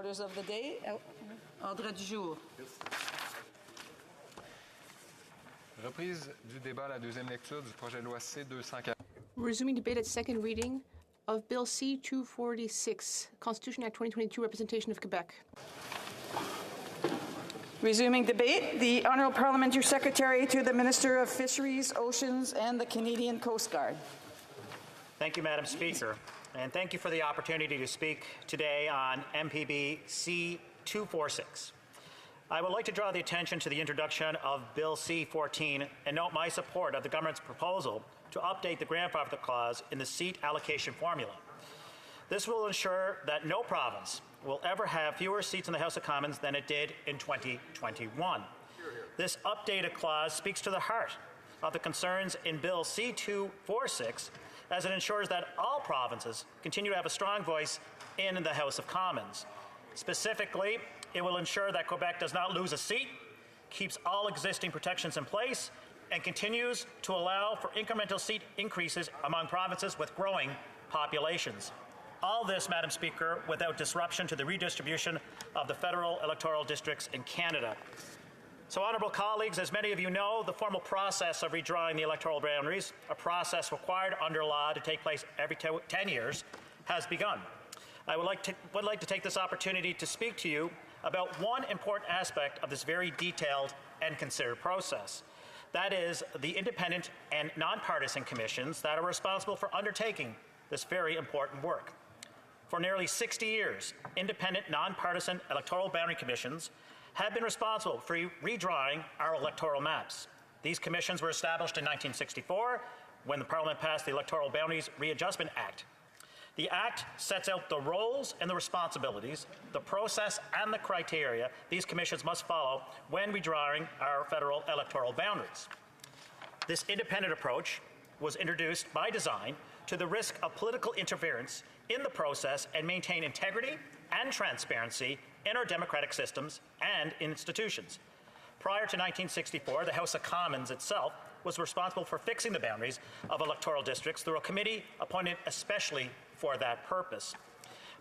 Orders of the day. Ordre du jour. Reprise du débat à la deuxième lecture du projet de loi C-240. Resuming debate at second reading of Bill C-246, Constitution Act 2022, Representation of Quebec. Resuming debate, the Honourable Parliamentary Secretary to the Minister of Fisheries, Oceans and the Canadian Coast Guard. Thank you, Madam Speaker, and thank you for the opportunity to speak today on MPB C-246. I would like to draw the attention to the introduction of Bill C-14 and note my support of the government's proposal to update the grandfather clause in the seat allocation formula. This will ensure that no province will ever have fewer seats in the House of Commons than it did in 2021. This updated clause speaks to the heart of the concerns in Bill C-246 as it ensures that all provinces continue to have a strong voice in the House of Commons. Specifically, it will ensure that Quebec does not lose a seat, keeps all existing protections in place, and continues to allow for incremental seat increases among provinces with growing populations. All this, Madam Speaker, without disruption to the redistribution of the federal electoral districts in Canada. So, honourable colleagues, as many of you know, the formal process of redrawing the electoral boundaries, a process required under law to take place every 10 years, has begun. I would like to take this opportunity to speak to you about one important aspect of this very detailed and considered process. That is the independent and nonpartisan commissions that are responsible for undertaking this very important work. For nearly 60 years, independent, nonpartisan electoral boundary commissions have been responsible for redrawing our electoral maps. These commissions were established in 1964 when the Parliament passed the Electoral Boundaries Readjustment Act. The Act sets out the roles and the responsibilities, the process and the criteria these commissions must follow when redrawing our federal electoral boundaries. This independent approach was introduced by design to the risk of political interference in the process and maintain integrity and transparency in our democratic systems and institutions. Prior to 1964, the House of Commons itself was responsible for fixing the boundaries of electoral districts through a committee appointed especially for that purpose.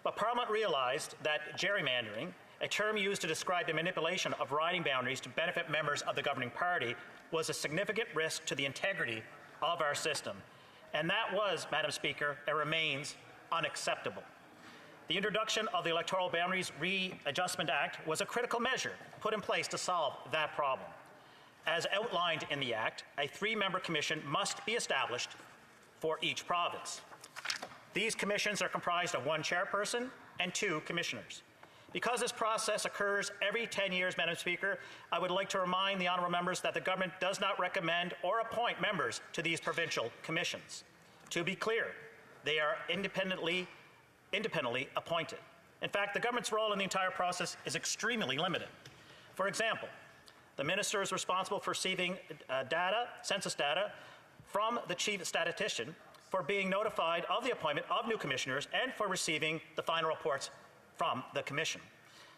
But Parliament realized that gerrymandering, a term used to describe the manipulation of riding boundaries to benefit members of the governing party, was a significant risk to the integrity of our system. And that was, Madam Speaker, and remains unacceptable. The introduction of the Electoral Boundaries Readjustment Act was a critical measure put in place to solve that problem. As outlined in the Act, a 3-member commission must be established for each province. These commissions are comprised of 1 chairperson and 2 commissioners. Because this process occurs every 10 years, Madam Speaker, I would like to remind the honourable members that the government does not recommend or appoint members to these provincial commissions. To be clear, they are independently appointed. In fact, the government's role in the entire process is extremely limited. For example, the minister is responsible for receiving census data from the chief statistician, for being notified of the appointment of new commissioners, and for receiving the final reports from the Commission.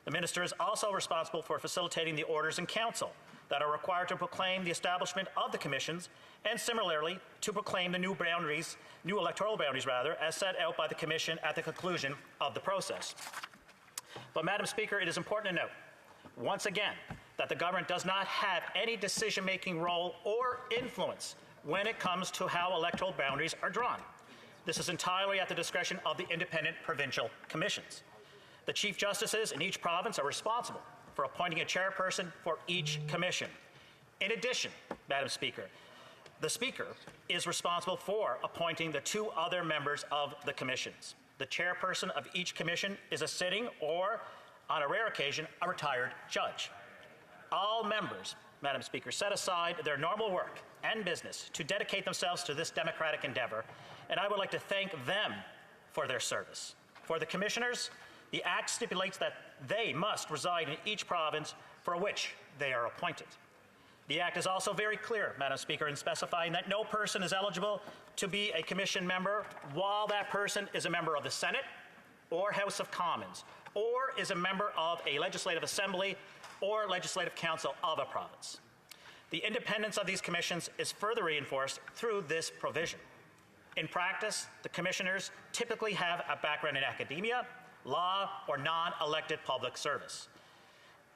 The Minister is also responsible for facilitating the orders in Council that are required to proclaim the establishment of the Commissions, and similarly to proclaim the new electoral boundaries, as set out by the Commission at the conclusion of the process. But, Madam Speaker, it is important to note, once again, that the government does not have any decision-making role or influence when it comes to how electoral boundaries are drawn. This is entirely at the discretion of the independent provincial commissions. The Chief Justices in each province are responsible for appointing a chairperson for each commission. In addition, Madam Speaker, the Speaker is responsible for appointing the 2 other members of the commissions. The chairperson of each commission is a sitting or, on a rare occasion, a retired judge. All members, Madam Speaker, set aside their normal work and business to dedicate themselves to this democratic endeavour, and I would like to thank them for their service. For the commissioners, the Act stipulates that they must reside in each province for which they are appointed. The Act is also very clear, Madam Speaker, in specifying that no person is eligible to be a commission member while that person is a member of the Senate or House of Commons, or is a member of a legislative assembly or legislative council of a province. The independence of these commissions is further reinforced through this provision. In practice, the commissioners typically have a background in academia law, or non-elected public service.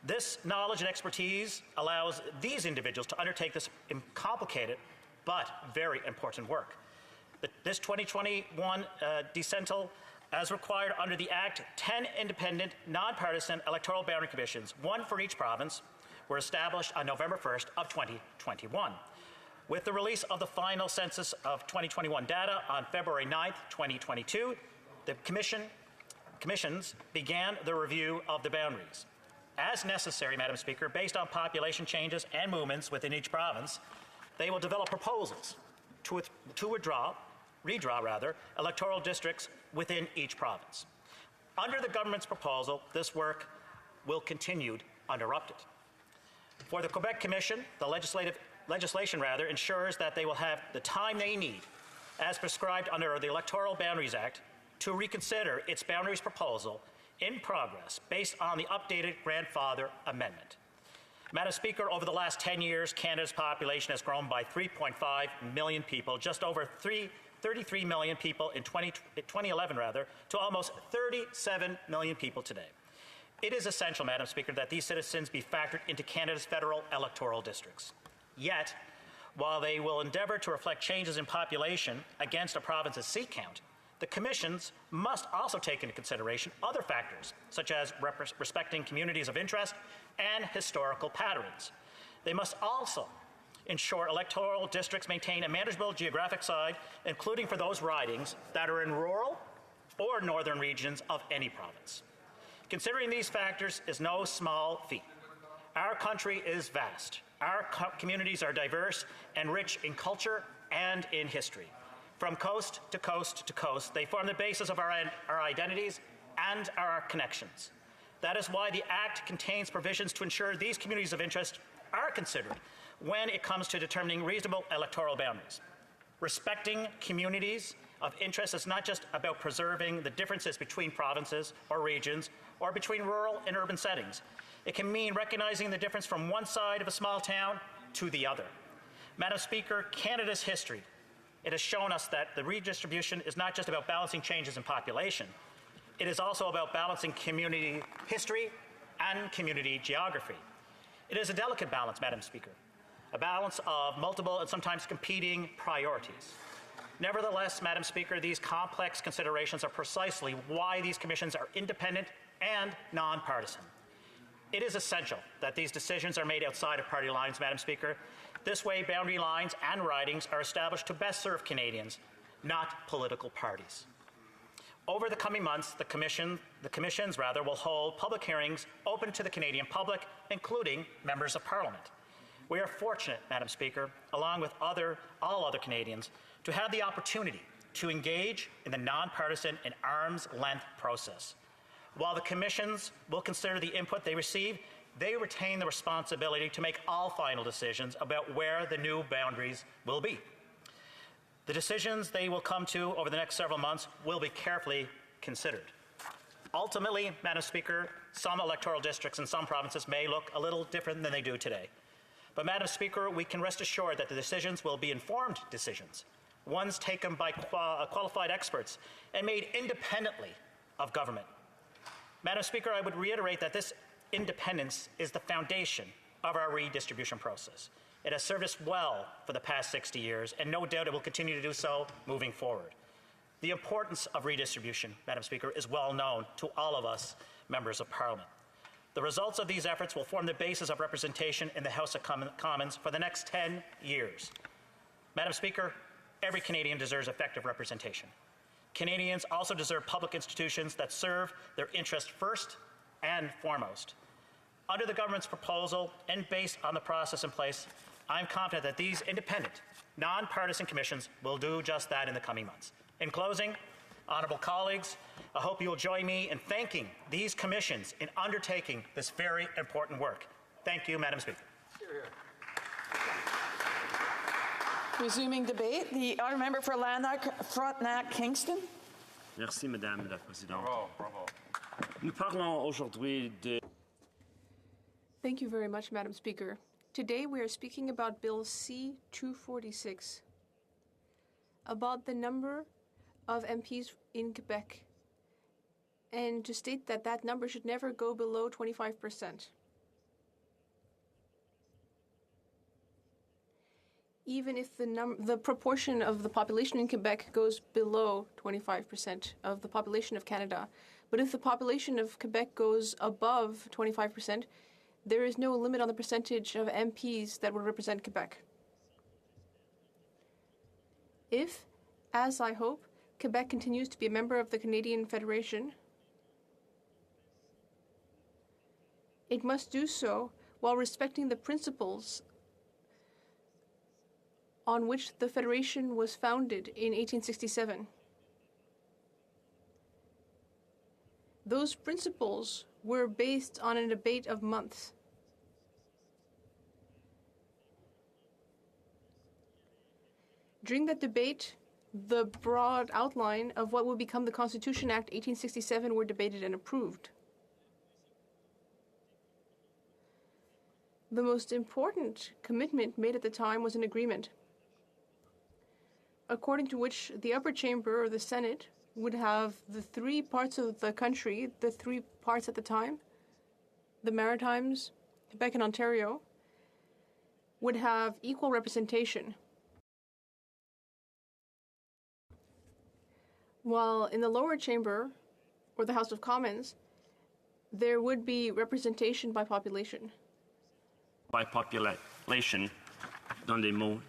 This knowledge and expertise allows these individuals to undertake this complicated but very important work. This 2021 decennial, as required under the Act, 10 independent, nonpartisan electoral boundary commissions, one for each province, were established on November 1st of 2021. With the release of the final census of 2021 data on February 9th, 2022, the commissions began the review of the boundaries. As necessary, Madam Speaker, based on population changes and movements within each province, they will develop proposals to redraw electoral districts within each province. Under the government's proposal, this work will continue uninterrupted. For the Quebec Commission, the legislation ensures that they will have the time they need, as prescribed under the Electoral Boundaries Act, to reconsider its boundaries proposal in progress based on the updated grandfather amendment. Madam Speaker, over the last 10 years, Canada's population has grown by 3.5 million people, just over 33 million people in 2011, to almost 37 million people today. It is essential, Madam Speaker, that these citizens be factored into Canada's federal electoral districts. Yet, while they will endeavour to reflect changes in population against a province's seat count, the commissions must also take into consideration other factors, such as respecting communities of interest and historical patterns. They must also ensure electoral districts maintain a manageable geographic size, including for those ridings that are in rural or northern regions of any province. Considering these factors is no small feat. Our country is vast. Our communities are diverse and rich in culture and in history. From coast to coast to coast, they form the basis of our identities and our connections. That is why the Act contains provisions to ensure these communities of interest are considered when it comes to determining reasonable electoral boundaries. Respecting communities of interest is not just about preserving the differences between provinces or regions or between rural and urban settings. It can mean recognizing the difference from one side of a small town to the other. Madam Speaker, Canada's history, it has shown us that the redistribution is not just about balancing changes in population. It is also about balancing community history and community geography. It is a delicate balance, Madam Speaker, a balance of multiple and sometimes competing priorities. Nevertheless, Madam Speaker, these complex considerations are precisely why these commissions are independent and nonpartisan. It is essential that these decisions are made outside of party lines, Madam Speaker. This way, boundary lines and ridings are established to best serve Canadians, not political parties. Over the coming months, the commissions will hold public hearings open to the Canadian public, including members of Parliament. We are fortunate, Madam Speaker, along with all other Canadians, to have the opportunity to engage in the nonpartisan and arm's-length process. While the commissions will consider the input they receive, they retain the responsibility to make all final decisions about where the new boundaries will be. The decisions they will come to over the next several months will be carefully considered. Ultimately, Madam Speaker, some electoral districts in some provinces may look a little different than they do today. But, Madam Speaker, we can rest assured that the decisions will be informed decisions, ones taken by qualified experts and made independently of government. Madam Speaker, I would reiterate that this independence is the foundation of our redistribution process. It has served us well for the past 60 years, and no doubt it will continue to do so moving forward. The importance of redistribution, Madam Speaker, is well known to all of us, members of Parliament. The results of these efforts will form the basis of representation in the House of Commons for the next 10 years. Madam Speaker, every Canadian deserves effective representation. Canadians also deserve public institutions that serve their interest first and foremost. Under the government's proposal and based on the process in place, I'm confident that these independent, nonpartisan commissions will do just that in the coming months. In closing, honourable colleagues, I hope you will join me in thanking these commissions in undertaking this very important work. Thank you, Madam Speaker. Resuming debate, the honourable member for Lanark, Kingston. Merci, Madame la Présidente. Bravo, bravo. Nous parlons aujourd'hui de... Thank you very much, Madam Speaker. Today we are speaking about Bill C-246, about the number of MPs in Quebec and to state that that number should never go below 25%. Even if the proportion of the population in Quebec goes below 25% of the population of Canada. But if the population of Quebec goes above 25%, there is no limit on the percentage of MPs that would represent Quebec. If, as I hope, Quebec continues to be a member of the Canadian Federation, it must do so while respecting the principles on which the Federation was founded in 1867. Those principles were based on a debate of months. During that debate, the broad outline of what would become the Constitution Act 1867 were debated and approved. The most important commitment made at the time was an agreement, according to which the upper chamber, or the Senate, would have the three parts of the country, the three parts at the time, the Maritimes, Quebec and Ontario, would have equal representation. While in the lower chamber, or the House of Commons, there would be representation by population. By population, dans des mots.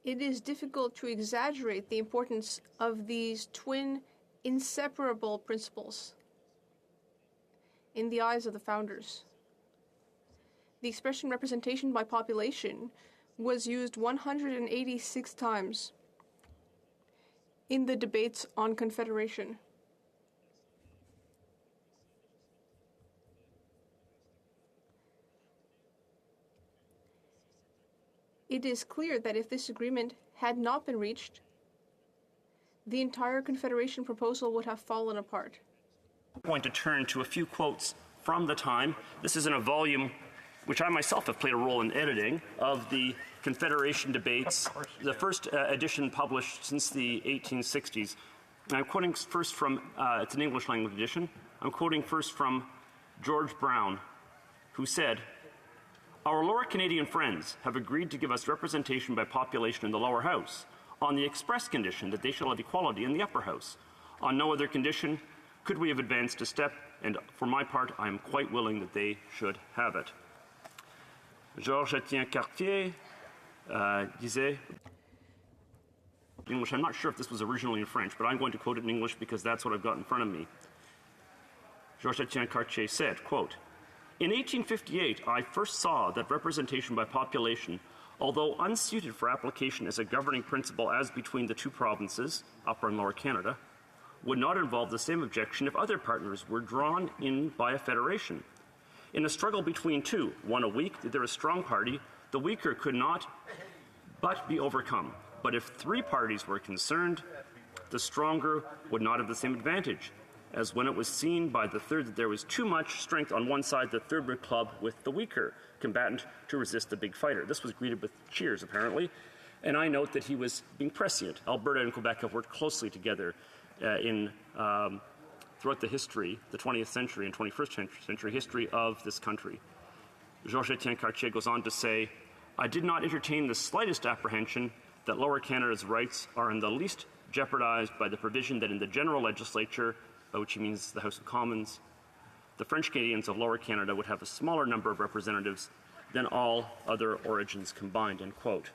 It is difficult to exaggerate the importance of these twin, inseparable principles in the eyes of the founders. The expression representation by population was used 186 times in the debates on Confederation. It is clear that if this agreement had not been reached, the entire Confederation proposal would have fallen apart. I'm going to turn to a few quotes from the time. This is in a volume which I myself have played a role in editing, of the Confederation debates, the first edition published since the 1860s. And I'm quoting first from, it's an English language edition, I'm quoting first from George Brown, who said, "Our lower Canadian friends have agreed to give us representation by population in the lower house, on the express condition that they shall have equality in the upper house. On no other condition could we have advanced a step, and for my part, I am quite willing that they should have it." Georges Etienne Cartier disait, in English, I'm not sure if this was originally in French, but I'm going to quote it in English because that's what I've got in front of me. Georges Etienne Cartier said, quote, "In 1858, I first saw that representation by population, although unsuited for application as a governing principle as between the two provinces, Upper and Lower Canada, would not involve the same objection if other partners were drawn in by a federation. In a struggle between two, one a weak, the other a strong party, the weaker could not but be overcome. But if three parties were concerned, the stronger would not have the same advantage, as when it was seen by the third that there was too much strength on one side, the third would club with the weaker combatant to resist the big fighter." This was greeted with cheers, apparently, and I note that he was being prescient. Alberta and Quebec have worked closely together throughout the history, the 20th century and 21st century history of this country. Georges Etienne Cartier goes on to say, "I did not entertain the slightest apprehension that Lower Canada's rights are in the least jeopardized by the provision that in the general legislature," by which he means the House of Commons, "the French Canadians of Lower Canada would have a smaller number of representatives than all other origins combined," end quote.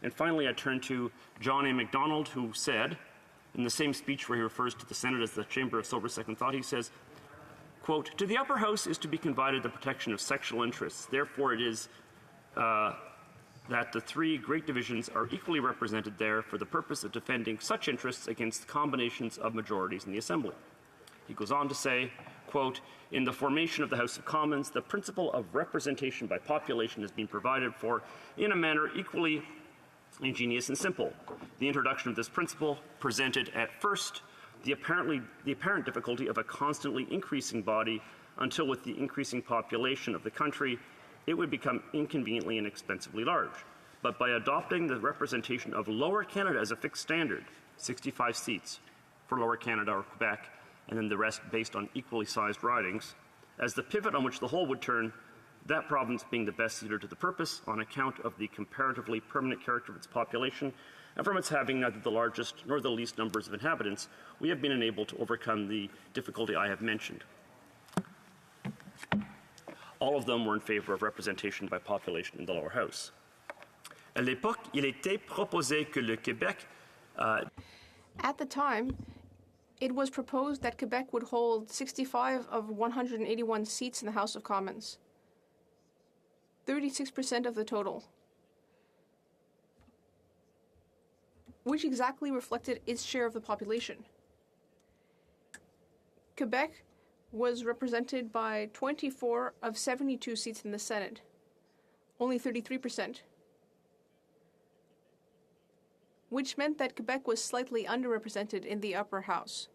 And finally, I turn to John A. Macdonald, who said, in the same speech where he refers to the Senate as the chamber of sober second thought, he says, quote, "To the upper house is to be confided the protection of sexual interests. Therefore it is that the three great divisions are equally represented there for the purpose of defending such interests against combinations of majorities in the Assembly." He goes on to say, quote, "In the formation of the House of Commons, the principle of representation by population has been provided for in a manner equally ingenious and simple. The introduction of this principle presented at first the apparent difficulty of a constantly increasing body until with the increasing population of the country, it would become inconveniently and expensively large. But by adopting the representation of Lower Canada as a fixed standard, 65 seats, for Lower Canada or Quebec, and then the rest based on equally sized ridings, as the pivot on which the whole would turn, that province being the best suited to the purpose on account of the comparatively permanent character of its population, and from its having neither the largest nor the least numbers of inhabitants, we have been unable to overcome the difficulty I have mentioned. All of them were in favor of representation by population in the lower house. À l'époque, il était proposé que le Québec At the time, it was proposed that Quebec would hold 65 of 181 seats in the House of Commons, 36% of the total, which exactly reflected its share of the population. Quebec was represented by 24 of 72 seats in the Senate, only 33%, which meant that Quebec was slightly underrepresented in the upper house.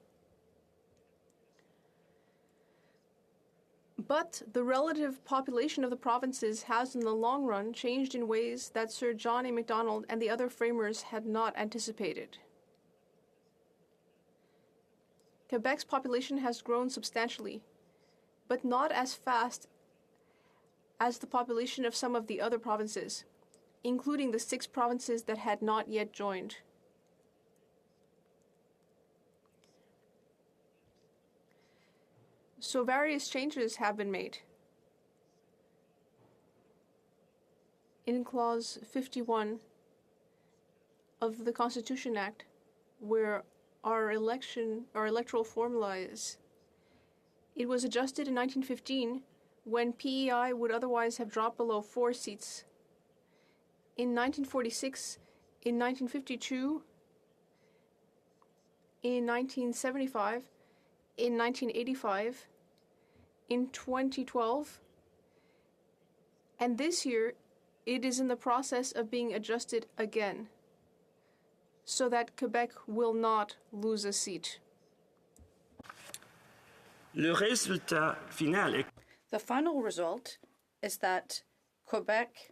But the relative population of the provinces has in the long run changed in ways that Sir John A. Macdonald and the other framers had not anticipated. Quebec's population has grown substantially, but not as fast as the population of some of the other provinces, including the 6 provinces that had not yet joined. So various changes have been made. In Clause 51 of the Constitution Act, where our electoral formula is, it was adjusted in 1915 when PEI would otherwise have dropped below 4 seats. In 1946, in 1952, in 1975, in 1985, in 2012, and this year it is in the process of being adjusted again, so that Quebec will not lose a seat. Le résultat final est The final result is that Quebec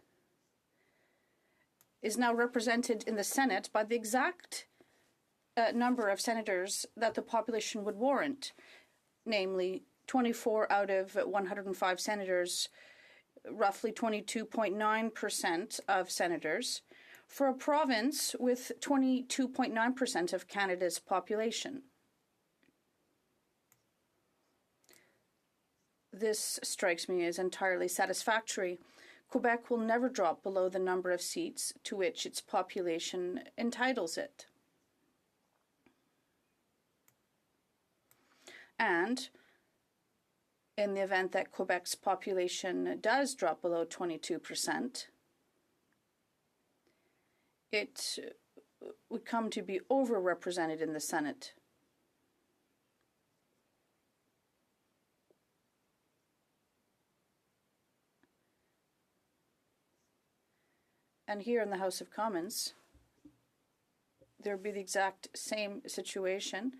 is now represented in the Senate by the exact number of senators that the population would warrant, namely 24 out of 105 senators, roughly 22.9% of senators, for a province with 22.9% of Canada's population. This strikes me as entirely satisfactory. Quebec will never drop below the number of seats to which its population entitles it. And in the event that Quebec's population does drop below 22%, it would come to be overrepresented in the Senate. And here in the House of Commons, there would be the exact same situation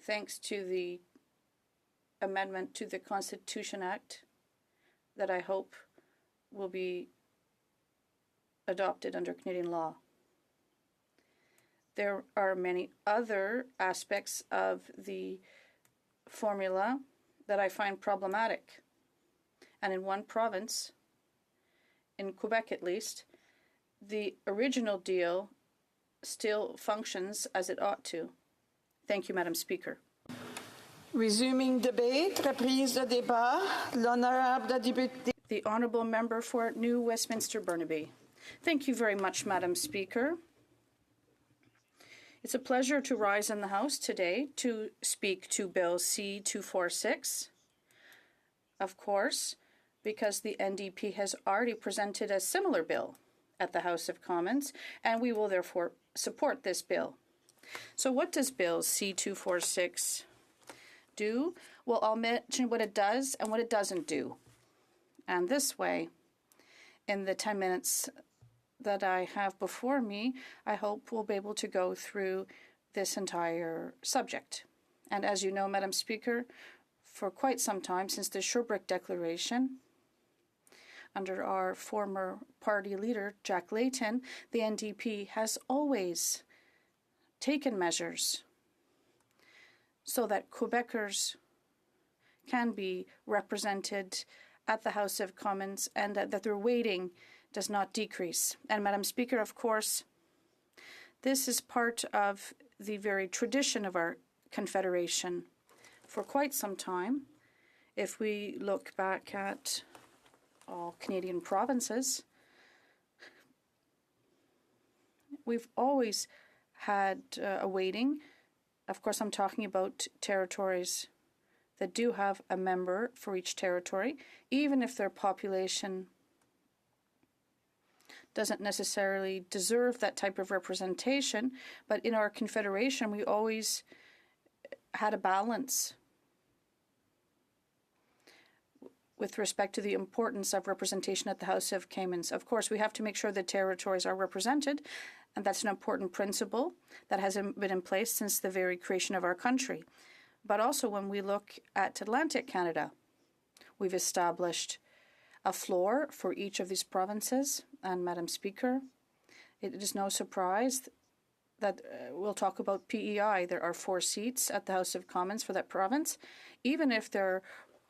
thanks to the amendment to the Constitution Act that I hope will be adopted under Canadian law. There are many other aspects of the formula that I find problematic. And in one province, in Quebec at least, the original deal still functions as it ought to. Thank you, Madam Speaker. Resuming debate, reprise de débat, l'honorable député. The Honourable Member for New Westminster Burnaby. Thank you very much, Madam Speaker. It's a pleasure to rise in the House today to speak to Bill C-246. Of course, because the NDP has already presented a similar bill at the House of Commons, and we will therefore support this bill. So what does Bill C-246 do? Well, I'll mention what it does and what it doesn't do. And this way, in the 10 minutes that I have before me, I hope we'll be able to go through this entire subject. And as you know, Madam Speaker, for quite some time, since the Sherbrooke Declaration, under our former party leader, Jack Layton, the NDP has always taken measures so that Quebecers can be represented at the House of Commons and that their weighting does not decrease. And Madam Speaker, of course, this is part of the very tradition of our Confederation for quite some time. If we look back at all Canadian provinces, we've always had a weighting. Of course, I'm talking about territories that do have a member for each territory, even if their population doesn't necessarily deserve that type of representation. But in our Confederation, we always had a balance with respect to the importance of representation at the House of Commons. Of course, we have to make sure that territories are represented, and that's an important principle that has been in place since the very creation of our country. But also when we look at Atlantic Canada, we've established a floor for each of these provinces. And Madam Speaker, it is no surprise that we'll talk about PEI. There are 4 seats at the House of Commons for that province, even if their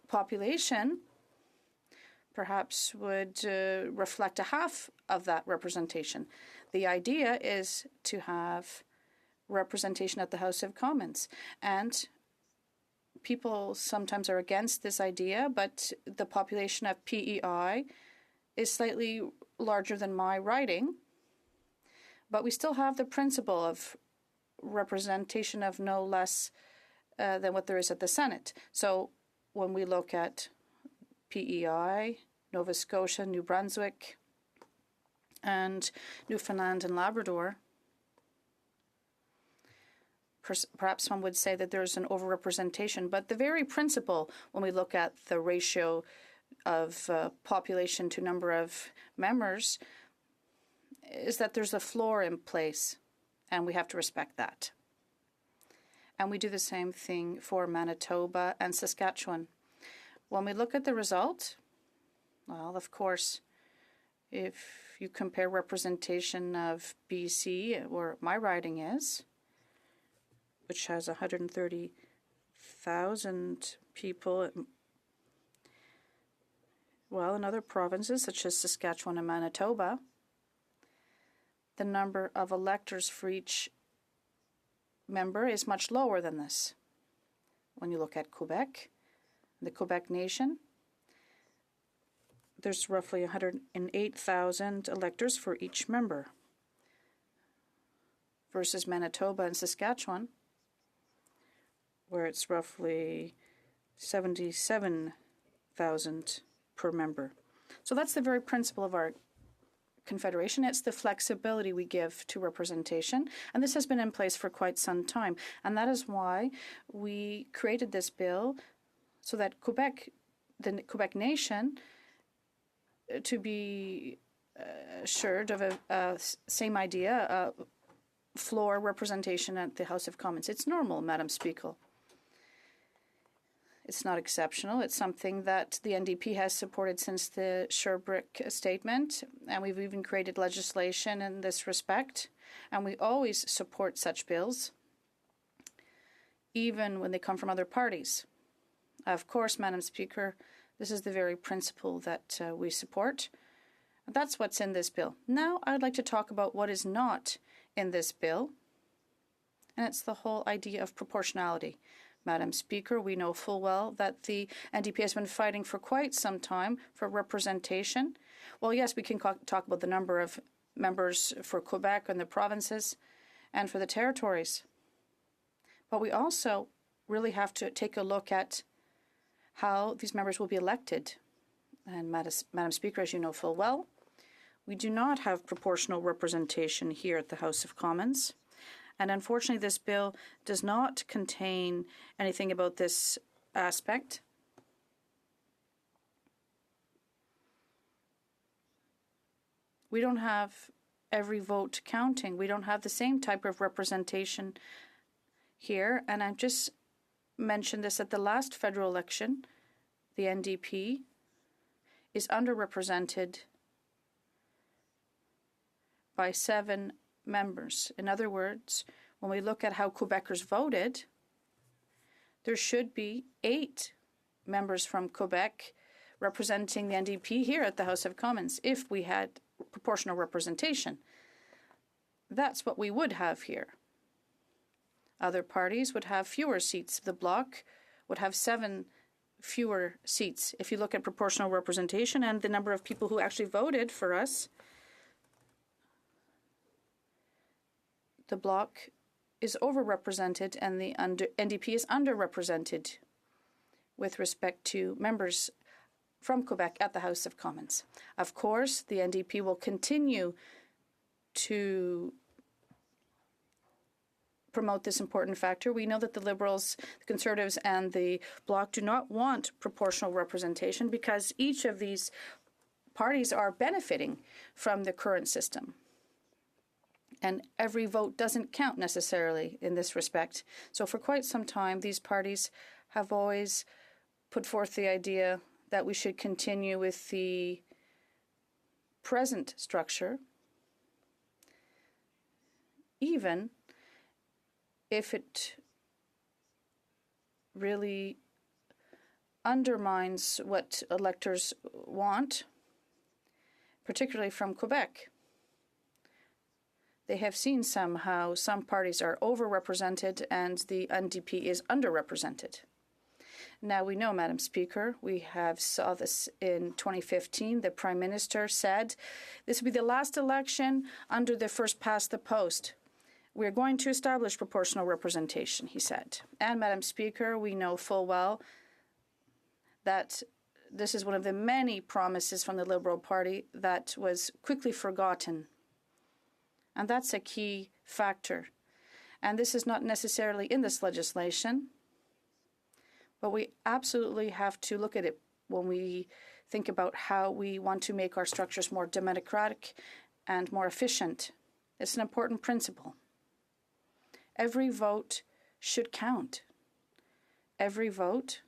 population perhaps would reflect a half of that representation. The idea is to have representation at the House of Commons. And people sometimes are against this idea, but the population of PEI is slightly larger than my riding. But we still have the principle of representation of no less than what there is at the Senate. So when we look at PEI, Nova Scotia, New Brunswick, and Newfoundland and Labrador, perhaps one would say that there's an overrepresentation, but the very principle, when we look at the ratio of population to number of members, is that there's a floor in place, and we have to respect that. And we do the same thing for Manitoba and Saskatchewan. When we look at the result, well, of course, if you compare representation of BC, where my riding is, which has 130,000 people, well, in other provinces such as Saskatchewan and Manitoba, the number of electors for each member is much lower than this. When you look at Quebec, the Quebec nation, there's roughly 108,000 electors for each member, versus Manitoba and Saskatchewan, where it's roughly 77,000 per member. So that's the very principle of our Confederation. It's the flexibility we give to representation, and this has been in place for quite some time. And that is why we created this bill, so that Quebec, the Quebec nation, to be assured of a same idea, floor representation at the House of Commons. It's normal, Madam Speaker. It's not exceptional. It's something that the NDP has supported since the Sherbrooke Statement, and we've even created legislation in this respect. And we always support such bills, even when they come from other parties. Of course, Madam Speaker, this is the very principle that we support. That's what's in this bill. Now, I'd like to talk about what is not in this bill, and it's the whole idea of proportionality. Madam Speaker, we know full well that the NDP has been fighting for quite some time for representation. Well, yes, we can talk about the number of members for Quebec and the provinces and for the territories. But we also really have to take a look at how these members will be elected. And Madam Speaker, as you know full well, we do not have proportional representation here at the House of Commons. And unfortunately, this bill does not contain anything about this aspect. We don't have every vote counting. We don't have the same type of representation here. And I just mentioned this at the last federal election. The NDP is underrepresented by 7 members. In other words, when we look at how Quebecers voted, there should be 8 members from Quebec representing the NDP here at the House of Commons if we had proportional representation. That's what we would have here. Other parties would have fewer seats. The Bloc would have 7 fewer seats. If you look at proportional representation and the number of people who actually voted for us, the Bloc is overrepresented and the NDP is underrepresented with respect to members from Quebec at the House of Commons. Of course, the NDP will continue to promote this important factor. We know that the Liberals, the Conservatives, and the Bloc do not want proportional representation because each of these parties are benefiting from the current system. And every vote doesn't count necessarily in this respect. So for quite some time, these parties have always put forth the idea that we should continue with the present structure, even if it really undermines what electors want, particularly from Quebec. They have seen somehow some parties are overrepresented and the NDP is underrepresented. Now we know, Madam Speaker, we have saw this in 2015. The Prime Minister said this will be the last election under the first past the post. We're going to establish proportional representation, he said. And, Madam Speaker, we know full well that this is one of the many promises from the Liberal Party that was quickly forgotten. And that's a key factor. And this is not necessarily in this legislation, but we absolutely have to look at it when we think about how we want to make our structures more democratic and more efficient. It's an important principle. Every vote should count. Every vote,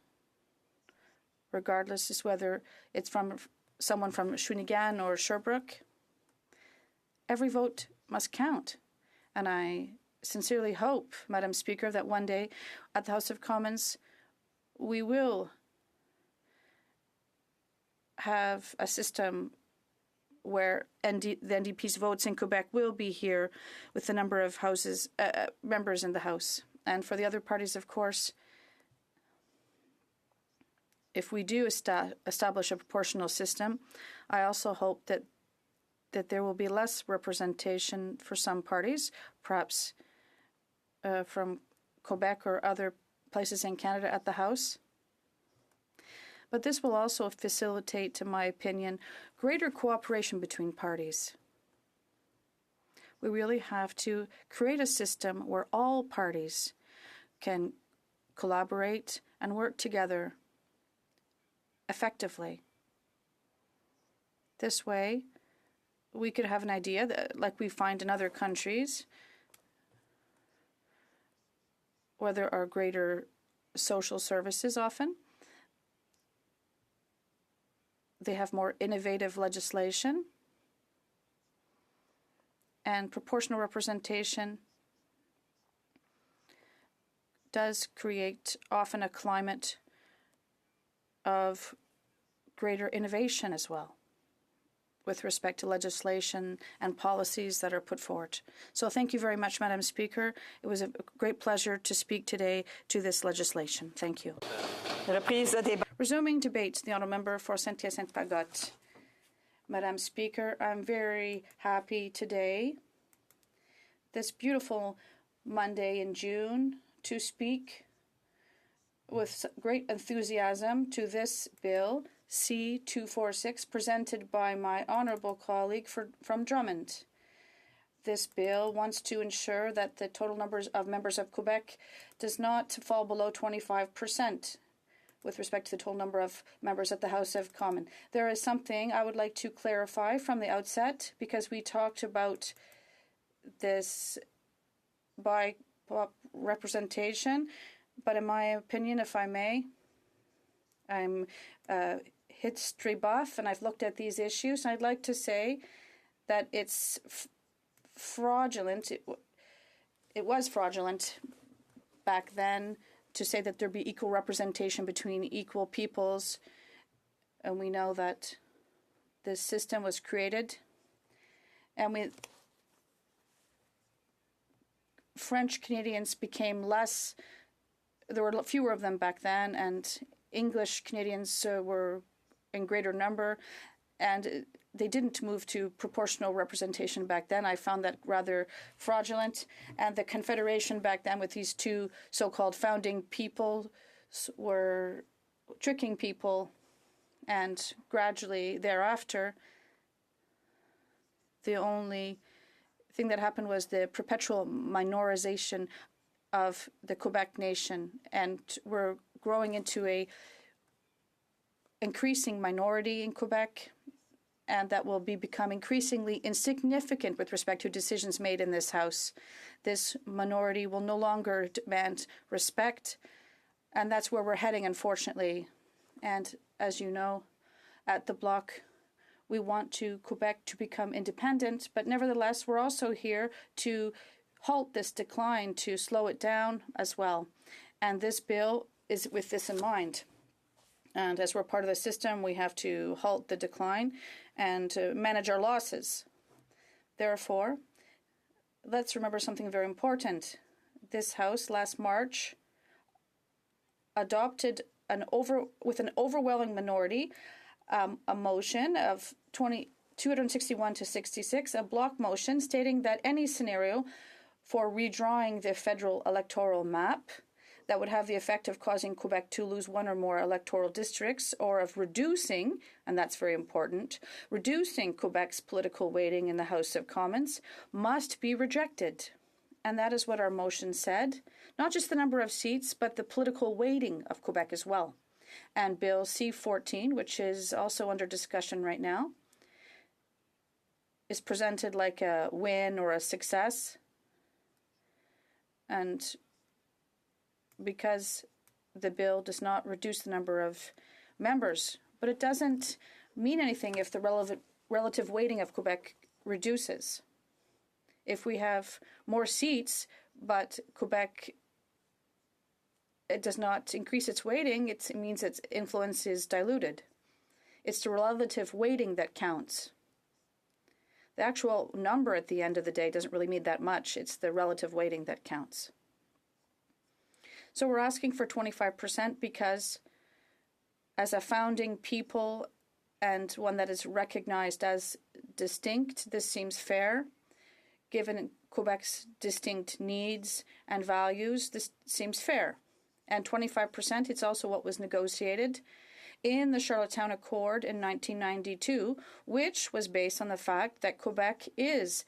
regardless of whether it's from someone from Shawinigan or Sherbrooke, every vote must count. And I sincerely hope, Madam Speaker, that one day at the House of Commons we will have a system where the NDP's votes in Quebec will be here with the number of members in the House. And for the other parties, of course, if we do establish a proportional system, I also hope that there will be less representation for some parties, perhaps from Quebec or other places in Canada at the House. But this will also facilitate, in my opinion, greater cooperation between parties. We really have to create a system where all parties can collaborate and work together effectively. This way, we could have an idea that, like we find in other countries, where there are greater social services often. They have more innovative legislation, and proportional representation does create often a climate of greater innovation as well with respect to legislation and policies that are put forward. So thank you very much, Madam Speaker. It was a great pleasure to speak today to this legislation. Thank you. Resuming debate, the Honourable Member for Saint-Hyacinthe-Pagotte. Madam Speaker, I'm very happy today, this beautiful Monday in June, to speak with great enthusiasm to this bill, C-246, presented by my honourable colleague from Drummond. This bill wants to ensure that the total numbers of members of Quebec does not fall below 25% with respect to the total number of members at the House of Commons. There is something I would like to clarify from the outset, because we talked about this by representation, but in my opinion, if I may, I'm history buff, and I've looked at these issues, and I'd like to say that it's fraudulent. It was fraudulent back then to say that there be equal representation between equal peoples. And we know that this system was created. And French Canadians became less, there were fewer of them back then, and English Canadians were in greater number, and they didn't move to proportional representation back then. I found that rather fraudulent, and the Confederation back then with these two so-called founding people were tricking people, and gradually thereafter, the only thing that happened was the perpetual minorization of the Quebec nation, and we're growing into a increasing minority in Quebec, and that will become increasingly insignificant with respect to decisions made in this House. This minority will no longer demand respect, and that's where we're heading, unfortunately. And as you know, at the Bloc, we want Quebec to become independent, but nevertheless, we're also here to halt this decline, to slow it down as well. And this bill is with this in mind. And as we're part of the system, we have to halt the decline and manage our losses. Therefore, let's remember something very important. This House last March adopted with an overwhelming minority a motion of 261 to 66, a block motion stating that any scenario for redrawing the federal electoral map that would have the effect of causing Quebec to lose one or more electoral districts, or of reducing, and that's very important, reducing Quebec's political weighting in the House of Commons, must be rejected. And that is what our motion said. Not just the number of seats, but the political weighting of Quebec as well. And Bill C-14, which is also under discussion right now, is presented like a win or a success. And because the bill does not reduce the number of members, but it doesn't mean anything if the relative weighting of Quebec reduces. If we have more seats, but Quebec, it does not increase its weighting, it means its influence is diluted. It's the relative weighting that counts. The actual number at the end of the day doesn't really mean that much. It's the relative weighting that counts. So we're asking for 25% because as a founding people and one that is recognized as distinct, this seems fair. Given Quebec's distinct needs and values, this seems fair. And 25%, it's also what was negotiated in the Charlottetown Accord in 1992, which was based on the fact that Quebec is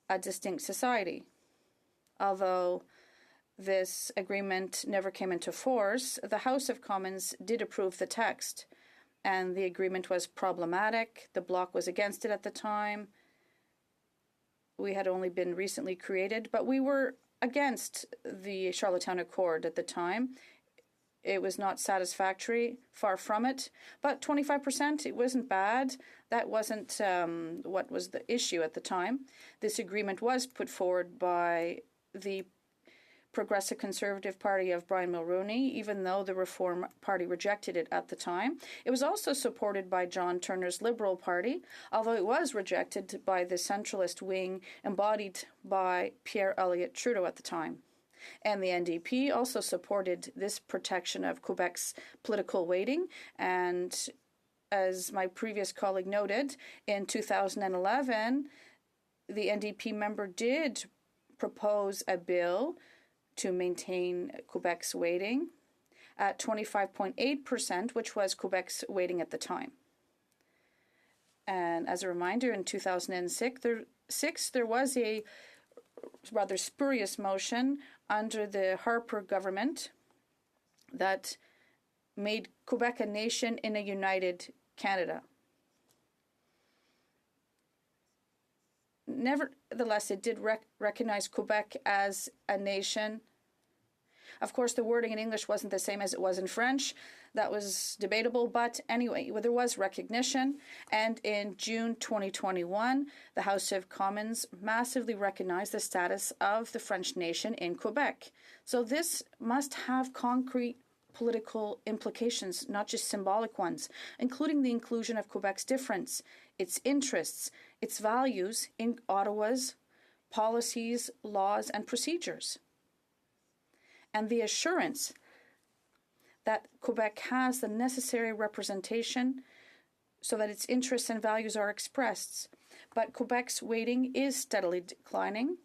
a distinct society. Although this agreement never came into force, the House of Commons did approve the text, and the agreement was problematic. The Bloc was against it at the time. We had only been recently created, but we were against the Charlottetown Accord at the time. It was not satisfactory, far from it. But 25%, it wasn't bad. That wasn't what was the issue at the time. This agreement was put forward by the Progressive Conservative Party of Brian Mulroney, even though the Reform Party rejected it at the time. It was also supported by John Turner's Liberal Party, although it was rejected by the centralist wing embodied by Pierre Elliott Trudeau at the time. And the NDP also supported this protection of Quebec's political weighting. And as my previous colleague noted, in 2011, the NDP member did propose a bill to maintain Quebec's weighting at 25.8%, which was Quebec's weighting at the time. And as a reminder, in 2006, there was a rather spurious motion under the Harper government that made Quebec a nation in a united Canada. Nevertheless, it did recognize Quebec as a nation, Of course, the wording in English wasn't the same as it was in French. That was debatable, but anyway, there was recognition. And in June 2021, the House of Commons massively recognized the status of the French nation in Quebec. So this must have concrete political implications, not just symbolic ones, including the inclusion of Quebec's difference, its interests, its values in Ottawa's policies, laws, and procedures. And the assurance that Quebec has the necessary representation so that its interests and values are expressed. But Quebec's weighting is steadily declining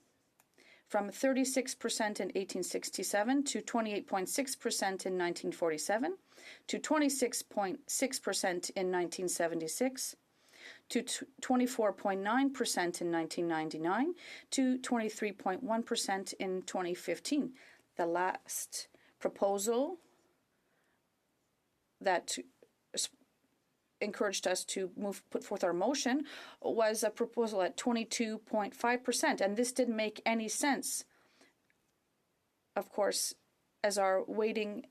from 36% in 1867 to 28.6% in 1947, to 26.6% in 1976, to 24.9% in 1999, to 23.1% in 2015. The last proposal that encouraged us to put forth our motion was a proposal at 22.5%, and this didn't make any sense. Of course, as our weighting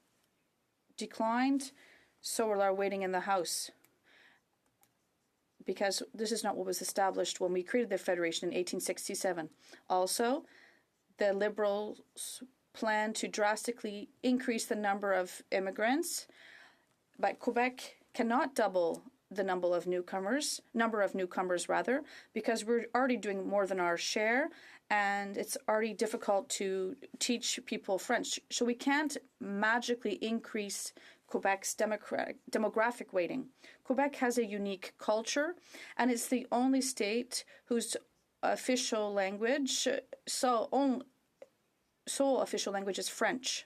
declined, so will our weighting in the House, because this is not what was established when we created the Federation in 1867. Also, the Liberals plan to drastically increase the number of immigrants, but Quebec cannot double the number of newcomers, because we're already doing more than our share, and it's already difficult to teach people French. So we can't magically increase Quebec's demographic weighting. Quebec has a unique culture, and it's the only state whose official language, sole official language, is French.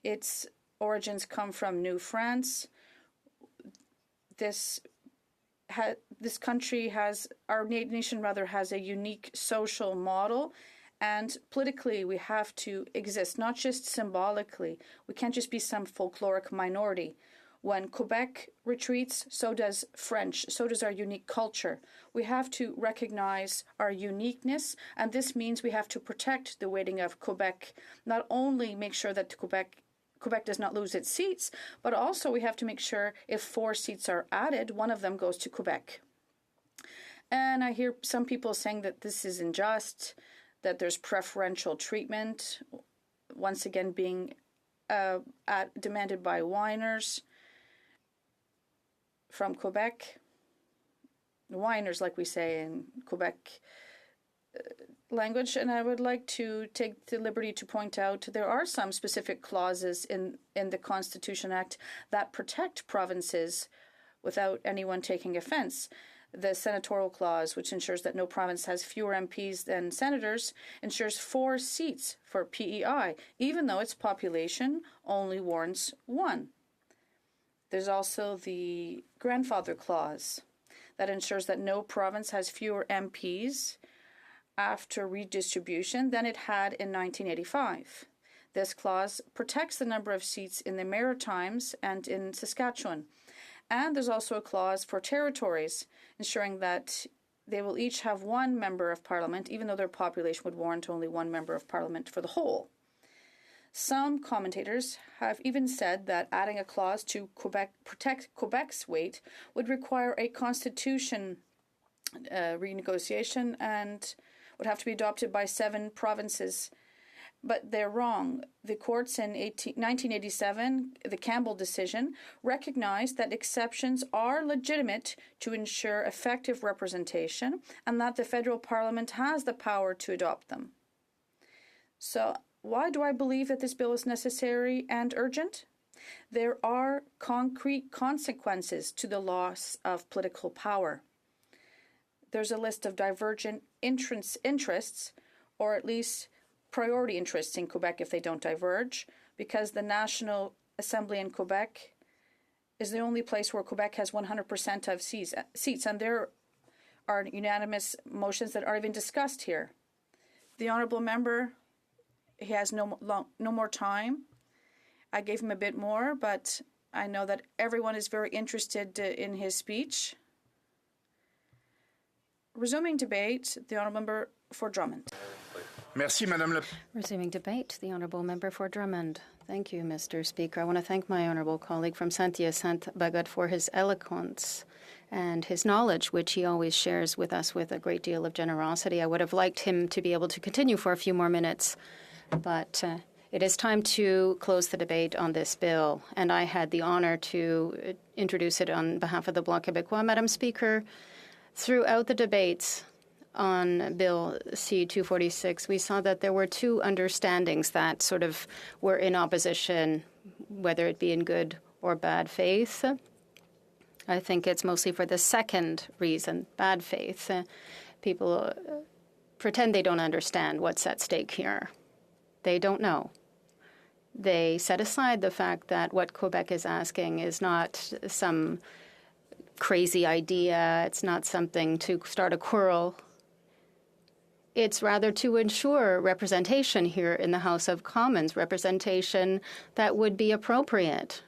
Its origins come from New France. This country has, our nation rather, has a unique social model, and politically we have to exist, not just symbolically. We can't just be some folkloric minority. When Quebec retreats, so does French, so does our unique culture. We have to recognize our uniqueness, and this means we have to protect the weighting of Quebec, not only make sure that Quebec does not lose its seats, but also we have to make sure if 4 seats are added, one of them goes to Quebec. And I hear some people saying that this is unjust, that there's preferential treatment, once again being demanded by whiners from Quebec. Whiners, like we say in Quebec language. And I would like to take the liberty to point out there are some specific clauses in the Constitution Act that protect provinces without anyone taking offense. The senatorial clause, which ensures that no province has fewer MPs than senators, ensures 4 seats for PEI, even though its population only warrants 1. There's also the grandfather clause that ensures that no province has fewer MPs after redistribution than it had in 1985. This clause protects the number of seats in the Maritimes and in Saskatchewan. And there's also a clause for territories, ensuring that they will each have 1 member of parliament, even though their population would warrant only 1 member of parliament for the whole. Some commentators have even said that adding a clause to protect Quebec's weight would require a constitution renegotiation and would have to be adopted by 7 provinces. But they're wrong. The courts in 1987, the Campbell decision, recognized that exceptions are legitimate to ensure effective representation and that the federal parliament has the power to adopt them. So why do I believe that this bill is necessary and urgent? There are concrete consequences to the loss of political power. There's a list of divergent interests, or at least priority interests in Quebec if they don't diverge, because the National Assembly in Quebec is the only place where Quebec has 100% of seats, and there are unanimous motions that aren't even discussed here. The honourable member, he has no more time. I gave him a bit more, but I know that everyone is very interested in his speech. Resuming debate, the honourable member for Drummond. Merci, Madame la Resuming debate, the Honourable Member for Drummond. Thank you, Mr. Speaker. I want to thank my honourable colleague from Saint-Hyacinthe-Bagot for his eloquence and his knowledge, which he always shares with us with a great deal of generosity. I would have liked him to be able to continue for a few more minutes, but it is time to close the debate on this bill, and I had the honour to introduce it on behalf of the Bloc Québécois. Madam Speaker, throughout the debates on Bill C-246, we saw that there were two understandings that sort of were in opposition, whether it be in good or bad faith. I think it's mostly for the second reason, bad faith. People pretend they don't understand what's at stake here. They don't know. They set aside the fact that what Quebec is asking is not some crazy idea. It's not something to start a quarrel. It's rather to ensure representation here in the House of Commons, representation that would be appropriate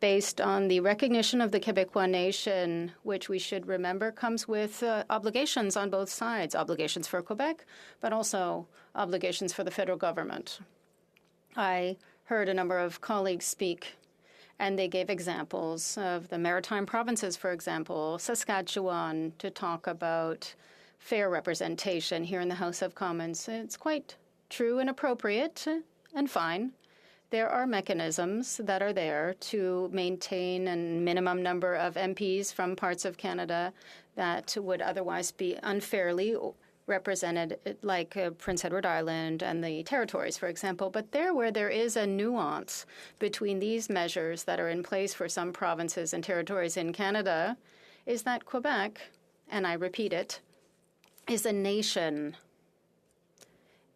based on the recognition of the Québécois nation, which we should remember comes with obligations on both sides, obligations for Quebec, but also obligations for the federal government. I heard a number of colleagues speak, and they gave examples of the maritime provinces, for example, Saskatchewan, to talk about fair representation here in the House of Commons. It's quite true and appropriate and fine. There are mechanisms that are there to maintain a minimum number of MPs from parts of Canada that would otherwise be unfairly represented, like Prince Edward Island and the territories, for example. But where there is a nuance between these measures that are in place for some provinces and territories in Canada is that Quebec, and I repeat it, is a nation.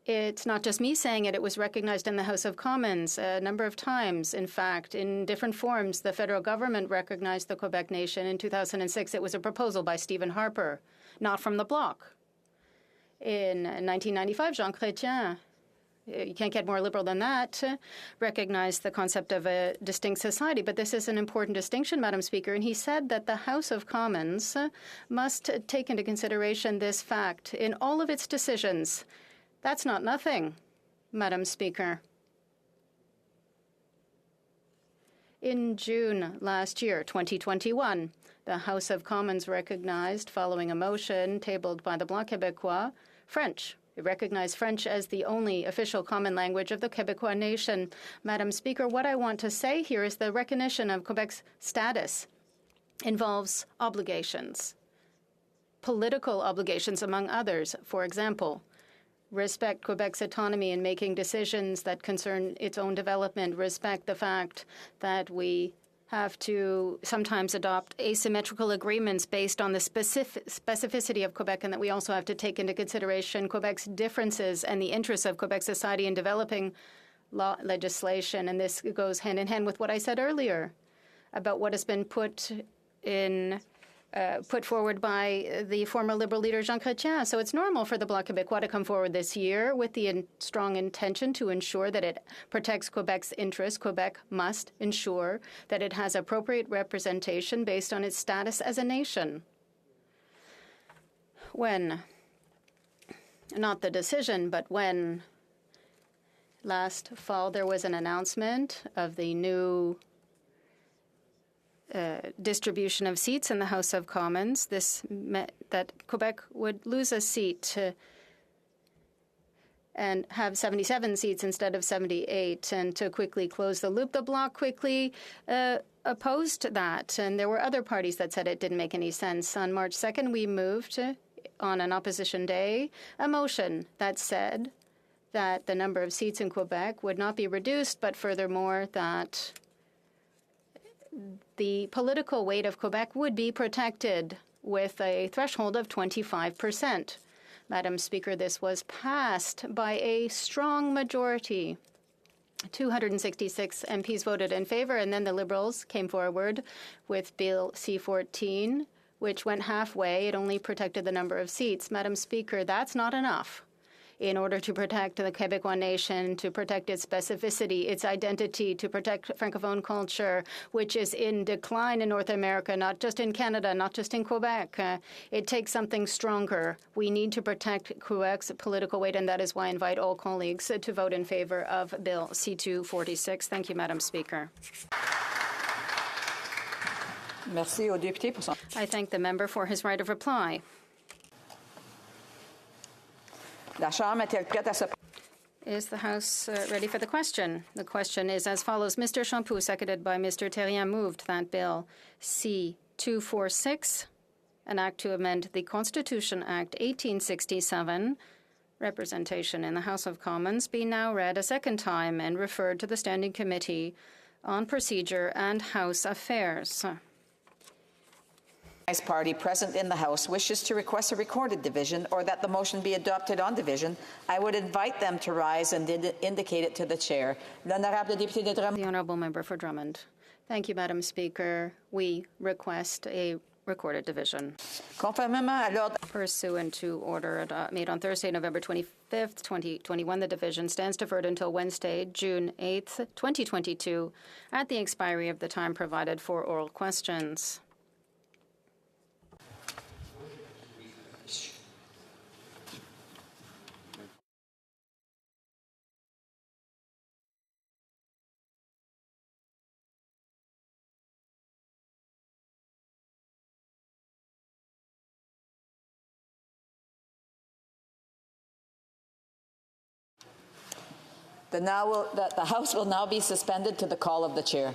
It's not just me saying it. It was recognized in the House of Commons a number of times. In fact, in different forms, the federal government recognized the Quebec nation. In 2006, it was a proposal by Stephen Harper, not from the Bloc. In 1995, Jean Chrétien, you can't get more liberal than that, recognized the concept of a distinct society. But this is an important distinction, Madam Speaker. And he said that the House of Commons must take into consideration this fact in all of its decisions. That's not nothing, Madam Speaker. In June last year, 2021, the House of Commons recognized, following a motion tabled by the Bloc Québécois, French. It recognized French as the only official common language of the Québécois nation. Madam Speaker, what I want to say here is the recognition of Quebec's status involves obligations, political obligations, among others. For example, respect Quebec's autonomy in making decisions that concern its own development, respect the fact that we have to sometimes adopt asymmetrical agreements based on the specificity of Quebec, and that we also have to take into consideration Quebec's differences and the interests of Quebec society in developing law legislation. And this goes hand in hand with what I said earlier about what has been put forward by the former Liberal leader Jean Chrétien. So it's normal for the Bloc Québécois to come forward this year with the strong intention to ensure that it protects Quebec's interests. Quebec must ensure that it has appropriate representation based on its status as a nation. When, not the decision, but when last fall there was an announcement of the new distribution of seats in the House of Commons, this meant that Quebec would lose a seat and have 77 seats instead of 78. And to quickly close the loop, the Bloc quickly opposed that. And there were other parties that said it didn't make any sense. On March 2nd, we moved on an opposition day a motion that said that the number of seats in Quebec would not be reduced, but furthermore that the political weight of Quebec would be protected with a threshold of 25%. Madam Speaker, this was passed by a strong majority. 266 MPs voted in favor, and then the Liberals came forward with Bill C-14, which went halfway. It only protected the number of seats. Madam Speaker, that's not enough. in order to protect the Quebecois nation, to protect its specificity, its identity, to protect Francophone culture, which is in decline in North America, not just in Canada, not just in Quebec. It takes something stronger. We need to protect Quebec's political weight, and that is why I invite all colleagues to vote in favor of Bill C-246. Thank you, Madam Speaker. Merci au député pour son... I thank the member for his right of reply. La Chambre est-elle prête à se... Is the House ready for the question? The question is as follows. Mr. Champoux, seconded by Mr. Terrien, moved that Bill C-246, an act to amend the Constitution Act 1867, representation in the House of Commons, be now read a second time and referred to the Standing Committee on Procedure and House Affairs. Party present in the House wishes to request a recorded division or that the motion be adopted on division, I would invite them to rise and indicate it to the chair. L'honorable député de Drummond. The Honourable Member for Drummond. Thank you, Madam Speaker. We request a recorded division. Conformément à l'ordre Pursuant to order made on Thursday, November 25th, 2021, the division stands deferred until Wednesday, June 8th, 2022, at the expiry of the time provided for oral questions. The House will now be suspended to the call of the chair.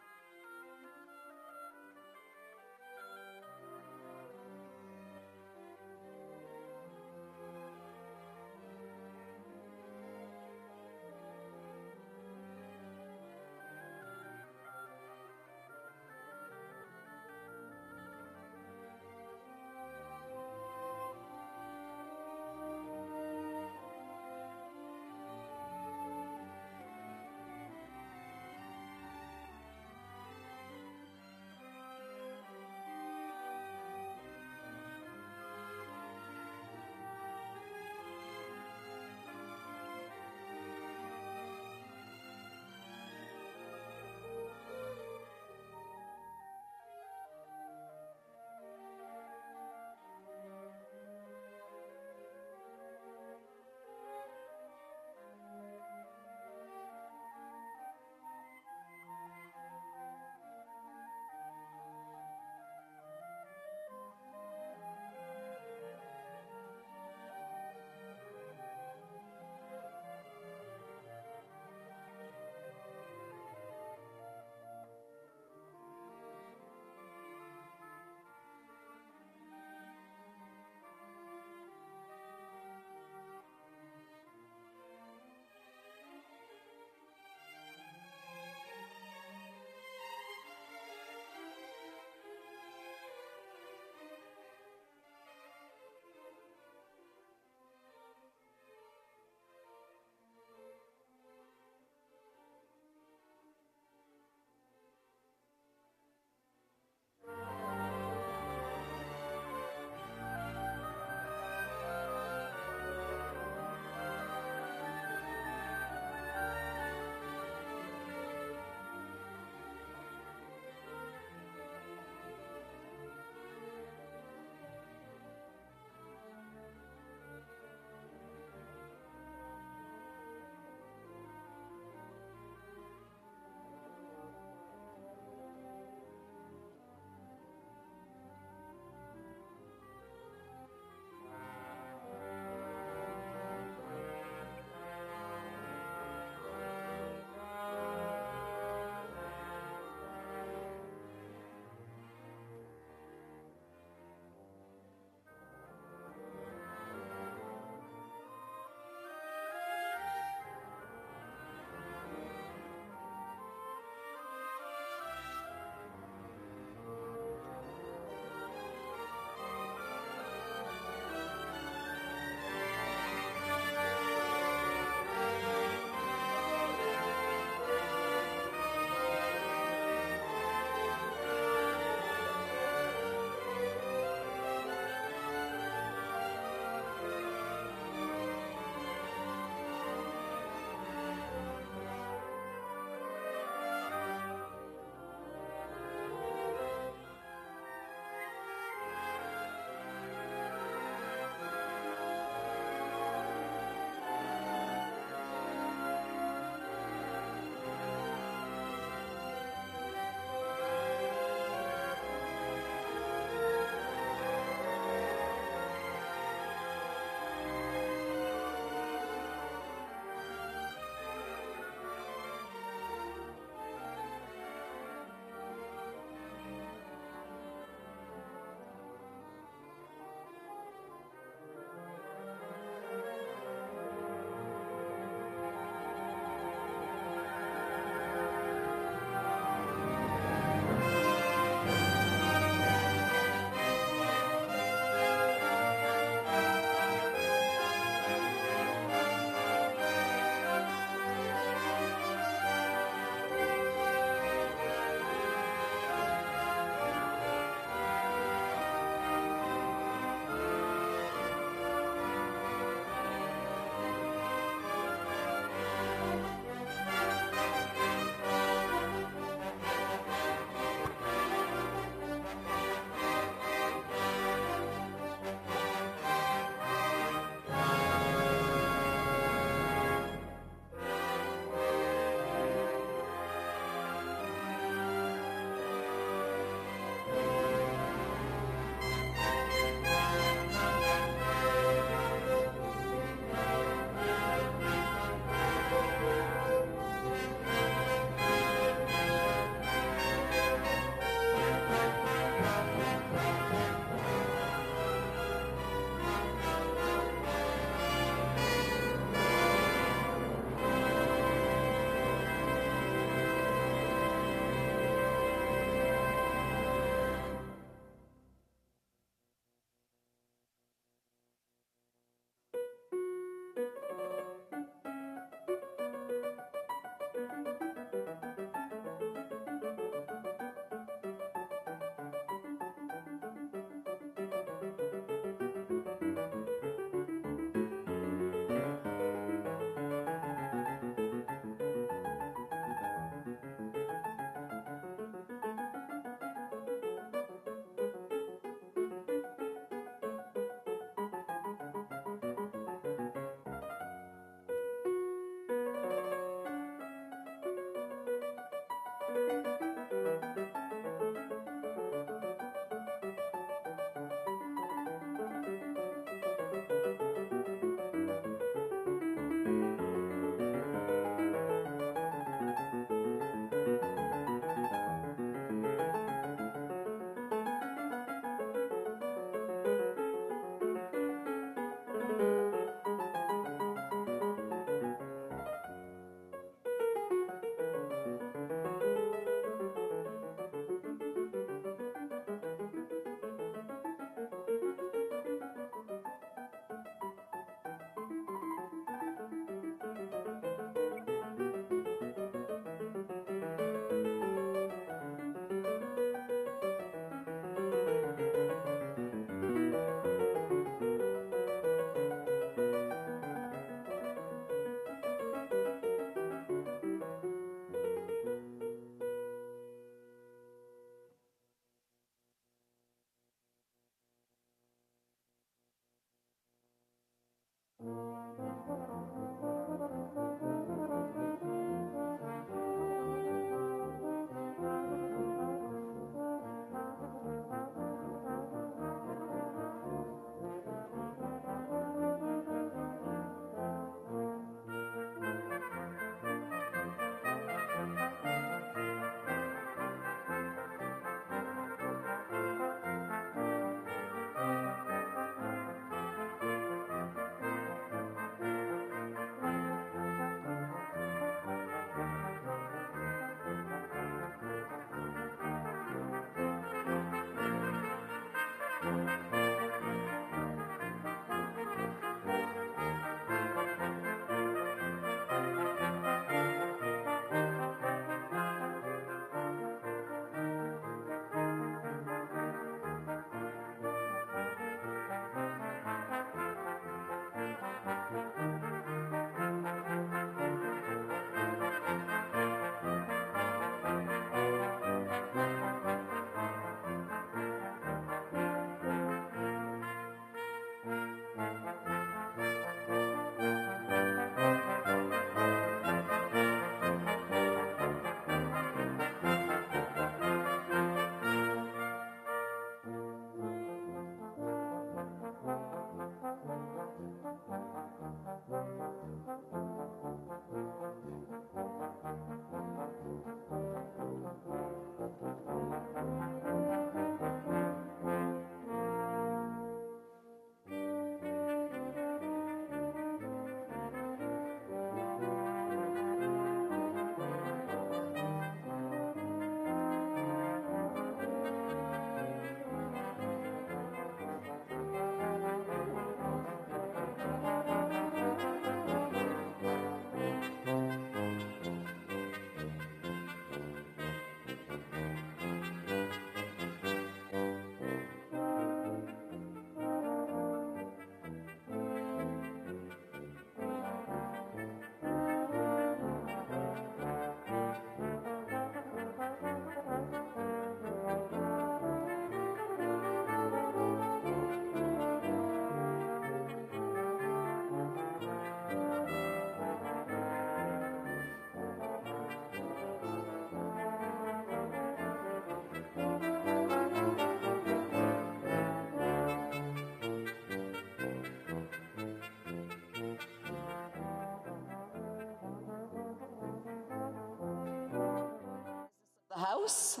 House.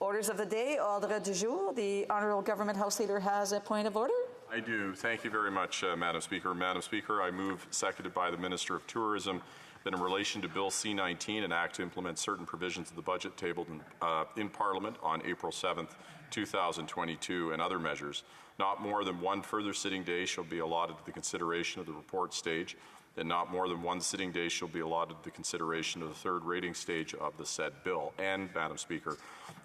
Orders of the day, ordre du jour. The Honourable Government House Leader has a point of order. I do. Thank you very much, Madam Speaker. Madam Speaker, I move, seconded by the Minister of Tourism, that in relation to Bill C-19, an act to implement certain provisions of the budget tabled in Parliament on April 7th, 2022, and other measures, not more than one further sitting day shall be allotted to the consideration of the report stage, and not more than one sitting day shall be allotted to the consideration of the third reading stage of the said bill. And, Madam Speaker,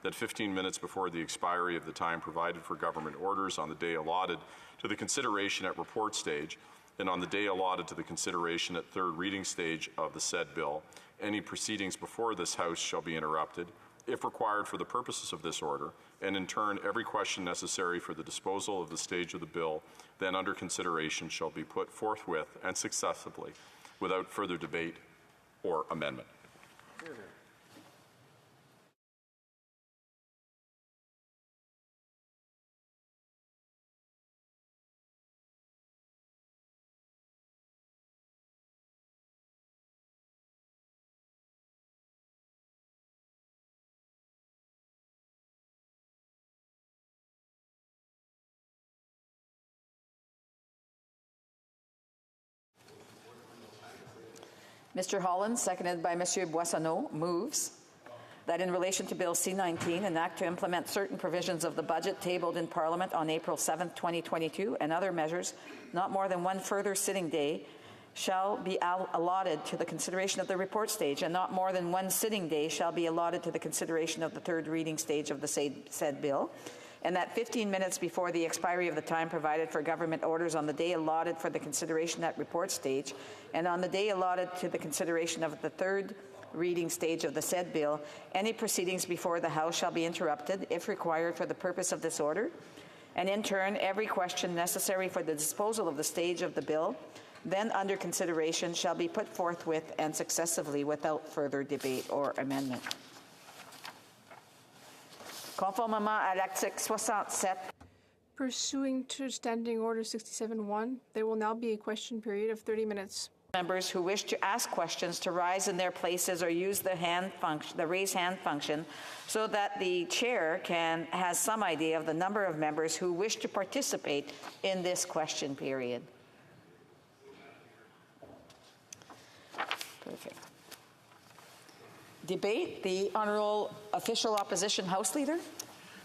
that 15 minutes before the expiry of the time provided for government orders on the day allotted to the consideration at report stage, and on the day allotted to the consideration at third reading stage of the said bill, any proceedings before this House shall be interrupted, if required for the purposes of this order, and in turn every question necessary for the disposal of the stage of the bill then under consideration shall be put forthwith and successively without further debate or amendment. Mr. Holland, seconded by Monsieur Boissonnault, moves that in relation to Bill C-19, an act to implement certain provisions of the budget tabled in Parliament on April 7, 2022, and other measures, not more than one further sitting day shall be allotted to the consideration of the report stage, and not more than one sitting day shall be allotted to the consideration of the third reading stage of the said bill, and that 15 minutes before the expiry of the time provided for government orders on the day allotted for the consideration at report stage, and on the day allotted to the consideration of the third reading stage of the said bill, any proceedings before the House shall be interrupted, if required for the purpose of this order, and in turn, every question necessary for the disposal of the stage of the bill, then under consideration, shall be put forthwith and successively without further debate or amendment. Conformément à l'article 67. Pursuing to Standing Order 67-1, there will now be a question period of 30 minutes. Members who wish to ask questions to rise in their places or use the raise hand function, so that the chair has some idea of the number of members who wish to participate in this question period. Perfect. Debate, the Honourable Official Opposition House Leader.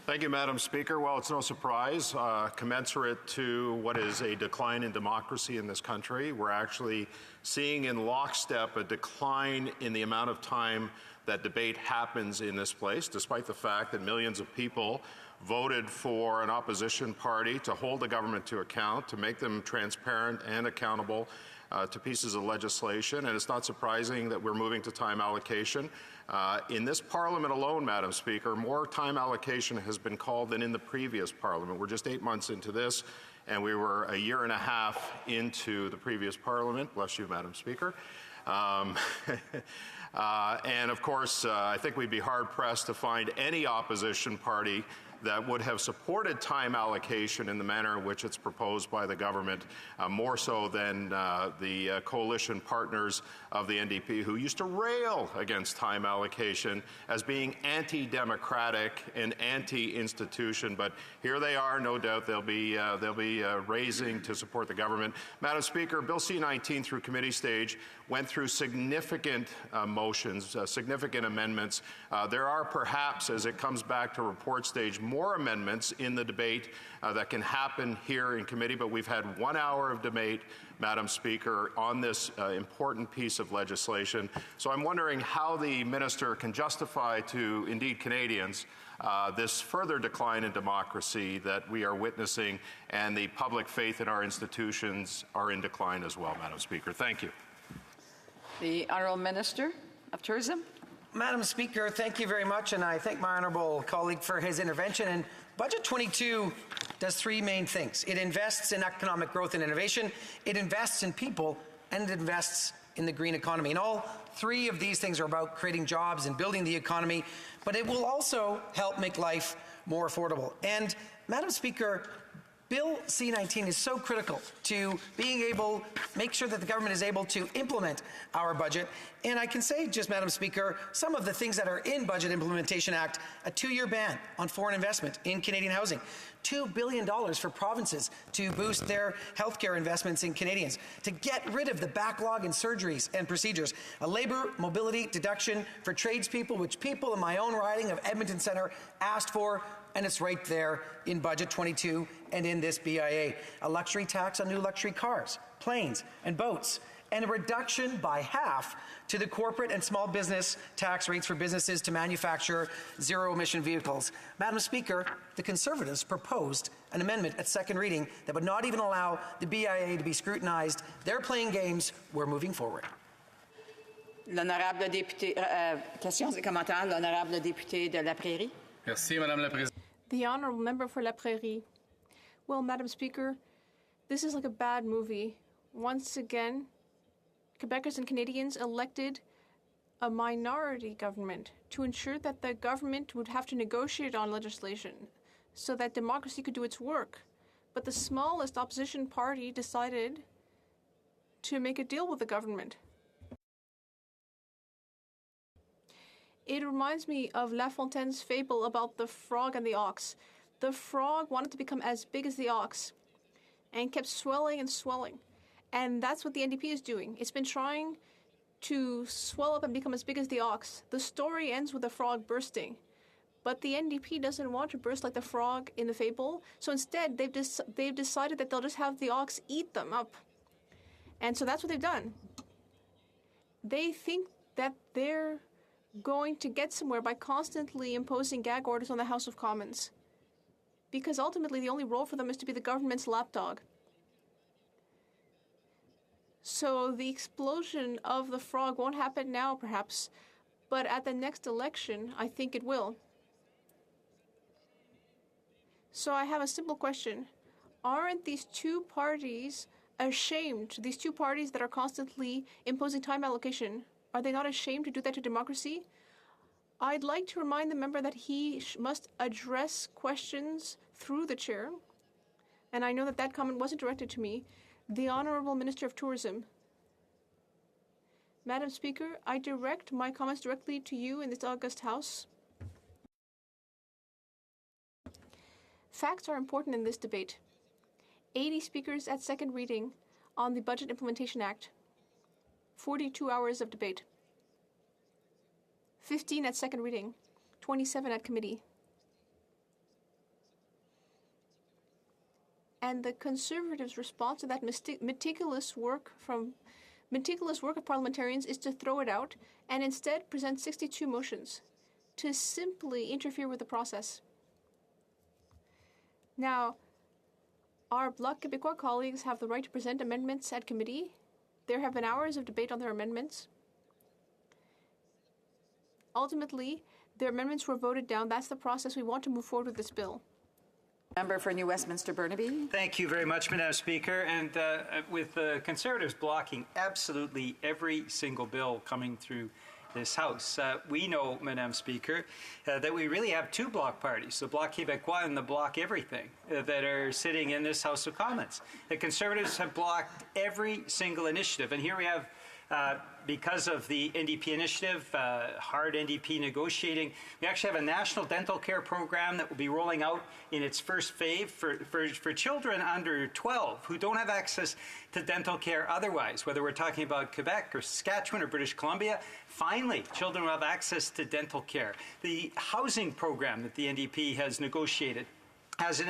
Thank you, Madam Speaker. Well, it's no surprise, commensurate to what is a decline in democracy in this country. We're actually seeing in lockstep a decline in the amount of time that debate happens in this place, despite the fact that millions of people voted for an opposition party to hold the government to account, to make them transparent and accountable to pieces of legislation. And it's not surprising that we're moving to time allocation. In this Parliament alone, Madam Speaker, more time allocation has been called than in the previous Parliament. We're just 8 months into this, and we were a year and a half into the previous Parliament. Bless you, Madam Speaker. And of course, I think we'd be hard-pressed to find any opposition party that would have supported time allocation in the manner in which it's proposed by the government, more so than the coalition partners of the NDP, who used to rail against time allocation as being anti-democratic and anti-institution. But here they are. No doubt they'll be raising to support the government. Madam Speaker, Bill C-19 through committee stage went through significant motions, significant amendments. There are perhaps, as it comes back to report stage, more amendments in the debate that can happen here in committee, but we've had 1 hour of debate, Madam Speaker, on this important piece of legislation. So I'm wondering how the minister can justify to, indeed, Canadians this further decline in democracy that we are witnessing, and the public faith in our institutions are in decline as well, Madam Speaker. Thank you. The Honourable Minister of Tourism. Madam Speaker, thank you very much, and I thank my honourable colleague for his intervention. And Budget 22 does three main things. It invests in economic growth and innovation, it invests in people, and it invests in the green economy. And all three of these things are about creating jobs and building the economy, but it will also help make life more affordable. And Madam Speaker, Bill C-19 is so critical to being able, make sure that the government is able to implement our budget. And I can say, just Madam Speaker, some of the things that are in Budget Implementation Act, a 2-year ban on foreign investment in Canadian housing, $2 billion for provinces to boost their healthcare investments in Canadians, to get rid of the backlog in surgeries and procedures, a labour mobility deduction for tradespeople, which people in my own riding of Edmonton Centre asked for, and it's right there in Budget 22 and in this BIA. A luxury tax on new luxury cars, planes, and boats, and a reduction by half to the corporate and small business tax rates for businesses to manufacture zero-emission vehicles. Madam Speaker, the Conservatives proposed an amendment at second reading that would not even allow the BIA to be scrutinized. They're playing games. We're moving forward. L'honorable député, questions et commentaires, l'honorable député de La Prairie. Merci, Madame la Présidente. The honourable member for La Prairie. Well, Madam Speaker, this is like a bad movie. Once again, Quebecers and Canadians elected a minority government to ensure that the government would have to negotiate on legislation so that democracy could do its work. But the smallest opposition party decided to make a deal with the government. It reminds me of La Fontaine's fable about the frog and the ox. The frog wanted to become as big as the ox and kept swelling and swelling. And that's what the NDP is doing. It's been trying to swell up and become as big as the ox. The story ends with the frog bursting. But the NDP doesn't want to burst like the frog in the fable. So instead, they've decided that they'll just have the ox eat them up. And so that's what they've done. They think that they're going to get somewhere by constantly imposing gag orders on the House of Commons. Because ultimately, the only role for them is to be the government's lapdog. So the explosion of the frog won't happen now, perhaps, but at the next election, I think it will. So I have a simple question. Aren't these two parties ashamed, these two parties that are constantly imposing time allocation, are they not ashamed to do that to democracy? I'd like to remind the member that he must address questions through the chair, and I know that that comment wasn't directed to me. The Honourable Minister of Tourism. Madam Speaker, I direct my comments directly to you in this august House. Facts are important in this debate. 80 speakers at second reading on the Budget Implementation Act. 42 hours of debate. 15 at second reading. 27 at committee. And the Conservatives' response to that meticulous work of parliamentarians is to throw it out and instead present 62 motions to simply interfere with the process. Now, our Bloc Québécois colleagues have the right to present amendments at committee. There have been hours of debate on their amendments. Ultimately, their amendments were voted down. That's the process. We want to move forward with this bill. Member for New Westminster Burnaby. Thank you very much, Madam Speaker. And with the Conservatives blocking absolutely every single bill coming through this House, we know, Madam Speaker, that we really have two bloc parties, the Bloc Québécois and the Bloc Everything, that are sitting in this House of Commons. The Conservatives have blocked every single initiative. And here we have, because of the NDP initiative, hard NDP negotiating, we actually have a national dental care program that will be rolling out in its first phase for children under 12 who don't have access to dental care otherwise, whether we're talking about Quebec or Saskatchewan or British Columbia. Finally, children will have access to dental care. The housing program that the NDP has negotiated has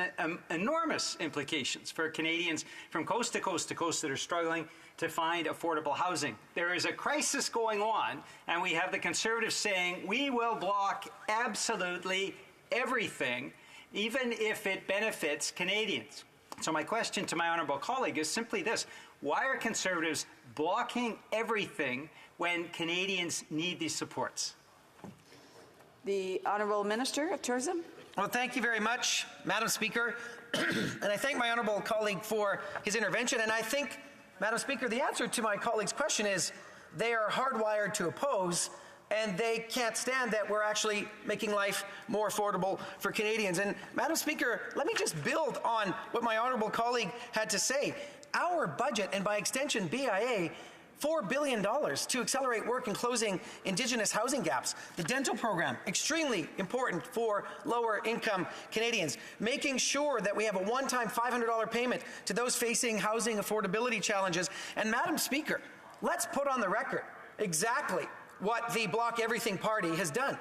enormous implications for Canadians from coast to coast to coast that are struggling to find affordable housing. There is a crisis going on, and we have the Conservatives saying we will block absolutely everything, even if it benefits Canadians. So my question to my honourable colleague is simply this: why are Conservatives blocking everything when Canadians need these supports? The Honourable Minister of Tourism. Well, thank you very much, Madam Speaker. And I thank my honourable colleague for his intervention. And I think, Madam Speaker, the answer to my colleague's question is they are hardwired to oppose and they can't stand that we're actually making life more affordable for Canadians. And Madam Speaker, let me just build on what my honourable colleague had to say. Our budget, and by extension BIA, $4 billion to accelerate work in closing Indigenous housing gaps. The dental program, extremely important for lower income Canadians. Making sure that we have a one-time $500 payment to those facing housing affordability challenges. And Madam Speaker, let's put on the record exactly what the Block Everything Party has done.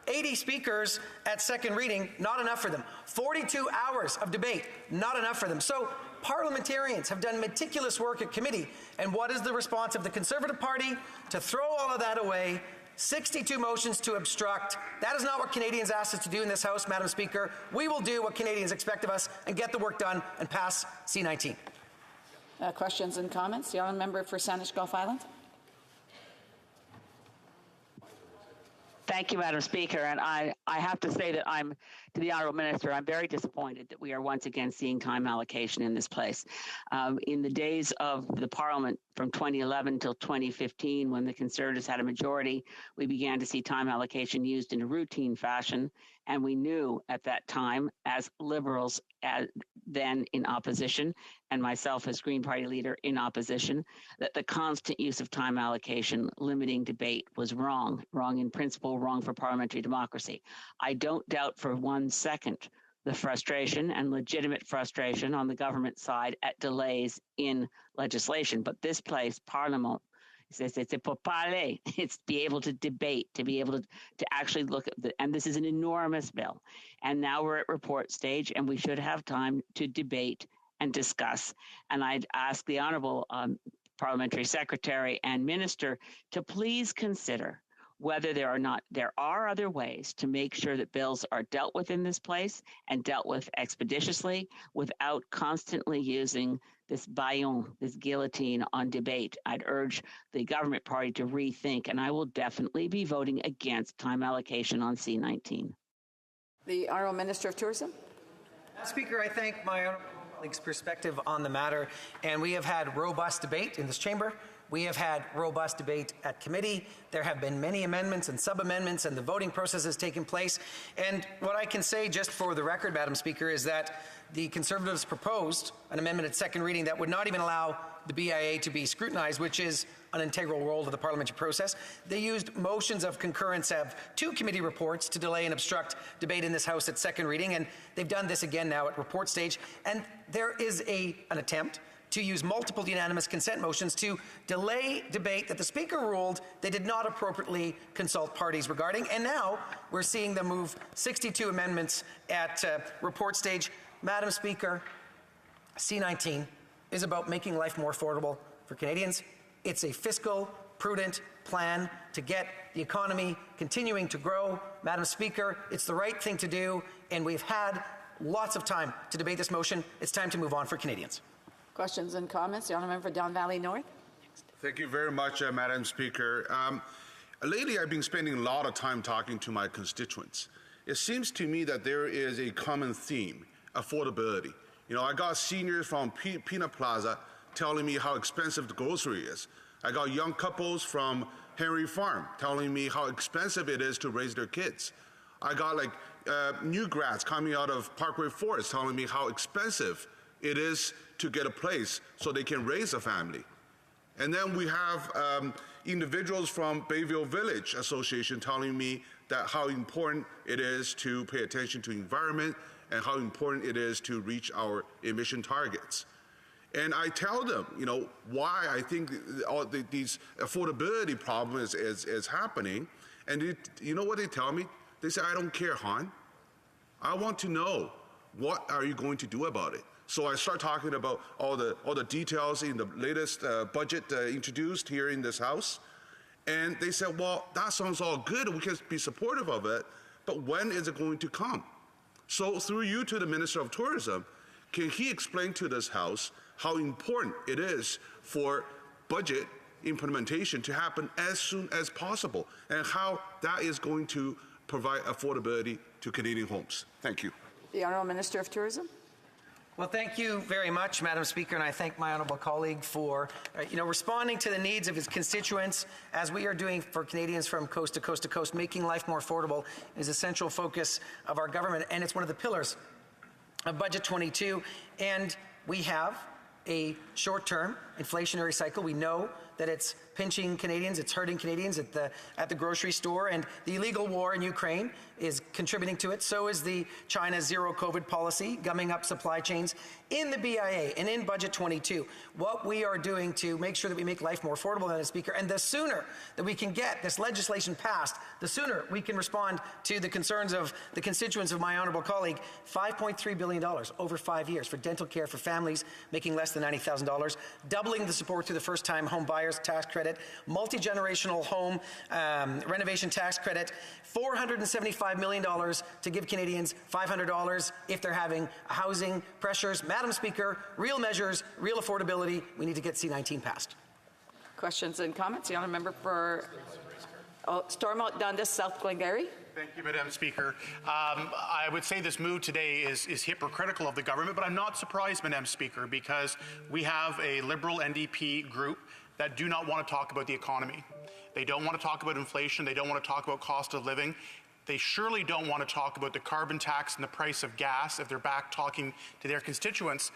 80 speakers at second reading, not enough for them. 42 hours of debate, not enough for them. So parliamentarians have done meticulous work at committee. And what is the response of the Conservative Party? To throw all of that away. 62 motions to obstruct. That is not what Canadians asked us to do in this House, Madam Speaker. We will do what Canadians expect of us and get the work done and pass C-19. Questions and comments? The honourable member for Saanich Gulf Island. Thank you, Madam Speaker. And I have to say that to the Honourable Minister, I'm very disappointed that we are once again seeing time allocation in this place. In the days of the Parliament from 2011 till 2015, when the Conservatives had a majority, we began to see time allocation used in a routine fashion. And we knew at that time, as Liberals then in opposition, and myself as Green Party leader in opposition, that the constant use of time allocation limiting debate was wrong in principle, wrong for parliamentary democracy. I don't doubt for 1 second the frustration and legitimate frustration on the government side at delays in legislation. But this place, Parliament, it's pour parler. It's to be able to debate, to be able to actually look at and this is an enormous bill. And now we're at report stage, and we should have time to debate and discuss. And I'd ask the Honourable Parliamentary Secretary and Minister to please consider whether there are other ways to make sure that bills are dealt with in this place and dealt with expeditiously without constantly using this baillon, this guillotine on debate. I'd urge the government party to rethink, and I will definitely be voting against time allocation on C-19. The Honourable Minister of Tourism. Speaker, I thank my honourable colleague's perspective on the matter, and we have had robust debate in this chamber. We have had robust debate at committee. There have been many amendments and sub-amendments, and the voting process has taken place. And what I can say, just for the record, Madam Speaker, is that the Conservatives proposed an amendment at second reading that would not even allow the BIA to be scrutinized, which is an integral role of the parliamentary process. They used motions of concurrence of 2 committee reports to delay and obstruct debate in this House at second reading, and they've done this again now at report stage. And there is an attempt to use multiple unanimous consent motions to delay debate that the Speaker ruled they did not appropriately consult parties regarding. And now we're seeing them move 62 amendments at report stage. Madam Speaker, C-19 is about making life more affordable for Canadians. It's a fiscal, prudent plan to get the economy continuing to grow. Madam Speaker, it's the right thing to do, and we've had lots of time to debate this motion. It's time to move on for Canadians. Questions and comments? The Honourable Member for Don Valley North. Thank you very much, Madam Speaker. Lately, I've been spending a lot of time talking to my constituents. It seems to me that there is a common theme: affordability. You know, I got seniors from Peanut Plaza telling me how expensive the grocery is. I got young couples from Henry Farm telling me how expensive it is to raise their kids. I got new grads coming out of Parkway Forest telling me how expensive it is to get a place so they can raise a family. And then we have individuals from Bayville Village Association telling me that how important it is to pay attention to environment and how important it is to reach our emission targets. And I tell them, you know, why I think all these affordability problems is happening. And you know what they tell me? They say, I don't care, Han. I want to know, what are you going to do about it? So I start talking about all the details in the latest budget introduced here in this House. And they said, well, that sounds all good. We can be supportive of it. But when is it going to come? So through you to the Minister of Tourism, can he explain to this House how important it is for budget implementation to happen as soon as possible, and how that is going to provide affordability to Canadian homes? Thank you. The Honourable Minister of Tourism. Well, thank you very much, Madam Speaker, and I thank my honourable colleague for, responding to the needs of his constituents, as we are doing for Canadians from coast to coast to coast. Making life more affordable is a central focus of our government, and it's one of the pillars of Budget 22. And we have a short-term inflationary cycle. We know that it's pinching Canadians, it's hurting Canadians at the grocery store, and the illegal war in Ukraine is contributing to it. So is the China zero COVID policy, gumming up supply chains. In the BIA and in Budget 22, what we are doing to make sure that we make life more affordable, Madam Speaker, and the sooner that we can get this legislation passed, the sooner we can respond to the concerns of the constituents of my honourable colleague. $5.3 billion over 5 years for dental care for families making less than $90,000, doubling the support through the first-time home buyers tax credit, multi-generational home renovation tax credit, $475 million to give Canadians $500 if they're having housing pressures. Madam Speaker, real measures, real affordability. We need to get C-19 passed. Questions and comments? The honourable member for Stormont, Dundas, South Glengarry. Thank you, Madam Speaker. I would say this move today is hypocritical of the government, but I'm not surprised, Madam Speaker, because we have a Liberal NDP group that do not want to talk about the economy. They don't want to talk about inflation. They don't want to talk about cost of living. They surely don't want to talk about the carbon tax and the price of gas if they're back talking to their constituents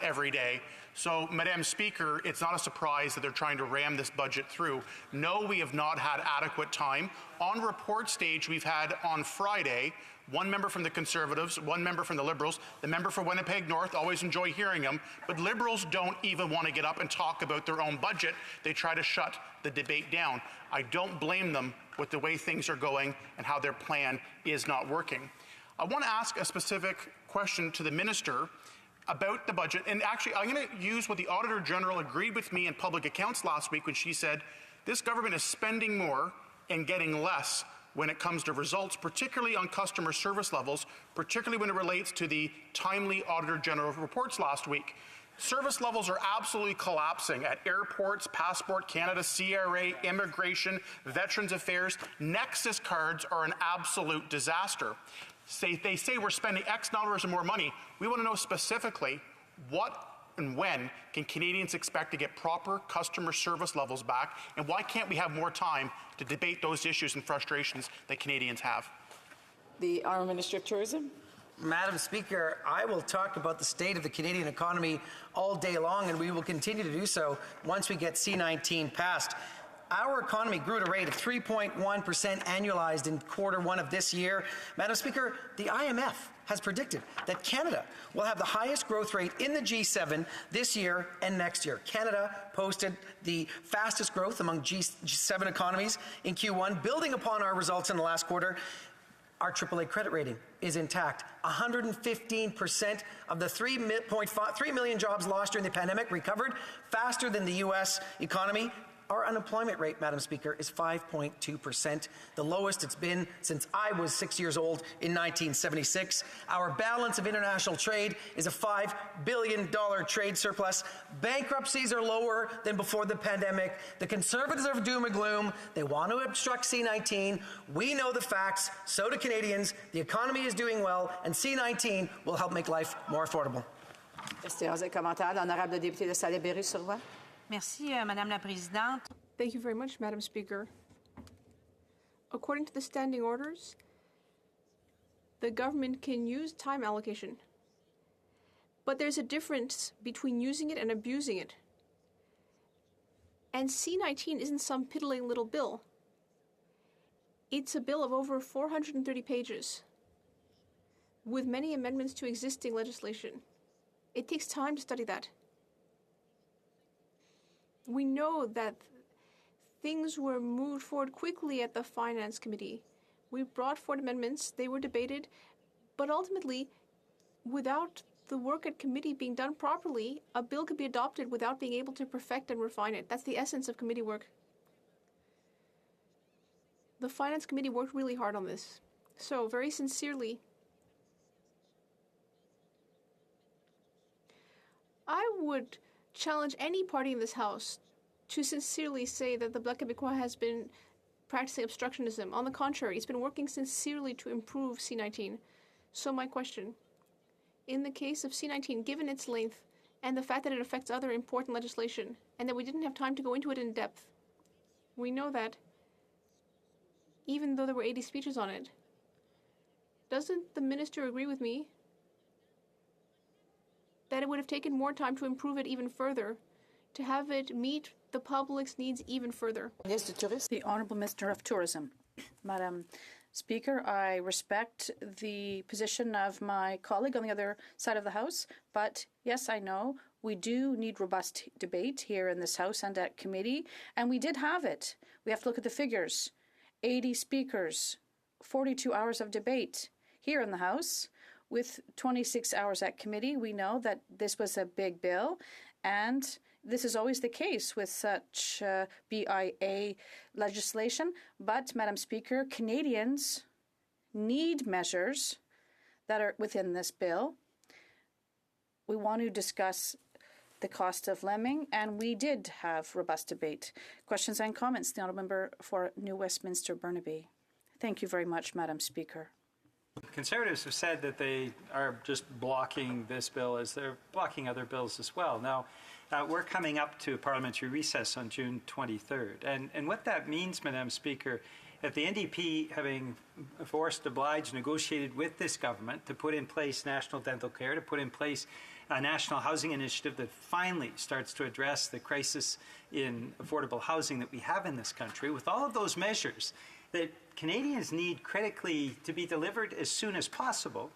every day. So, Madam Speaker, it's not a surprise that they're trying to ram this budget through. No, we have not had adequate time. On report stage, we've had on Friday one member from the Conservatives, one member from the Liberals, the member for Winnipeg North. Always enjoy hearing them. But Liberals don't even want to get up and talk about their own budget. They try to shut the debate down. I don't blame them with the way things are going and how their plan is not working. I want to ask a specific question to the Minister about the budget. And actually, I'm going to use what the Auditor General agreed with me in Public Accounts last week when she said, this government is spending more and getting less when it comes to results, particularly on customer service levels, particularly when it relates to the timely Auditor General reports last week. Service levels are absolutely collapsing at airports, Passport Canada, CRA, Immigration, Veterans Affairs. Nexus cards are an absolute disaster. They say we're spending X dollars or more money. We want to know specifically what and when can Canadians expect to get proper customer service levels back, and why can't we have more time to debate those issues and frustrations that Canadians have? The Honourable Minister of Tourism. Madam Speaker, I will talk about the state of the Canadian economy all day long, and we will continue to do so once we get C-19 passed. Our economy grew at a rate of 3.1% annualized in Q1 of this year. Madam Speaker, the IMF has predicted that Canada will have the highest growth rate in the G7 this year and next year. Canada posted the fastest growth among G7 economies in Q1, building upon our results in the last quarter. Our AAA credit rating is intact. 115% of the 3.3 million jobs lost during the pandemic recovered faster than the U.S. economy. Our unemployment rate, Madam Speaker, is 5.2%, the lowest it's been since I was 6 years old in 1976. Our balance of international trade is a $5 billion trade surplus. Bankruptcies are lower than before the pandemic. The Conservatives are doom and gloom. They want to obstruct C-19. We know the facts. So do Canadians. The economy is doing well, and C-19 will help make life more affordable. Questions et commentaires. L'honorable député de Salé-Berry-sur-Loire. Merci, Madame la Présidente. Thank you very much, Madam Speaker. According to the standing orders, the government can use time allocation. But there's a difference between using it and abusing it. And C-19 isn't some piddling little bill. It's a bill of over 430 pages, with many amendments to existing legislation. It takes time to study that. We know that things were moved forward quickly at the Finance Committee. We brought forward amendments, they were debated, but ultimately, without the work at committee being done properly, a bill could be adopted without being able to perfect and refine it. That's the essence of committee work. The Finance Committee worked really hard on this. So, very sincerely, I would challenge any party in this House to sincerely say that the Bloc Québécois has been practicing obstructionism. On the contrary, it's been working sincerely to improve C-19. So my question, in the case of C-19, given its length and the fact that it affects other important legislation, and that we didn't have time to go into it in depth, we know that even though there were 80 speeches on it, doesn't the minister agree with me that it would have taken more time to improve it even further, to have it meet the public's needs even further? The Honourable Minister of Tourism. Madam Speaker, I respect the position of my colleague on the other side of the House, but yes, I know we do need robust debate here in this House and at committee, and we did have it. We have to look at the figures. 80 speakers, 42 hours of debate here in the House, with 26 hours at committee. We know that this was a big bill, and this is always the case with such BIA legislation. But, Madam Speaker, Canadians need measures that are within this bill. We want to discuss the cost of lemming, and we did have robust debate. Questions and comments? The Honourable Member for New Westminster Burnaby. Thank you very much, Madam Speaker. Conservatives have said that they are just blocking this bill as they're blocking other bills as well. Now, we're coming up to a parliamentary recess on June 23rd. And what that means, Madam Speaker, that the NDP, having forced, obliged, negotiated with this government to put in place national dental care, to put in place a national housing initiative that finally starts to address the crisis in affordable housing that we have in this country, with all of those measures that Canadians need critically to be delivered as soon as possible,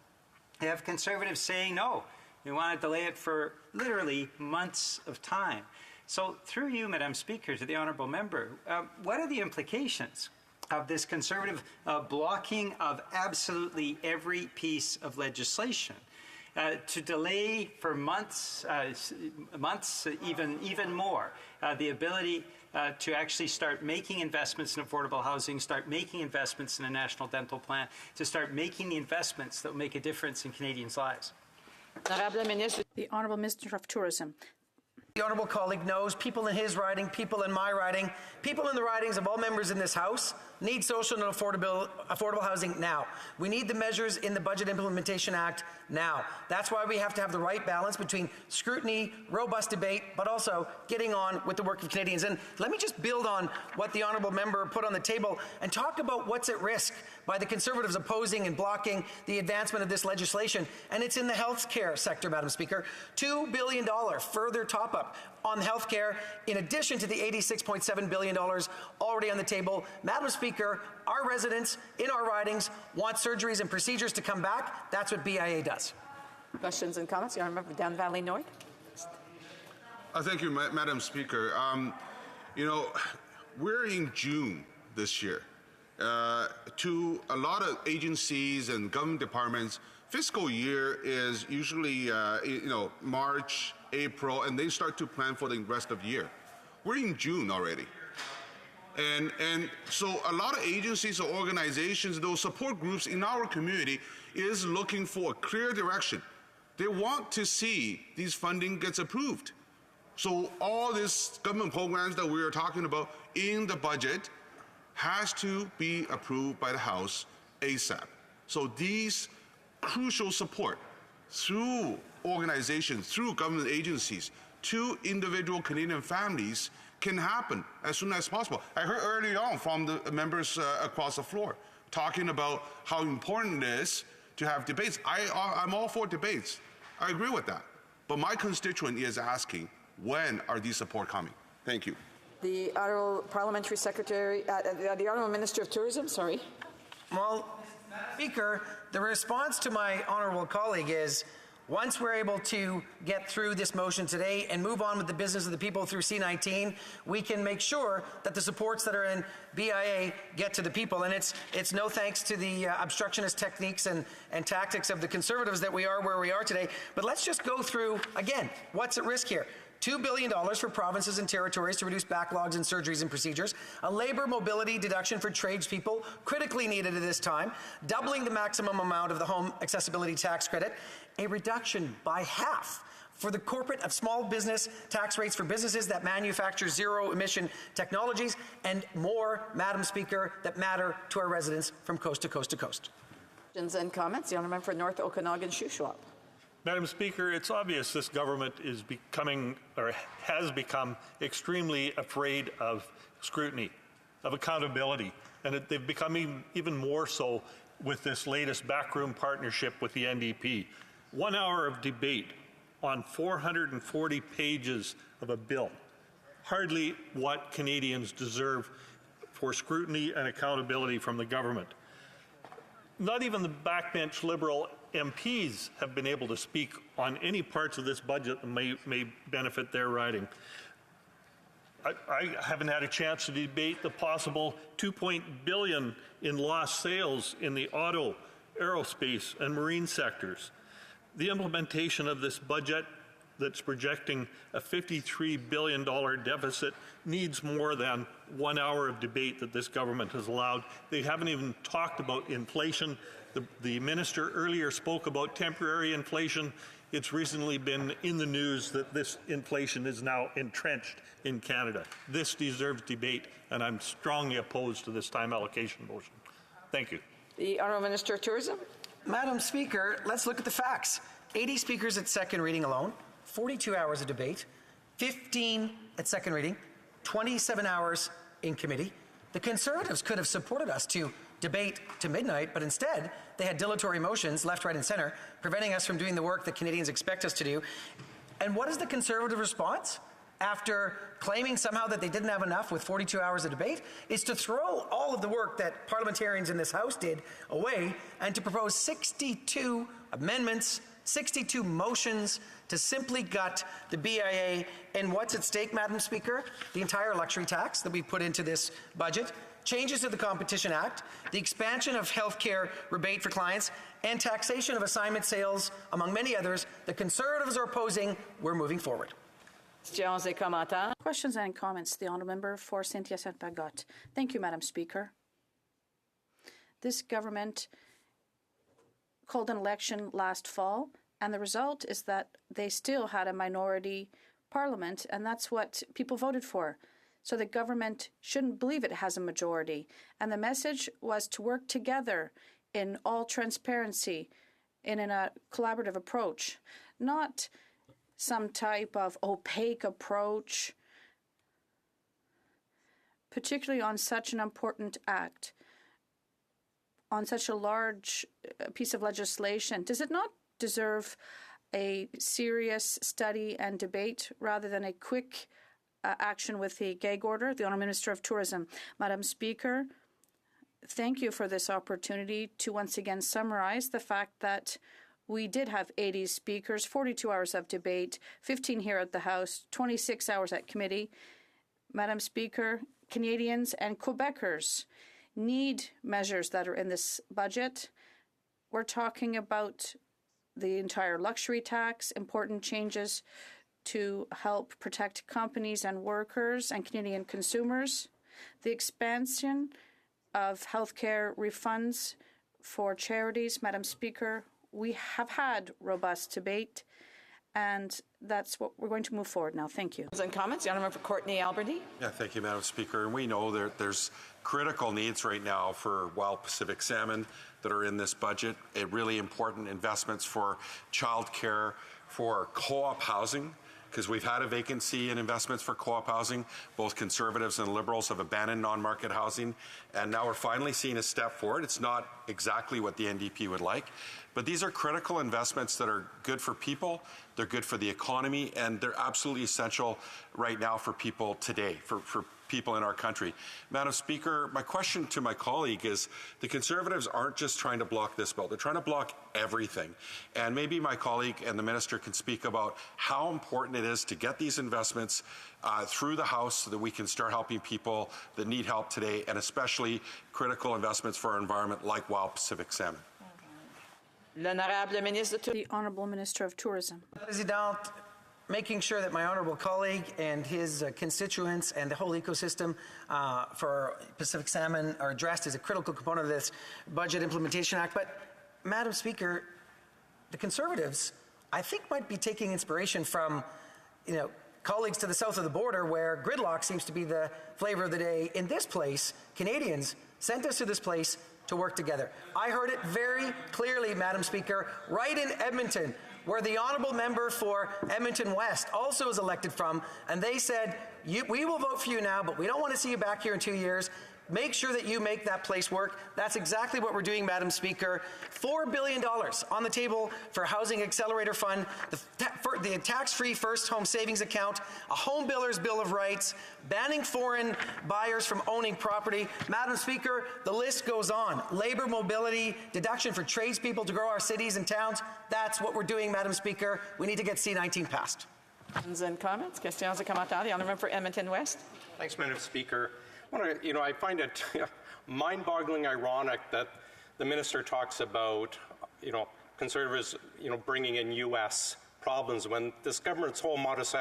you have Conservatives saying no. We want to delay it for literally months of time. So through you, Madam Speaker, to the Honourable Member, what are the implications of this Conservative blocking of absolutely every piece of legislation? To delay for months, even more, the ability to actually start making investments in affordable housing, start making investments in a national dental plan, to start making the investments that will make a difference in Canadians' lives. The Honourable Minister of Tourism. The honourable colleague knows people in his riding, people in my riding, people in the ridings of all members in this House need social and affordable housing now. We need the measures in the Budget Implementation Act now. That's why we have to have the right balance between scrutiny, robust debate, but also getting on with the work of Canadians. And let me just build on what the honourable member put on the table and talk about what's at risk by the Conservatives opposing and blocking the advancement of this legislation. And it's in the health care sector, Madam Speaker. $2 billion further top-up on health care, in addition to the $86.7 billion already on the table. Madam Speaker, our residents in our ridings want surgeries and procedures to come back. That's what BIA does. Questions and comments? The Honourable Member for Down Valley North. Thank you, Madam Speaker. You know, we're in June this year. To a lot of agencies and government departments, fiscal year is usually, March, April, and they start to plan for the rest of the year. We're in June already. And so a lot of agencies or organizations, those support groups in our community is looking for a clear direction. They want to see these funding gets approved. So all these government programs that we are talking about in the budget has to be approved by the House ASAP. So these crucial support through organizations, through government agencies, to individual Canadian families can happen as soon as possible. I heard early on from the members across the floor talking about how important it is to have debates. I'm all for debates. I agree with that. But my constituent is asking, when are these support coming? Thank you. The Honourable Parliamentary Secretary, the Honourable Minister of Tourism, sorry. Well, Speaker, the response to my honourable colleague is, once we're able to get through this motion today and move on with the business of the people through C-19, we can make sure that the supports that are in BIA get to the people. And it's no thanks to the obstructionist techniques and tactics of the Conservatives that we are where we are today. But let's just go through, again, what's at risk here. $2 billion for provinces and territories to reduce backlogs in surgeries and procedures, a labour mobility deduction for tradespeople, critically needed at this time, doubling the maximum amount of the home accessibility tax credit, a reduction by half for the corporate of small business tax rates for businesses that manufacture zero-emission technologies, and more, Madam Speaker, that matter to our residents from coast to coast to coast. Questions and comments? The Honourable Member for North Okanagan Shuswap. Madam Speaker, it's obvious this government is becoming, or has become, extremely afraid of scrutiny, of accountability, and they've become even more so with this latest backroom partnership with the NDP. 1 hour of debate on 440 pages of a bill. Hardly what Canadians deserve for scrutiny and accountability from the government. Not even the backbench Liberal MPs have been able to speak on any parts of this budget that may benefit their riding. I haven't had a chance to debate the possible $2 billion in lost sales in the auto, aerospace, and marine sectors. The implementation of this budget that's projecting a $53 billion deficit needs more than 1 hour of debate that this government has allowed. They haven't even talked about inflation. The minister earlier spoke about temporary inflation. It's recently been in the news that this inflation is now entrenched in Canada. This deserves debate, and I'm strongly opposed to this time allocation motion. Thank you. The Honourable Minister of Tourism. Madam Speaker, let's look at the facts. 80 speakers at second reading alone, 42 hours of debate, 15 at second reading, 27 hours in committee. The Conservatives could have supported us to debate to midnight, but instead they had dilatory motions left, right, and center, preventing us from doing the work that Canadians expect us to do. And what is the Conservative response? After claiming somehow that they didn't have enough with 42 hours of debate, is to throw all of the work that parliamentarians in this House did away and to propose 62 amendments, 62 motions to simply gut the BIA. And what's at stake, Madam Speaker? The entire luxury tax that we put into this budget, changes to the Competition Act, the expansion of healthcare rebate for clients, and taxation of assignment sales, among many others. The Conservatives are opposing. We're moving forward. Questions and comments. The Honourable Member for Saint-Hyacinthe-Bagotte. Thank you, Madam Speaker. This government called an election last fall, and the result is that they still had a minority parliament, and that's what people voted for. So the government shouldn't believe it has a majority. And the message was to work together in all transparency, in a collaborative approach, not some type of opaque approach, particularly on such an important act, on such a large piece of legislation. Does it not deserve a serious study and debate rather than a quick action with the gag order? The Honourable Minister of Tourism. Madam Speaker, thank you for this opportunity to once again summarize the fact that we did have 80 speakers, 42 hours of debate, 15 here at the House, 26 hours at committee. Madam Speaker, Canadians and Quebecers need measures that are in this budget. We're talking about the entire luxury tax, important changes to help protect companies and workers and Canadian consumers, the expansion of healthcare refunds for charities. Madam Speaker, we have had robust debate, and that's what we're going to move forward now. Thank you. And comments, the Honourable for Courtney Alberty. Yeah, thank you, Madam Speaker. And we know there's critical needs right now for wild Pacific salmon that are in this budget. Really important investments for childcare, for co-op housing, because we've had a vacancy in investments for co-op housing. Both Conservatives and Liberals have abandoned non-market housing, and now we're finally seeing a step forward. It's not exactly what the NDP would like, but these are critical investments that are good for people, they're good for the economy, and they're absolutely essential right now for people today, for people in our country. Madam Speaker, my question to my colleague is, the Conservatives aren't just trying to block this bill, they're trying to block everything. And maybe my colleague and the Minister can speak about how important it is to get these investments through the House so that we can start helping people that need help today, and especially critical investments for our environment like wild Pacific salmon. The Honourable Minister of Tourism. President, making sure that my honourable colleague and his constituents and the whole ecosystem for Pacific salmon are addressed is a critical component of this Budget Implementation Act. But, Madam Speaker, the Conservatives, I think, might be taking inspiration from, colleagues to the south of the border, where gridlock seems to be the flavour of the day. In this place, Canadians sent us to this place to work together. I heard it very clearly, Madam Speaker, right in Edmonton, where the honourable member for Edmonton West also is elected from, and they said, we will vote for you now, but we don't want to see you back here in 2 years. Make sure that you make that place work. That's exactly what we're doing, Madam Speaker. $4 billion on the table for Housing Accelerator Fund, the tax-free first home savings account, a home builder's bill of rights, banning foreign buyers from owning property. Madam Speaker, the list goes on. Labor mobility, deduction for tradespeople to grow our cities and towns. That's what we're doing, Madam Speaker. We need to get C-19 passed. Questions and comments? Questions et commentaires. The honourable for Edmonton West. Thanks, Madam Speaker. I find it mind-boggling ironic that the minister talks about, Conservatives, bringing in U.S. problems when this government's whole modus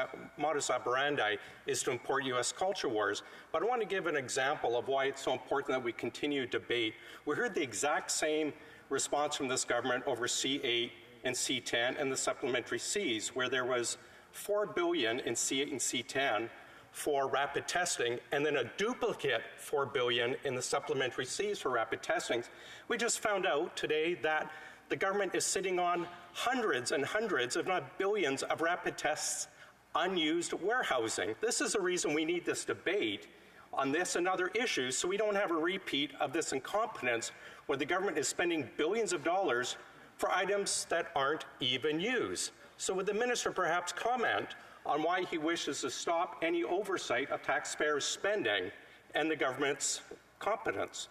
operandi is to import U.S. culture wars. But I want to give an example of why it's so important that we continue debate. We heard the exact same response from this government over C8 and C10 and the supplementary Cs, where there was $4 billion in C8 and C10 for rapid testing, and then a duplicate $4 billion in the supplementary Cs for rapid testing. We just found out today that the government is sitting on hundreds and hundreds, if not billions, of rapid tests unused warehousing. This is the reason we need this debate on this and other issues, so we don't have a repeat of this incompetence where the government is spending billions of dollars for items that aren't even used. So would the minister perhaps comment on why he wishes to stop any oversight of taxpayers' spending and the government's competence?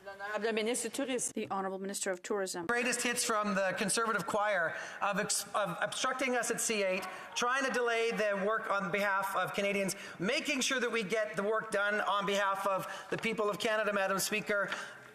The Honourable Minister of Tourism. Greatest hits from the Conservative choir of obstructing us at C8, trying to delay the work on behalf of Canadians, making sure that we get the work done on behalf of the people of Canada, Madam Speaker.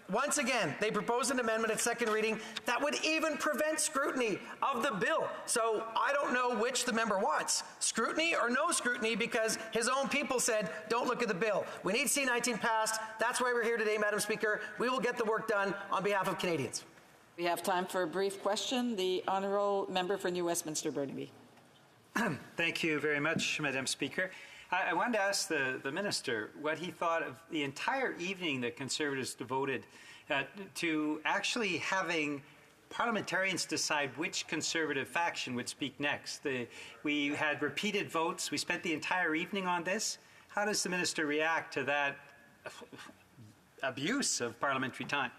Once again, they proposed an amendment at second reading that would even prevent scrutiny of the bill. So I don't know which the member wants, scrutiny or no scrutiny, because his own people said, don't look at the bill. We need C-19 passed. That's why we're here today, Madam Speaker. We will get the work done on behalf of Canadians. We have time for a brief question. The honourable member for New Westminster Burnaby. Thank you very much, Madam Speaker. I wanted to ask the minister what he thought of the entire evening that Conservatives devoted to actually having parliamentarians decide which Conservative faction would speak next. We had repeated votes. We spent the entire evening on this. How does the minister react to that abuse of parliamentary time?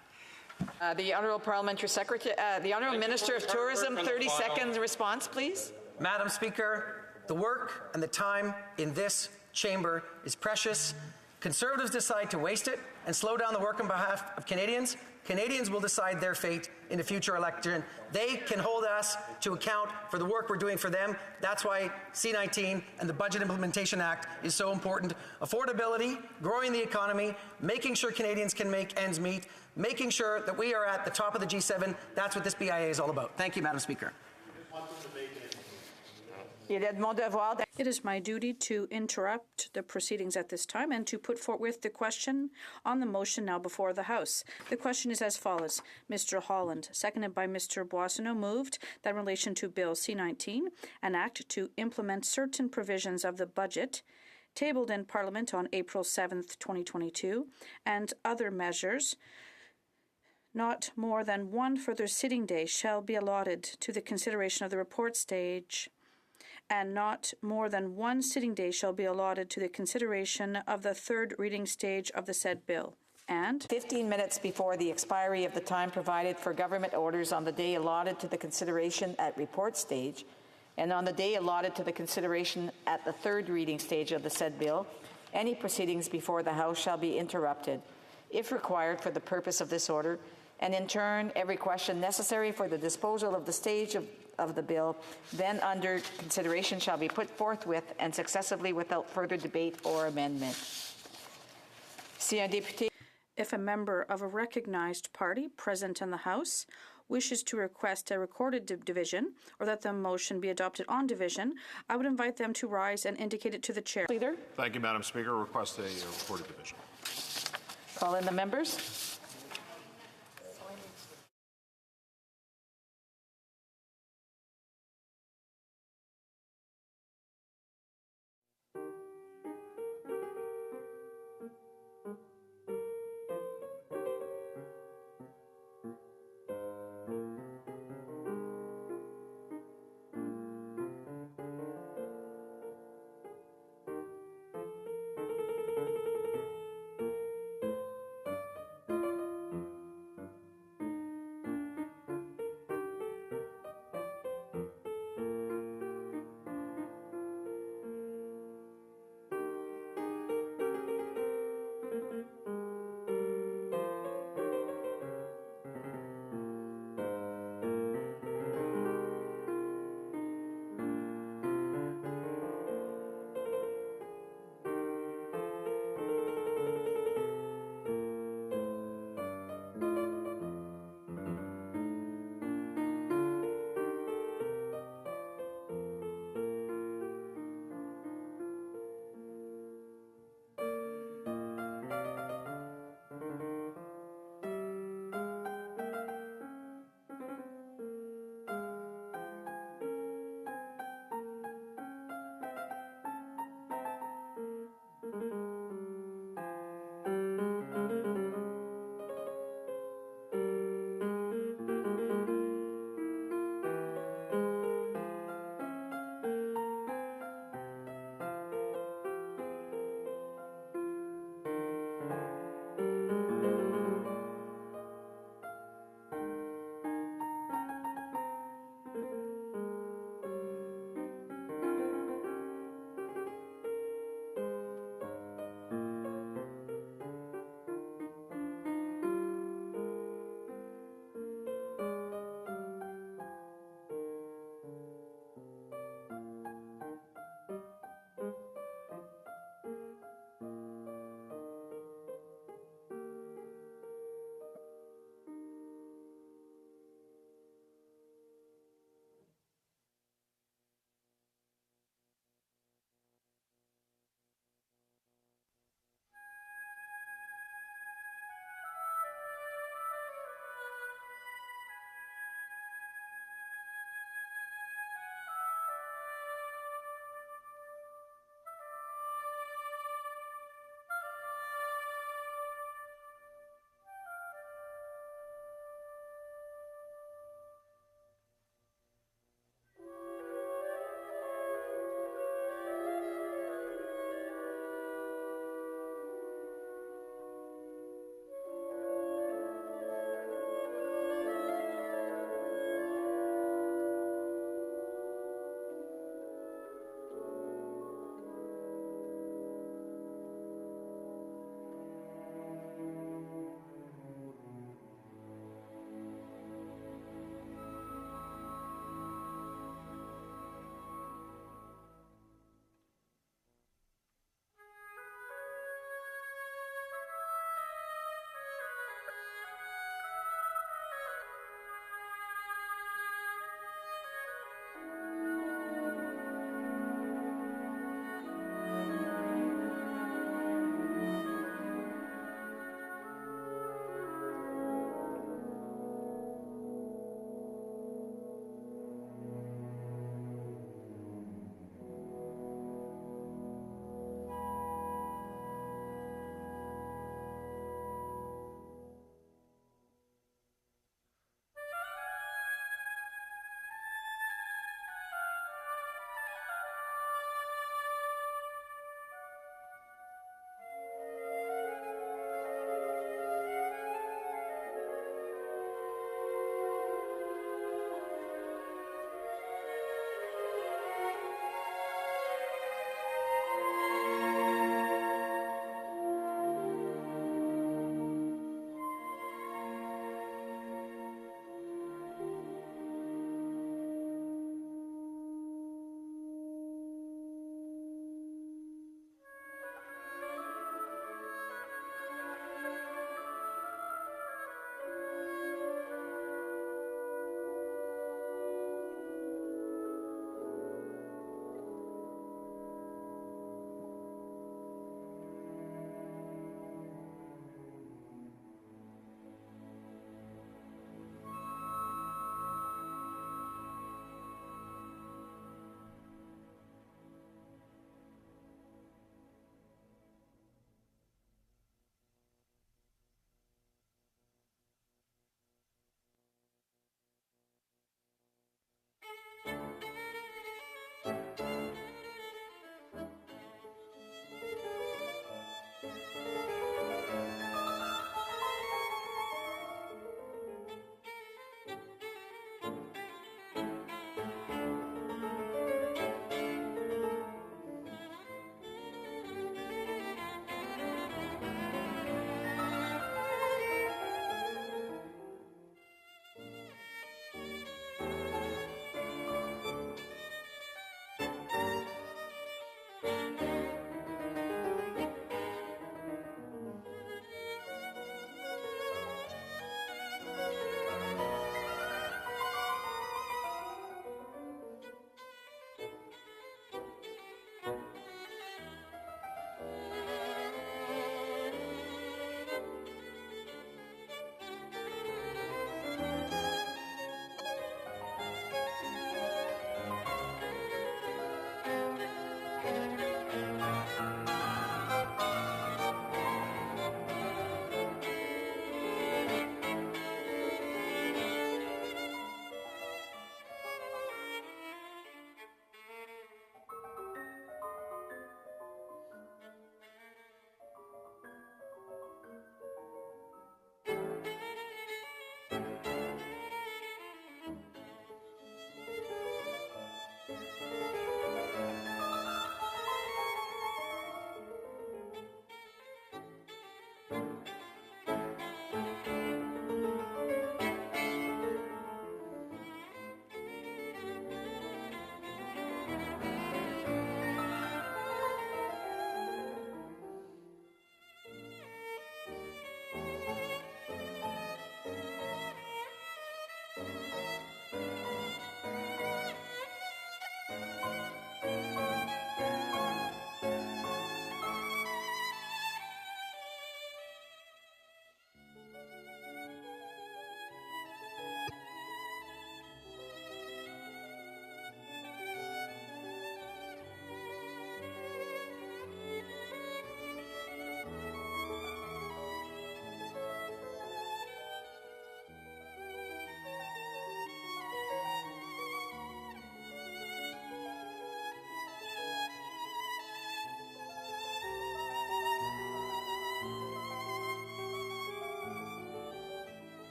The Honourable Parliamentary Secretary, the Honourable Minister of Tourism, 30 seconds response, please. Madam Speaker, the work and the time in this chamber is precious. Conservatives decide to waste it and slow down the work on behalf of Canadians. Canadians will decide their fate in the future election. They can hold us to account for the work we're doing for them. That's why C-19 and the Budget Implementation Act is so important. Affordability, growing the economy, making sure Canadians can make ends meet, making sure that we are at the top of the G7. That's what this BIA is all about. Thank you, Madam Speaker. It is my duty to interrupt the proceedings at this time and to put forth the question on the motion now before the House. The question is as follows. Mr. Holland, seconded by Mr. Boissonneau, moved that in relation to Bill C-19, an act to implement certain provisions of the budget tabled in Parliament on April 7th, 2022, and other measures, not more than one further sitting day shall be allotted to the consideration of the report stage, and not more than one sitting day shall be allotted to the consideration of the third reading stage of the said bill. And 15 minutes before the expiry of the time provided for government orders on the day allotted to the consideration at report stage, and on the day allotted to the consideration at the third reading stage of the said bill, any proceedings before the House shall be interrupted, if required for the purpose of this order, and in turn, every question necessary for the disposal of the stage of the bill then under consideration shall be put forthwith and successively without further debate or amendment. If a member of a recognized party present in the House wishes to request a recorded division or that the motion be adopted on division, I would invite them to rise and indicate it to the chair. Leader. Thank you, Madam Speaker. Request a recorded division. Call in the members.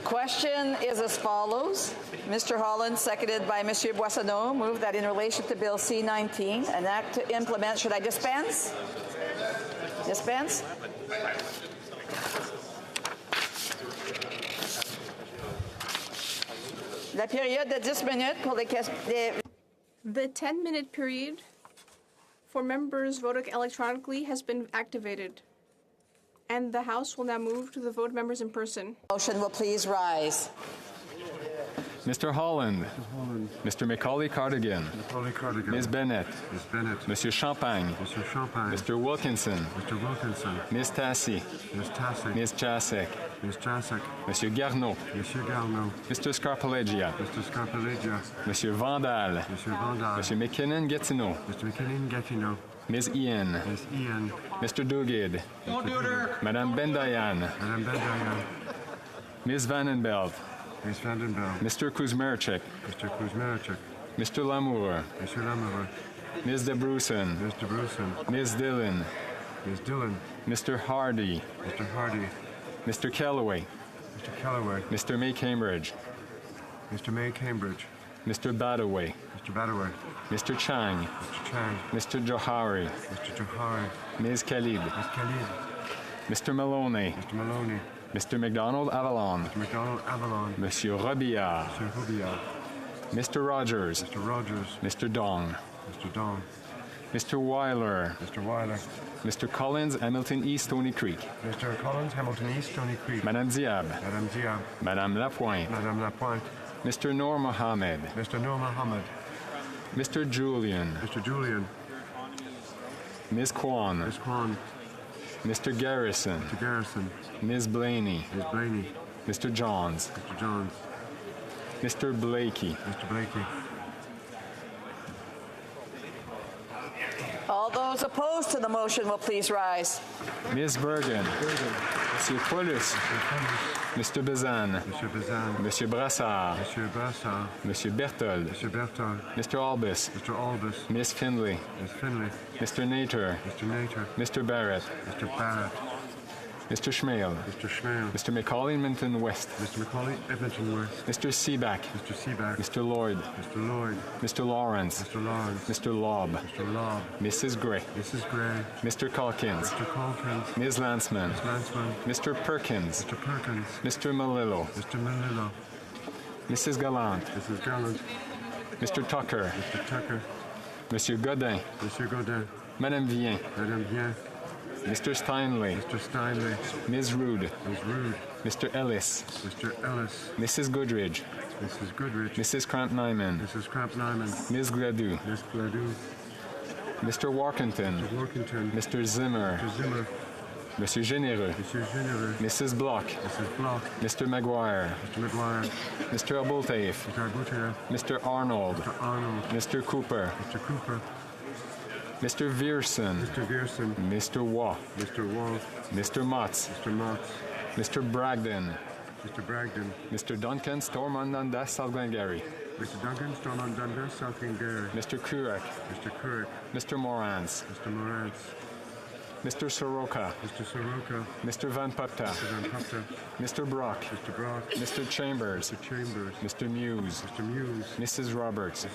question is as follows. Mr. Holland, seconded by Monsieur Boissonneau, move that in relation to Bill C-19, an act to implement, should I dispense? Dispense? La période de 10 minutes pour les questions. The 10-minute period for members voting electronically has been activated. And the House will now move to the vote of members in person. Motion will please rise. Mr. Holland. Mr. Macaulay Cardigan. Ms. Bennett. Monsieur Champagne. Mr. Wilkinson. Ms. Tassi. Ms. Jasek. Monsieur Garneau. Mr. Scarpaleggia. Monsieur Vandal. Monsieur McKinnon-Gatineau. Ms. Ian. Mr. Duguid. Madame Bendayan. Ms. Vandenbelt. Mr. Kuzmerchik. Mr. Lamour. Ms. DeBrusen. Ms. Dillon. Mr. Hardy. Mr. Callaway. Mr. May Cambridge. Mr. Badaway. Mr. Chang. Mr. Johari. Ms. Khalid. Mr. Maloney. Mr. McDonald Avalon. Monsieur Robillard. Mr. Rogers. Mr. Dong. Mr. Weiler. Mr. Collins, Hamilton East, Stony Creek. Madame Diab. Madame Lapointe. Mr. Noor Mohammed. Mr. Julian. Ms. Kwan. Mr. Garrison. Ms. Blaney. Mr. Johns. Mr. Blakey. All those opposed to the motion will please rise. Ms. Bergen. Monsieur Paulus. Mr. Bazan. Monsieur Brassard. Monsieur Berthold. Mr. Albus. Ms. Finley. Mr. Nater. Mr. Barrett. Mr. Schmale. Mr. Macaulay Edmonton West. Mr. Seaback. Mr. Lloyd. Mr. Lawrence. Mr. Lobb. Mrs. Gray. Mr. Calkins. Ms. Lanceman. Mr. Perkins. Mr. Malillo. Mrs. Gallant. Mr. Tucker. Monsieur Godin. Madame Vien. Mr. Steinley. Ms. Rude. Mr. Ellis. Mrs. Goodridge. Mrs. Cramp-Nyman. Ms. Gladue. Mr. Walkington. Mr. Zimmer. Monsieur Généreux. Mrs. Block. Mr. Maguire. Mr. Abultaif. Mr. Arnold. Mr. Cooper. Mr. Vierson. Mr. Waugh. Mr. Motz. Mr. Bragdon. Mr. Duncan Stormont-Dundas, South Glengarry. Mr. Kurek. Mr. Morans. Mr. Soroka. Mr. Van Pupta. Mr. Brock. Mr. Chambers. Mr. Muse. Mrs. Roberts.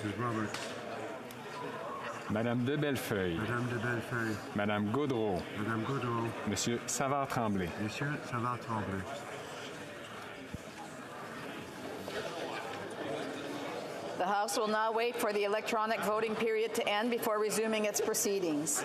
Madame de Bellefeuille. Madame Gaudreau. Monsieur Savard-Tremblay. The House will now wait for the electronic voting period to end before resuming its proceedings.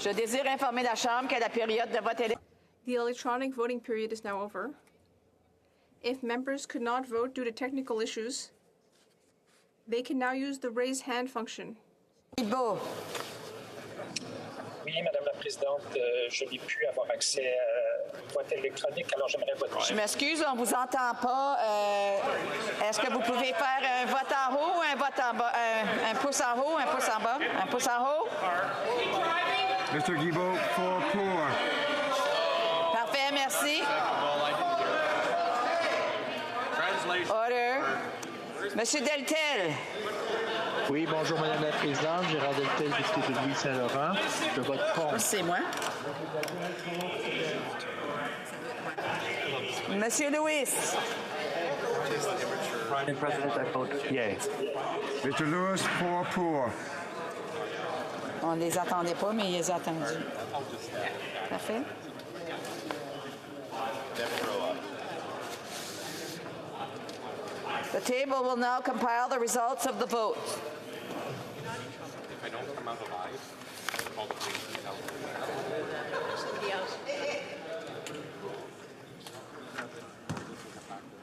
Je désire informer la Chambre que la période de vote électronique. The electronic voting period is now over. If members could not vote due to technical issues, they can now use the raise hand function. Oui, Madame la Présidente, je n'ai pu avoir accès au vote électronique, alors j'aimerais voter. Je m'excuse, on ne vous entend pas. Est-ce que vous pouvez faire un vote en haut ou un vote en bas? Un pouce en haut, un pouce en bas? Un pouce en haut? Mr. Guilbeault, pour. Parfait, merci. Order. Monsieur Deltel. Oui, bonjour Madame la Présidente, Gérard Deltel, député de Louis-Saint-Laurent. Je vote contre. C'est moi. Monsieur Lewis. Madam President, I vote yay. Mr. Lewis, pour. On ne les attendait pas, mais ils les ont attendus. Parfait. The table will now compile the results of the vote. If I don't come out alive, call the police out.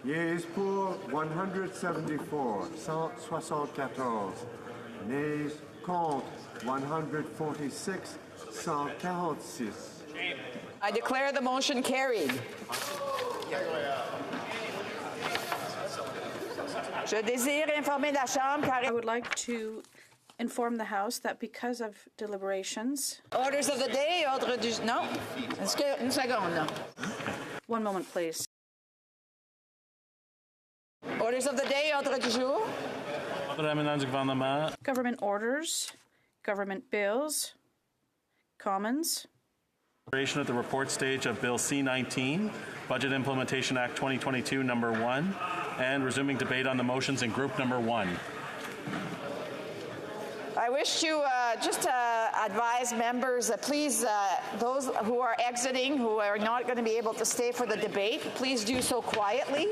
Yeas pour 174, 174. Nays contre 146, 146. I declare the motion carried. Je désire informer la Chambre car... I would like to inform the House that because of deliberations... Orders of the day, ordre du... No? Une seconde, là. One moment, please. Orders of the day, ordre du jour. Government orders, government bills, Commons. At the report stage of Bill C-19, Budget Implementation Act 2022, number 1, and resuming debate on the motions in group number 1. I wish to just advise members, please, those who are exiting, who are not going to be able to stay for the debate, please do so quietly.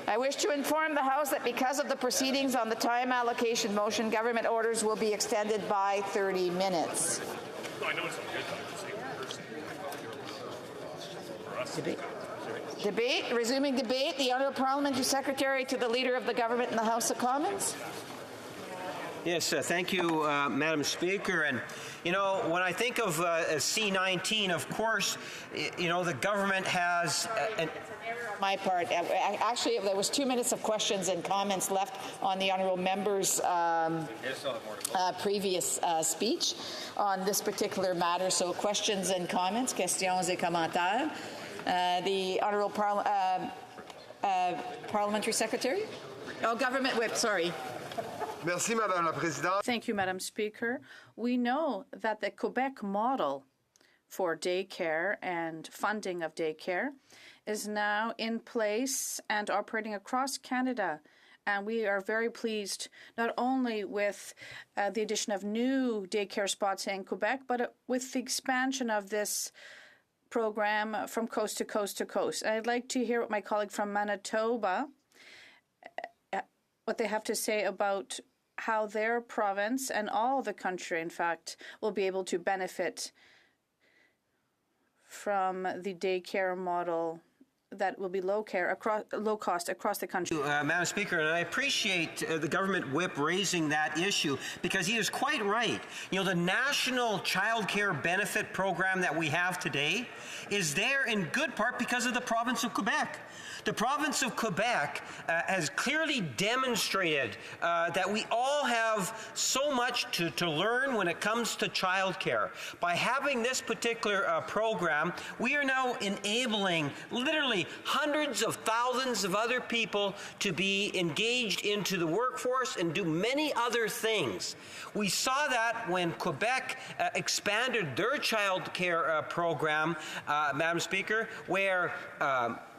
I wish to inform the House that because of the proceedings on the time allocation motion, government orders will be extended by 30 minutes. Debate. Resuming debate. The Honourable Parliamentary Secretary to the Leader of the Government in the House of Commons. Yes, thank you, Madam Speaker. And, you know, when I think of C-19, of course, you know, the government has... My part. Actually, there was 2 minutes of questions and comments left on the honourable member's previous speech on this particular matter. So questions and comments, questions et commentaires. The honourable parliamentary secretary? Oh, government whip, sorry. Merci, Madame la Présidente. Thank you, Madam Speaker. We know that the Quebec model for daycare and funding of daycare is now in place and operating across Canada. And we are very pleased not only with the addition of new daycare spots in Quebec, but with the expansion of this program from coast to coast to coast. And I'd like to hear what my colleague from Manitoba, what they have to say about how their province and all the country, in fact, will be able to benefit from the daycare model that will be low cost across the country. Madam Speaker, and I appreciate the government whip raising that issue because he is quite right. You know, the national child care benefit program that we have today is there in good part because of the province of Quebec. The province of Quebec has clearly demonstrated that we all have so much to learn when it comes to childcare. By having this particular program, we are now enabling literally hundreds of thousands of other people to be engaged into the workforce and do many other things. We saw that when Quebec expanded their child care program, Madam Speaker, where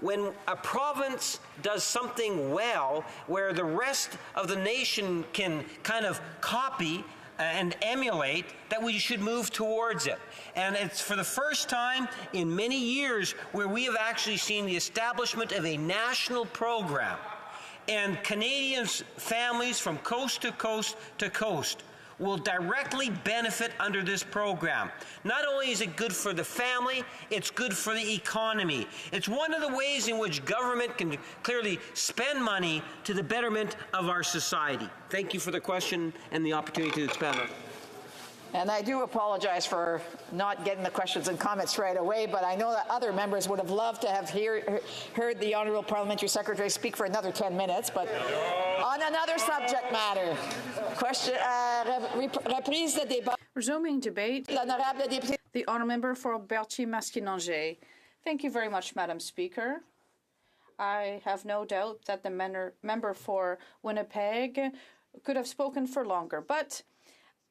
when a province does something well, where the rest of the nation can kind of copy and emulate, that we should move towards it. And it's for the first time in many years where we have actually seen the establishment of a national program. And Canadians, families from coast to coast to coast, will directly benefit under this program. Not only is it good for the family, it's good for the economy. It's one of the ways in which government can clearly spend money to the betterment of our society. Thank you for the question and the opportunity to expand on it. And I do apologize for not getting the questions and comments right away, but I know that other members would have loved to have heard the Honourable Parliamentary Secretary speak for another 10 minutes, but on another subject matter. Question, reprise de débat. Resuming debate. The Honourable Member for Berthier-Masquinongé. Thank you very much, Madam Speaker. I have no doubt that the member for Winnipeg could have spoken for longer, but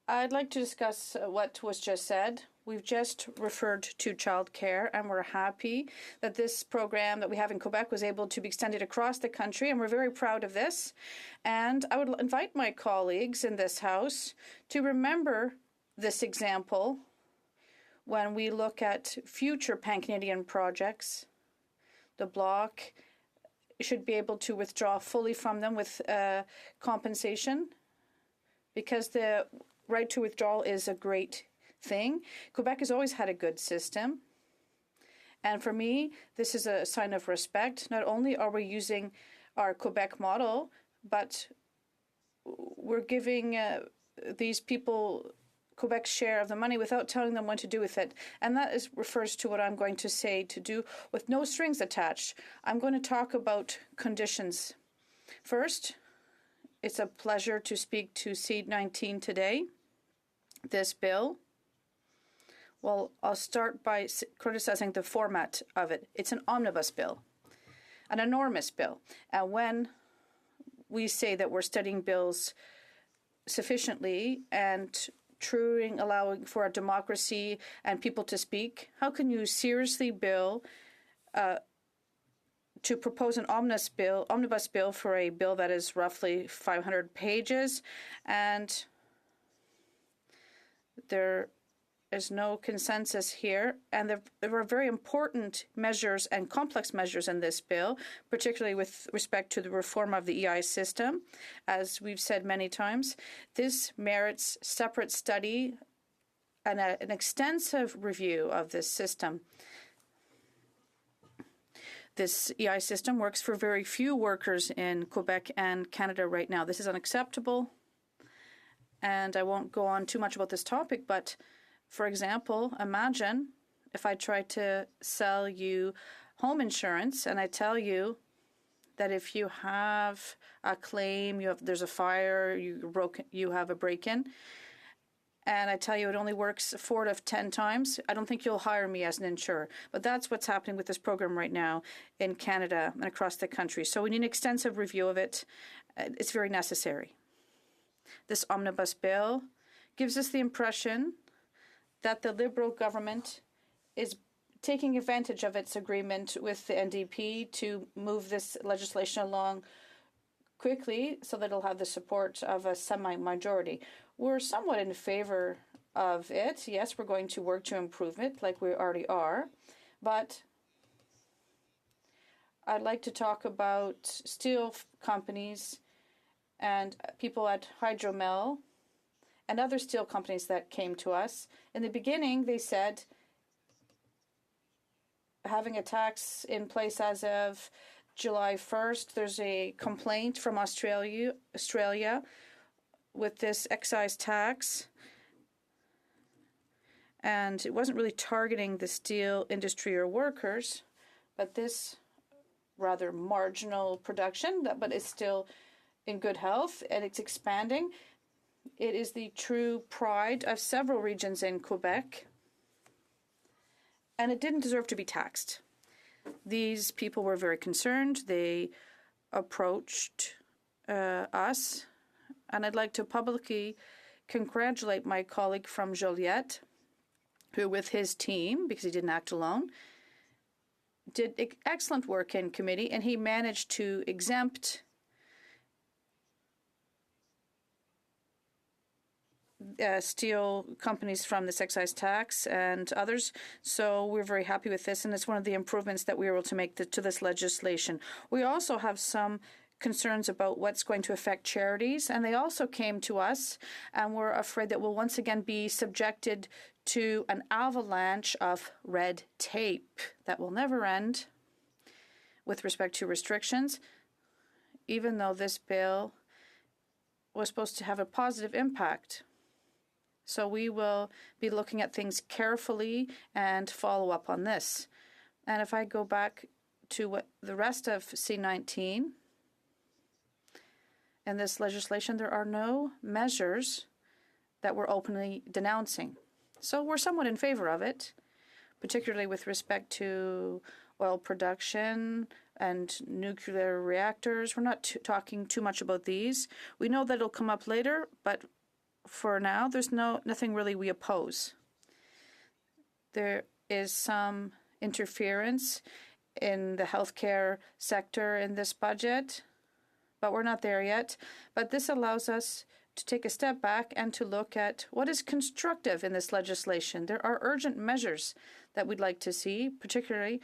I'd like to discuss what was just said. We've just referred to childcare, and we're happy that this program that we have in Quebec was able to be extended across the country, and we're very proud of this. And I would invite my colleagues in this House to remember this example when we look at future pan-Canadian projects. The Bloc should be able to withdraw fully from them with compensation, because the right to withdrawal is a great thing. Quebec has always had a good system. And for me, this is a sign of respect. Not only are we using our Quebec model, but we're giving these people Quebec's share of the money without telling them what to do with it. And that refers to what I'm going to say, to do with no strings attached. I'm going to talk about conditions. First, it's a pleasure to speak to C-19 today. This bill, well, I'll start by criticizing the format of it. It's an omnibus bill, an enormous bill. And when we say that we're studying bills sufficiently and allowing for a democracy and people to speak, how can you seriously bill to propose an omnibus bill for a bill that is roughly 500 pages, and there is no consensus here, and there were very important measures and complex measures in this bill, particularly with respect to the reform of the EI system. As we've said many times, this merits separate study and an extensive review of this system. This EI system works for very few workers in Quebec and Canada right now. This is unacceptable, and I won't go on too much about this topic, but for example, imagine if I try to sell you home insurance and I tell you that if you have a claim, there's a fire, you have a break-in, and I tell you it only works 4 out of 10 times, I don't think you'll hire me as an insurer. But that's what's happening with this program right now in Canada and across the country. So we need an extensive review of it. It's very necessary. This omnibus bill gives us the impression that the Liberal government is taking advantage of its agreement with the NDP to move this legislation along quickly so that it'll have the support of a semi-majority. We're somewhat in favor of it. Yes, we're going to work to improve it like we already are, but I'd like to talk about steel companies and people at Hydromel and other steel companies that came to us. In the beginning, they said having a tax in place as of July 1st, there's a complaint from Australia with this excise tax, and it wasn't really targeting the steel industry or workers, but this rather marginal production, but it's still in good health, and it's expanding. It is the true pride of several regions in Quebec, and it didn't deserve to be taxed. These people were very concerned. They approached us, and I'd like to publicly congratulate my colleague from Joliette, who with his team, because he didn't act alone, did excellent work in committee, and he managed to exempt steel companies from this excise tax and others. So we're very happy with this, and it's one of the improvements that we were able to make to this legislation. We also have some concerns about what's going to affect charities, and they also came to us, and we're afraid that we'll once again be subjected to an avalanche of red tape that will never end with respect to restrictions, even though this bill was supposed to have a positive impact. So we will be looking at things carefully and follow up on this. And if I go back to what the rest of C-19, in this legislation, there are no measures that we're openly denouncing. So we're somewhat in favor of it, particularly with respect to oil production and nuclear reactors. We're not talking too much about these. We know that it'll come up later, but for now, there's nothing really we oppose. There is some interference in the healthcare sector in this budget, but we're not there yet. But this allows us to take a step back and to look at what is constructive in this legislation. There are urgent measures that we'd like to see, particularly,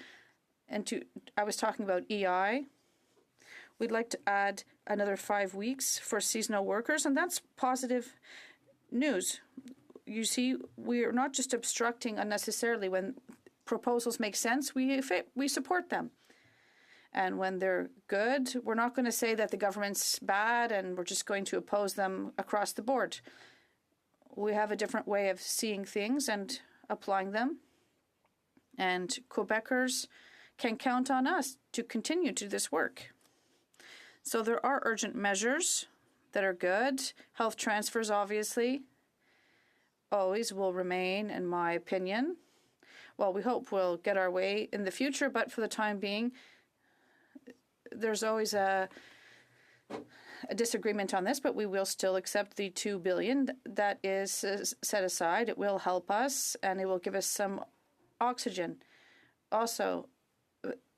I was talking about EI. We'd like to add another 5 weeks for seasonal workers, and that's positive news. You see, we are not just obstructing unnecessarily. When proposals make sense, we support them. And when they're good, we're not going to say that the government's bad and we're just going to oppose them across the board. We have a different way of seeing things and applying them. And Quebecers can count on us to continue to do this work. So there are urgent measures that are good. Health transfers, obviously, always will remain, in my opinion. Well, we hope we'll get our way in the future, but for the time being, there's always a disagreement on this, but we will still accept the $2 billion that is set aside. It will help us, and it will give us some oxygen. Also,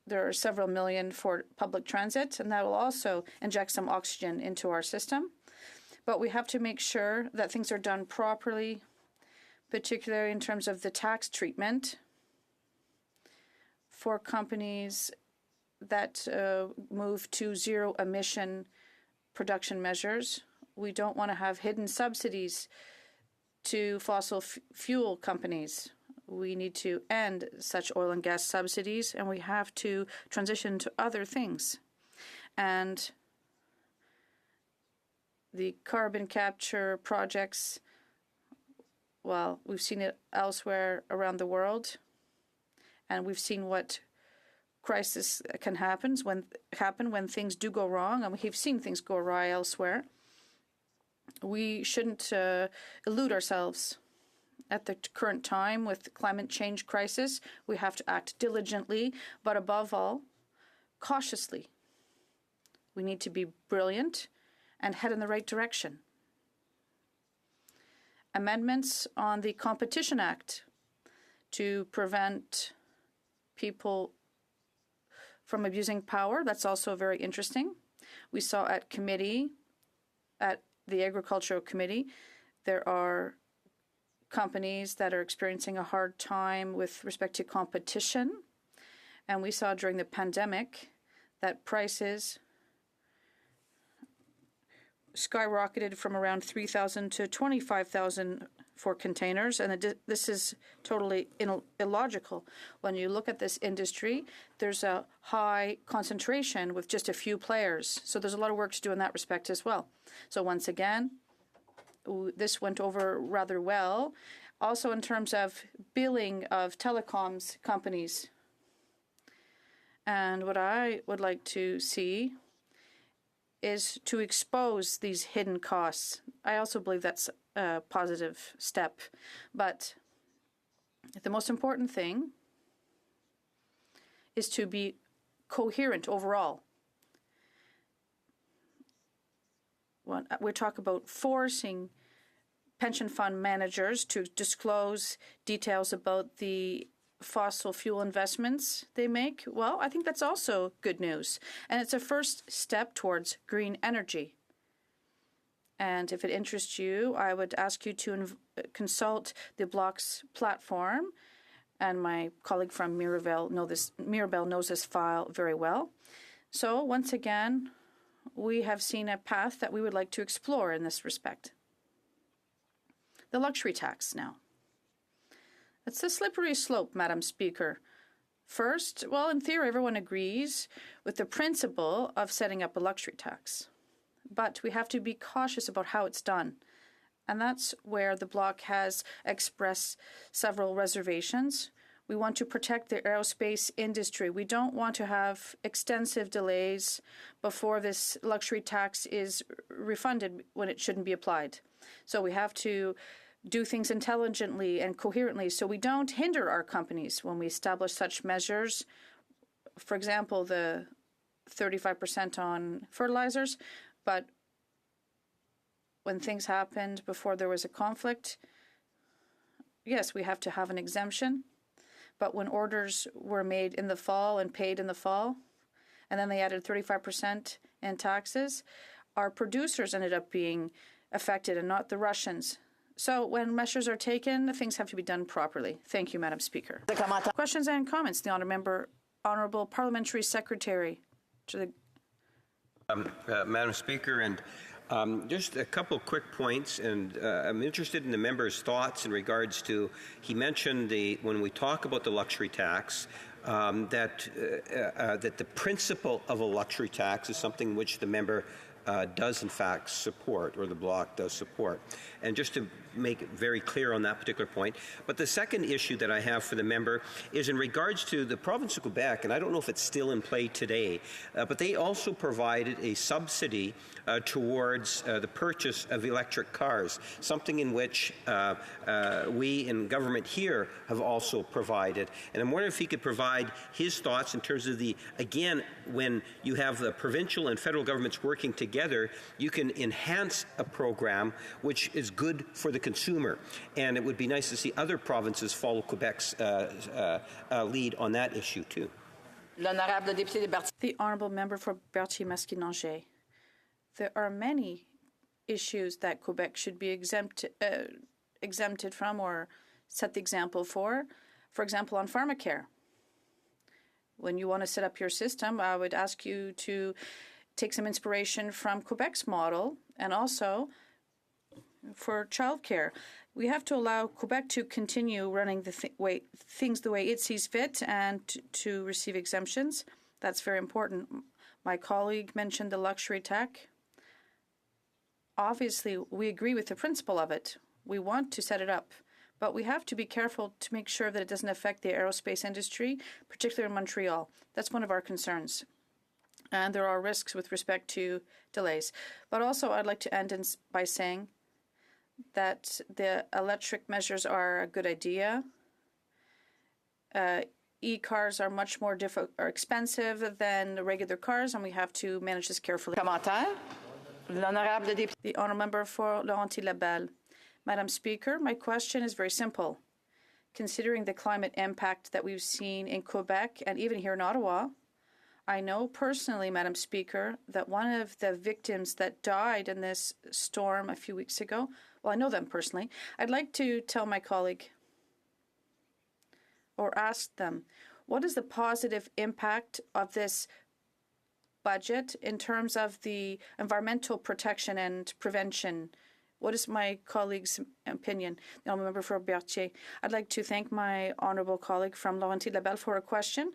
there are several million for public transit, and that will also inject some oxygen into our system. But we have to make sure that things are done properly, particularly in terms of the tax treatment for companies that move to zero-emission production measures. We don't want to have hidden subsidies to fossil fuel companies. We need to end such oil and gas subsidies, and we have to transition to other things. And the carbon capture projects, well, we've seen it elsewhere around the world, and we've seen what crisis can happen when things do go wrong, and we've seen things go awry elsewhere. We shouldn't elude ourselves. At the current time with the climate change crisis, we have to act diligently, but above all, cautiously. We need to be brilliant and head in the right direction. Amendments on the Competition Act to prevent people from abusing power, that's also very interesting. We saw at the Agricultural Committee, there are companies that are experiencing a hard time with respect to competition. And we saw during the pandemic that prices skyrocketed from around $3,000 to $25,000 for containers. And this is totally illogical. When you look at this industry, there's a high concentration with just a few players. So there's a lot of work to do in that respect as well. So once again, this went over rather well. Also in terms of billing of telecoms companies. And what I would like to see is to expose these hidden costs. I also believe that's a positive step. But the most important thing is to be coherent overall. We talk about forcing pension fund managers to disclose details about the fossil fuel investments they make. Well, I think that's also good news. And it's a first step towards green energy. And if it interests you, I would ask you to consult the Block's platform. And my colleague from Mirabel knows this file very well. So once again, we have seen a path that we would like to explore in this respect. The luxury tax now. It's a slippery slope, Madam Speaker. First, well, in theory, everyone agrees with the principle of setting up a luxury tax. But we have to be cautious about how it's done. And that's where the Bloc has expressed several reservations. We want to protect the aerospace industry. We don't want to have extensive delays before this luxury tax is refunded when it shouldn't be applied. So we have to do things intelligently and coherently so we don't hinder our companies when we establish such measures. For example, the 35% on fertilizers. But when things happened before there was a conflict, yes, we have to have an exemption. But when orders were made in the fall and paid in the fall, and then they added 35% in taxes, our producers ended up being affected and not the Russians. So when measures are taken, things have to be done properly. Thank you, Madam Speaker. Questions and comments? The Honourable Parliamentary Secretary to the Madam Speaker, and just a couple quick points, and I'm interested in the member's thoughts in regards to, he mentioned when we talk about the luxury tax, that the principle of a luxury tax is something which the member does in fact support, or the Bloc does support. And just to make it very clear on that particular point. But the second issue that I have for the member is in regards to the province of Quebec, and I don't know if it's still in play today, but they also provided a subsidy towards the purchase of electric cars, something in which we in government here have also provided. And I'm wondering if he could provide his thoughts in terms of again, when you have the provincial and federal governments working together, you can enhance a program which is good for the consumer. And it would be nice to see other provinces follow Quebec's lead on that issue too. The honourable member for Berthier-Masquinongé. There are many issues that Quebec should be exempted from or set the example for. For example, on pharmacare. When you want to set up your system, I would ask you to take some inspiration from Quebec's model, and also for childcare. We have to allow Quebec to continue running things the way it sees fit and to receive exemptions. That's very important. My colleague mentioned the luxury tax. Obviously, we agree with the principle of it. We want to set it up. But we have to be careful to make sure that it doesn't affect the aerospace industry, particularly in Montreal. That's one of our concerns. And there are risks with respect to delays. But also, I'd like to end by saying that the electric measures are a good idea. E-cars are much more expensive than regular cars, and we have to manage this carefully. Commentaire? The honourable member for Laurentides-Labelle. Madam Speaker, my question is very simple. Considering the climate impact that we've seen in Quebec and even here in Ottawa, I know personally, Madam Speaker, that one of the victims that died in this storm a few weeks ago, well, I know them personally. I'd like to tell my colleague or ask them, what is the positive impact of this budget in terms of the environmental protection and prevention? What is my colleague's opinion? The honourable member for Berthier. I'd like to thank my honourable colleague from Laurentides-Labelle for a question.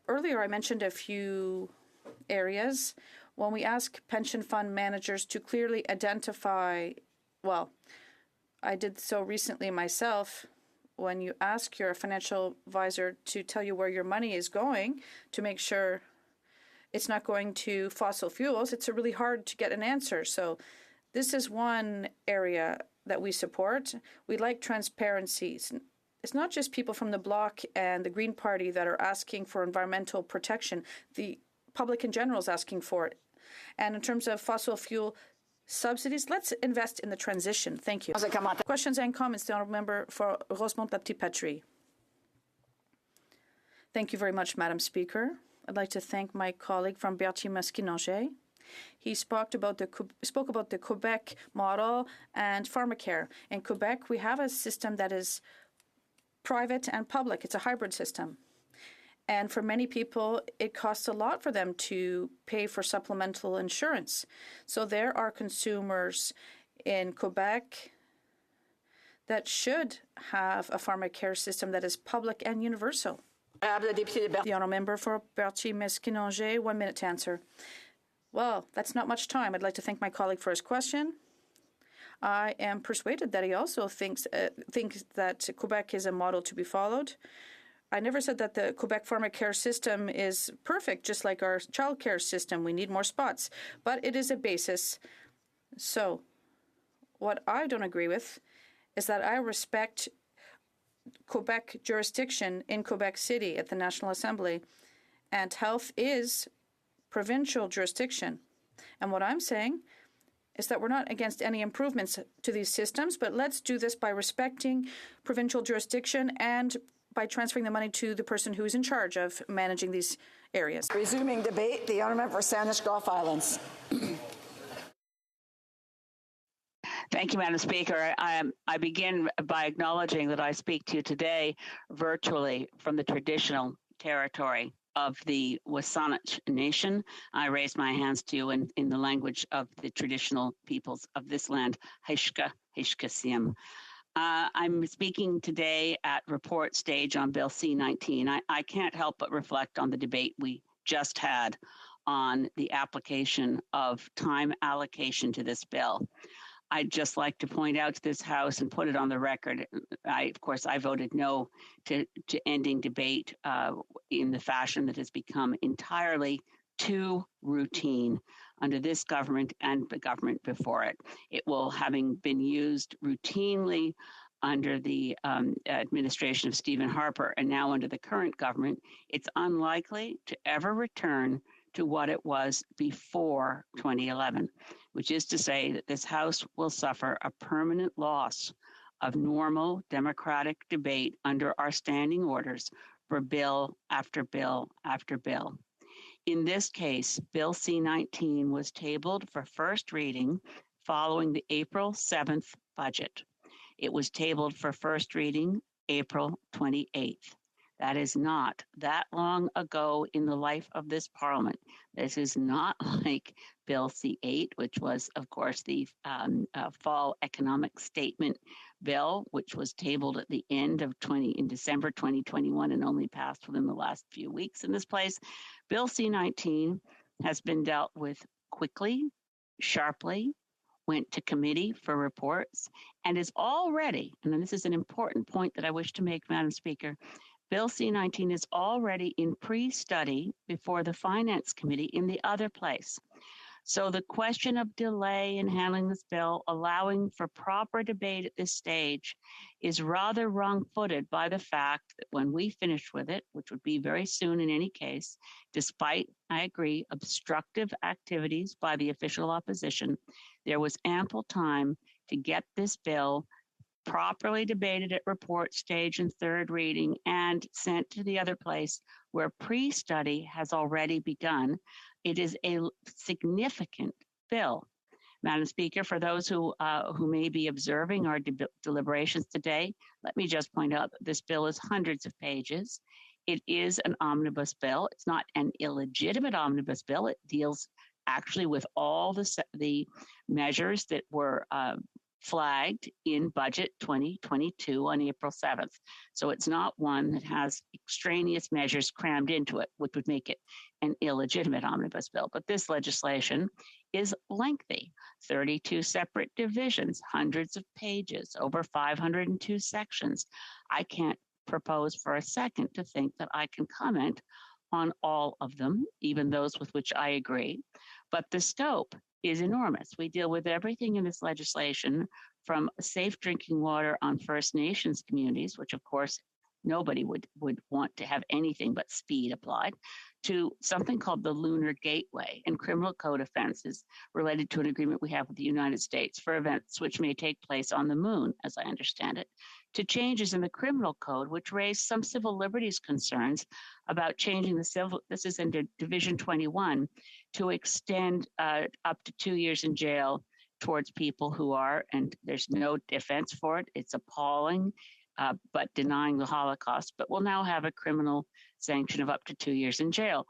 Earlier, I mentioned a few areas. When we ask pension fund managers to clearly identify, well, I did so recently myself. When you ask your financial advisor to tell you where your money is going to make sure it's not going to fossil fuels, it's really hard to get an answer. So this is one area that we support. We like transparency. It's not just people from the Bloc and the Green Party that are asking for environmental protection. The public in general is asking for it. And in terms of fossil fuel subsidies, let's invest in the transition. Thank you. Questions and comments, the honourable member for Rosemont-la-Petite-Patrie. Thank you very much, Madam Speaker. I'd like to thank my colleague from Berthier-Masquinongé. He spoke about the Quebec model and pharmacare. In Quebec, we have a system that is private and public. It's a hybrid system. And for many people, it costs a lot for them to pay for supplemental insurance. So there are consumers in Quebec that should have a pharmacare system that is public and universal. The honourable member for Berthier-Masquinongé, 1 minute to answer. Well, that's not much time. I'd like to thank my colleague for his question. I am persuaded that he also thinks that Quebec is a model to be followed. I never said that the Quebec pharmacare system is perfect, just like our childcare system. We need more spots, but it is a basis. So what I don't agree with is that I respect Quebec jurisdiction in Quebec City at the National Assembly, and health is provincial jurisdiction. And what I'm saying is that we're not against any improvements to these systems, but let's do this by respecting provincial jurisdiction and by transferring the money to the person who is in charge of managing these areas. Resuming debate, the honourable member for Saanich Gulf Islands. Thank you, Madam Speaker. I begin by acknowledging that I speak to you today virtually from the traditional territory of the Wasanich Nation. I raise my hands to you in the language of the traditional peoples of this land, Hishka, Hishkasiyam. I'm speaking today at report stage on Bill C-19. I can't help but reflect on the debate we just had on the application of time allocation to this bill. I'd just like to point out to this House and put it on the record. Of course, I voted no to ending debate in the fashion that has become entirely too routine under this government and the government before it. It will, having been used routinely under the administration of Stephen Harper and now under the current government, it's unlikely to ever return to what it was before 2011, which is to say that this House will suffer a permanent loss of normal democratic debate under our standing orders for bill after bill after bill. In this case, Bill C-19 was tabled for first reading following the April 7th budget. It was tabled for first reading April 28th. That is not that long ago in the life of this Parliament. This is not like Bill C-8, which was, of course, the fall economic statement bill, which was tabled at the end of in December 2021 and only passed within the last few weeks in this place. Bill C-19 has been dealt with quickly, sharply, went to committee for reports, and is already, and this is an important point that I wish to make, Madam Speaker, Bill C-19 is already in pre-study before the Finance Committee in the other place. So the question of delay in handling this bill, allowing for proper debate at this stage, is rather wrong-footed by the fact that when we finish with it, which would be very soon in any case, despite, I agree, obstructive activities by the official opposition, there was ample time to get this bill properly debated at report stage and third reading and sent to the other place where pre-study has already begun. It is a significant bill. Madam Speaker, for those who may be observing our deliberations today, let me just point out that this bill is hundreds of pages. It is an omnibus bill. It's not an illegitimate omnibus bill. It deals actually with all the measures that were flagged in budget 2022 on April 7th. So it's not one that has extraneous measures crammed into it, which would make it an illegitimate omnibus bill. But this legislation is lengthy, 32 separate divisions, hundreds of pages, over 502 sections. I can't propose for a second to think that I can comment on all of them, even those with which I agree. But the scope is enormous. We deal with everything in this legislation, from safe drinking water on First Nations communities, which of course nobody would want to have anything but speed applied, to something called the Lunar Gateway and criminal code offenses related to an agreement we have with the United States for events which may take place on the moon, as I understand it, to changes in the criminal code, which raise some civil liberties concerns about changing the civil, this is in Division 21, to extend up to 2 years in jail towards people who are, and there's no defense for it, it's appalling, but denying the Holocaust, but will now have a criminal sanction of up to 2 years in jail.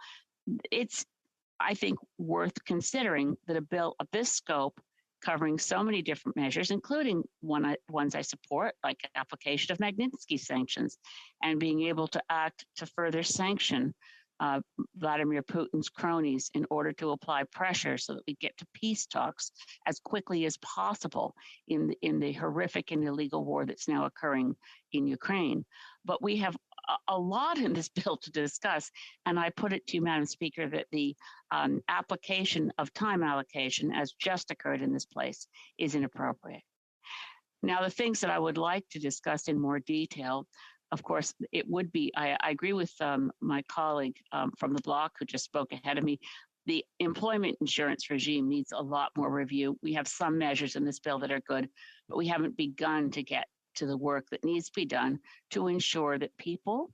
It's, I think, worth considering that a bill of this scope, covering so many different measures, including ones I support, like application of Magnitsky sanctions, and being able to act to further sanction Vladimir Putin's cronies in order to apply pressure so that we get to peace talks as quickly as possible in the horrific and illegal war that's now occurring in Ukraine. But we have a lot in this bill to discuss, and I put it to you, Madam Speaker, that the application of time allocation, as just occurred in this place, is inappropriate. Now, the things that I would like to discuss in more detail, of course, it would be, I agree with my colleague from the bloc who just spoke ahead of me. The employment insurance regime needs a lot more review. We have some measures in this bill that are good, but we haven't begun to get to the work that needs to be done to ensure that people,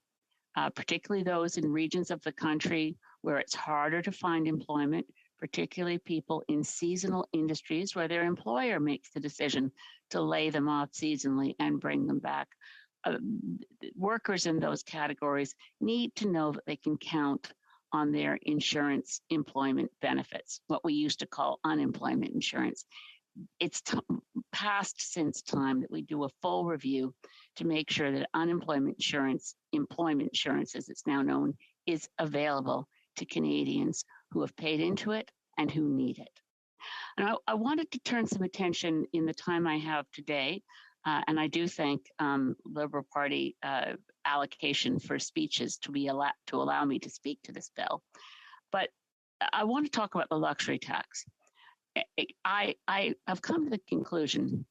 particularly those in regions of the country where it's harder to find employment, particularly people in seasonal industries where their employer makes the decision to lay them off seasonally and bring them back. Workers in those categories need to know that they can count on their insurance employment benefits, what we used to call unemployment insurance. It's past since time that we do a full review to make sure that unemployment insurance, employment insurance as it's now known, is available to Canadians who have paid into it and who need it. And I wanted to turn some attention in the time I have today, and I do thank Liberal Party allocation for speeches to allow me to speak to this bill. But I want to talk about the luxury tax. I have come to the conclusion,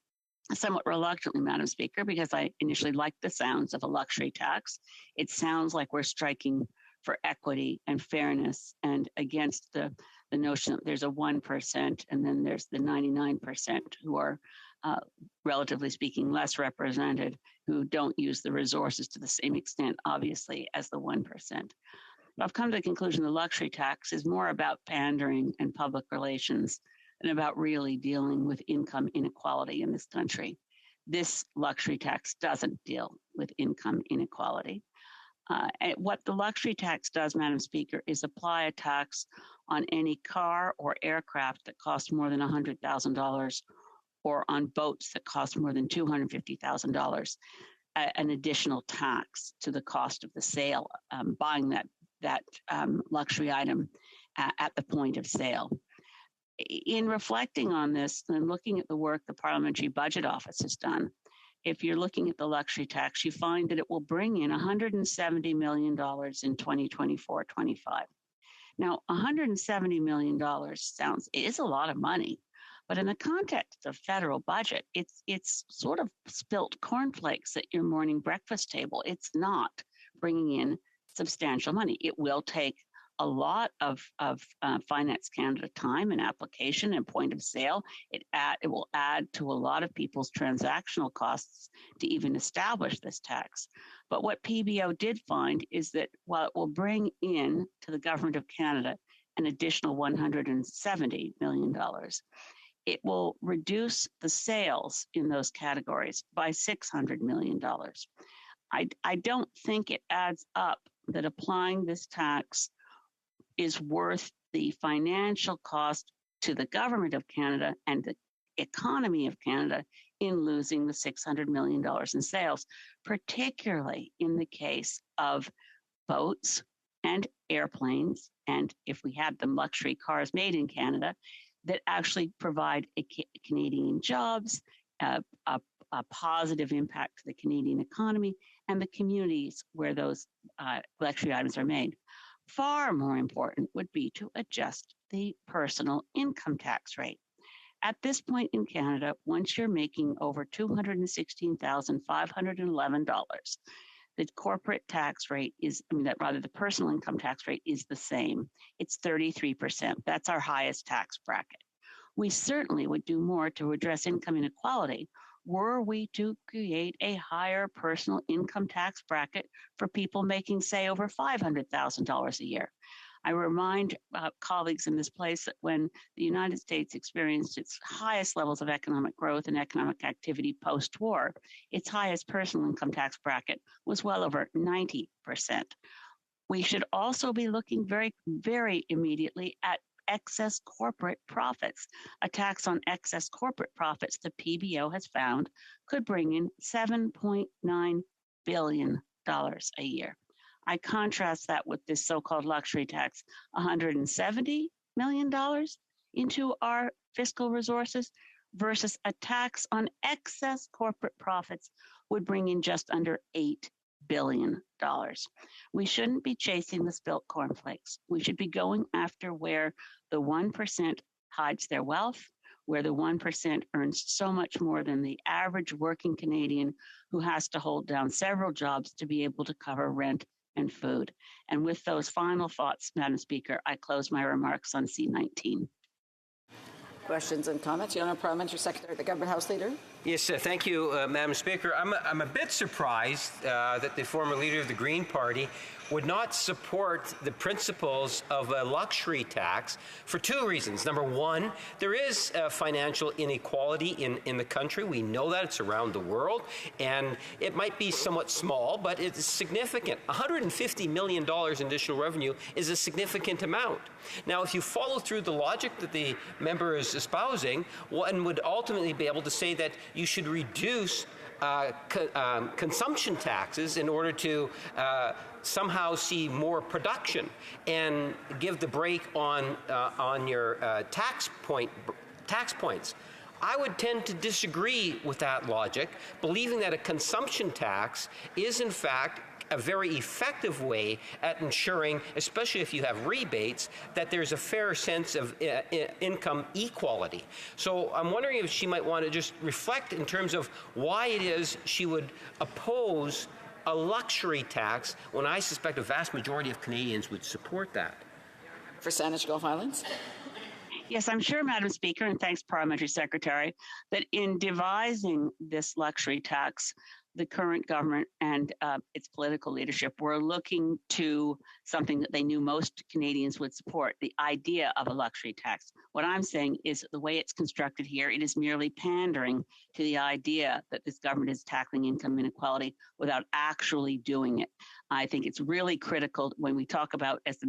somewhat reluctantly, Madam Speaker, because I initially liked the sounds of a luxury tax. It sounds like we're striking for equity and fairness and against the notion that there's a 1% and then there's the 99% who are, relatively speaking, less represented, who don't use the resources to the same extent, obviously, as the 1%. But I've come to the conclusion the luxury tax is more about pandering and public relations than about really dealing with income inequality in this country. This luxury tax doesn't deal with income inequality. And what the luxury tax does, Madam Speaker, is apply a tax on any car or aircraft that costs more than $100,000 or on boats that cost more than $250,000, an additional tax to the cost of the sale, buying that luxury item at the point of sale. In reflecting on this and looking at the work the Parliamentary Budget Office has done, if you're looking at the luxury tax, you find that it will bring in $170 million in 2024-25. Now, $170 million is a lot of money, but in the context of federal budget, it's sort of spilt cornflakes at your morning breakfast table. It's not bringing in substantial money. It will take a lot of Finance Canada time and application and point of sale. It will add to a lot of people's transactional costs to even establish this tax. But what PBO did find is that while it will bring in to the Government of Canada an additional $170 million, it will reduce the sales in those categories by $600 million. I don't think it adds up that applying this tax is worth the financial cost to the Government of Canada and the economy of Canada in losing the $600 million in sales, particularly in the case of boats and airplanes, and if we had them luxury cars made in Canada, that actually provide Canadian jobs, a positive impact to the Canadian economy and the communities where those luxury items are made. Far more important would be to adjust the personal income tax rate. At this point in Canada, once you're making over $216,511, the corporate tax rate the personal income tax rate is the same. It's 33%. That's our highest tax bracket. We certainly would do more to address income inequality were we to create a higher personal income tax bracket for people making, say, over $500,000 a year. I remind colleagues in this place that when the United States experienced its highest levels of economic growth and economic activity post-war, its highest personal income tax bracket was well over 90%. We should also be looking very, very immediately at excess corporate profits. A tax on excess corporate profits, the PBO has found, could bring in $7.9 billion a year. I contrast that with this so-called luxury tax, $170 million into our fiscal resources versus a tax on excess corporate profits would bring in just under $8 billion. We shouldn't be chasing the spilt cornflakes. We should be going after where the 1% hides their wealth, where the 1% earns so much more than the average working Canadian who has to hold down several jobs to be able to cover rent and food. And with those final thoughts, Madam Speaker, I close my remarks on C-19. Questions and comments? The Honourable Parliamentary Secretary, the Government House Leader. Yes, thank you, Madam Speaker. I'm a bit surprised that the former leader of the Green Party would not support the principles of a luxury tax for two reasons. Number one, there is financial inequality in the country. We know that. It's around the world. And it might be somewhat small, but it's significant. $150 million in additional revenue is a significant amount. Now, if you follow through the logic that the member is espousing, one would ultimately be able to say that you should reduce consumption taxes in order to somehow see more production and give the brake on your tax points. I would tend to disagree with that logic, believing that a consumption tax is in fact a very effective way at ensuring, especially if you have rebates, that there's a fair sense of income equality. So I'm wondering if she might want to just reflect in terms of why it is she would oppose a luxury tax when I suspect a vast majority of Canadians would support that. For Saanich Gulf Islands. Yes, I'm sure, Madam Speaker, and thanks, Parliamentary Secretary, that in devising this luxury tax, the current government and its political leadership were looking to something that they knew most Canadians would support, the idea of a luxury tax. What I'm saying is the way it's constructed here, it is merely pandering to the idea that this government is tackling income inequality without actually doing it. I think it's really critical when we talk about, as the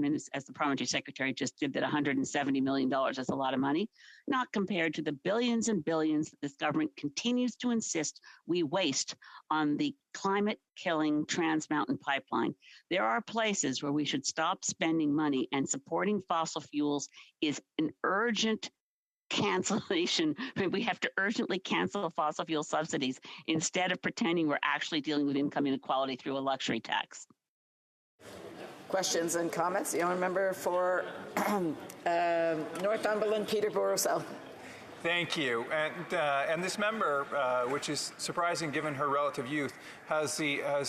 Parliamentary Secretary just did, that $170 million is a lot of money, not compared to the billions and billions that this government continues to insist we waste on the climate-killing Trans Mountain Pipeline. There are places where we should stop spending money, and supporting fossil fuels is an urgent cancellation. We have to urgently cancel fossil fuel subsidies instead of pretending we're actually dealing with income inequality through a luxury tax. Questions and comments? The honourable member for Northumberland, Peterborough South. Thank you. And this member, which is surprising given her relative youth, has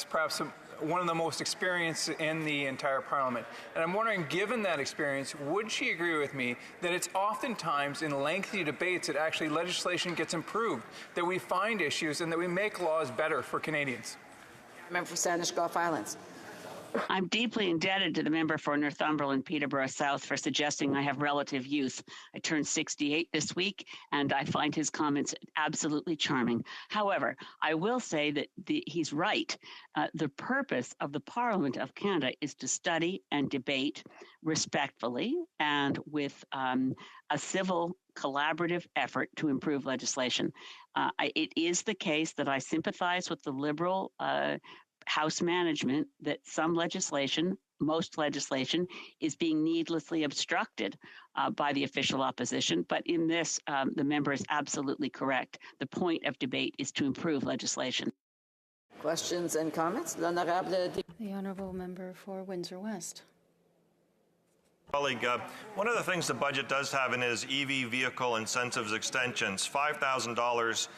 perhaps one of the most experience in the entire Parliament. And I'm wondering, given that experience, would she agree with me that it's oftentimes in lengthy debates that actually legislation gets improved, that we find issues and that we make laws better for Canadians? Member for Saanich Gulf Islands. I'm deeply indebted to the member for Northumberland, Peterborough South, for suggesting I have relative youth. I turned 68 this week, and I find his comments absolutely charming. However, I will say that he's right. The purpose of the Parliament of Canada is to study and debate respectfully and with a civil collaborative effort to improve legislation. It is the case that I sympathize with the Liberal House management that some legislation, most legislation, is being needlessly obstructed by the official opposition. But in this, the member is absolutely correct. The point of debate is to improve legislation. Questions and comments? The honourable member for Windsor West. Colleague, one of the things the budget does have in it is EV vehicle incentives extensions, $5,000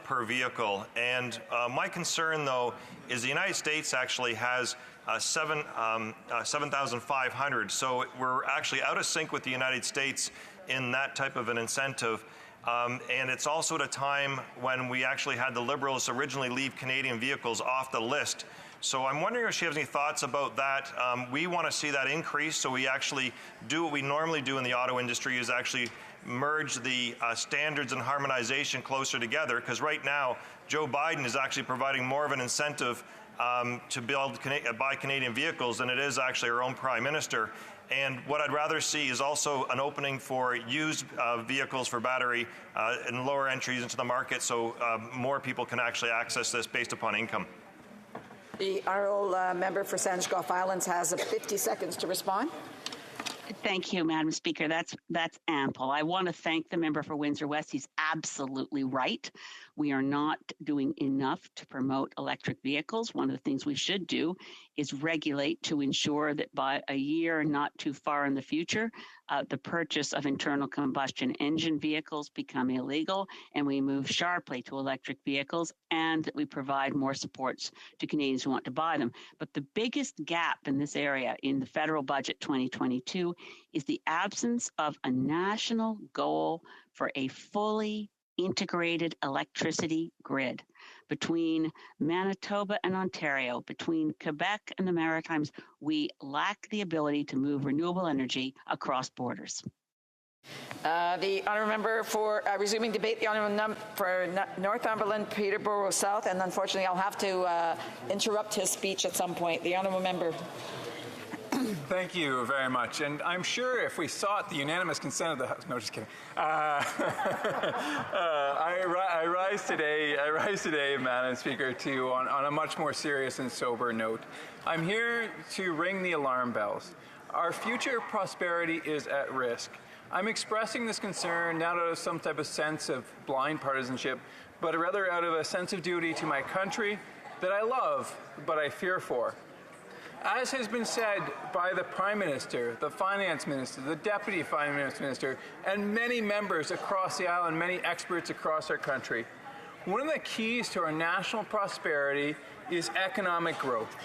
per vehicle. And my concern, though, is the United States actually has 7,500. So we're actually out of sync with the United States in that type of an incentive. And it's also at a time when we actually had the Liberals originally leave Canadian vehicles off the list. So I'm wondering if she has any thoughts about that. We want to see that increase, so we actually do what we normally do in the auto industry, is actually merge the standards and harmonization closer together, because right now Joe Biden is actually providing more of an incentive to buy Canadian vehicles than it is actually our own Prime Minister. And what I'd rather see is also an opening for used vehicles for battery and lower entries into the market, so more people can actually access this based upon income. The honourable member for Saanich Gulf Islands has 50 seconds to respond. Thank you, Madam Speaker. That's ample. I want to thank the member for Windsor West. He's absolutely right. We are not doing enough to promote electric vehicles. One of the things we should do is regulate to ensure that by a year not too far in the future, the purchase of internal combustion engine vehicles become illegal, and we move sharply to electric vehicles, and that we provide more supports to Canadians who want to buy them. But the biggest gap in this area in the federal budget 2022 is the absence of a national goal for a fully integrated electricity grid between Manitoba and Ontario, between Quebec and the Maritimes. We lack the ability to move renewable energy across borders. The honourable member for resuming debate, the honourable for Northumberland, Peterborough South, and unfortunately I'll have to interrupt his speech at some point. The honourable member. Thank you very much. And I'm sure if we sought the unanimous consent of the House, no, just kidding. I I rise today, Madam Speaker, on a much more serious and sober note. I'm here to ring the alarm bells. Our future prosperity is at risk. I'm expressing this concern not out of some type of sense of blind partisanship, but rather out of a sense of duty to my country that I love, but I fear for. As has been said by the Prime Minister, the Finance Minister, the Deputy Finance Minister, and many members across the island, many experts across our country, one of the keys to our national prosperity is economic growth.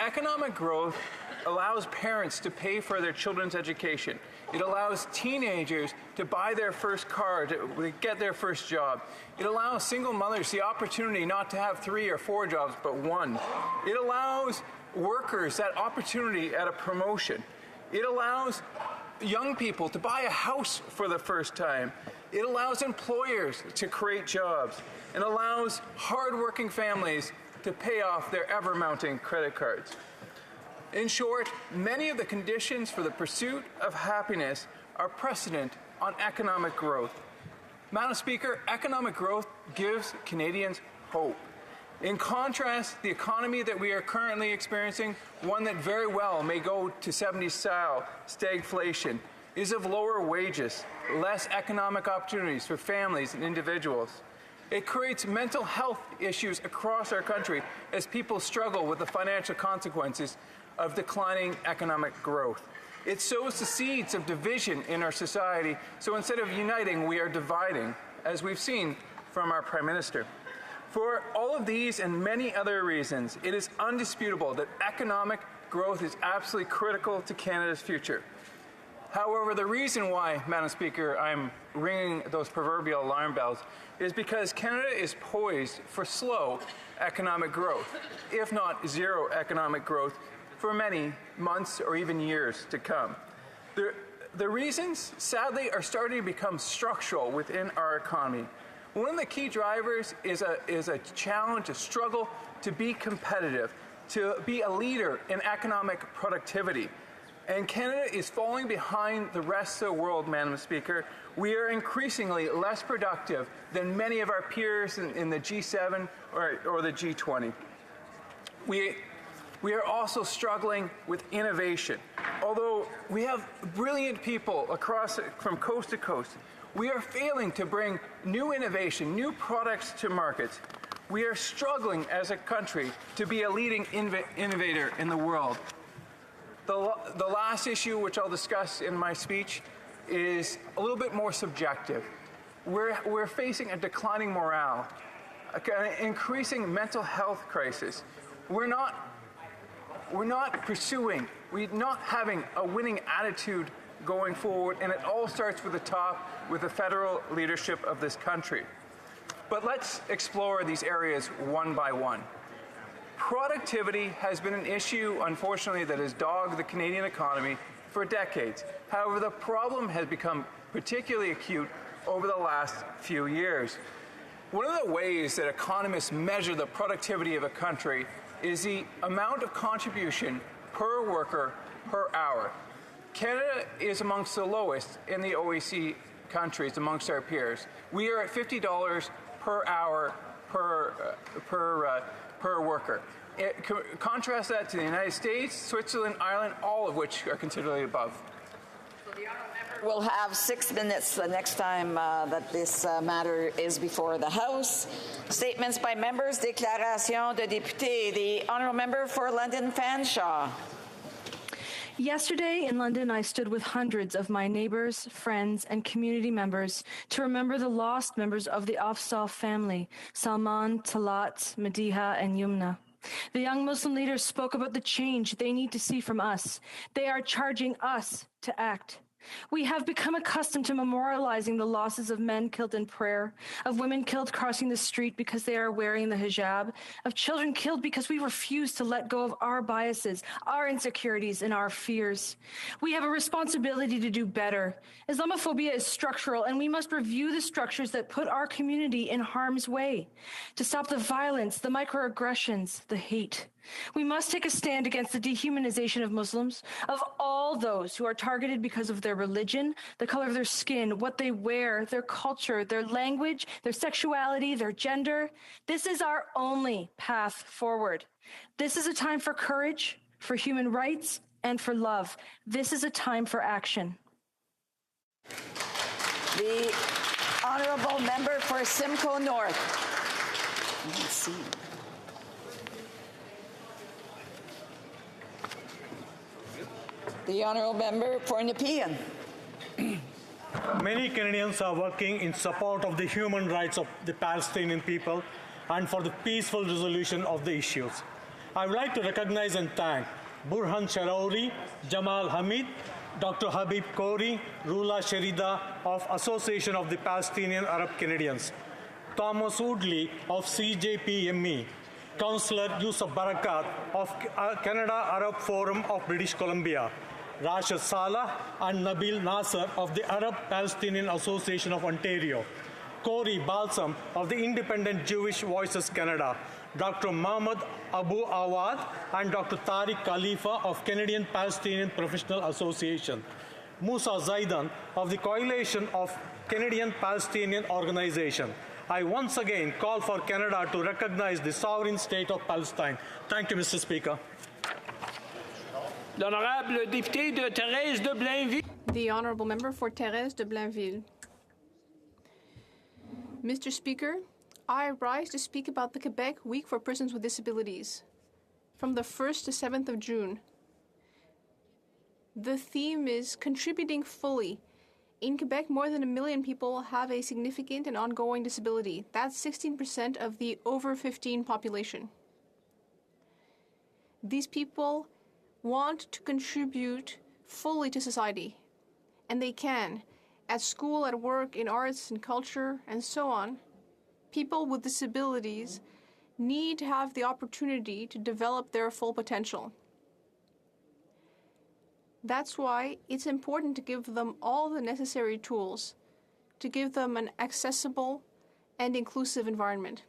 Economic growth allows parents to pay for their children's education. It allows teenagers to buy their first car, to get their first job. It allows single mothers the opportunity not to have 3 or 4 jobs, but 1. It allows workers that opportunity at a promotion. It allows young people to buy a house for the first time. It allows employers to create jobs. It allows hardworking families to pay off their ever-mounting credit cards. In short, many of the conditions for the pursuit of happiness are precedent on economic growth. Madam Speaker, economic growth gives Canadians hope. In contrast, the economy that we are currently experiencing, one that very well may go to 70s style stagflation, is of lower wages, less economic opportunities for families and individuals. It creates mental health issues across our country as people struggle with the financial consequences of declining economic growth. It sows the seeds of division in our society, so instead of uniting, we are dividing, as we've seen from our Prime Minister. For all of these and many other reasons, it is undisputable that economic growth is absolutely critical to Canada's future. However, the reason why, Madam Speaker, I'm ringing those proverbial alarm bells is because Canada is poised for slow economic growth, if not zero economic growth, for many months or even years to come. The reasons, sadly, are starting to become structural within our economy. One of the key drivers is a challenge, a struggle to be competitive, to be a leader in economic productivity. And Canada is falling behind the rest of the world, Madam Speaker. We are increasingly less productive than many of our peers in the G7 or the G20. We are also struggling with innovation. Although we have brilliant people from coast to coast, we are failing to bring new innovation, new products to markets. We are struggling as a country to be a leading innovator in the world. The last issue, which I'll discuss in my speech, is a little bit more subjective. We're facing a declining morale, an increasing mental health crisis. We're not having a winning attitude going forward, and it all starts with the top, with the federal leadership of this country. But let's explore these areas one by one. Productivity has been an issue, unfortunately, that has dogged the Canadian economy for decades. However, the problem has become particularly acute over the last few years. One of the ways that economists measure the productivity of a country is the amount of contribution per worker per hour. Canada is amongst the lowest in the OECD countries amongst our peers. We are at $50 per hour per worker. Contrast that to the United States, Switzerland, Ireland, all of which are considerably above. We'll have 6 minutes the next time that this matter is before the House. Statements by members, déclaration de députés. The honourable member for London Fanshawe. Yesterday in London, I stood with hundreds of my neighbors, friends, and community members to remember the lost members of the Afsal family, Salman, Talat, Madiha, and Yumna. The young Muslim leaders spoke about the change they need to see from us. They are charging us to act. We have become accustomed to memorializing the losses of men killed in prayer, of women killed crossing the street because they are wearing the hijab, of children killed because we refuse to let go of our biases, our insecurities, and our fears. We have a responsibility to do better. Islamophobia is structural, and we must review the structures that put our community in harm's way, to stop the violence, the microaggressions, the hate. We must take a stand against the dehumanization of Muslims, of all those who are targeted because of their religion, the color of their skin, what they wear, their culture, their language, their sexuality, their gender. This is our only path forward. This is a time for courage, for human rights, and for love. This is a time for action. The honourable member for Simcoe North. Let's see. The honourable member for Nepean. Many Canadians are working in support of the human rights of the Palestinian people and for the peaceful resolution of the issues. I would like to recognize and thank Burhan Sharauri, Jamal Hamid, Dr. Habib Khoury, Rula Sherida of Association of the Palestinian Arab Canadians, Thomas Woodley of CJPME, Councillor Yusuf Barakat of Canada Arab Forum of British Columbia, Rashid Salah and Nabil Nasser of the Arab Palestinian Association of Ontario, Corey Balsam of the Independent Jewish Voices Canada, Dr. Mahmoud Abu Awad and Dr. Tariq Khalifa of Canadian Palestinian Professional Association, Musa Zaidan of the Coalition of Canadian Palestinian Organization. I once again call for Canada to recognize the sovereign state of Palestine. Thank you, Mr. Speaker. L'honorable député de Thérèse de Blainville. The honourable member for Thérèse de Blainville. Mr. Speaker, I rise to speak about the Quebec Week for Persons with Disabilities from the 1st to 7th of June. The theme is Contributing Fully. In Quebec, more than 1 million people have a significant and ongoing disability. That's 16% of the over 15 population. These people want to contribute fully to society, and they can, at school, at work, in arts and culture, and so on. People with disabilities need to have the opportunity to develop their full potential. That's why it's important to give them all the necessary tools, to give them an accessible and inclusive environment.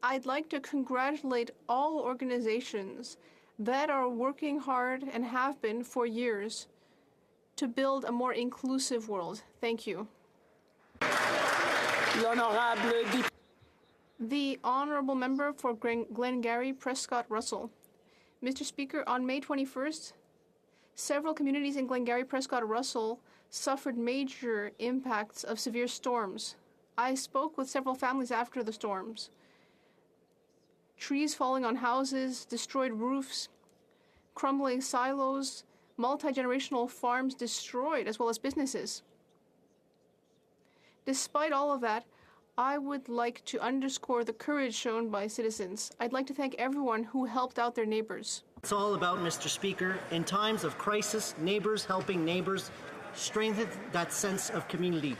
I'd like to congratulate all organizations that are working hard and have been for years to build a more inclusive world. Thank you. The honourable member for Glengarry Prescott Russell. Mr. Speaker, on May 21st, several communities in Glengarry Prescott Russell suffered major impacts of severe storms. I spoke with several families after the storms. Trees falling on houses, destroyed roofs, crumbling silos, multi-generational farms destroyed, as well as businesses. Despite all of that, I would like to underscore the courage shown by citizens. I'd like to thank everyone who helped out their neighbors. It's all about, Mr. Speaker, in times of crisis, neighbors helping neighbors strengthen that sense of community.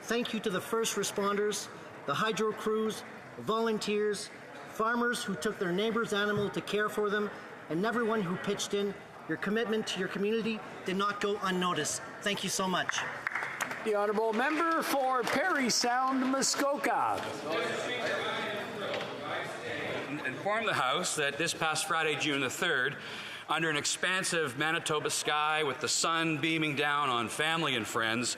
Thank you to the first responders, the hydro crews, volunteers, farmers who took their neighbor's animal to care for them, and everyone who pitched in. Your commitment to your community did not go unnoticed. Thank you so much. The honourable member for Parry Sound, Muskoka. Inform the House that this past Friday, June the 3rd, under an expansive Manitoba sky with the sun beaming down on family and friends,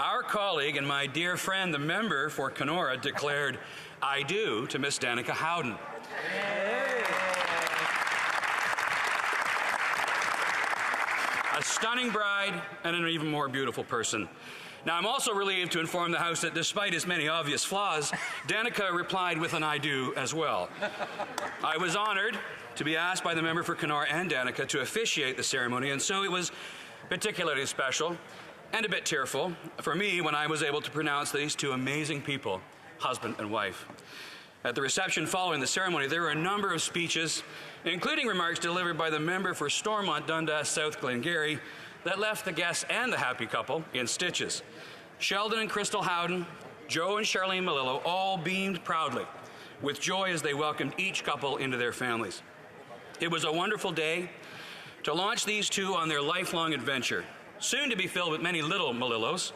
our colleague and my dear friend, the member for Kenora, declared, "I do" to Miss Danica Howden. A stunning bride and an even more beautiful person. Now, I'm also relieved to inform the House that despite his many obvious flaws, Danica replied with an "I do" as well. I was honored to be asked by the member for Kenora and Danica to officiate the ceremony, and so it was particularly special and a bit tearful for me when I was able to pronounce these two amazing people, husband and wife. At the reception following the ceremony, there were a number of speeches, including remarks delivered by the member for Stormont Dundas South Glengarry, that left the guests and the happy couple in stitches. Sheldon and Crystal Howden, Joe and Charlene Melillo all beamed proudly with joy as they welcomed each couple into their families. It was a wonderful day to launch these two on their lifelong adventure, soon to be filled with many little Melillos.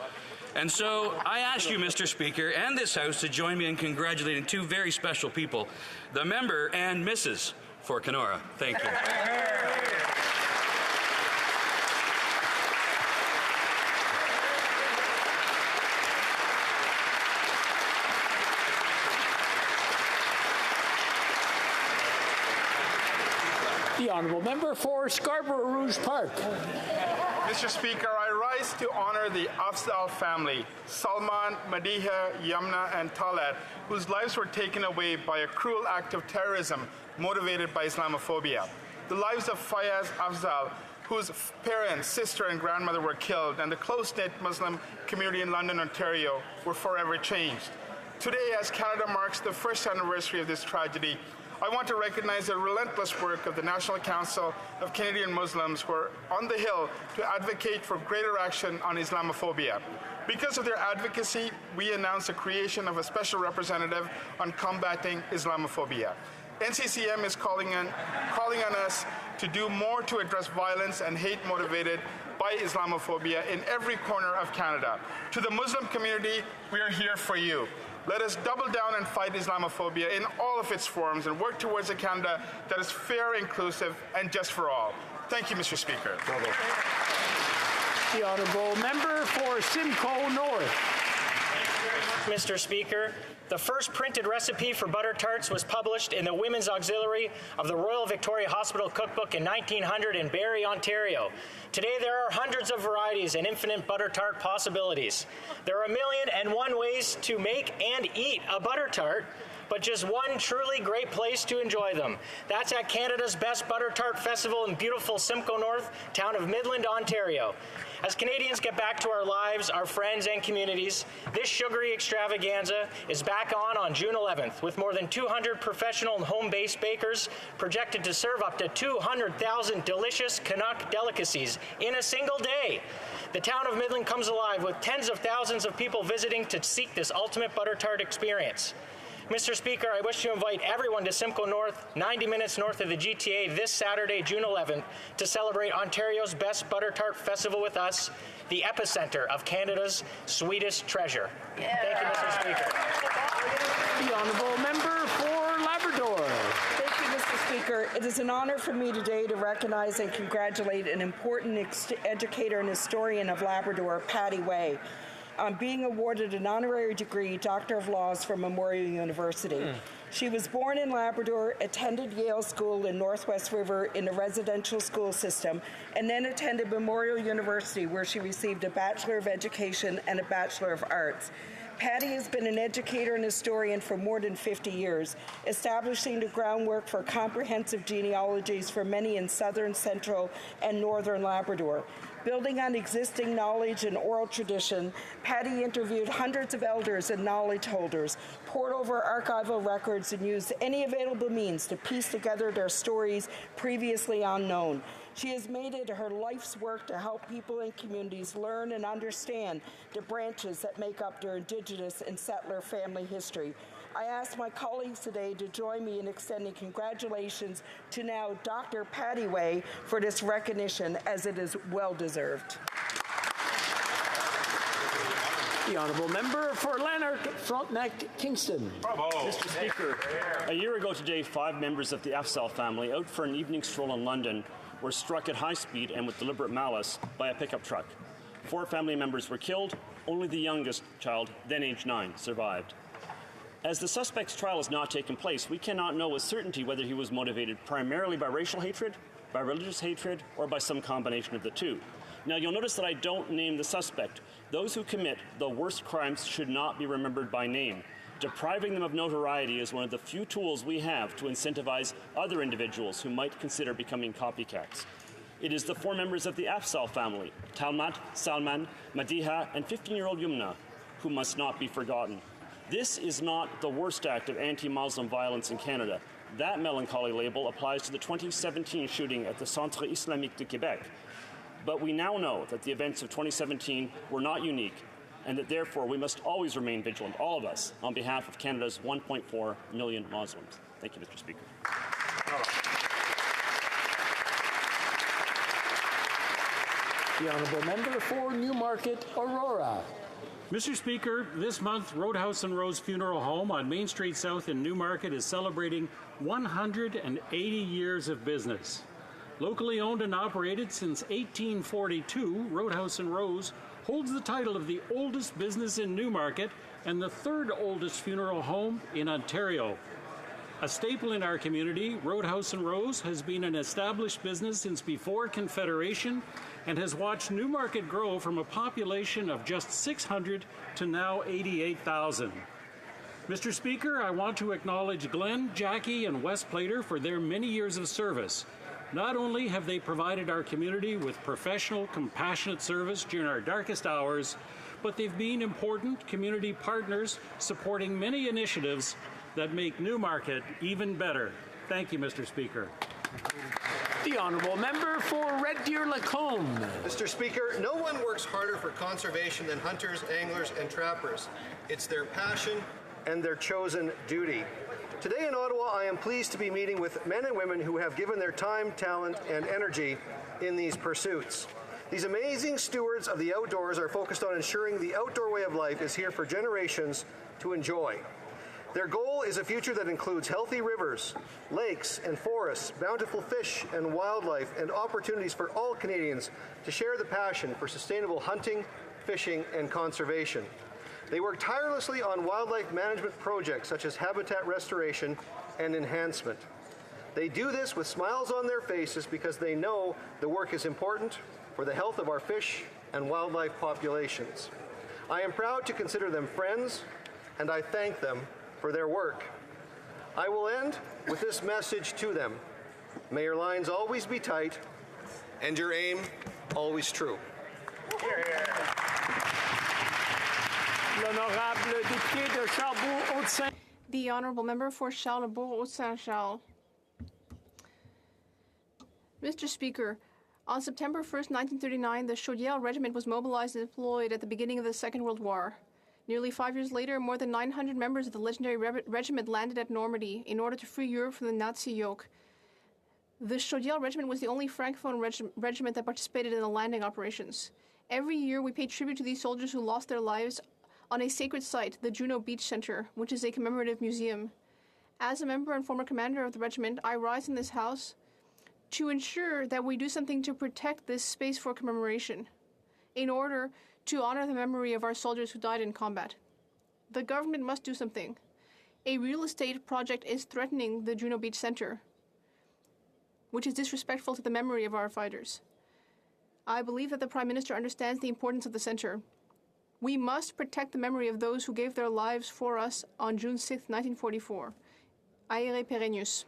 And so I ask you, Mr. Speaker, and this House to join me in congratulating two very special people, the member and Mrs. for Kenora. Thank you. The honourable member for Scarborough Rouge Park. Mr. Speaker, I rise to honor the Afzal family, Salman, Madiha, Yamna, and Talat, whose lives were taken away by a cruel act of terrorism motivated by Islamophobia. The lives of Fayaz Afzal, whose parents, sister, and grandmother were killed, and the close-knit Muslim community in London, Ontario, were forever changed. Today, as Canada marks the first anniversary of this tragedy, I want to recognize the relentless work of the National Council of Canadian Muslims who are on the Hill to advocate for greater action on Islamophobia. Because of their advocacy, we announced the creation of a special representative on combating Islamophobia. NCCM is calling on us to do more to address violence and hate motivated by Islamophobia in every corner of Canada. To the Muslim community, we are here for you. Let us double down and fight Islamophobia in all of its forms and work towards a Canada that is fair, inclusive, and just for all. Thank you, Mr. Speaker. The honourable member for Simcoe North. Mr. Speaker, the first printed recipe for butter tarts was published in the Women's Auxiliary of the Royal Victoria Hospital Cookbook in 1900 in Barrie, Ontario. Today there are hundreds of varieties and infinite butter tart possibilities. There are 1,000,001 ways to make and eat a butter tart, but just one truly great place to enjoy them. That's at Canada's Best Butter Tart Festival in beautiful Simcoe North, town of Midland, Ontario. As Canadians get back to our lives, our friends, and communities, this sugary extravaganza is back on June 11th, with more than 200 professional and home-based bakers projected to serve up to 200,000 delicious Canuck delicacies in a single day. The town of Midland comes alive with tens of thousands of people visiting to seek this ultimate butter tart experience. Mr. Speaker, I wish to invite everyone to Simcoe North, 90 minutes north of the GTA, this Saturday, June 11th, to celebrate Ontario's Best Butter Tart Festival with us, the epicenter of Canada's sweetest treasure. Yeah. Thank you, Mr. Speaker. The honourable member for Labrador. Thank you, Mr. Speaker. It is an honour for me today to recognize and congratulate an important educator and historian of Labrador, Patty Way, on being awarded an honorary degree, Doctor of Laws from Memorial University. She was born in Labrador, attended Yale School in Northwest River in a residential school system, and then attended Memorial University, where she received a Bachelor of Education and a Bachelor of Arts. Patty has been an educator and historian for more than 50 years, establishing the groundwork for comprehensive genealogies for many in southern, central, and northern Labrador. Building on existing knowledge and oral tradition, Patty interviewed hundreds of elders and knowledge holders, pored over archival records, and used any available means to piece together their stories previously unknown. She has made it her life's work to help people and communities learn and understand the branches that make up their Indigenous and settler family history. I ask my colleagues today to join me in extending congratulations to now Dr. Patty Way for this recognition, as it is well-deserved. The honourable member for Lanark, Frontenac, Kingston. Bravo. Mr. Speaker, a year ago today, 5 members of the Afzal family, out for an evening stroll in London, were struck at high speed and with deliberate malice by a pickup truck. 4 family members were killed. Only the youngest child, then age 9, survived. As the suspect's trial has not taken place, we cannot know with certainty whether he was motivated primarily by racial hatred, by religious hatred, or by some combination of the two. Now, you'll notice that I don't name the suspect. Those who commit the worst crimes should not be remembered by name. Depriving them of notoriety is one of the few tools we have to incentivize other individuals who might consider becoming copycats. It is the 4 members of the Afzal family, Talmat, Salman, Madiha, and 15-year-old Yumna, who must not be forgotten. This is not the worst act of anti-Muslim violence in Canada. That melancholy label applies to the 2017 shooting at the Centre Islamique de Québec. But we now know that the events of 2017 were not unique, and that therefore we must always remain vigilant, all of us, on behalf of Canada's 1.4 million Muslims. Thank you, Mr. Speaker. The honourable member for Newmarket, Aurora. Mr. Speaker, this month, Roadhouse and Rose Funeral Home on Main Street South in Newmarket is celebrating 180 years of business. Locally owned and operated since 1842, Roadhouse and Rose holds the title of the oldest business in Newmarket and the third oldest funeral home in Ontario. A staple in our community, Roadhouse and Rose has been an established business since before Confederation and has watched Newmarket grow from a population of just 600 to now 88,000. Mr. Speaker, I want to acknowledge Glenn, Jackie, and Wes Plater for their many years of service. Not only have they provided our community with professional, compassionate service during our darkest hours, but they've been important community partners supporting many initiatives that make Newmarket even better. Thank you, Mr. Speaker. The Honourable Member for Red Deer Lacombe. Mr. Speaker, no one works harder for conservation than hunters, anglers, and trappers. It's their passion and their chosen duty. Today in Ottawa, I am pleased to be meeting with men and women who have given their time, talent, and energy in these pursuits. These amazing stewards of the outdoors are focused on ensuring the outdoor way of life is here for generations to enjoy. Their goal is a future that includes healthy rivers, lakes, and forests, bountiful fish and wildlife, and opportunities for all Canadians to share the passion for sustainable hunting, fishing, and conservation. They work tirelessly on wildlife management projects such as habitat restoration and enhancement. They do this with smiles on their faces because they know the work is important for the health of our fish and wildlife populations. I am proud to consider them friends, and I thank them for their work. I will end with this message to them. May your lines always be tight and your aim always true. The Honourable Member for Charlebourg-Haute-Saint-Charles. Mr. Speaker, on September 1st, 1939, the Chaudière Regiment was mobilized and deployed at the beginning of the Second World War. Nearly 5 years later, more than 900 members of the legendary regiment landed at Normandy in order to free Europe from the Nazi yoke. The Chaudière Regiment was the only Francophone regiment that participated in the landing operations. Every year, we pay tribute to these soldiers who lost their lives on a sacred site, the Juno Beach Centre, which is a commemorative museum. As a member and former commander of the regiment, I rise in this House to ensure that we do something to protect this space for commemoration in order to honor the memory of our soldiers who died in combat. The government must do something. A real estate project is threatening the Juno Beach Centre, which is disrespectful to the memory of our fighters. I believe that the Prime Minister understands the importance of the centre. We must protect the memory of those who gave their lives for us on June 6, 1944. Aere Perennius.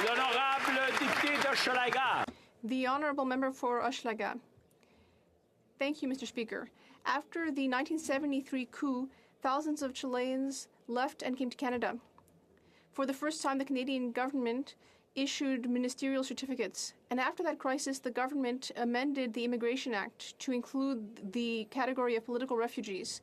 L'honorable député d'Hochelaga. The Honourable Member for Hochelaga. Thank you, Mr. Speaker. After the 1973 coup, thousands of Chileans left and came to Canada. For the first time, the Canadian government issued ministerial certificates. And after that crisis, the government amended the Immigration Act to include the category of political refugees.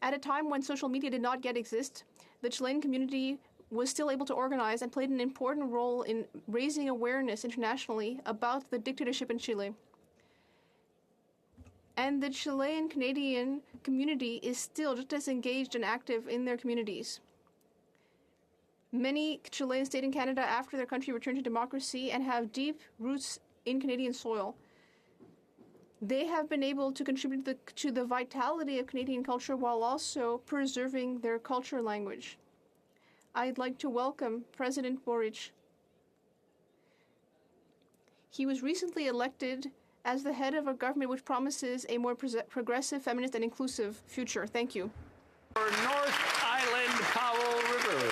At a time when social media did not yet exist, the Chilean community was still able to organize and played an important role in raising awareness internationally about the dictatorship in Chile. And the Chilean-Canadian community is still just as engaged and active in their communities. Many Chileans stayed in Canada after their country returned to democracy and have deep roots in Canadian soil. They have been able to contribute to the vitality of Canadian culture while also preserving their culture language. I'd like to welcome President Boric. He was recently elected as the head of a government which promises a more progressive, feminist, and inclusive future. Thank you. For North Island Powell River.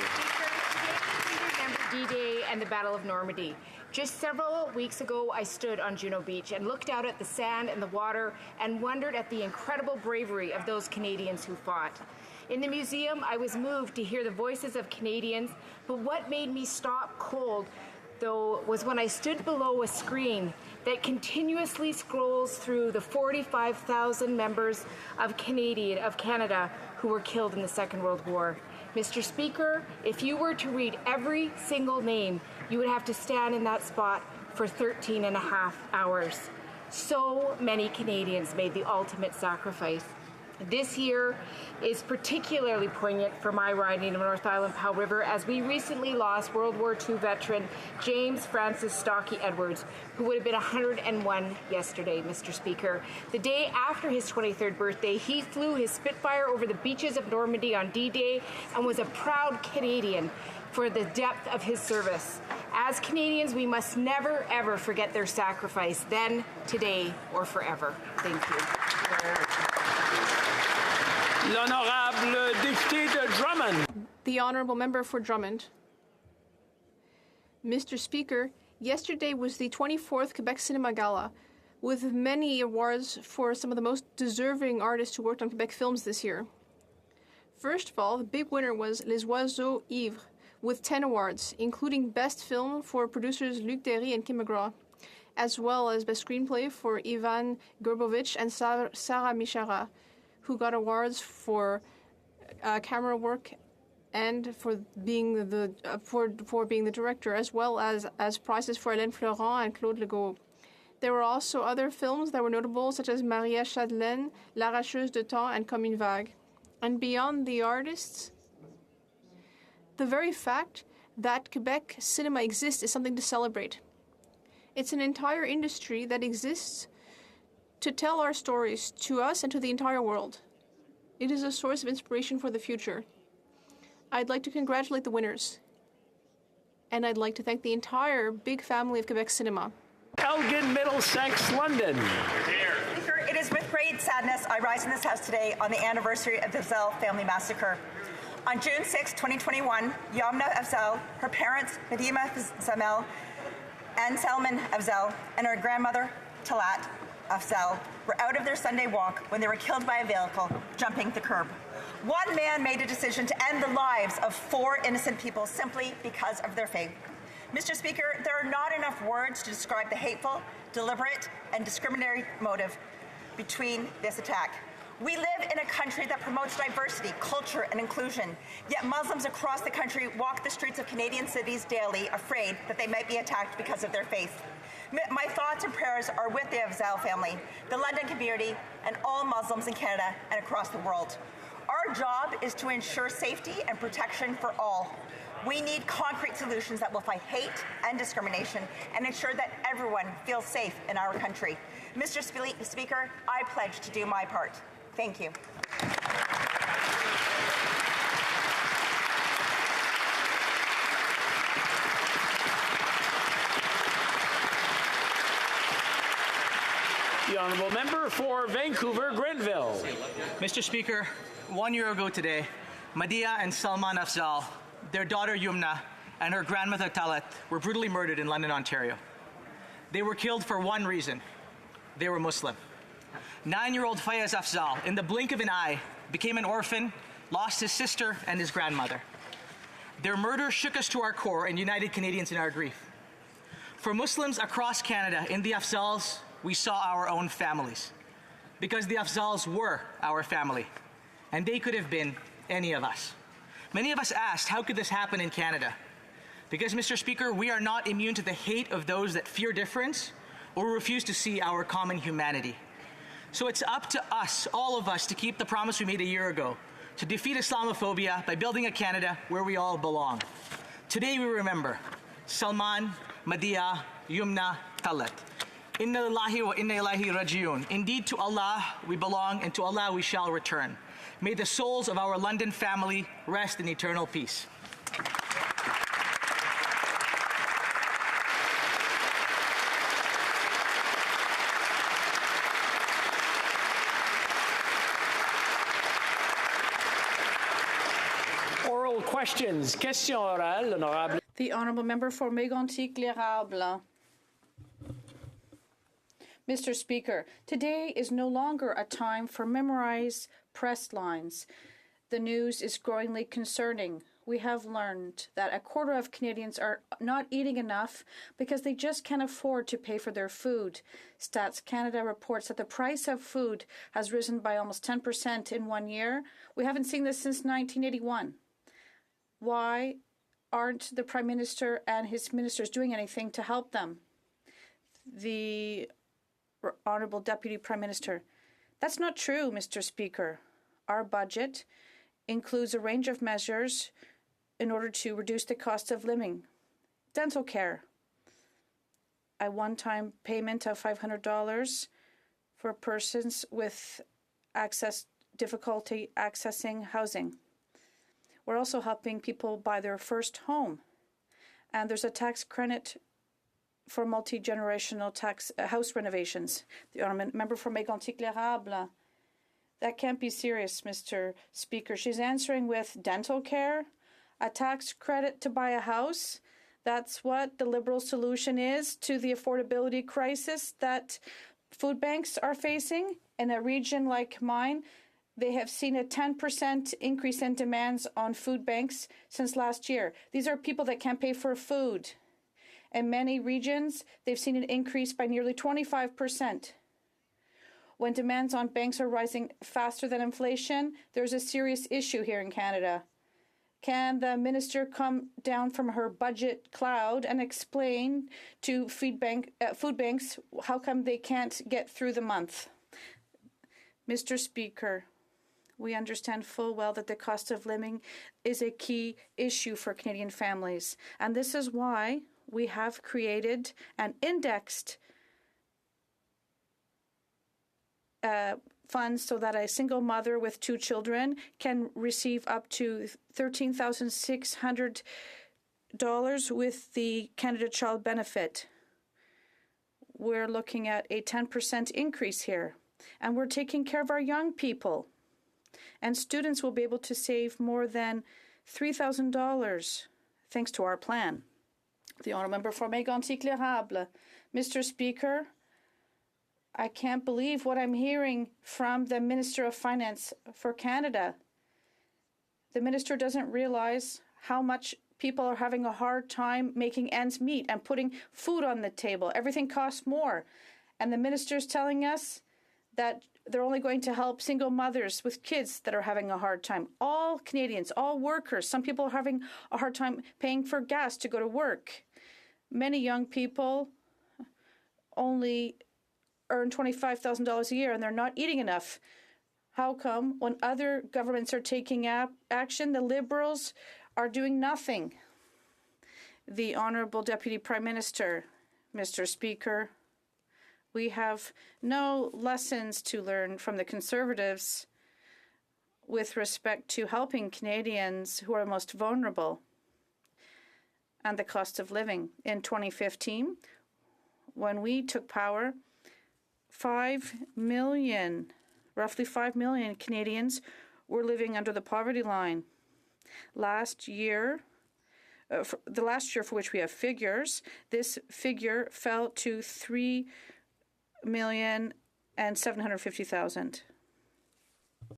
D-Day and the Battle of Normandy. Just several weeks ago, I stood on Juno Beach and looked out at the sand and the water and wondered at the incredible bravery of those Canadians who fought. In the museum, I was moved to hear the voices of Canadians, but what made me stop cold, though, was when I stood below a screen that continuously scrolls through the 45,000 members of Canada who were killed in the Second World War. Mr. Speaker, if you were to read every single name, you would have to stand in that spot for 13 and a half hours. So many Canadians made the ultimate sacrifice. This year is particularly poignant for my riding of North Island Powell River, as we recently lost World War II veteran James Francis Stocky Edwards, who would have been 101 yesterday, Mr. Speaker. The day after his 23rd birthday, he flew his Spitfire over the beaches of Normandy on D-Day and was a proud Canadian for the depth of his service. As Canadians, we must never, ever forget their sacrifice, then, today, or forever. Thank you. L'honorable député de Drummond. The honourable member for Drummond. Mr. Speaker, yesterday was the 24th Quebec Cinema Gala, with many awards for some of the most deserving artists who worked on Quebec films this year. First of all, the big winner was Les Oiseaux Ivres, with 10 awards, including Best Film for producers Luc Derry and Kim McGraw, as well as Best Screenplay for Ivan Gerbovich and Sarah Michara, who got awards for camera work and for being the director, as well as prizes for Hélène Florent and Claude Legault. There were also other films that were notable, such as Maria Chadelaine, L'Arracheuse de Temps, and Comme une Vague. And beyond the artists, the very fact that Quebec cinema exists is something to celebrate. It's an entire industry that exists to tell our stories to us and to the entire world. It is a source of inspiration for the future. I'd like to congratulate the winners, and I'd like to thank the entire big family of Quebec cinema. Elgin, Middlesex, London. Speaker, it is with great sadness I rise in this House today on the anniversary of the Afzaal family massacre. On June 6, 2021, Yamna Afzaal, her parents, Nadima Zamel, and Salman Afzaal, and her grandmother, Talat Afzaal, were out of their Sunday walk when they were killed by a vehicle jumping the curb. One man made a decision to end the lives of 4 innocent people simply because of their faith. Mr. Speaker, there are not enough words to describe the hateful, deliberate, and discriminatory motive between this attack. We live in a country that promotes diversity, culture, and inclusion, yet Muslims across the country walk the streets of Canadian cities daily, afraid that they might be attacked because of their faith. My thoughts and prayers are with the Afzaal family, the London community, and all Muslims in Canada and across the world. Our job is to ensure safety and protection for all. We need concrete solutions that will fight hate and discrimination and ensure that everyone feels safe in our country. Mr. Speaker, I pledge to do my part. Thank you. The honourable member for Vancouver, Grenville. Mr. Speaker, 1 year ago today, Madia and Salman Afzaal, their daughter Yumna, and her grandmother Talat were brutally murdered in London, Ontario. They were killed for one reason. They were Muslim. 9-year-old Fayez Afzaal, in the blink of an eye, became an orphan, lost his sister and his grandmother. Their murder shook us to our core and united Canadians in our grief. For Muslims across Canada, in the Afzaals, we saw our own families, because the Afzaals were our family, and they could have been any of us. Many of us asked, how could this happen in Canada? Because, Mr. Speaker, we are not immune to the hate of those that fear difference or refuse to see our common humanity. So it's up to us, all of us, to keep the promise we made a year ago, to defeat Islamophobia by building a Canada where we all belong. Today we remember Salman, Madia, Yumna, Talat. Inna lillahi wa inna ilaihi rajiun. Indeed, to Allah we belong, and to Allah we shall return. May the souls of our London family rest in eternal peace. Oral questions. Question orale, l'honorable. The honourable member for Mégantic-L'Érable. Mr. Speaker, today is no longer a time for memorized press lines. The news is growingly concerning. We have learned that a quarter of Canadians are not eating enough because they just can't afford to pay for their food. Stats Canada reports that the price of food has risen by almost 10% in 1 year. We haven't seen this since 1981. Why aren't the Prime Minister and his ministers doing anything to help them? The Honourable Deputy Prime Minister. That's not true, Mr. Speaker. Our budget includes a range of measures in order to reduce the cost of living. Dental care, a one-time payment of $500 for persons with difficulty accessing housing. We're also helping people buy their first home. And there's a tax credit for multi-generational house renovations. The honourable member for Mégantic-L'Érable. That can't be serious, Mr. Speaker. She's answering with dental care, a tax credit to buy a house. That's what the Liberal solution is to the affordability crisis that food banks are facing. In a region like mine, they have seen a 10% increase in demands on food banks since last year. These are people that can't pay for food. In many regions, they've seen an increase by nearly 25%. When demands on banks are rising faster than inflation, there's a serious issue here in Canada. Can the minister come down from her budget cloud and explain to food banks how come they can't get through the month? Mr. Speaker, we understand full well that the cost of living is a key issue for Canadian families, and this is why we have created an indexed fund so that a single mother with 2 children can receive up to $13,600 with the Canada Child Benefit. We're looking at a 10% increase here, and we're taking care of our young people. And students will be able to save more than $3,000 thanks to our plan. The honourable member for Mégantic-L'Érable. Mr. Speaker, I can't believe what I'm hearing from the Minister of Finance for Canada. The minister doesn't realize how much people are having a hard time making ends meet and putting food on the table. Everything costs more. And the minister's telling us that they're only going to help single mothers with kids that are having a hard time. All Canadians, all workers, some people are having a hard time paying for gas to go to work. Many young people only earn $25,000 a year and they're not eating enough. How come when other governments are taking action, the Liberals are doing nothing? The Honourable Deputy Prime Minister, Mr. Speaker, we have no lessons to learn from the Conservatives with respect to helping Canadians who are most vulnerable and the cost of living. In 2015, when we took power, roughly 5 million Canadians were living under the poverty line. Last year, the last year for which we have figures, this figure fell to 3,750,000.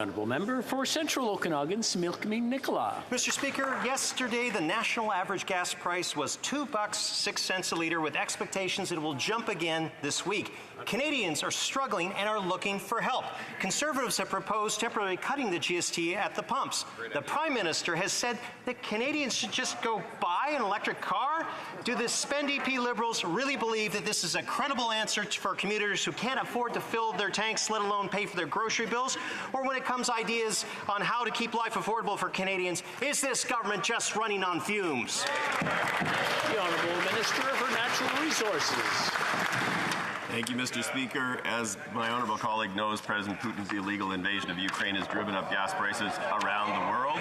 Honourable member for Central Okanagan, Similkameen Nicola. Mr. Speaker, yesterday the national average gas price was $2.06 a litre, with expectations it will jump again this week. Canadians are struggling and are looking for help. Conservatives have proposed temporarily cutting the GST at the pumps. The Prime Minister has said that Canadians should just go buy an electric car. Do the Spend EP Liberals really believe that this is a credible answer for commuters who can't afford to fill their tanks, let alone pay for their grocery bills? Or when it comes ideas on how to keep life affordable for Canadians, is this government just running on fumes? The Honourable Minister for Natural Resources. Thank you, Mr. Speaker. As my honourable colleague knows, President Putin's illegal invasion of Ukraine has driven up gas prices around the world.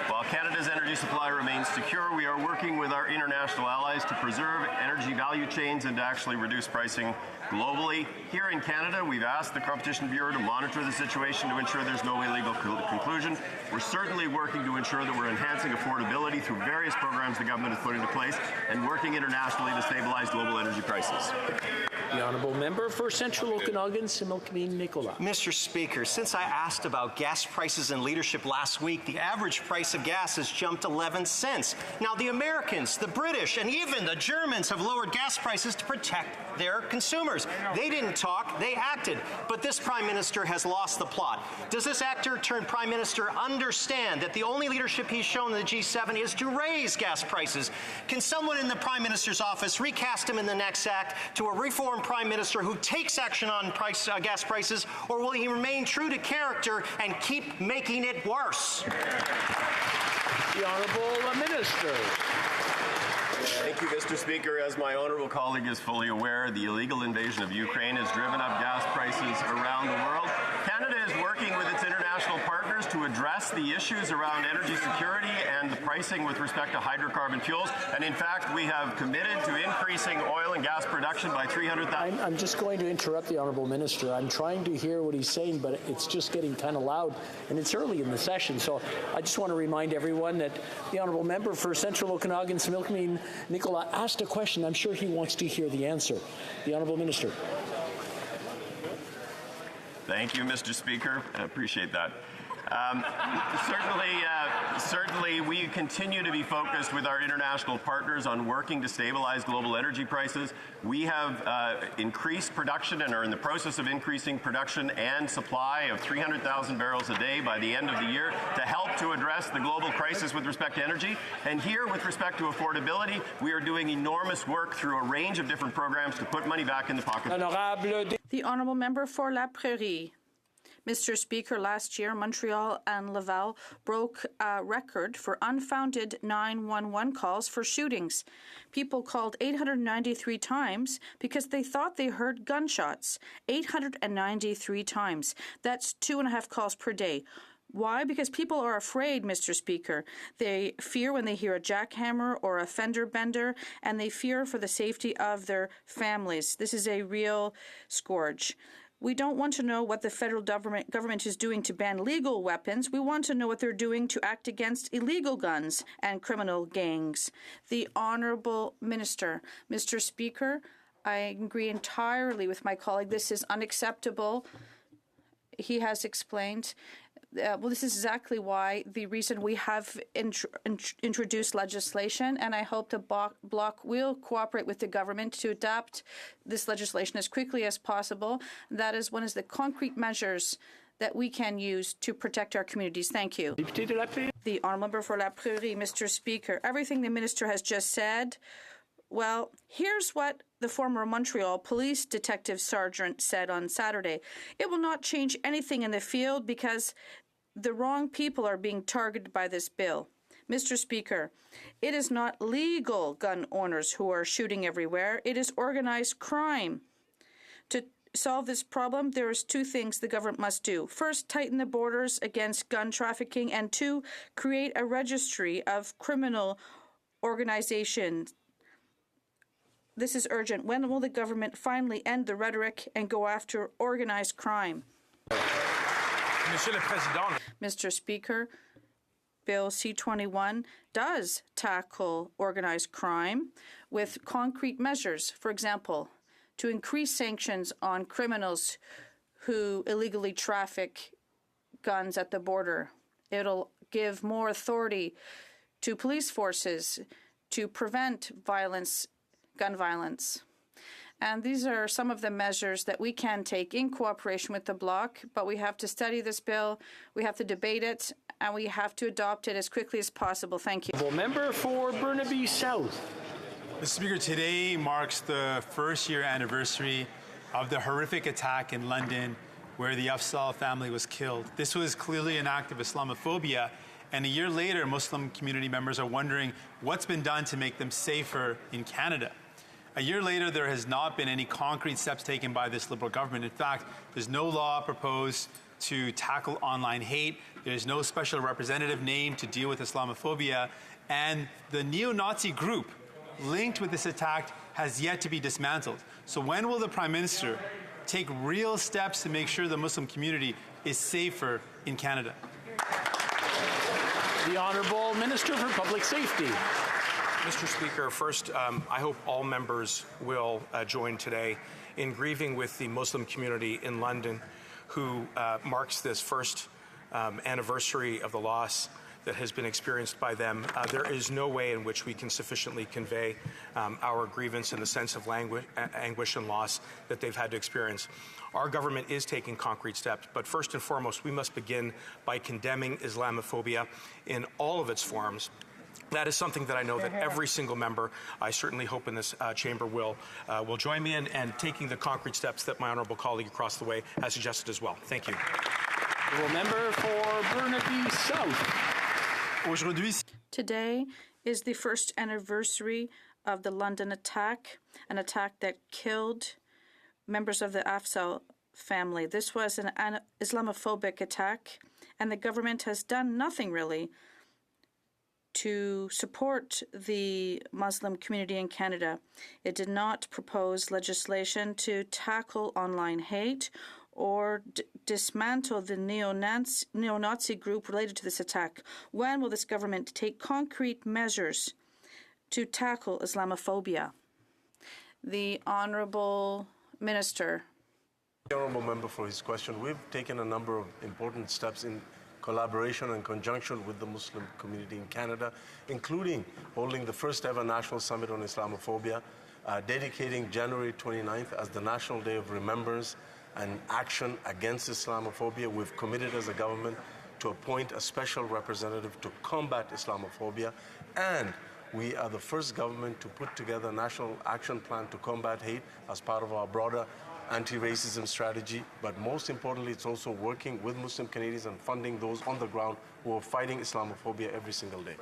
While Canada's energy supply remains secure, we are working with our international allies to preserve energy value chains and to actually reduce pricing globally. Here in Canada, we've asked the Competition Bureau to monitor the situation to ensure there's no illegal conclusion. We're certainly working to ensure that we're enhancing affordability through various programs the government has put into place and working internationally to stabilize global energy prices. The Honourable Member for Central Okanagan, Similkameen Nicola. Mr. Speaker, since I asked about gas prices and leadership last week, the average price of gas has jumped 11 cents. Now, the Americans, the British, and even the Germans have lowered gas prices to protect their consumers. They didn't talk, they acted. But this Prime Minister has lost the plot. Does this actor-turned-Prime Minister understand that the only leadership he's shown in the G7 is to raise gas prices? Can someone in the Prime Minister's office recast him in the next act to a reform reform prime minister who takes action on gas prices, or will he remain true to character and keep making it worse? The Honourable Minister. Thank you, Mr. Speaker. As my honourable colleague is fully aware, the illegal invasion of Ukraine has driven up gas prices around the world. Canada is working with its international partners to address the issues around energy security and the pricing with respect to hydrocarbon fuels. And in fact, we have committed to increasing oil and gas production by 300,000. I'm just going to interrupt the Honourable Minister. I'm trying to hear what he's saying, but it's just getting kind of loud, and it's early in the session. So I just want to remind everyone that the Honourable Member for Central Okanagan, Similkameen, Nicola, asked a question. I'm sure he wants to hear the answer. The Honourable Minister. Thank you, Mr. Speaker. I appreciate that. Certainly, we continue to be focused with our international partners on working to stabilize global energy prices. We have increased production and are in the process of increasing production and supply of 300,000 barrels a day by the end of the year to help to address the global crisis with respect to energy. And here, with respect to affordability, we are doing enormous work through a range of different programs to put money back in the pocket. The Honourable Member for La Prairie. Mr. Speaker, last year, Montreal and Laval broke a record for unfounded 911 calls for shootings. People called 893 times because they thought they heard gunshots. 893 times. That's 2.5 calls per day. Why? Because people are afraid, Mr. Speaker. They fear when they hear a jackhammer or a fender bender, and they fear for the safety of their families. This is a real scourge. We don't want to know what the federal government is doing to ban legal weapons. We want to know what they're doing to act against illegal guns and criminal gangs. The Honourable Minister. Mr. Speaker, I agree entirely with my colleague. This is unacceptable. He has explained. This is exactly why the reason we have introduced legislation, and I hope the Bloc will cooperate with the government to adapt this legislation as quickly as possible. That is one of the concrete measures that we can use to protect our communities. Thank you. The Honourable Member for La Prairie, Mr. Speaker. Everything the Minister has just said, well, here's what the former Montreal Police Detective Sergeant said on Saturday. It will not change anything in the field because the wrong people are being targeted by this bill. Mr. Speaker, it is not legal gun owners who are shooting everywhere. It is organized crime. To solve this problem, there is 2 things the government must do. First, tighten the borders against gun trafficking, and 2, create a registry of criminal organizations. This is urgent. When will the government finally end the rhetoric and go after organized crime? Mr. Speaker, Bill C-21 does tackle organized crime with concrete measures. For example, to increase sanctions on criminals who illegally traffic guns at the border. It'll give more authority to police forces to prevent violence, gun violence. And these are some of the measures that we can take in cooperation with the Bloc, but we have to study this bill, we have to debate it, and we have to adopt it as quickly as possible. Thank you. Member for Burnaby South. Mr. Speaker, today marks the first-year anniversary of the horrific attack in London where the Afzal family was killed. This was clearly an act of Islamophobia, and a year later, Muslim community members are wondering what's been done to make them safer in Canada. A year later, there has not been any concrete steps taken by this Liberal government. In fact, there's no law proposed to tackle online hate. There's no special representative named to deal with Islamophobia. And the neo-Nazi group linked with this attack has yet to be dismantled. So when will the Prime Minister take real steps to make sure the Muslim community is safer in Canada? The Honourable Minister for Public Safety. Mr. Speaker, first, I hope all members will join today in grieving with the Muslim community in London who marks this first anniversary of the loss that has been experienced by them. There is no way in which we can sufficiently convey our grievance and the sense of anguish and loss that they've had to experience. Our government is taking concrete steps, but first and foremost, we must begin by condemning Islamophobia in all of its forms. that is something that I know that every single member, I certainly hope in this chamber, will join me in, and taking the concrete steps that my honourable colleague across the way has suggested as well. Thank you. Honourable member for Burnaby South. Today is the first anniversary of the London attack, an attack that killed members of the Afzaal family. This was an Islamophobic attack, and the government has done nothing really to support the Muslim community in Canada. It did not propose legislation to tackle online hate or dismantle the neo-Nazi group related to this attack. When will this government take concrete measures to tackle Islamophobia? The Honourable Minister. The Honourable Member for his question. We've taken a number of important steps in collaboration and conjunction with the Muslim community in Canada, including holding the first ever National Summit on Islamophobia, dedicating January 29th as the National Day of Remembrance and Action Against Islamophobia. We've committed as a government to appoint a special representative to combat Islamophobia, and we are the first government to put together a national action plan to combat hate as part of our broader anti-racism strategy. But most importantly, it's also working with Muslim Canadians and funding those on the ground who are fighting Islamophobia every single day.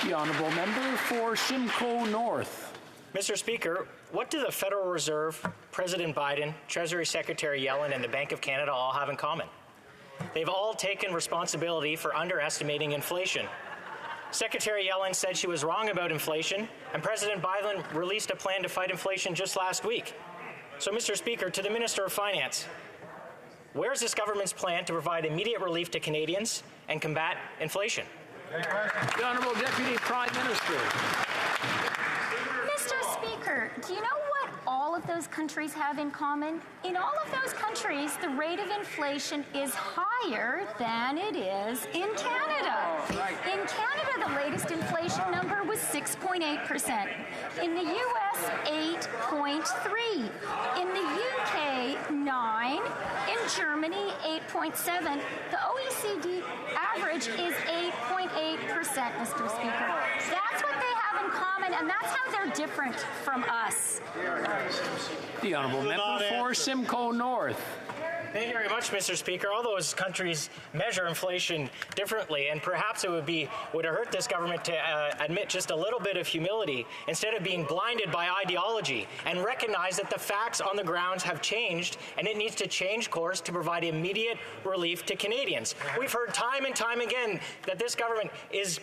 The honourable member for Simcoe North. Mr. Speaker, what do the Federal Reserve, President Biden, Treasury Secretary Yellen, and the Bank of Canada all have in common? They've all taken responsibility for underestimating inflation. Secretary Yellen said she was wrong about inflation, and President Biden released a plan to fight inflation just last week. So, Mr. Speaker, to the Minister of Finance, where's this government's plan to provide immediate relief to Canadians and combat inflation? The Honourable Deputy Prime Minister. Mr. Speaker, do you know what all of those countries have in common? In all of those countries, the rate of inflation is higher than it is in Canada. In Canada, the latest inflation number was 6.8%. In the U.S., 8.3%. In the U.K., 9%. In Germany, 8.7%. The OECD average is 8.8%, Mr. Speaker. That's what they have in common, and that's how they're different from us. The honourable member for Simcoe North. Thank you very much, Mr. Speaker. All those countries measure inflation differently, and perhaps it would have hurt this government to admit just a little bit of humility instead of being blinded by ideology and recognize that the facts on the ground have changed, and it needs to change course to provide immediate relief to Canadians. We've heard time and time again that this government is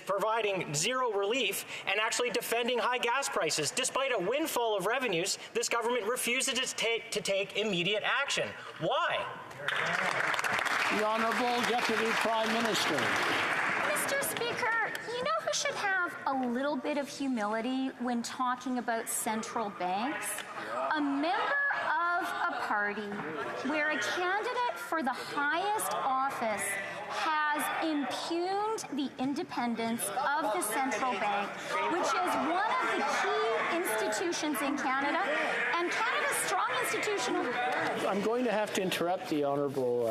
providing zero relief and actually defending high gas prices. Despite a windfall of revenues, this government refuses to take immediate action. Why? The Honourable Deputy Prime Minister. Mr. Speaker, you know who should have a little bit of humility when talking about central banks? A member of a party where a candidate for the highest office has impugned the independence of the central bank, which is one of the key institutions in Canada, and Canada's strong institutional... I'm going to have to interrupt the Honourable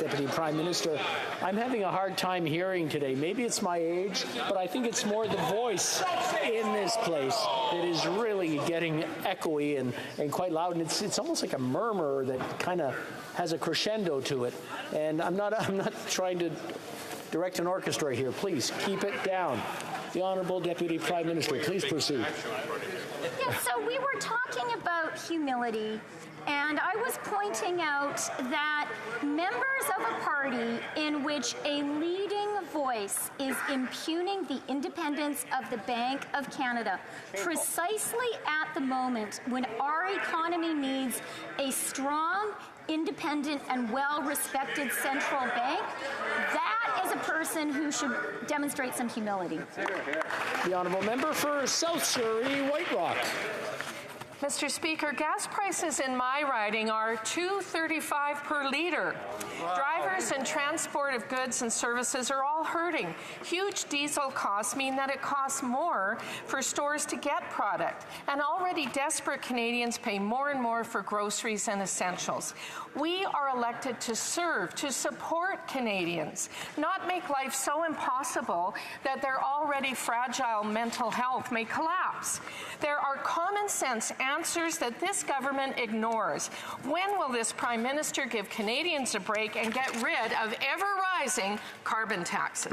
Deputy Prime Minister. I'm having a hard time hearing today. Maybe it's my age, but I think it's more the voice in this place that is really getting echoey and quite loud, and it's almost like a murmur that kind of has a crescendo to it. And I'm not trying to direct an orchestra here. Please keep it down. The Honourable Deputy Prime Minister, please proceed. Yes, so we were talking about humility, and I was pointing out that members of a party in which a leading voice is impugning the independence of the Bank of Canada, precisely at the moment when our economy needs a strong, independent, and well-respected central bank, that is a person who should demonstrate some humility. The Honourable Member for South Surrey, White Rock. Mr. Speaker, gas prices in my riding are $2.35 per litre. Driving Drivers and transport of goods and services are all hurting. Huge diesel costs mean that it costs more for stores to get product, and already desperate Canadians pay more and more for groceries and essentials. We are elected to serve, to support Canadians, not make life so impossible that their already fragile mental health may collapse. There are common sense answers that this government ignores. When will this Prime Minister give Canadians a break and get rid of ever-rising carbon taxes?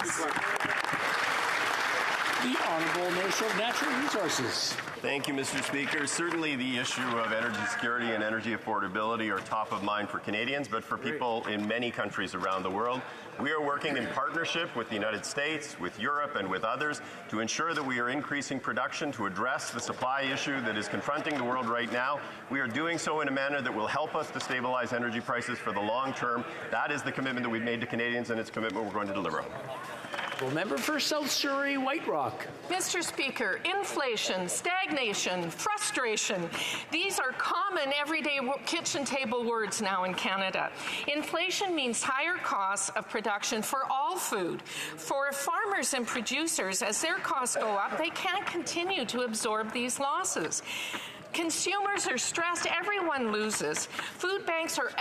The Honourable Minister of Natural Resources. Thank you, Mr. Speaker. Certainly the issue of energy security and energy affordability are top of mind for Canadians, but for people in many countries around the world. We are working in partnership with the United States, with Europe, and with others to ensure that we are increasing production to address the supply issue that is confronting the world right now. We are doing so in a manner that will help us to stabilize energy prices for the long term. That is the commitment that we've made to Canadians, and it's a commitment we're going to deliver on. Member for South Surrey, White Rock. Mr. Speaker, inflation, stagnation, frustration, these are common everyday kitchen table words now in Canada. Inflation means higher costs of production for all food. For farmers and producers, as their costs go up, they can't continue to absorb these losses. Consumers are stressed. Everyone loses. Food banks are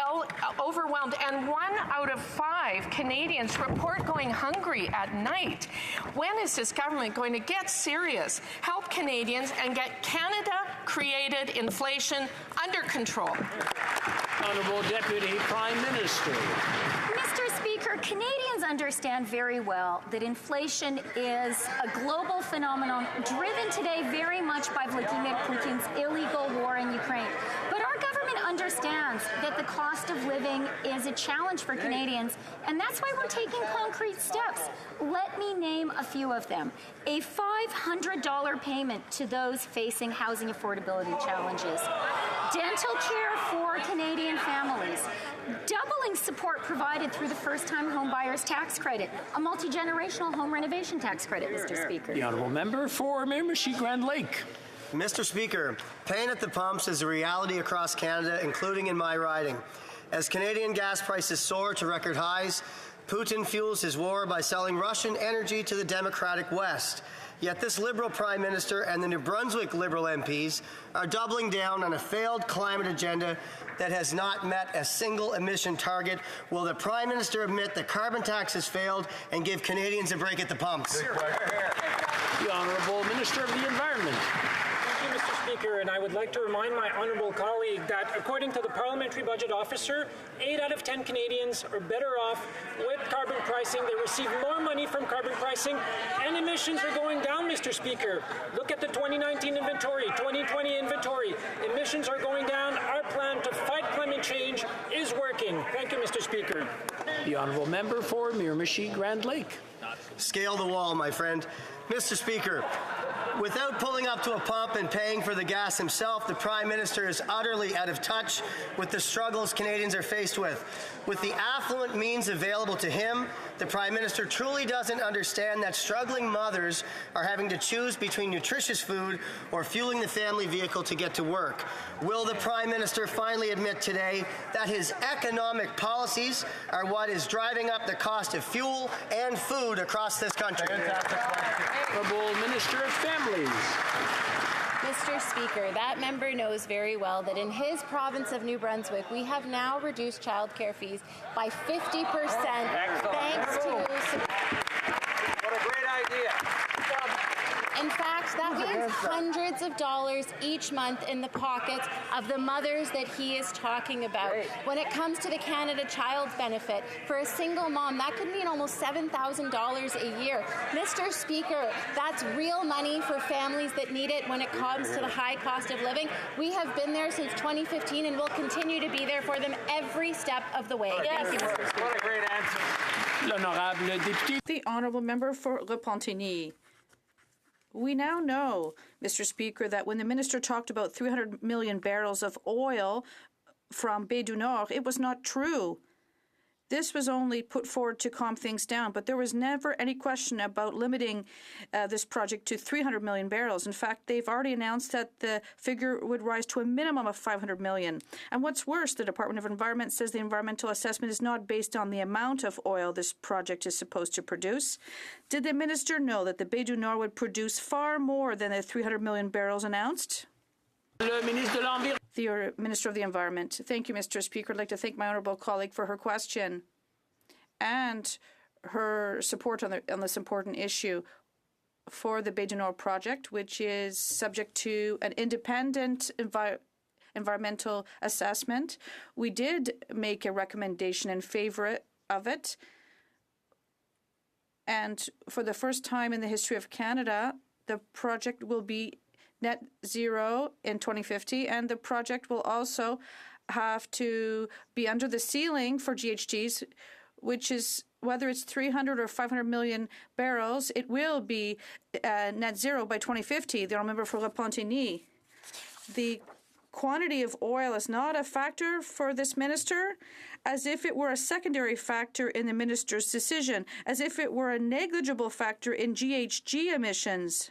overwhelmed, and 1 out of 5 Canadians report going hungry at night. When is this government going to get serious, help Canadians, and get Canada-created inflation under control? Honourable Deputy Prime Minister. Mr. Speaker, Canadians understand very well that inflation is a global phenomenon driven today very much by Vladimir Putin's illegal war in Ukraine. But our government understands that the cost of living is a challenge for Canadians, and that's why we're taking concrete steps. Let me name a few of them. A $500 payment to those facing housing affordability challenges. Dental care for Canadian families. Doubling support provided through the first-time home buyers tax credit, a multi-generational home renovation tax credit, Mr. Speaker. The Honourable Member for Miramichi Grand Lake. Mr. Speaker, pain at the pumps is a reality across Canada, including in my riding. As Canadian gas prices soar to record highs, Putin fuels his war by selling Russian energy to the Democratic West. Yet this Liberal Prime Minister and the New Brunswick Liberal MPs are doubling down on a failed climate agenda that has not met a single emission target. Will the Prime Minister admit the carbon tax has failed and give Canadians a break at the pumps? The Honourable Minister of the Environment. Thank you, Mr. Speaker, and I would like to remind my honourable colleague that according to the Parliamentary Budget Officer, 8 out of 10 Canadians are better off with carbon pricing. They receive more money from carbon pricing, and emissions are going down, Mr. Speaker. Look at the 2019 inventory, 2020 inventory. Emissions are going down. Our plan to fight climate change is working. Thank you, Mr. Speaker. The Honourable Member for Miramichi Grand Lake. Scale the wall, my friend. Mr. Speaker, without pulling up to a pump and paying for the gas himself, the Prime Minister is utterly out of touch with the struggles Canadians are faced with. With the affluent means available to him, the Prime Minister truly doesn't understand that struggling mothers are having to choose between nutritious food or fueling the family vehicle to get to work. Will the Prime Minister finally admit today that his economic policies are what is driving up the cost of fuel and food across this country? Honourable Minister of Families. Mr. Speaker, that member knows very well that in his province of New Brunswick, we have now reduced childcare fees by 50% thanks to... What a great idea. In fact, that means hundreds of dollars each month in the pockets of the mothers that he is talking about. When it comes to the Canada Child Benefit, for a single mom, that could mean almost $7,000 a year. Mr. Speaker, that's real money for families that need it when it comes to the high cost of living. We have been there since 2015 and will continue to be there for them every step of the way. Yes. Thank you, Mr. Speaker. What a great answer. The Honourable Member for Repentigny. We now know, Mr. Speaker, that when the minister talked about 300 million barrels of oil from Baie du Nord, it was not true. This was only put forward to calm things down, but there was never any question about limiting this project to 300 million barrels. In fact, they've already announced that the figure would rise to a minimum of 500 million. And what's worse, the Department of Environment says the environmental assessment is not based on the amount of oil this project is supposed to produce. Did the minister know that the Baie du Nord would produce far more than the 300 million barrels announced? The Minister of the Environment. Thank you, Mr. Speaker. I'd like to thank my honourable colleague for her question and her support on this important issue for the Baie du Nord project, which is subject to an independent environmental assessment. We did make a recommendation in favour of it. And for the first time in the history of Canada, the project will be net zero in 2050, and the project will also have to be under the ceiling for GHGs, which is whether it's 300 or 500 million barrels, it will be net zero by 2050. The member for Repentigny. The quantity of oil is not a factor for this minister, as if it were a secondary factor in the minister's decision, as if it were a negligible factor in GHG emissions.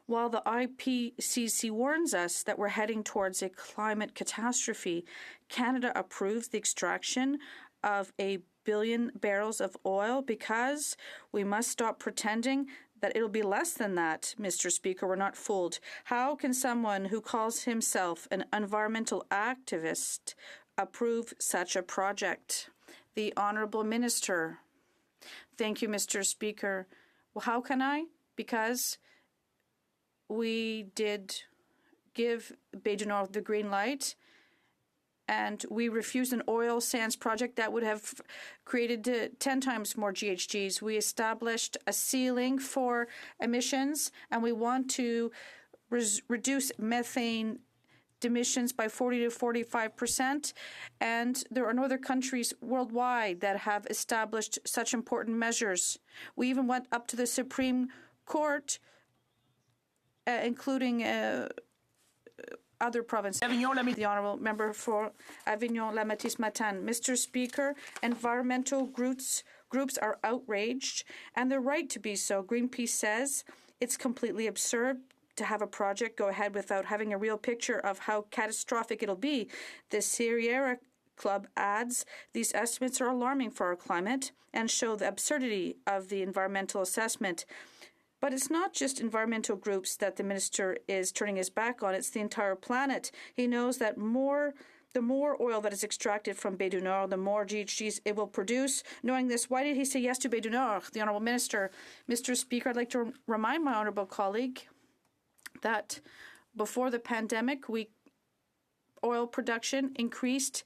While the IPCC warns us that we're heading towards a climate catastrophe, Canada approves the extraction of 1 billion barrels of oil because we must stop pretending that it'll be less than that, Mr. Speaker. We're not fooled. How can someone who calls himself an environmental activist approve such a project? The Honourable Minister. Thank you, Mr. Speaker. Well, how can I? Because we did give Baie du Nord the green light, and we refused an oil sands project that would have created 10 times more GHGs. We established a ceiling for emissions, and we want to reduce methane emissions by 40 to 45%. And there are no other countries worldwide that have established such important measures. We even went up to the Supreme Court, including other provinces. The Honourable Member for Avignon-Lamatis-Matane. Mr. Speaker, environmental groups are outraged, and they're right to be so. Greenpeace says it's completely absurd to have a project go ahead without having a real picture of how catastrophic it'll be. The Sierra Club adds, these estimates are alarming for our climate and show the absurdity of the environmental assessment. But it's not just environmental groups that the minister is turning his back on, it's the entire planet. He knows that the more oil that is extracted from Baie du Nord, the more GHGs it will produce. Knowing this, why did he say yes to Baie du Nord? The Honourable Minister. Mr. Speaker, I'd like to remind my honourable colleague that before the pandemic, oil production increased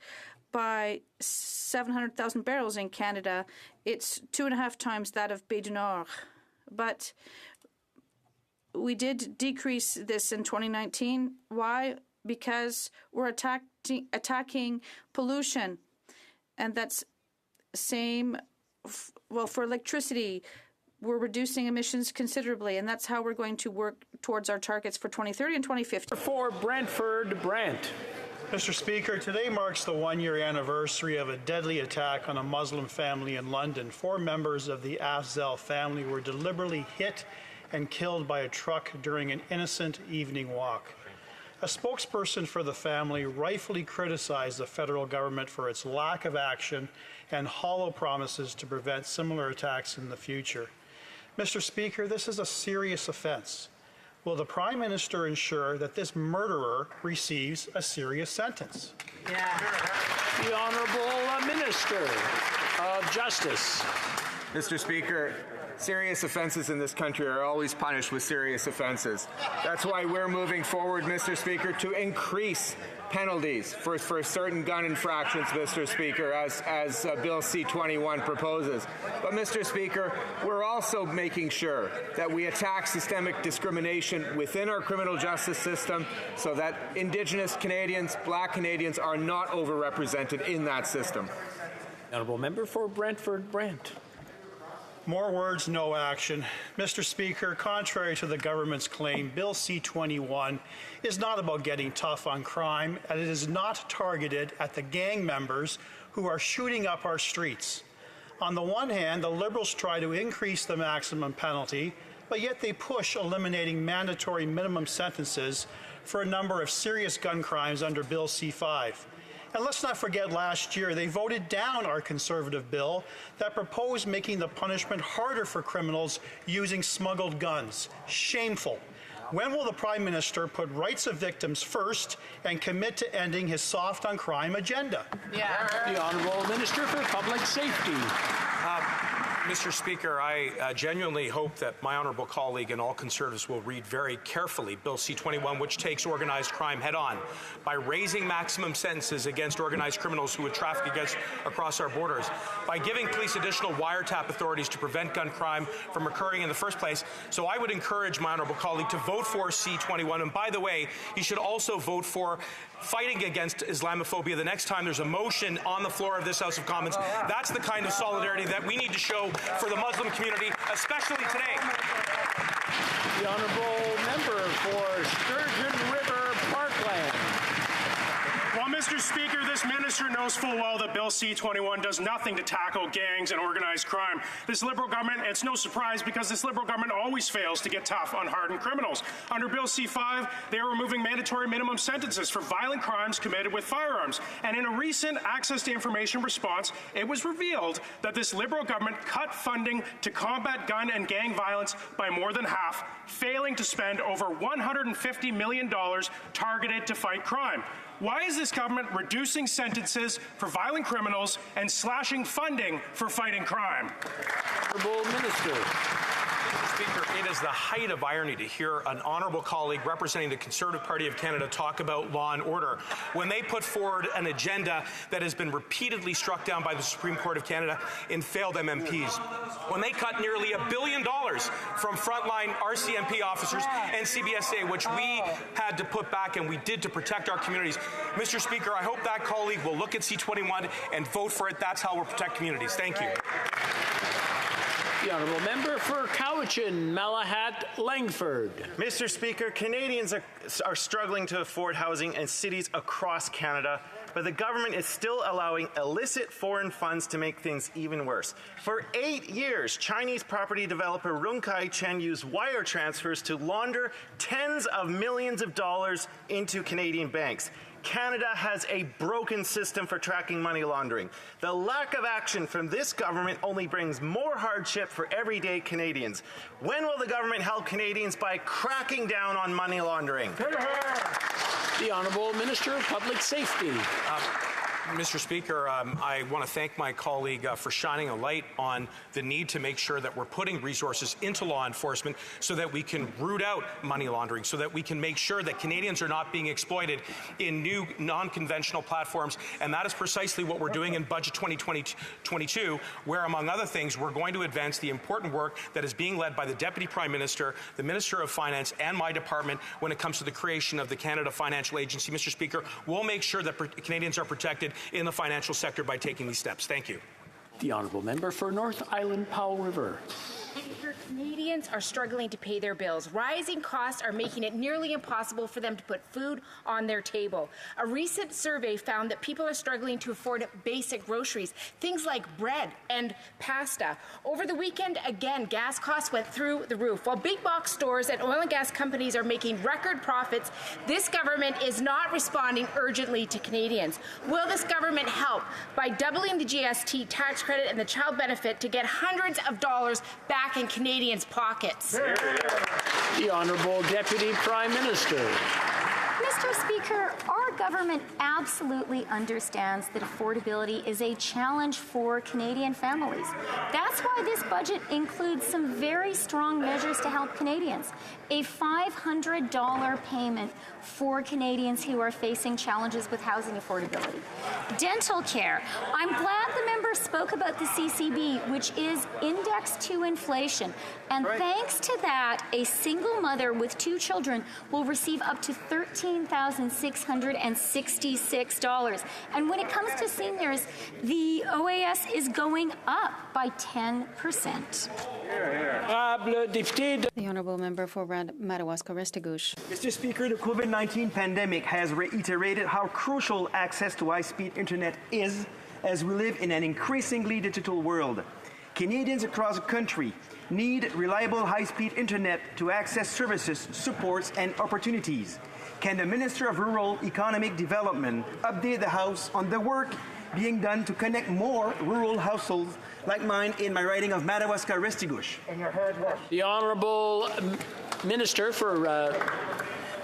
by 700,000 barrels in Canada. It's 2.5 times that of Baie du Nord. But we did decrease this in 2019. Why? Because we're attacking pollution. And that's same, for electricity, we're reducing emissions considerably, and that's how we're going to work towards our targets for 2030 and 2050. For Brantford, Brant. Mr. Speaker, today marks the one-year anniversary of a deadly attack on a Muslim family in London. 4 members of the Afzal family were deliberately hit and killed by a truck during an innocent evening walk. A spokesperson for the family rightfully criticized the federal government for its lack of action and hollow promises to prevent similar attacks in the future. Mr. Speaker, this is a serious offense. Will the Prime Minister ensure that this murderer receives a serious sentence? The Honourable Minister of Justice. Mr. Speaker, serious offenses in this country are always punished with serious offenses. That's why we're moving forward, Mr. Speaker, to increase penalties for certain gun infractions, Mr. Speaker, as Bill C-21 proposes. But, Mr. Speaker, we're also making sure that we attack systemic discrimination within our criminal justice system so that Indigenous Canadians, Black Canadians, are not overrepresented in that system. Honourable Member for Brantford, Brant. More words, no action. Mr. Speaker, contrary to the government's claim, Bill C-21 is not about getting tough on crime, and it is not targeted at the gang members who are shooting up our streets. On the one hand, the Liberals try to increase the maximum penalty, but yet they push eliminating mandatory minimum sentences for a number of serious gun crimes under Bill C-5. And let's not forget last year they voted down our Conservative bill that proposed making the punishment harder for criminals using smuggled guns. Shameful. When will the Prime Minister put rights of victims first and commit to ending his soft on crime agenda? The Honourable Minister for Public Safety. Mr. Speaker, I genuinely hope that my honourable colleague and all Conservatives will read very carefully Bill C-21, which takes organised crime head-on by raising maximum sentences against organised criminals who would traffic across our borders, by giving police additional wiretap authorities to prevent gun crime from occurring in the first place. So I would encourage my honourable colleague to vote for C-21. And by the way, he should also vote for fighting against Islamophobia the next time there's a motion on the floor of this House of Commons. That's the kind of solidarity that we need to show for the Muslim community, especially today. The Honourable Member for Sturgeon River Parkland. Well, Mr. Speaker, this minister knows full well that Bill C-21 does nothing to tackle gangs and organized crime. This Liberal government, it's no surprise because this Liberal government always fails to get tough on hardened criminals. Under Bill C-5, they are removing mandatory minimum sentences for violent crimes committed with firearms. And in a recent Access to Information response, it was revealed that this Liberal government cut funding to combat gun and gang violence by more than half, failing to spend over $150 million targeted to fight crime. Why is this government reducing sentences for violent criminals and slashing funding for fighting crime? Honourable Minister. Mr. Speaker, it is the height of irony to hear an honourable colleague representing the Conservative Party of Canada talk about law and order when they put forward an agenda that has been repeatedly struck down by the Supreme Court of Canada in failed MMPs. When they cut nearly $1 billion from frontline RCMP officers and CBSA, which we had to put back and we did to protect our communities. Mr. Speaker, I hope that colleague will look at C-21 and vote for it. That's how we'll protect communities. Thank you. The Honourable Member for Cowichan, Malahat, Langford. Mr. Speaker, Canadians are struggling to afford housing in cities across Canada, but the government is still allowing illicit foreign funds to make things even worse. For 8 years, Chinese property developer Rung Kai-chen used wire transfers to launder tens of millions of dollars into Canadian banks. Canada has a broken system for tracking money laundering. The lack of action from this government only brings more hardship for everyday Canadians. When will the government help Canadians by cracking down on money laundering? The Honourable Minister of Public Safety. Mr. Speaker, I want to thank my colleague for shining a light on the need to make sure that we're putting resources into law enforcement so that we can root out money laundering, so that we can make sure that Canadians are not being exploited in new non-conventional platforms. And that is precisely what we're doing in Budget 2022, where, among other things, we're going to advance the important work that is being led by the Deputy Prime Minister, the Minister of Finance, and my department when it comes to the creation of the Canada Financial Agency. Mr. Speaker, we'll make sure that Canadians are protected in the financial sector by taking these steps. Thank you. The Honourable Member for North Island Powell River. Canadians are struggling to pay their bills. Rising costs are making it nearly impossible for them to put food on their table. A recent survey found that people are struggling to afford basic groceries, things like bread and pasta. Over the weekend, again, gas costs went through the roof. While big box stores and oil and gas companies are making record profits, this government is not responding urgently to Canadians. Will this government help by doubling the GST tax credit and the child benefit to get hundreds of dollars back in Canadians' pockets? The Honourable Deputy Prime Minister. Mr. Speaker, our government absolutely understands that affordability is a challenge for Canadian families. That's why this budget includes some very strong measures to help Canadians. A $500 payment for Canadians who are facing challenges with housing affordability. Dental care. I'm glad the member spoke about the CCB, which is indexed to inflation. And thanks to that, a single mother with 2 children will receive up to $13,666. And when it comes to seniors, the OAS is going up by 10%. The Honourable Member for Madawaska-Restigouche. Mr. Speaker, the COVID-19 pandemic has reiterated how crucial access to high-speed internet is as we live in an increasingly digital world. Canadians across the country need reliable high-speed internet to access services, supports, and opportunities. Can the Minister of Rural Economic Development update the House on the work being done to connect more rural households like mine in my riding of Madawaska-Restigouche? The Honourable Minister for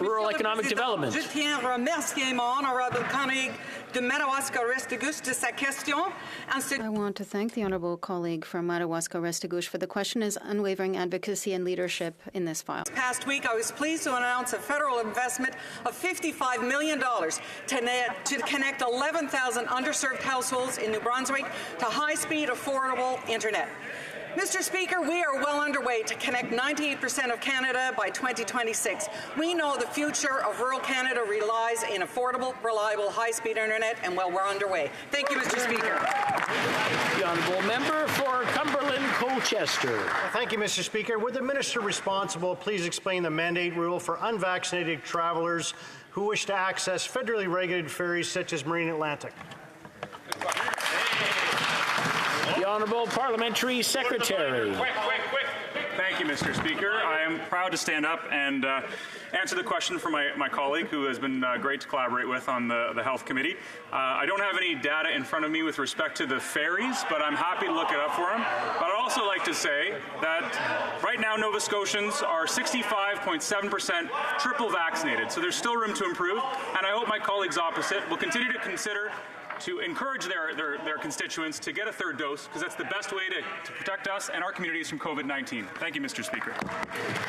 Rural Economic Development. Je tiens à remercier mon honorable colleague de Madawaska-Restigouche de sa question. I want to thank the honourable colleague from Madawaska-Restigouche for the question, his unwavering advocacy and leadership in this file. Past week, I was pleased to announce a federal investment of $55 million to connect 11,000 underserved households in New Brunswick to high-speed, affordable internet. Mr. Speaker, we are well underway to connect 98% of Canada by 2026. We know the future of rural Canada relies in affordable, reliable, high-speed internet, and well, we're underway. Thank you, Mr. Speaker. The honourable member for Cumberland Colchester. Thank you, Mr. Speaker. Would the minister responsible please explain the mandate rule for unvaccinated travellers who wish to access federally regulated ferries such as Marine Atlantic? The Honourable Parliamentary Secretary. Quick. Thank you, Mr. Speaker. I am proud to stand up and answer the question from my colleague, who has been great to collaborate with on the Health Committee. I don't have any data in front of me with respect to the ferries, but I'm happy to look it up for him. But I'd also like to say that right now Nova Scotians are 65.7% triple vaccinated, so there's still room to improve, and I hope my colleagues opposite will continue to consider to encourage their constituents to get a third dose, because that's the best way to protect us and our communities from COVID-19. Thank you, Mr. Speaker.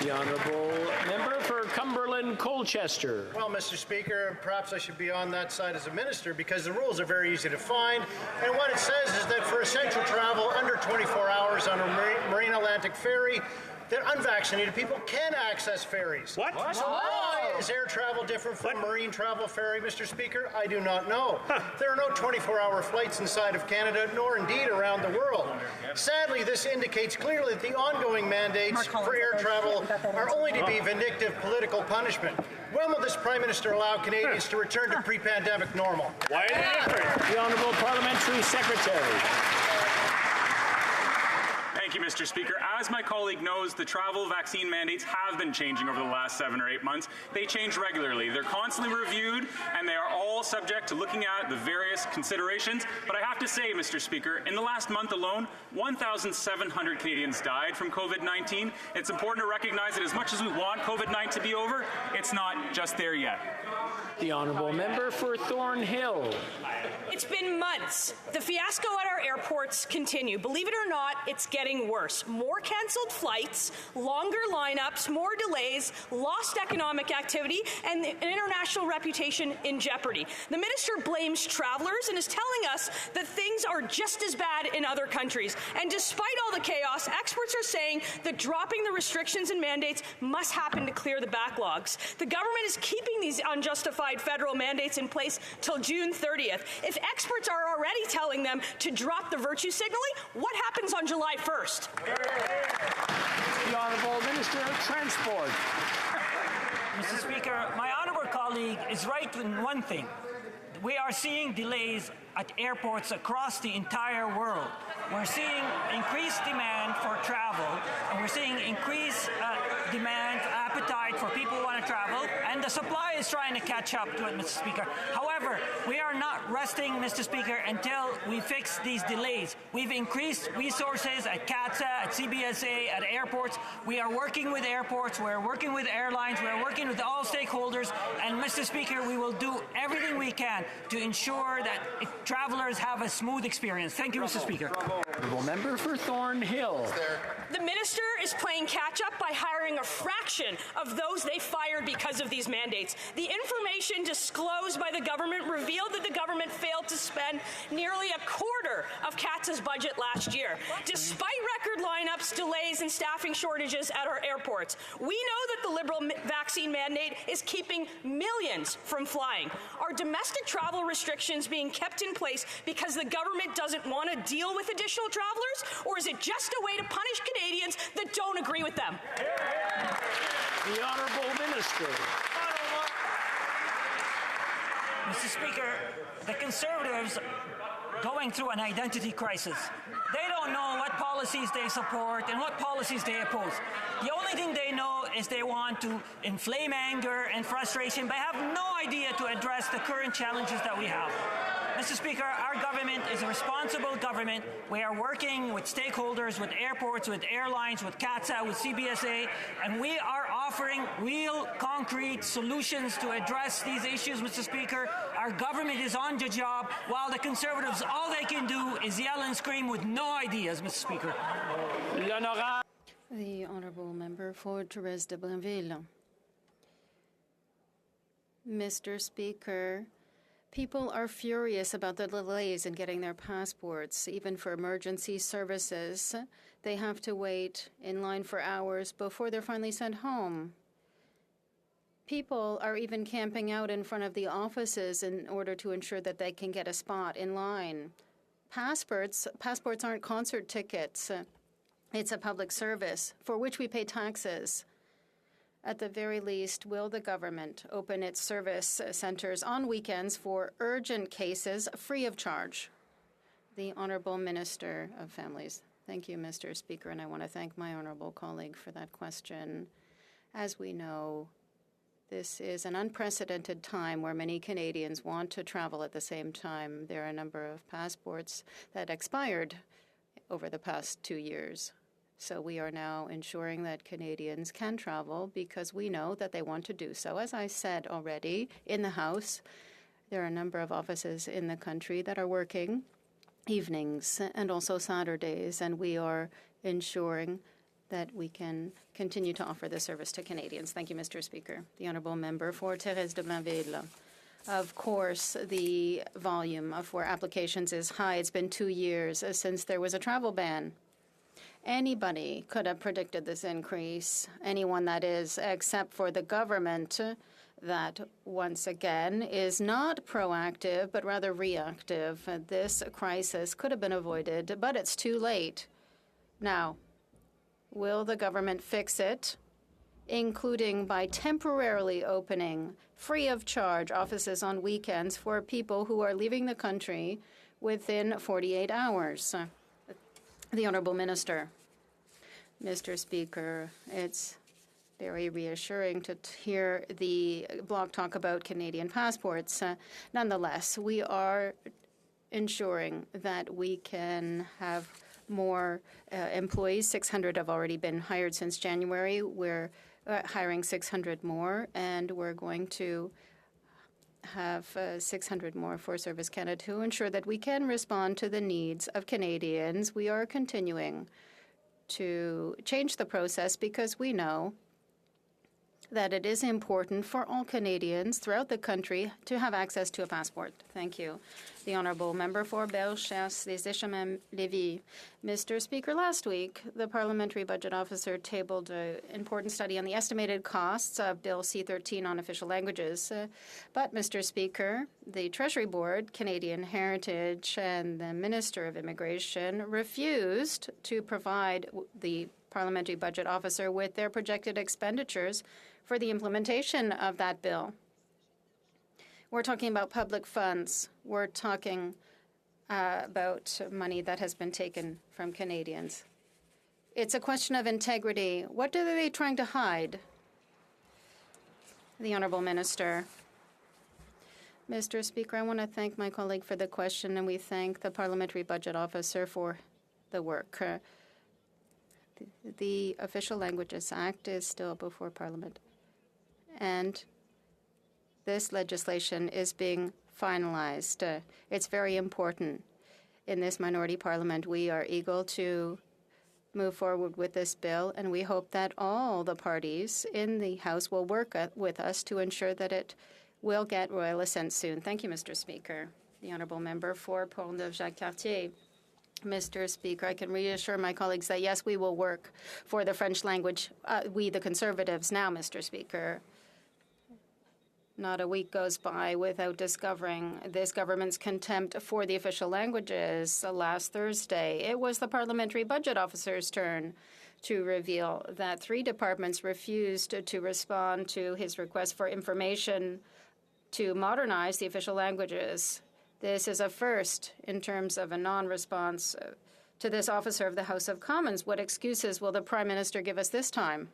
The Honourable Member for Cumberland Colchester. Well, Mr. Speaker, perhaps I should be on that side as a minister, because the rules are very easy to find. And what it says is that for essential travel under 24 hours on a Marine Atlantic ferry, that unvaccinated people can access ferries. What? So why is air travel different from marine travel ferry, Mr. Speaker? I do not know. There are no 24-hour flights inside of Canada, nor indeed around the world. Sadly, this indicates clearly that the ongoing mandates for air travel are only to be vindictive political punishment. When will this Prime Minister allow Canadians to return to pre-pandemic normal? The Honourable Parliamentary Secretary. Thank you, Mr. Speaker. As my colleague knows, the travel vaccine mandates have been changing over the last 7 or 8 months. They change regularly. They're constantly reviewed, and they are all subject to looking at the various considerations. But I have to say, Mr. Speaker, in the last month alone, 1,700 Canadians died from COVID-19. It's important to recognize that as much as we want COVID-19 to be over, it's not just there yet. The Honourable Member for Thornhill. It's been months. The fiasco at our airports continue. Believe it or not, it's getting worse. More cancelled flights, longer lineups, more delays, lost economic activity, and the international reputation in jeopardy. The minister blames travelers and is telling us that things are just as bad in other countries. And despite all the chaos, experts are saying that dropping the restrictions and mandates must happen to clear the backlogs. The government is keeping these unjustified federal mandates in place till June 30th. If experts are already telling them to drop the virtue signaling, what happens on July 1st? The Honourable Minister of Transport. Mr. Speaker, my honourable colleague is right in one thing. We are seeing delays at airports across the entire world. We're seeing increased demand for travel, and we're seeing increased demand, appetite for people who want to travel, and the supply is trying to catch up to it, Mr. Speaker. However, we are not resting, Mr. Speaker, until we fix these delays. We've increased resources at CATSA, at CBSA, at airports. We are working with airports, we're working with airlines, we're working with all stakeholders, and Mr. Speaker, we will do everything we can to ensure that travelers have a smooth experience. Thank you, Mr. Speaker. Honourable Member for Thornhill. The minister is playing catch-up by hiring a fraction of those they fired because of these mandates. The information disclosed by the government revealed that the government failed to spend nearly a quarter of CATSA's budget last year, despite record lineups, delays, and staffing shortages at our airports. We know that the Liberal vaccine mandate is keeping millions from flying. Are domestic travel restrictions being kept in place because the government doesn't want to deal with additional travelers, or is it just a way to punish Canadians that don't agree with them? The Honourable Minister. Mr. Speaker, the Conservatives going through an identity crisis. They don't know what policies they support and what policies they oppose. The only thing they know is they want to inflame anger and frustration, but have no idea to address the current challenges that we have. Mr. Speaker, our government is a responsible government. We are working with stakeholders, with airports, with airlines, with CATSA, with CBSA, and we are offering real, concrete solutions to address these issues, Mr. Speaker. Our government is on the job, while the Conservatives, all they can do is yell and scream with no ideas, Mr. Speaker. The Honourable Member for Therese de Blainville. Mr. Speaker, people are furious about the delays in getting their passports. Even for emergency services, they have to wait in line for hours before they're finally sent home. People are even camping out in front of the offices in order to ensure that they can get a spot in line. Passports aren't concert tickets. It's a public service for which we pay taxes. At the very least, will the government open its service centres on weekends for urgent cases free of charge? The Honourable Minister of Families. Thank you, Mr. Speaker, and I want to thank my honourable colleague for that question. As we know, this is an unprecedented time where many Canadians want to travel at the same time. There are a number of passports that expired over the past 2 years. So we are now ensuring that Canadians can travel because we know that they want to do so. As I said already in the House, there are a number of offices in the country that are working evenings and also Saturdays, and we are ensuring that we can continue to offer this service to Canadians. Thank you, Mr. Speaker. The Honourable Member for Therese de Blainville. Of course, the volume for applications is high. It's been 2 years since there was a travel ban. Anybody could have predicted this increase, anyone that is, except for the government that, once again, is not proactive but rather reactive. This crisis could have been avoided, but it's too late. Now, will the government fix it, including by temporarily opening free of charge offices on weekends for people who are leaving the country within 48 hours? The Honourable Minister. Mr. Speaker, it's very reassuring to hear the Bloc talk about Canadian passports. Nonetheless, we are ensuring that we can have more employees. 600 have already been hired since January. We're hiring 600 more, and we're going to have 600 more for Service Canada to ensure that we can respond to the needs of Canadians. We are continuing to change the process because we know that it is important for all Canadians throughout the country to have access to a passport. Thank you. The Honourable Member for Bellechasse-les-Échemins-Lévis. Mr. Speaker, last week, the Parliamentary Budget Officer tabled an important study on the estimated costs of Bill C-13 on official languages. But, Mr. Speaker, the Treasury Board, Canadian Heritage, and the Minister of Immigration refused to provide the Parliamentary Budget Officer with their projected expenditures for the implementation of that bill. We're talking about public funds. We're talking about money that has been taken from Canadians. It's a question of integrity. What are they trying to hide? The Honourable Minister. Mr. Speaker, I want to thank my colleague for the question, and we thank the Parliamentary Budget Officer for the work. The Official Languages Act is still before Parliament, and this legislation is being finalized. It's very important. In this minority parliament, we are eager to move forward with this bill, and we hope that all the parties in the House will work with us to ensure that it will get royal assent soon. Thank you, Mr. Speaker. The Honourable Member for Pont-Neuf-Jacques-Cartier. Mr. Speaker, I can reassure my colleagues that, yes, we will work for the French language, we the Conservatives now, Mr. Speaker. Not a week goes by without discovering this government's contempt for the official languages. Last Thursday, it was the Parliamentary Budget Officer's turn to reveal that 3 departments refused to respond to his request for information to modernize the official languages. This is a first in terms of a non-response to this officer of the House of Commons. What excuses will the Prime Minister give us this time?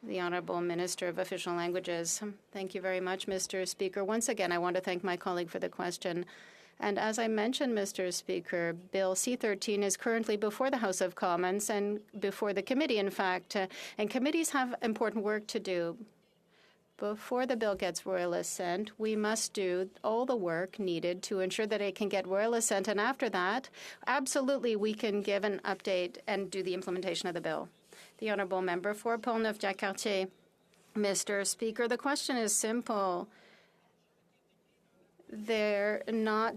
The Honourable Minister of Official Languages. Thank you very much, Mr. Speaker. Once again, I want to thank my colleague for the question. And as I mentioned, Mr. Speaker, Bill C-13 is currently before the House of Commons and before the committee, in fact. And committees have important work to do. Before the bill gets royal assent, we must do all the work needed to ensure that it can get royal assent. And after that, absolutely, we can give an update and do the implementation of the bill. The Honourable Member for Pont-Neuf-Jacques-Cartier. Mr. Speaker, the question is simple. They're not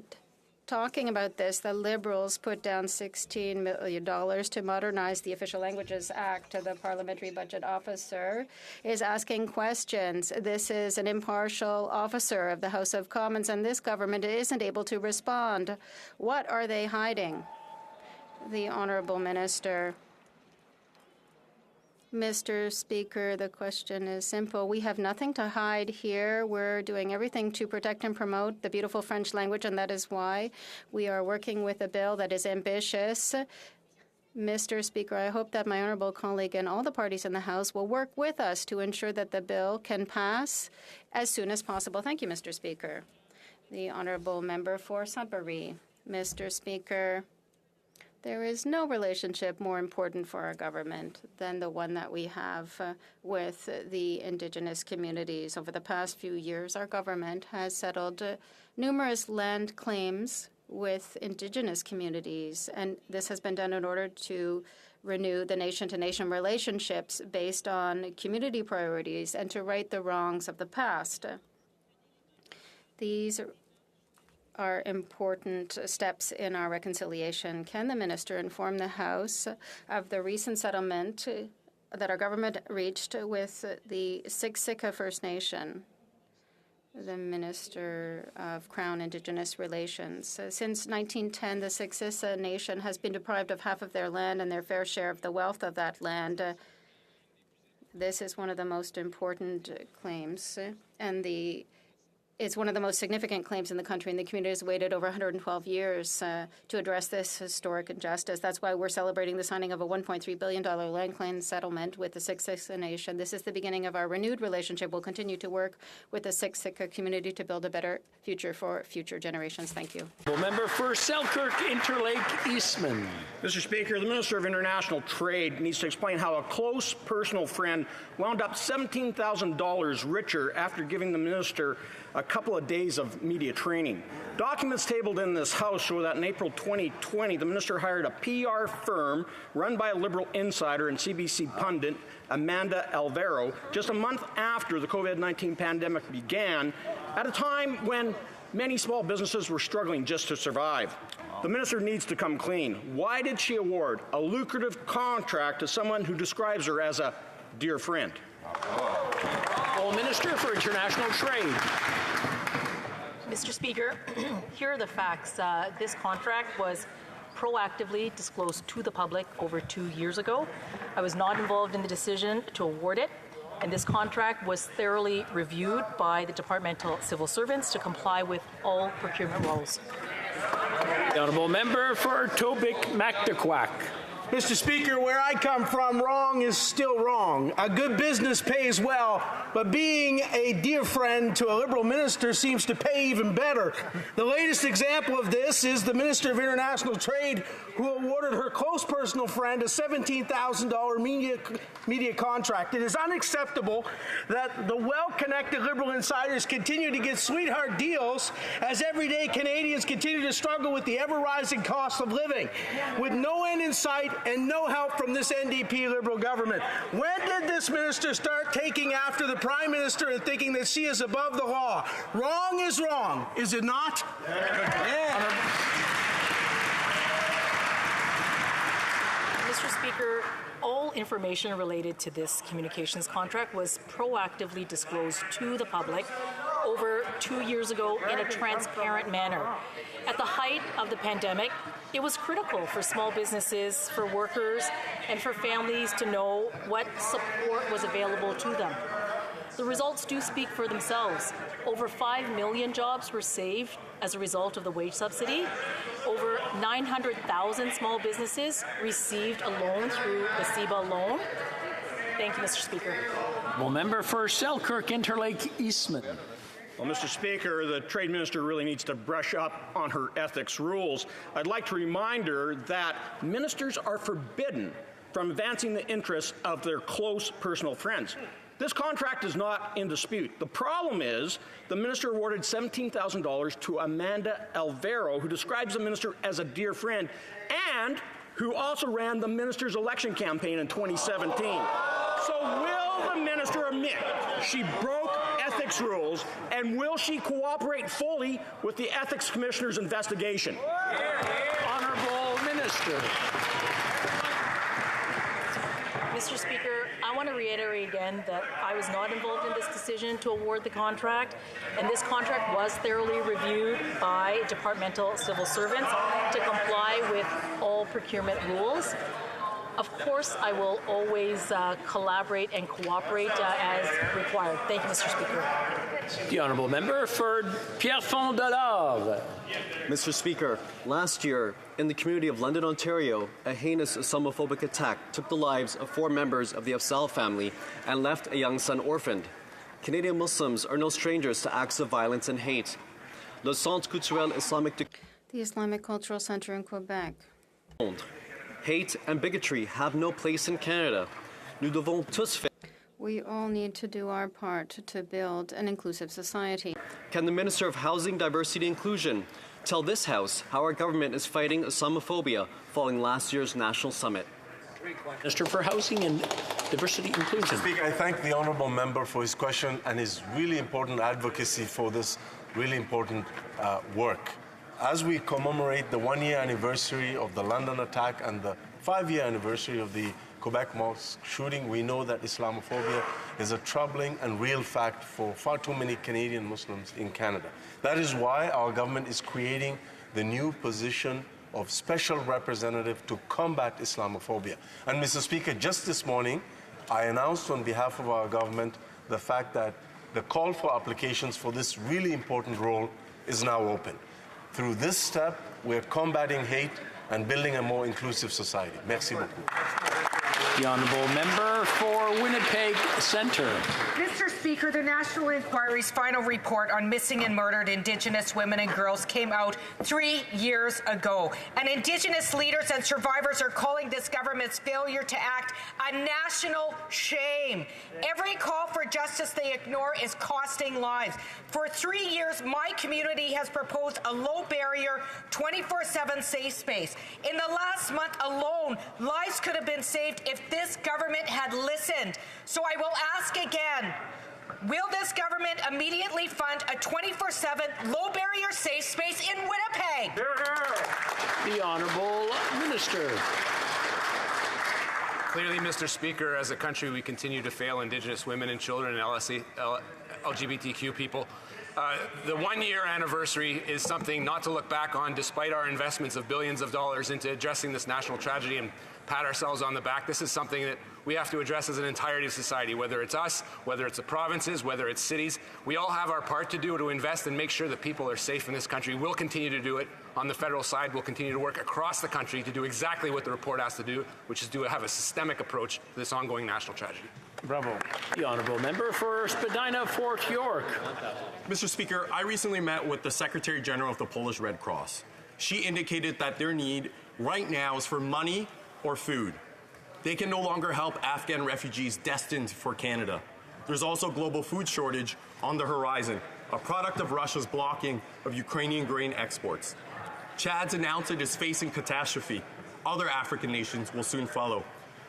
talking about this. The Liberals put down $16 million to modernize the Official Languages Act. The Parliamentary Budget Officer is asking questions. This is an impartial officer of the House of Commons, and this government isn't able to respond. What are they hiding? The Honourable Minister. Mr. Speaker, the question is simple. We have nothing to hide here. We're doing everything to protect and promote the beautiful French language, and that is why we are working with a bill that is ambitious. Mr. Speaker, I hope that my honourable colleague and all the parties in the House will work with us to ensure that the bill can pass as soon as possible. Thank you, Mr. Speaker. The honourable member for Sudbury. Mr. Speaker, there is no relationship more important for our government than the one that we have with the Indigenous communities. Over the past few years, our government has settled numerous land claims with Indigenous communities, and this has been done in order to renew the nation-to-nation relationships based on community priorities and to right the wrongs of the past. These are important steps in our reconciliation. Can the minister inform the House of the recent settlement that our government reached with the Siksika First Nation? The Minister of Crown Indigenous Relations. Since 1910, the Siksika Nation has been deprived of half of their land and their fair share of the wealth of that land. This is one of the most important claims, and it's one of the most significant claims in the country, and the community has waited over 112 years to address this historic injustice. That's why we're celebrating the signing of a $1.3 billion land claim settlement with the Siksika Nation. This is the beginning of our renewed relationship. We'll continue to work with the Siksika community to build a better future for future generations. Thank you. Member for Selkirk Interlake Eastman. Mr. Speaker, the Minister of International Trade needs to explain how a close personal friend wound up $17,000 richer after giving the minister a couple of days of media training. Documents tabled in this House show that in April 2020, the minister hired a PR firm run by a Liberal insider and CBC pundit, Amanda Alvaro, just a month after the COVID-19 pandemic began, at a time when many small businesses were struggling just to survive. The minister needs to come clean. Why did she award a lucrative contract to someone who describes her as a dear friend? Minister for International Trade. Mr. Speaker, here are the facts. This contract was proactively disclosed to the public over 2 years ago. I was not involved in the decision to award it, and this contract was thoroughly reviewed by the departmental civil servants to comply with all procurement rules. The honourable member for Tobique-Mactaquac. Mr. Speaker, where I come from, wrong is still wrong. A good business pays well, but being a dear friend to a Liberal minister seems to pay even better. The latest example of this is the Minister of International Trade, who awarded her close personal friend a $17,000 media contract. It is unacceptable that the well-connected Liberal insiders continue to get sweetheart deals as everyday Canadians continue to struggle with the ever-rising cost of living, with no end in sight and no help from this NDP Liberal government. When did this minister start taking after the Prime Minister and thinking that she is above the law? Wrong is wrong, is it not? Yeah. Mr. Speaker, all information related to this communications contract was proactively disclosed to the public over 2 years ago in a transparent manner. At the height of the pandemic, it was critical for small businesses, for workers, and for families to know what support was available to them. The results do speak for themselves. Over 5 million jobs were saved as a result of the wage subsidy. Over 900,000 small businesses received a loan through the CEBA loan. Thank you, Mr. Speaker. Well, member for Selkirk Interlake Eastman. Well, Mr. Speaker, the Trade Minister really needs to brush up on her ethics rules. I'd like to remind her that ministers are forbidden from advancing the interests of their close personal friends. This contract is not in dispute. The problem is the minister awarded $17,000 to Amanda Alvaro, who describes the minister as a dear friend, and who also ran the minister's election campaign in 2017. So will the minister admit she broke ethics rules, and will she cooperate fully with the Ethics Commissioner's investigation? Honourable Minister. Mr. Speaker, I want to reiterate again that I was not involved in this decision to award the contract, and this contract was thoroughly reviewed by departmental civil servants to comply with all procurement rules. Of course, I will always collaborate and cooperate as required. Thank you, Mr. Speaker. The honourable member for Pierrefonds-Dollard. Mr. Speaker, last year, in the community of London, Ontario, a heinous Islamophobic attack took the lives of 4 members of the Afzal family and left a young son orphaned. Canadian Muslims are no strangers to acts of violence and hate. Le Centre Culturel Islamique de The Islamic Cultural Center in Quebec. Hate and bigotry have no place in Canada. Nous devons tous faire. We all need to do our part to build an inclusive society. Can the Minister of Housing, Diversity and Inclusion tell this House how our government is fighting Islamophobia following last year's national summit? Minister for Housing and Diversity and Inclusion. Speaker, I thank the honourable member for his question and his really important advocacy for this really important work. As we commemorate the 1-year anniversary of the London attack and the 5-year anniversary of the Quebec mosque shooting, we know that Islamophobia is a troubling and real fact for far too many Canadian Muslims in Canada. That is why our government is creating the new position of Special Representative to combat Islamophobia. And Mr. Speaker, just this morning, I announced on behalf of our government the fact that the call for applications for this really important role is now open. Through this step, we're combating hate and building a more inclusive society. Merci beaucoup. The honourable member for Winnipeg Centre. Mr. Speaker, the National Inquiry's final report on missing and murdered Indigenous women and girls came out 3 years ago. And Indigenous leaders and survivors are calling this government's failure to act a national shame. Every call for justice they ignore is costing lives. For 3 years, my community has proposed a low-barrier, 24/7 safe space. In the last month alone, lives could have been saved if this government had listened. So I will ask again, will this government immediately fund a 24/7 low-barrier safe space in Winnipeg? The honourable minister. Clearly, Mr. Speaker, as a country, we continue to fail Indigenous women and children and LGBTQ people. The 1-year anniversary is something not to look back on, despite our investments of billions of dollars into addressing this national tragedy and pat ourselves on the back. This is something that we have to address as an entirety of society, whether it's us, whether it's the provinces, whether it's cities. We all have our part to do to invest and make sure that people are safe in this country. We'll continue to do it. On the federal side, we'll continue to work across the country to do exactly what the report has to do, which is to have a systemic approach to this ongoing national tragedy. Bravo. The honourable member for Spadina Fort York. Mr. Speaker, I recently met with the Secretary General of the Polish Red Cross. She indicated that their need right now is for money or food. They can no longer help Afghan refugees destined for Canada. There's also a global food shortage on the horizon, a product of Russia's blocking of Ukrainian grain exports. Chad's announced it is facing catastrophe. Other African nations will soon follow.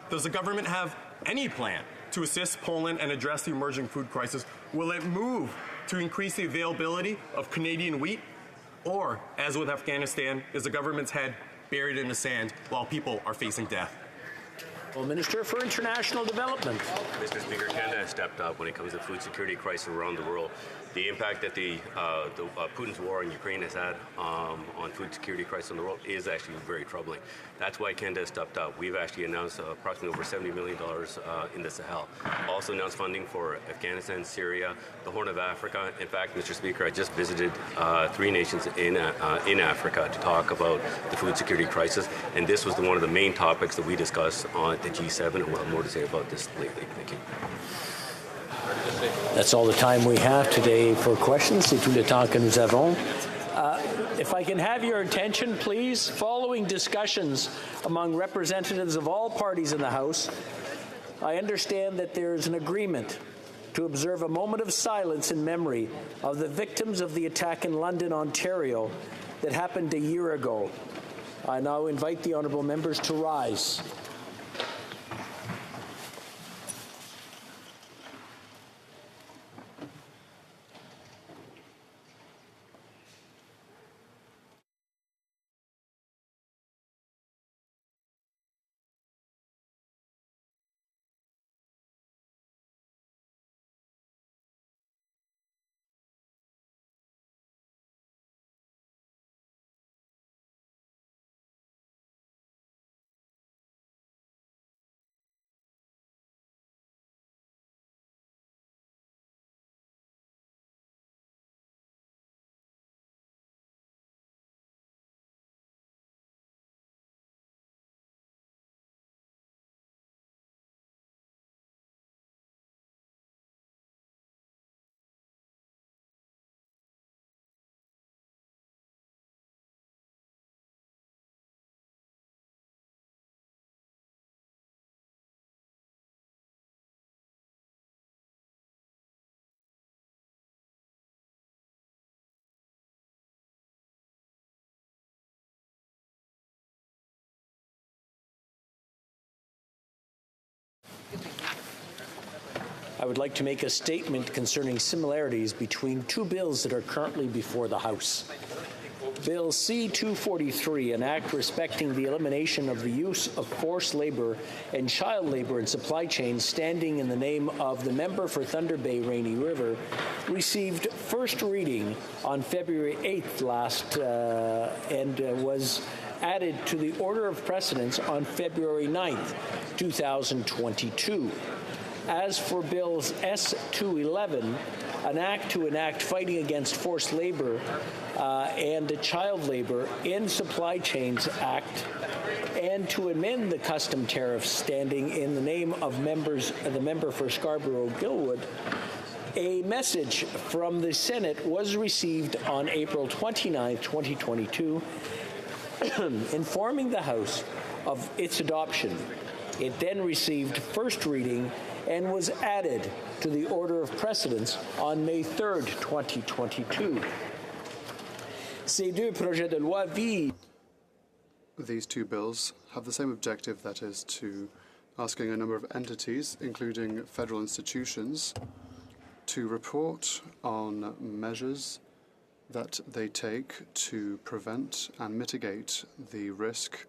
Does the government have any plan to assist Poland and address the emerging food crisis? Will it move to increase the availability of Canadian wheat? Or, as with Afghanistan, is the government's head buried in the sand while people are facing death? Well, Minister for International Development. Mr. Speaker, Canada has stepped up when it comes to food security crisis around the world. The impact that Putin's war in Ukraine has had on food security crisis in the world is actually very troubling. That's why Canada has stepped up. We've actually announced approximately over $70 million in the Sahel. Also announced funding for Afghanistan, Syria, the Horn of Africa. In fact, Mr. Speaker, I just visited 3 nations in Africa to talk about the food security crisis, and this was one of the main topics that we discussed on the G7, and we'll have more to say about this lately. Thank you. That's all the time we have today for questions. C'est tout le temps que nous avons. If I can have your attention, please. Following discussions among representatives of all parties in the House, I understand that there is an agreement to observe a moment of silence in memory of the victims of the attack in London, Ontario, that happened a year ago. I now invite the honourable members to rise. I would like to make a statement concerning similarities between 2 bills that are currently before the House. Bill C-243, an act respecting the elimination of the use of forced labor and child labor in supply chains, standing in the name of the member for Thunder Bay Rainy River, received first reading on February 8th and was added to the order of precedence on February 9th, 2022. As for Bills S-211, an act to enact fighting against forced labor and child labor in supply chains act, and to amend the custom tariff standing in the name of the member for Scarborough-Gilwood, a message from the Senate was received on April 29, 2022, informing the House of its adoption. It then received first reading and was added to the order of precedence on May 3, 2022. Ces deux projets de loi visent. These 2 bills have the same objective, that is, to asking a number of entities, including federal institutions, to report on measures that they take to prevent and mitigate the risk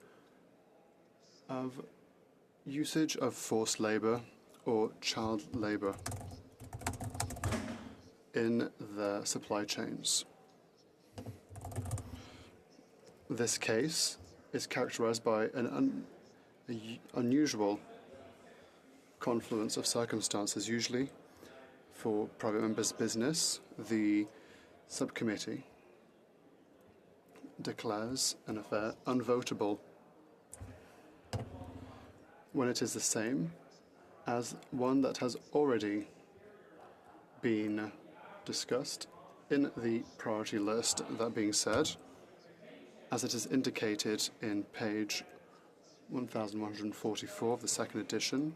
of usage of forced labor or child labor in the supply chains. This case is characterized by an unusual confluence of circumstances. Usually, for private members' business, the subcommittee declares an affair unvotable when it is the same as one that has already been discussed in the priority list. That being said, as it is indicated in page 1144 of the second edition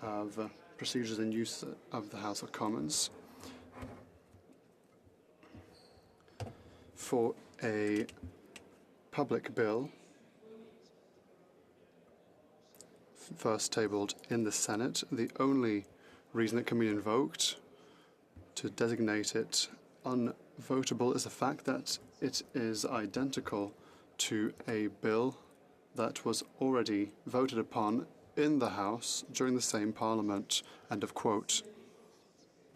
of Procedures and Use of the House of Commons, for a public bill first tabled in the Senate, the only reason it can be invoked to designate it unvotable is the fact that it is identical to a bill that was already voted upon in the House during the same Parliament. End of quote.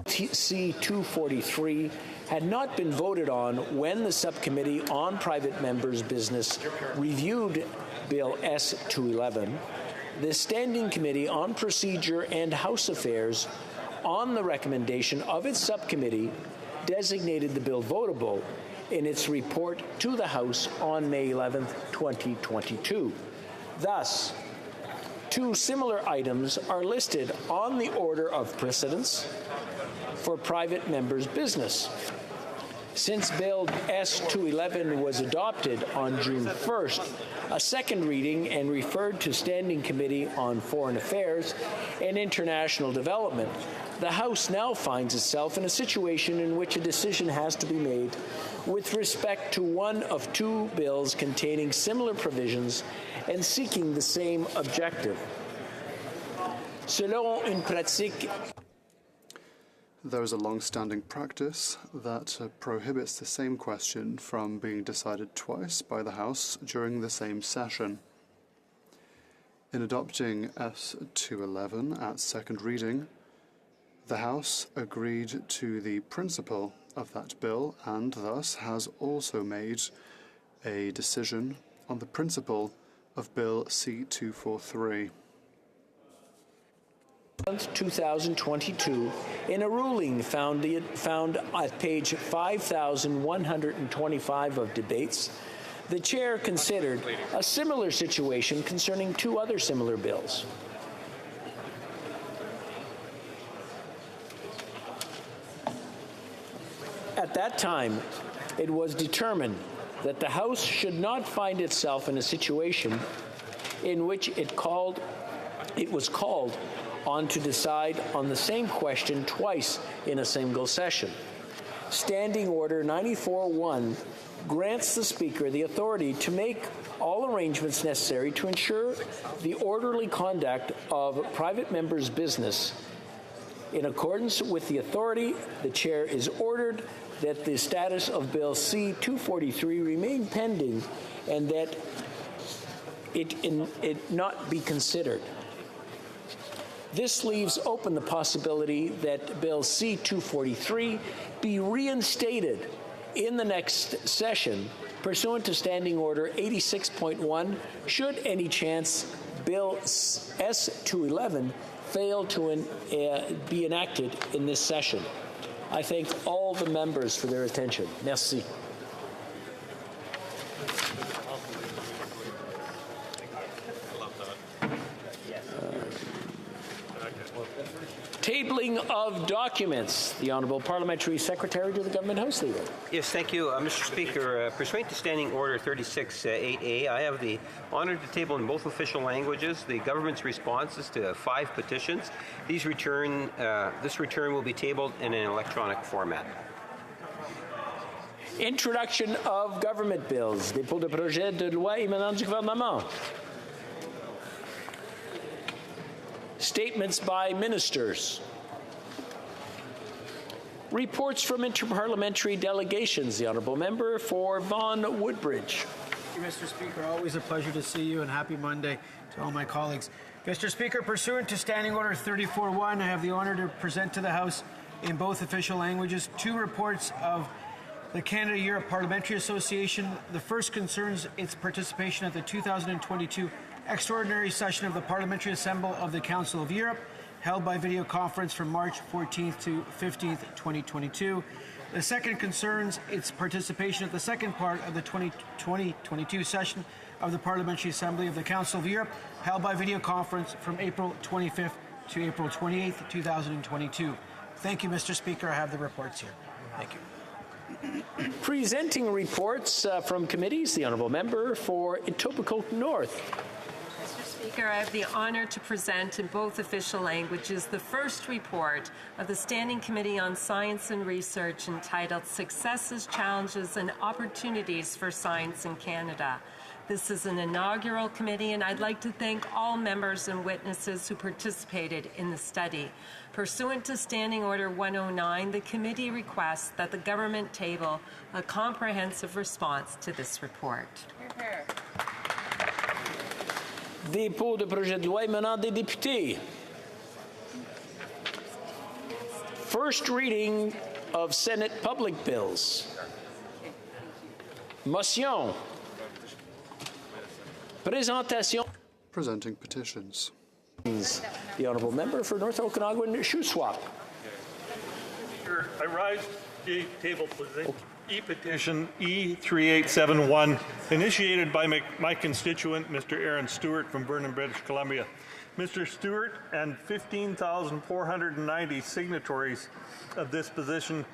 C-243 had not been voted on when the Subcommittee on Private Members' Business reviewed Bill S-211. The Standing Committee on Procedure and House Affairs, on the recommendation of its subcommittee, designated the bill votable in its report to the House on May 11, 2022. Thus, two similar items are listed on the order of precedence for private members' business. Since Bill S-211 was adopted on June 1st, a second reading and referred to Standing Committee on Foreign Affairs and International Development, the House now finds itself in a situation in which a decision has to be made with respect to one of two bills containing similar provisions and seeking the same objective. Selon une pratique There is a long-standing practice that prohibits the same question from being decided twice by the House during the same session. In adopting S-211 at second reading, the House agreed to the principle of that bill and thus has also made a decision on the principle of Bill C-243. 2022, in a ruling found at page 5,125 of debates, the chair considered a similar situation concerning two other similar bills. At that time, it was determined that the House should not find itself in a situation in which it was called on to decide on the same question twice in a single session. Standing Order 94-1 grants the Speaker the authority to make all arrangements necessary to ensure the orderly conduct of private members' business. In accordance with the authority, the Chair is ordered that the status of Bill C-243 remain pending and that it not be considered. This leaves open the possibility that Bill C-243 be reinstated in the next session pursuant to Standing Order 86.1 should any chance Bill S-211 fail to be enacted in this session. I thank all the members for their attention. Merci. Tabling of documents. The Honourable Parliamentary Secretary to the Government House Leader. Yes, thank you, Mr. Speaker. Pursuant to Standing Order 36.8a, I have the honour to table in both official languages the government's responses to 5 petitions. This return will be tabled in an electronic format. Introduction of government bills. Dépôt de projet de loi émanant du gouvernement. Statements by ministers. Reports from interparliamentary delegations. The Honourable Member for Vaughan Woodbridge. Thank you, Mr. Speaker. Always a pleasure to see you, and happy Monday to all my colleagues. Mr. Speaker, pursuant to Standing Order 34.1, I have the honour to present to the House in both official languages 2 reports of the Canada-Europe Parliamentary Association. The first concerns its participation at the 2022 Extraordinary Session of the Parliamentary Assembly of the Council of Europe, held by video conference from March 14th to 15th, 2022. The second concerns its participation at the second part of the 2022 session of the Parliamentary Assembly of the Council of Europe, held by video conference from April 25th to April 28th, 2022. Thank you, Mr. Speaker. I have the reports here. Thank you. Presenting reports from committees, the Honourable Member for Etobicoke North. Speaker, I have the honour to present in both official languages the first report of the Standing Committee on Science and Research entitled Successes, Challenges and Opportunities for Science in Canada. This is an inaugural committee, and I'd like to thank all members and witnesses who participated in the study. Pursuant to Standing Order 109, the committee requests that the government table a comprehensive response to this report. Dépôt de projet de loi émanant des députés. First reading of Senate public bills. Motion. Présentation. Presenting petitions. The honourable member for North Okanagan, Shuswap. I rise to table e-petition E3871, initiated by my constituent, Mr. Aaron Stewart from Vernon, British Columbia. Mr. Stewart and 15,490 signatories of this petition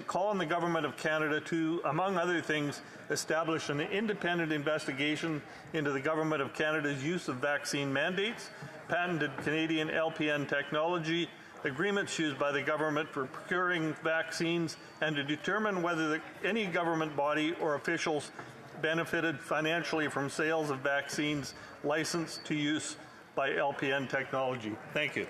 call on the Government of Canada to, among other things, establish an independent investigation into the Government of Canada's use of vaccine mandates, patented Canadian LPN technology, agreements used by the government for procuring vaccines, and to determine whether any government body or officials benefited financially from sales of vaccines licensed to use by LPN technology. Thank you.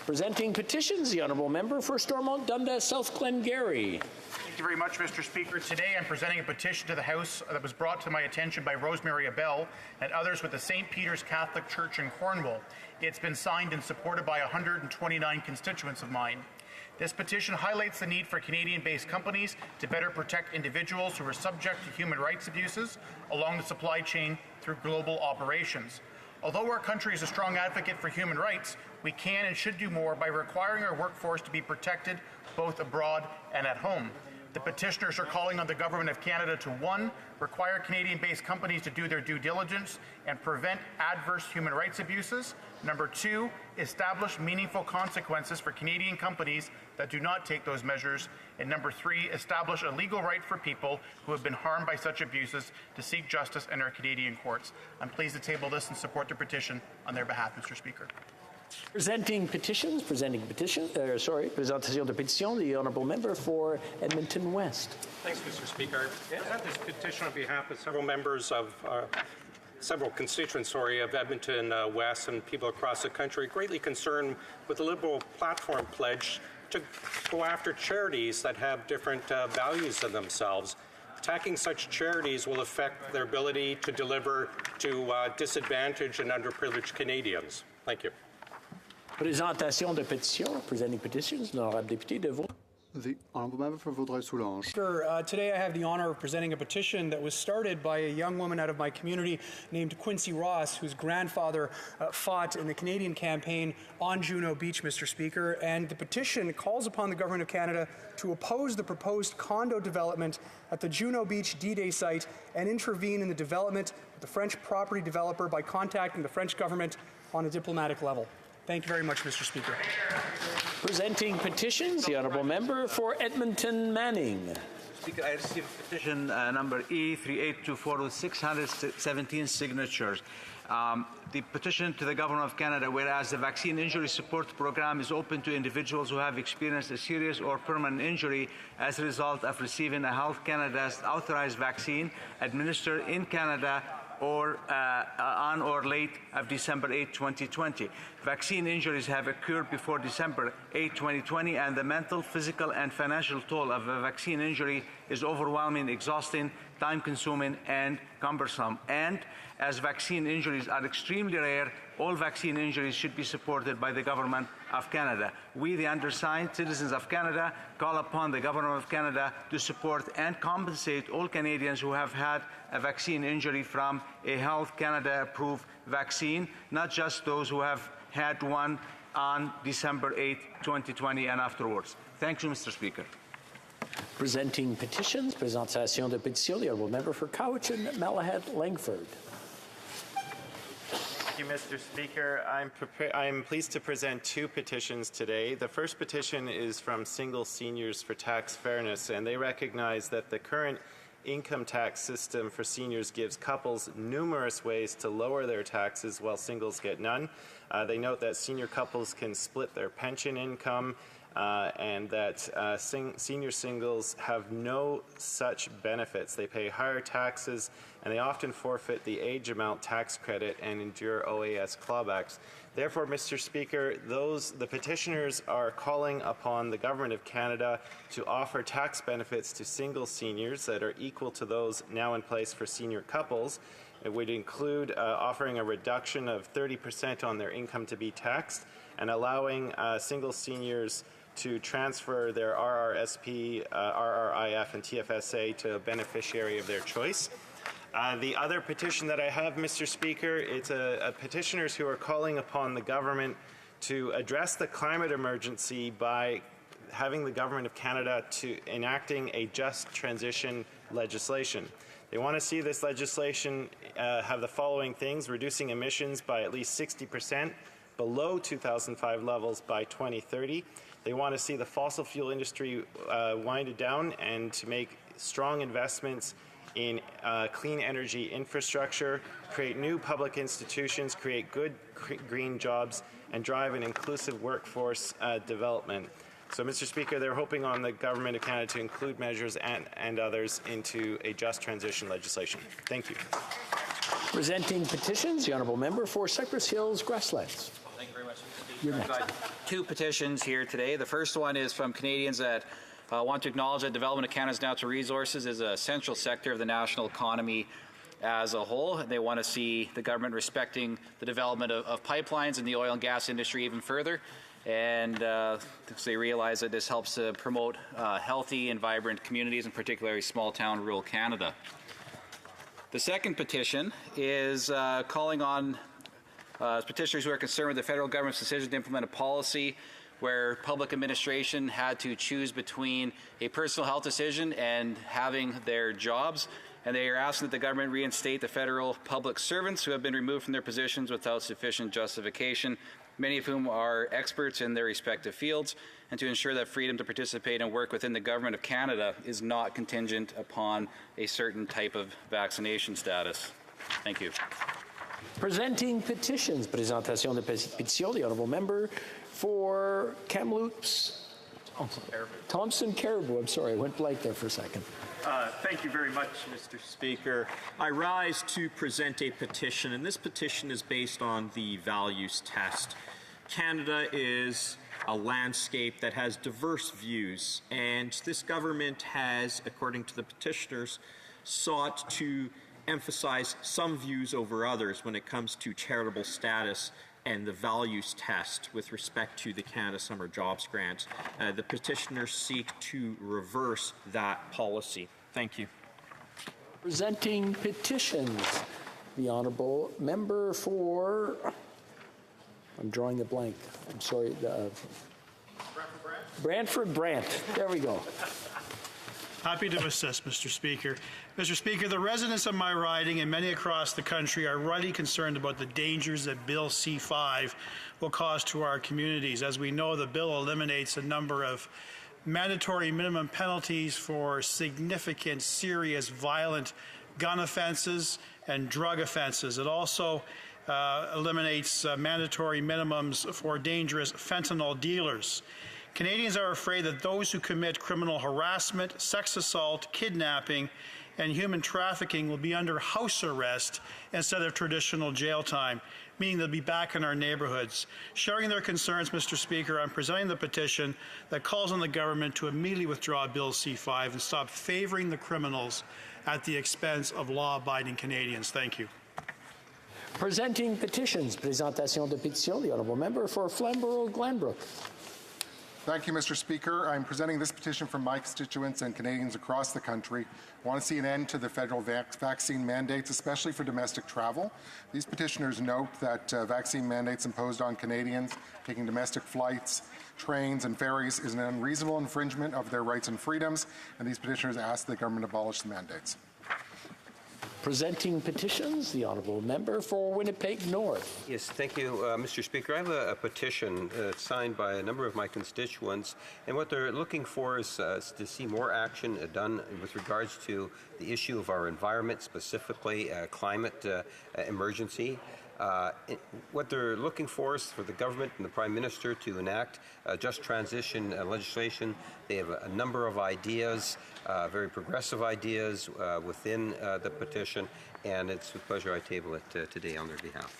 Presenting petitions, the honourable member for Stormont Dundas South Glengarry. Thank you very much, Mr. Speaker. Today I'm presenting a petition to the House that was brought to my attention by Rosemary Abell and others with the St. Peter's Catholic Church in Cornwall. It's been signed and supported by 129 constituents of mine. This petition highlights the need for Canadian-based companies to better protect individuals who are subject to human rights abuses along the supply chain through global operations. Although our country is a strong advocate for human rights, we can and should do more by requiring our workforce to be protected both abroad and at home. The petitioners are calling on the Government of Canada to 1. Require Canadian-based companies to do their due diligence and prevent adverse human rights abuses. Number 2, establish meaningful consequences for Canadian companies that do not take those measures. And number 3, establish a legal right for people who have been harmed by such abuses to seek justice in our Canadian courts. I'm pleased to table this and support the petition on their behalf, Mr. Speaker. Presentation de pétition, the honourable member for Edmonton West. Thanks, Mr. Speaker. I have this petition on behalf of several members of several constituents, of Edmonton West and people across the country, greatly concerned with the Liberal platform pledge to go after charities that have different values in themselves. Attacking such charities will affect their ability to deliver to disadvantaged and underprivileged Canadians. Thank you. Présentation de pétition, presenting petitions, l'honorable député de Vaudreuil. The honourable member for Vaudreuil-Soulanges. Sure. Today I have the honour of presenting a petition that was started by a young woman out of my community named Quincy Ross, whose grandfather fought in the Canadian campaign on Juno Beach, Mr. Speaker. And the petition calls upon the Government of Canada to oppose the proposed condo development at the Juno Beach D-Day site and intervene in the development of the French property developer by contacting the French government on a diplomatic level. Thank you very much, Mr. Speaker. Presenting petitions, the honourable member for Edmonton Manning. Speaker, I received petition number E3824 with 617 signatures. The petition to the Government of Canada, whereas the Vaccine Injury Support Program is open to individuals who have experienced a serious or permanent injury as a result of receiving a Health Canada's authorized vaccine administered in Canada or on or late of December 8, 2020. Vaccine injuries have occurred before December 8, 2020, and the mental, physical, and financial toll of a vaccine injury is overwhelming, exhausting, time-consuming, and cumbersome. And as vaccine injuries are extremely rare, all vaccine injuries should be supported by the Government of Canada. We, the undersigned citizens of Canada, call upon the Government of Canada to support and compensate all Canadians who have had a vaccine injury from a Health Canada-approved vaccine, not just those who have had one on December 8, 2020 and afterwards. Thank you, Mr. Speaker. Presenting petitions, présentation de pétition, the honourable member for Cowichan, Malahat, Langford. Thank you, Mr. Speaker. I'm pleased to present 2 petitions today. The first petition is from Single Seniors for Tax Fairness, and they recognize that the current income tax system for seniors gives couples numerous ways to lower their taxes while singles get none. They note that senior couples can split their pension income and that senior singles have no such benefits. They pay higher taxes and they often forfeit the age amount tax credit and endure OAS clawbacks. Therefore, Mr. Speaker, the petitioners are calling upon the Government of Canada to offer tax benefits to single seniors that are equal to those now in place for senior couples, It would include offering a reduction of 30% on their income to be taxed and allowing single seniors to transfer their RRSP, RRIF, and TFSA to a beneficiary of their choice. The other petition that I have, Mr. Speaker, it's petitioners who are calling upon the government to address the climate emergency by having the Government of Canada to enacting a just transition legislation. They want to see this legislation have the following things: reducing emissions by at least 60% below 2005 levels by 2030. They want to see the fossil fuel industry winded down and to make strong investments in clean energy infrastructure, create new public institutions, create good green jobs, and drive an inclusive workforce development. So, Mr. Speaker, they're hoping on the Government of Canada to include measures and others into a just transition legislation. Thank you. Presenting petitions, the Honourable Member for Cypress Hills Grasslands. Thank you very much, Mr. Speaker. I've got two petitions here today. The first one is from Canadians that want to acknowledge that development of Canada's natural resources is a central sector of the national economy as a whole. They want to see the government respecting the development of pipelines in the oil and gas industry even further. And they realize that this helps to promote healthy and vibrant communities, and particularly small-town rural Canada. The second petition is calling on petitioners who are concerned with the federal government's decision to implement a policy where public administration had to choose between a personal health decision and having their jobs. And they are asking that the government reinstate the federal public servants who have been removed from their positions without sufficient justification, many of whom are experts in their respective fields, and to ensure that freedom to participate and work within the Government of Canada is not contingent upon a certain type of vaccination status. Thank you. Presenting petitions, présentation de pétition, the Honourable Member for Kamloops. Thompson Caribou. I'm sorry, I went blank there for a second. Thank you very much, Mr. Speaker. I rise to present a petition, and this petition is based on the values test. Canada is a landscape that has diverse views, and this government has, according to the petitioners, sought to emphasize some views over others when it comes to charitable status and the values test with respect to the Canada Summer Jobs Grant. The petitioners seek to reverse that policy. Thank you. Presenting petitions, the Honourable Member for, I'm drawing a blank, I'm sorry, Brantford Brant. There we go. Happy to assist, Mr. Speaker. Mr. Speaker, the residents of my riding and many across the country are rightly concerned about the dangers that Bill C-5 will cause to our communities. As we know, the bill eliminates a number of mandatory minimum penalties for significant, serious, violent gun offenses and drug offenses. It also eliminates mandatory minimums for dangerous fentanyl dealers. Canadians are afraid that those who commit criminal harassment, sex assault, kidnapping, and human trafficking will be under house arrest instead of traditional jail time, meaning they'll be back in our neighborhoods. Sharing their concerns, Mr. Speaker, I'm presenting the petition that calls on the government to immediately withdraw Bill C-5 and stop favoring the criminals at the expense of law-abiding Canadians. Thank you. Presenting petitions, présentation de pétition, the Honourable Member for Flamborough-Glanbrook. Thank you, Mr. Speaker. I'm presenting this petition from my constituents and Canadians across the country who want to see an end to the federal vaccine mandates, especially for domestic travel. These petitioners note that vaccine mandates imposed on Canadians taking domestic flights, trains, and ferries is an unreasonable infringement of their rights and freedoms, and these petitioners ask the government abolish the mandates. Presenting petitions, the Honourable Member for Winnipeg North. Yes, thank you, Mr. Speaker. I have a petition signed by a number of my constituents, and what they're looking for is to see more action done with regards to the issue of our environment, specifically climate emergency. What they're looking for is for the government and the Prime Minister to enact just transition legislation. They have a number of ideas, very progressive ideas within the petition, and it's with pleasure I table it today on their behalf.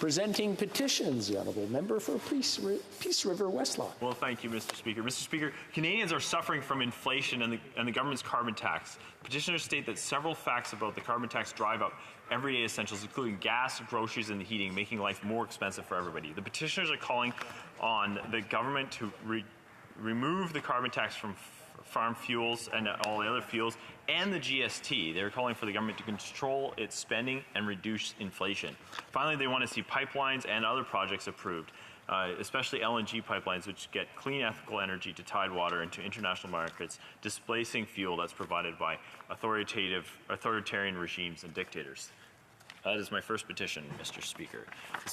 Presenting petitions, the Honourable Member for Peace River Westlawn. Well, thank you, Mr. Speaker. Mr. Speaker, Canadians are suffering from inflation and the government's carbon tax. Petitioners state that several facts about the carbon tax drive up everyday essentials, including gas, groceries, and heating, making life more expensive for everybody. The petitioners are calling on the government to remove the carbon tax from farm fuels and all the other fuels and the GST. They're calling for the government to control its spending and reduce inflation. Finally, they want to see pipelines and other projects approved, especially LNG pipelines, which get clean, ethical energy to Tidewater and to international markets, displacing fuel that's provided by authoritarian regimes and dictators. That is my first petition, Mr. Speaker.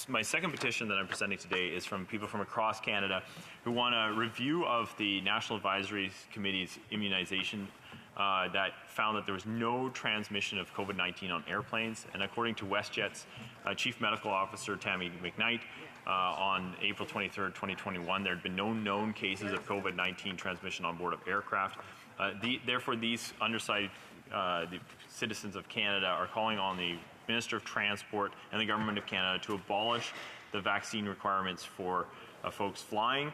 My second petition that I'm presenting today is from people from across Canada who want a review of the National Advisory Committee's immunization that found that there was no transmission of COVID-19 on airplanes. And according to WestJet's Chief Medical Officer, Tammy McKnight, on April 23rd, 2021, there had been no known cases of COVID-19 transmission on board of aircraft. Therefore, these undersized the citizens of Canada are calling on the Minister of Transport and the Government of Canada to abolish the vaccine requirements for folks flying,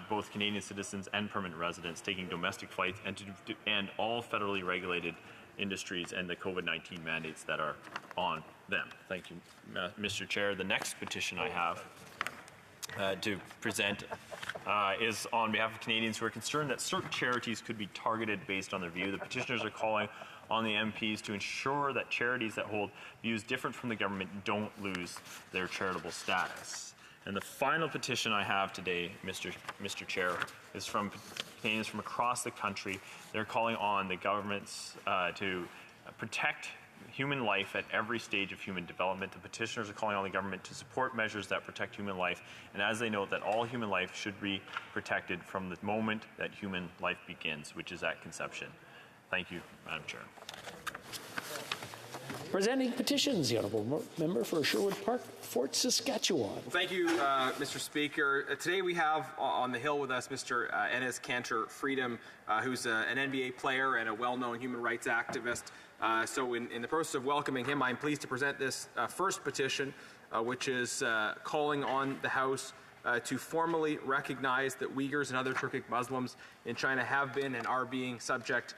both Canadian citizens and permanent residents taking domestic flights, and all federally regulated industries and the COVID-19 mandates that are on them. Thank you, Mr. Chair. The next petition I have to present is on behalf of Canadians who are concerned that certain charities could be targeted based on their view. The petitioners are calling on the MPs to ensure that charities that hold views different from the government don't lose their charitable status. And the final petition I have today, Mr. Chair, is from Canadians from across the country. They're calling on the governments to protect human life at every stage of human development. The petitioners are calling on the government to support measures that protect human life, and as they note, that all human life should be protected from the moment that human life begins, which is at conception. Thank you, Madam Chair. Presenting petitions, the Honourable Member for Sherwood Park, Fort Saskatchewan. Thank you, Mr. Speaker. Today we have on the Hill with us Mr. Enes Kanter Freedom, who's an NBA player and a well-known human rights activist. So in the process of welcoming him, I'm pleased to present this first petition, which is calling on the House to formally recognize that Uyghurs and other Turkic Muslims in China have been and are being subject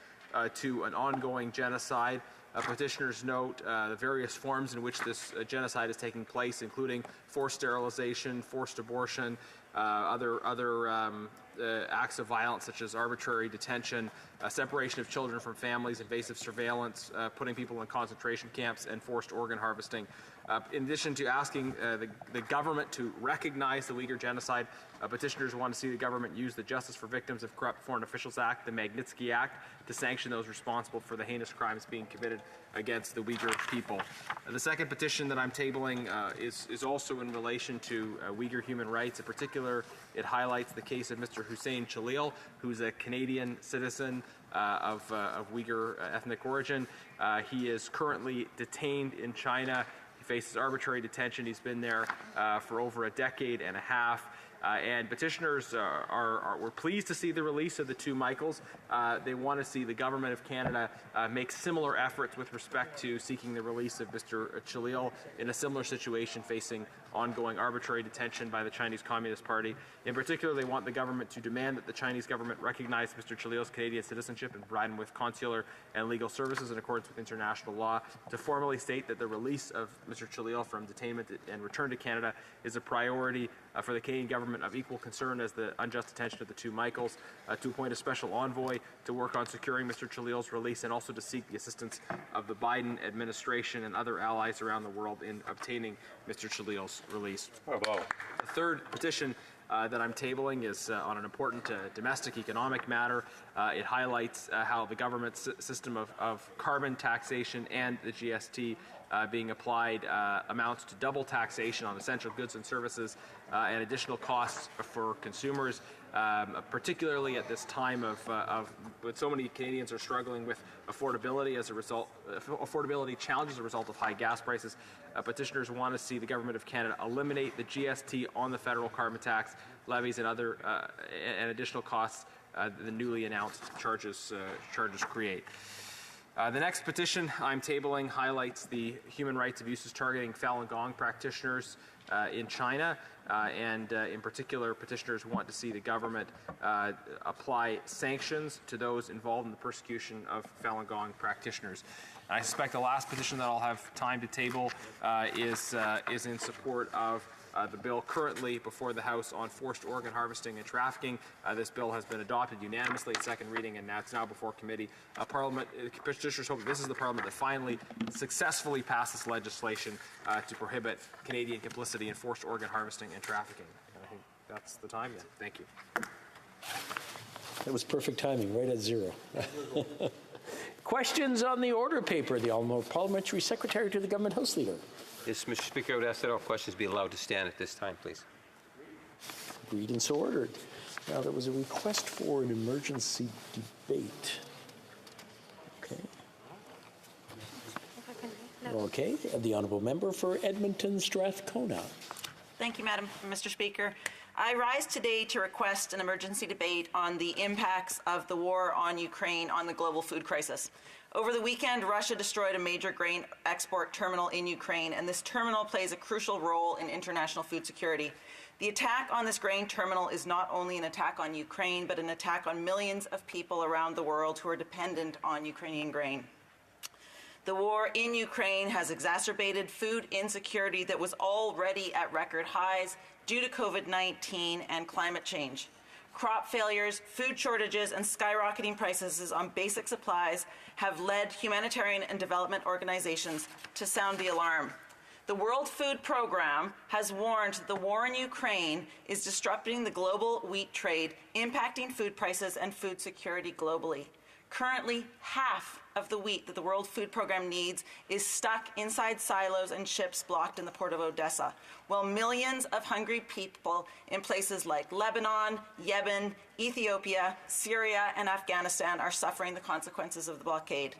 to an ongoing genocide. Petitioners note the various forms in which this genocide is taking place, including forced sterilization, forced abortion, other acts of violence such as arbitrary detention, separation of children from families, invasive surveillance, putting people in concentration camps, and forced organ harvesting. In addition to asking the government to recognize the Uyghur genocide, petitioners want to see the government use the Justice for Victims of Corrupt Foreign Officials Act, the Magnitsky Act, to sanction those responsible for the heinous crimes being committed against the Uyghur people. The second petition that I'm tabling is also in relation to Uyghur human rights. In particular, it highlights the case of Mr. Hussein Chalil, who's a Canadian citizen of Uyghur ethnic origin. He is currently detained in China. He faces arbitrary detention. He's been there for over a decade and a half. And petitioners were pleased to see the release of the two Michaels. They want to see the Government of Canada make similar efforts with respect to seeking the release of Mr. Chalil in a similar situation, facing ongoing arbitrary detention by the Chinese Communist Party. In particular, they want the government to demand that the Chinese government recognize Mr. Chalil's Canadian citizenship and provide him with consular and legal services in accordance with international law, to formally state that the release of Mr. Chalil from detainment and return to Canada is a priority for the Canadian government of equal concern as the unjust detention of the two Michaels, to appoint a special envoy to work on securing Mr. Chalil's release, and also to seek the assistance of the Biden administration and other allies around the world in obtaining Mr. Chalil's release. The third petition that I'm tabling is on an important domestic economic matter. It highlights how the government's system of carbon taxation and the GST being applied amounts to double taxation on essential goods and services and additional costs for consumers, particularly at this time of when so many Canadians are struggling with affordability as a result, affordability challenges as a result of high gas prices. Petitioners want to see the Government of Canada eliminate the GST on the federal carbon tax levies and other and additional costs the newly announced charges create. The next petition I'm tabling highlights the human rights abuses targeting Falun Gong practitioners in China, and in particular, petitioners want to see the government apply sanctions to those involved in the persecution of Falun Gong practitioners. I suspect the last petition that I'll have time to table is in support of the bill currently before the House on forced organ harvesting and trafficking. This bill has been adopted unanimously at second reading, and it's now before committee. Petitioners hope that this is the Parliament that finally successfully passes legislation to prohibit Canadian complicity in forced organ harvesting and trafficking. And I think that's the time then. Thank you. That was perfect timing, right at zero. Questions on the order paper. The Honourable Parliamentary Secretary to the Government House Leader. Yes, Mr. Speaker, I would ask that all questions be allowed to stand at this time, please. Agreed and so ordered. Now, there was a request for an emergency debate. Okay. The Honourable Member for Edmonton Strathcona. Thank you, Mr. Speaker. I rise today to request an emergency debate on the impacts of the war on Ukraine on the global food crisis. Over the weekend, Russia destroyed a major grain export terminal in Ukraine, and this terminal plays a crucial role in international food security. The attack on this grain terminal is not only an attack on Ukraine, but an attack on millions of people around the world who are dependent on Ukrainian grain. The war in Ukraine has exacerbated food insecurity that was already at record highs due to COVID-19 and climate change. Crop failures, food shortages, and skyrocketing prices on basic supplies have led humanitarian and development organizations to sound the alarm. The World Food Program has warned that the war in Ukraine is disrupting the global wheat trade, impacting food prices and food security globally. Currently, half of the wheat that the World Food Program needs is stuck inside silos and ships blocked in the port of Odessa, while millions of hungry people in places like Lebanon, Yemen, Ethiopia, Syria, and Afghanistan are suffering the consequences of the blockade.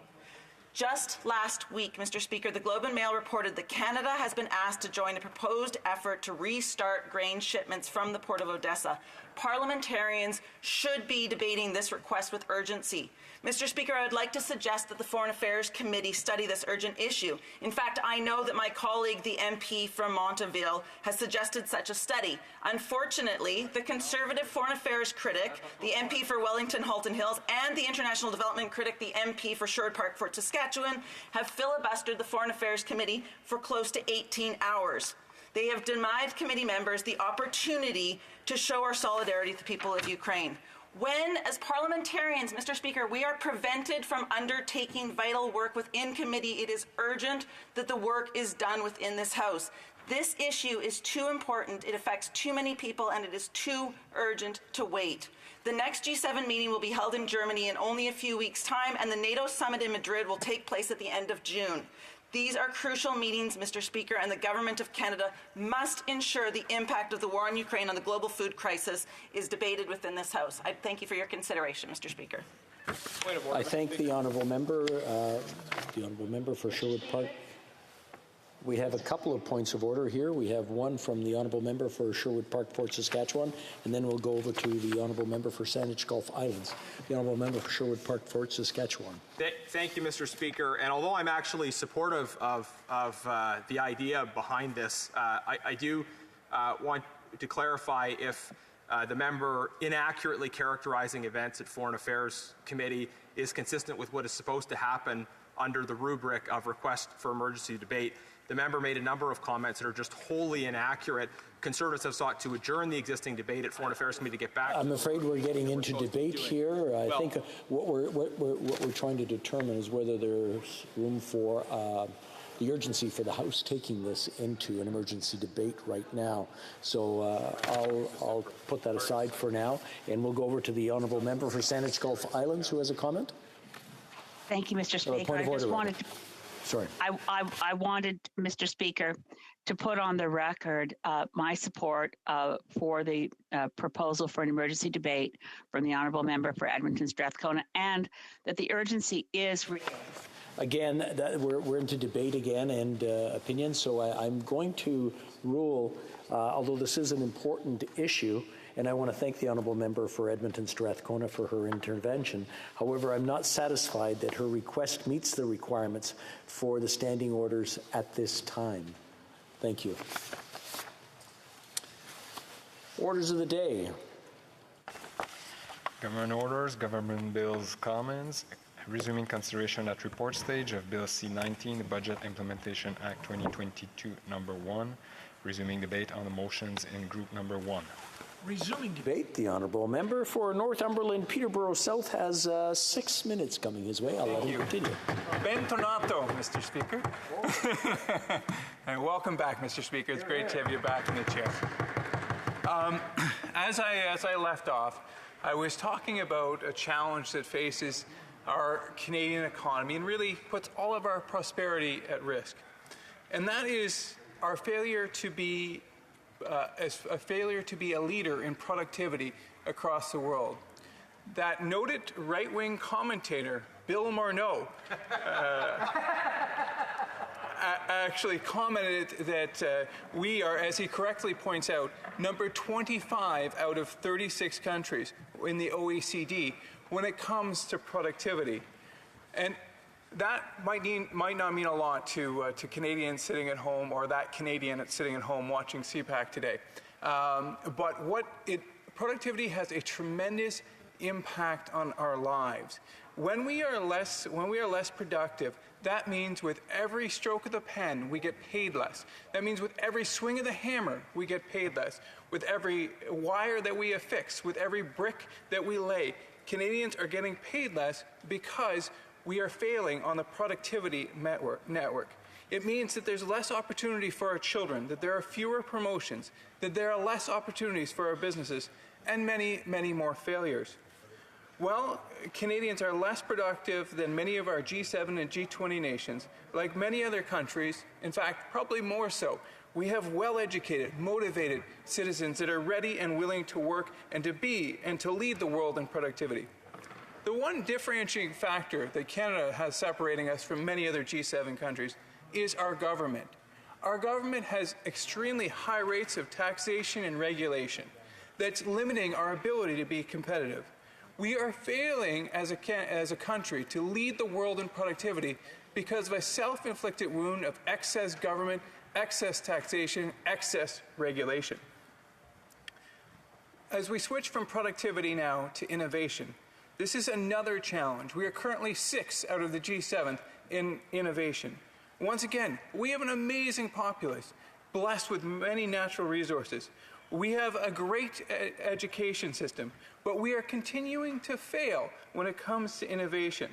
Just last week, Mr. Speaker, the Globe and Mail reported that Canada has been asked to join a proposed effort to restart grain shipments from the port of Odessa. Parliamentarians should be debating this request with urgency. Mr. Speaker, I would like to suggest that the Foreign Affairs Committee study this urgent issue. In fact, I know that my colleague, the MP from Monteville, has suggested such a study. Unfortunately, the Conservative Foreign Affairs critic, the MP for Wellington Halton Hills, and the International Development critic, the MP for Sherwood Park Fort Saskatchewan, have filibustered the Foreign Affairs Committee for close to 18 hours. They have denied committee members the opportunity to show our solidarity with the people of Ukraine. When, as parliamentarians, Mr. Speaker, we are prevented from undertaking vital work within committee, it is urgent that the work is done within this House. This issue is too important, it affects too many people, and it is too urgent to wait. The next G7 meeting will be held in Germany in only a few weeks' time, and the NATO summit in Madrid will take place at the end of June. These are crucial meetings, Mr. Speaker, and the Government of Canada must ensure the impact of the war in Ukraine on the global food crisis is debated within this House. I thank you for your consideration, Mr. Speaker. I thank the Honourable Member for Sherwood Park. We have a couple of points of order here. We have one from the Honourable Member for Sherwood Park, Fort Saskatchewan, and then we'll go over to the Honourable Member for Saanich Gulf Islands. The Honourable Member for Sherwood Park, Fort Saskatchewan. Thank you, Mr. Speaker. And although I'm actually supportive of the idea behind this, I do want to clarify if the member inaccurately characterizing events at Foreign Affairs Committee is consistent with what is supposed to happen under the rubric of request for emergency debate. The member made a number of comments that are just wholly inaccurate. Conservatives have sought to adjourn the existing debate at Foreign Affairs Committee to get back. I'm afraid we're getting into debate here. I think what we're trying to determine is whether there's room for the urgency for the House taking this into an emergency debate right now. So I'll put that aside for now, and we'll go over to the Honourable Member for Saanich Gulf Islands, who has a comment. Thank you, Mr. Speaker. Point of order, Sorry. I wanted, Mr. Speaker, to put on the record my support for the proposal for an emergency debate from the Honourable Member for Edmonton Strathcona, and that the urgency is real. Again, we're into debate again and opinion, so I'm going to rule, although this is an important issue, and I want to thank the honourable member for Edmonton Strathcona for her intervention. However, I'm not satisfied that her request meets the requirements for the standing orders at this time. Thank you. Orders of the day. Government orders, government bills, comments. Resuming consideration at report stage of Bill C-19, the Budget Implementation Act 2022, number 1. Resuming debate on the motions in group number 1. Resuming debate, the honourable member for Northumberland Peterborough South has 6 minutes coming his way. I'll let him continue. Bentornato, Mr. Speaker. And welcome back, Mr. Speaker. It's great to have you back in the chair. As I left off, I was talking about a challenge that faces our Canadian economy and really puts all of our prosperity at risk. And that is our failure to be a leader in productivity across the world. That noted right-wing commentator, Bill Morneau, actually commented that we are, as he correctly points out, number 25 out of 36 countries in the OECD when it comes to productivity. And that might not mean a lot to Canadians sitting at home, or that Canadian that's sitting at home watching CPAC today. But productivity has a tremendous impact on our lives. When we are less productive, that means with every stroke of the pen, we get paid less. That means with every swing of the hammer, we get paid less. With every wire that we affix, with every brick that we lay, Canadians are getting paid less because we are failing on the productivity network. It means that there's less opportunity for our children, that there are fewer promotions, that there are less opportunities for our businesses, and many, many more failures. Well, Canadians are less productive than many of our G7 and G20 nations. Like many other countries, in fact, probably more so, we have well-educated, motivated citizens that are ready and willing to work and to lead the world in productivity. The one differentiating factor that Canada has separating us from many other G7 countries is our government. Our government has extremely high rates of taxation and regulation that's limiting our ability to be competitive. We are failing as a country to lead the world in productivity because of a self-inflicted wound of excess government, excess taxation, excess regulation. As we switch from productivity now to innovation, this is another challenge. We are currently 6 out of the G7 in innovation. Once again, we have an amazing populace, blessed with many natural resources. We have a great education system, but we are continuing to fail when it comes to innovation.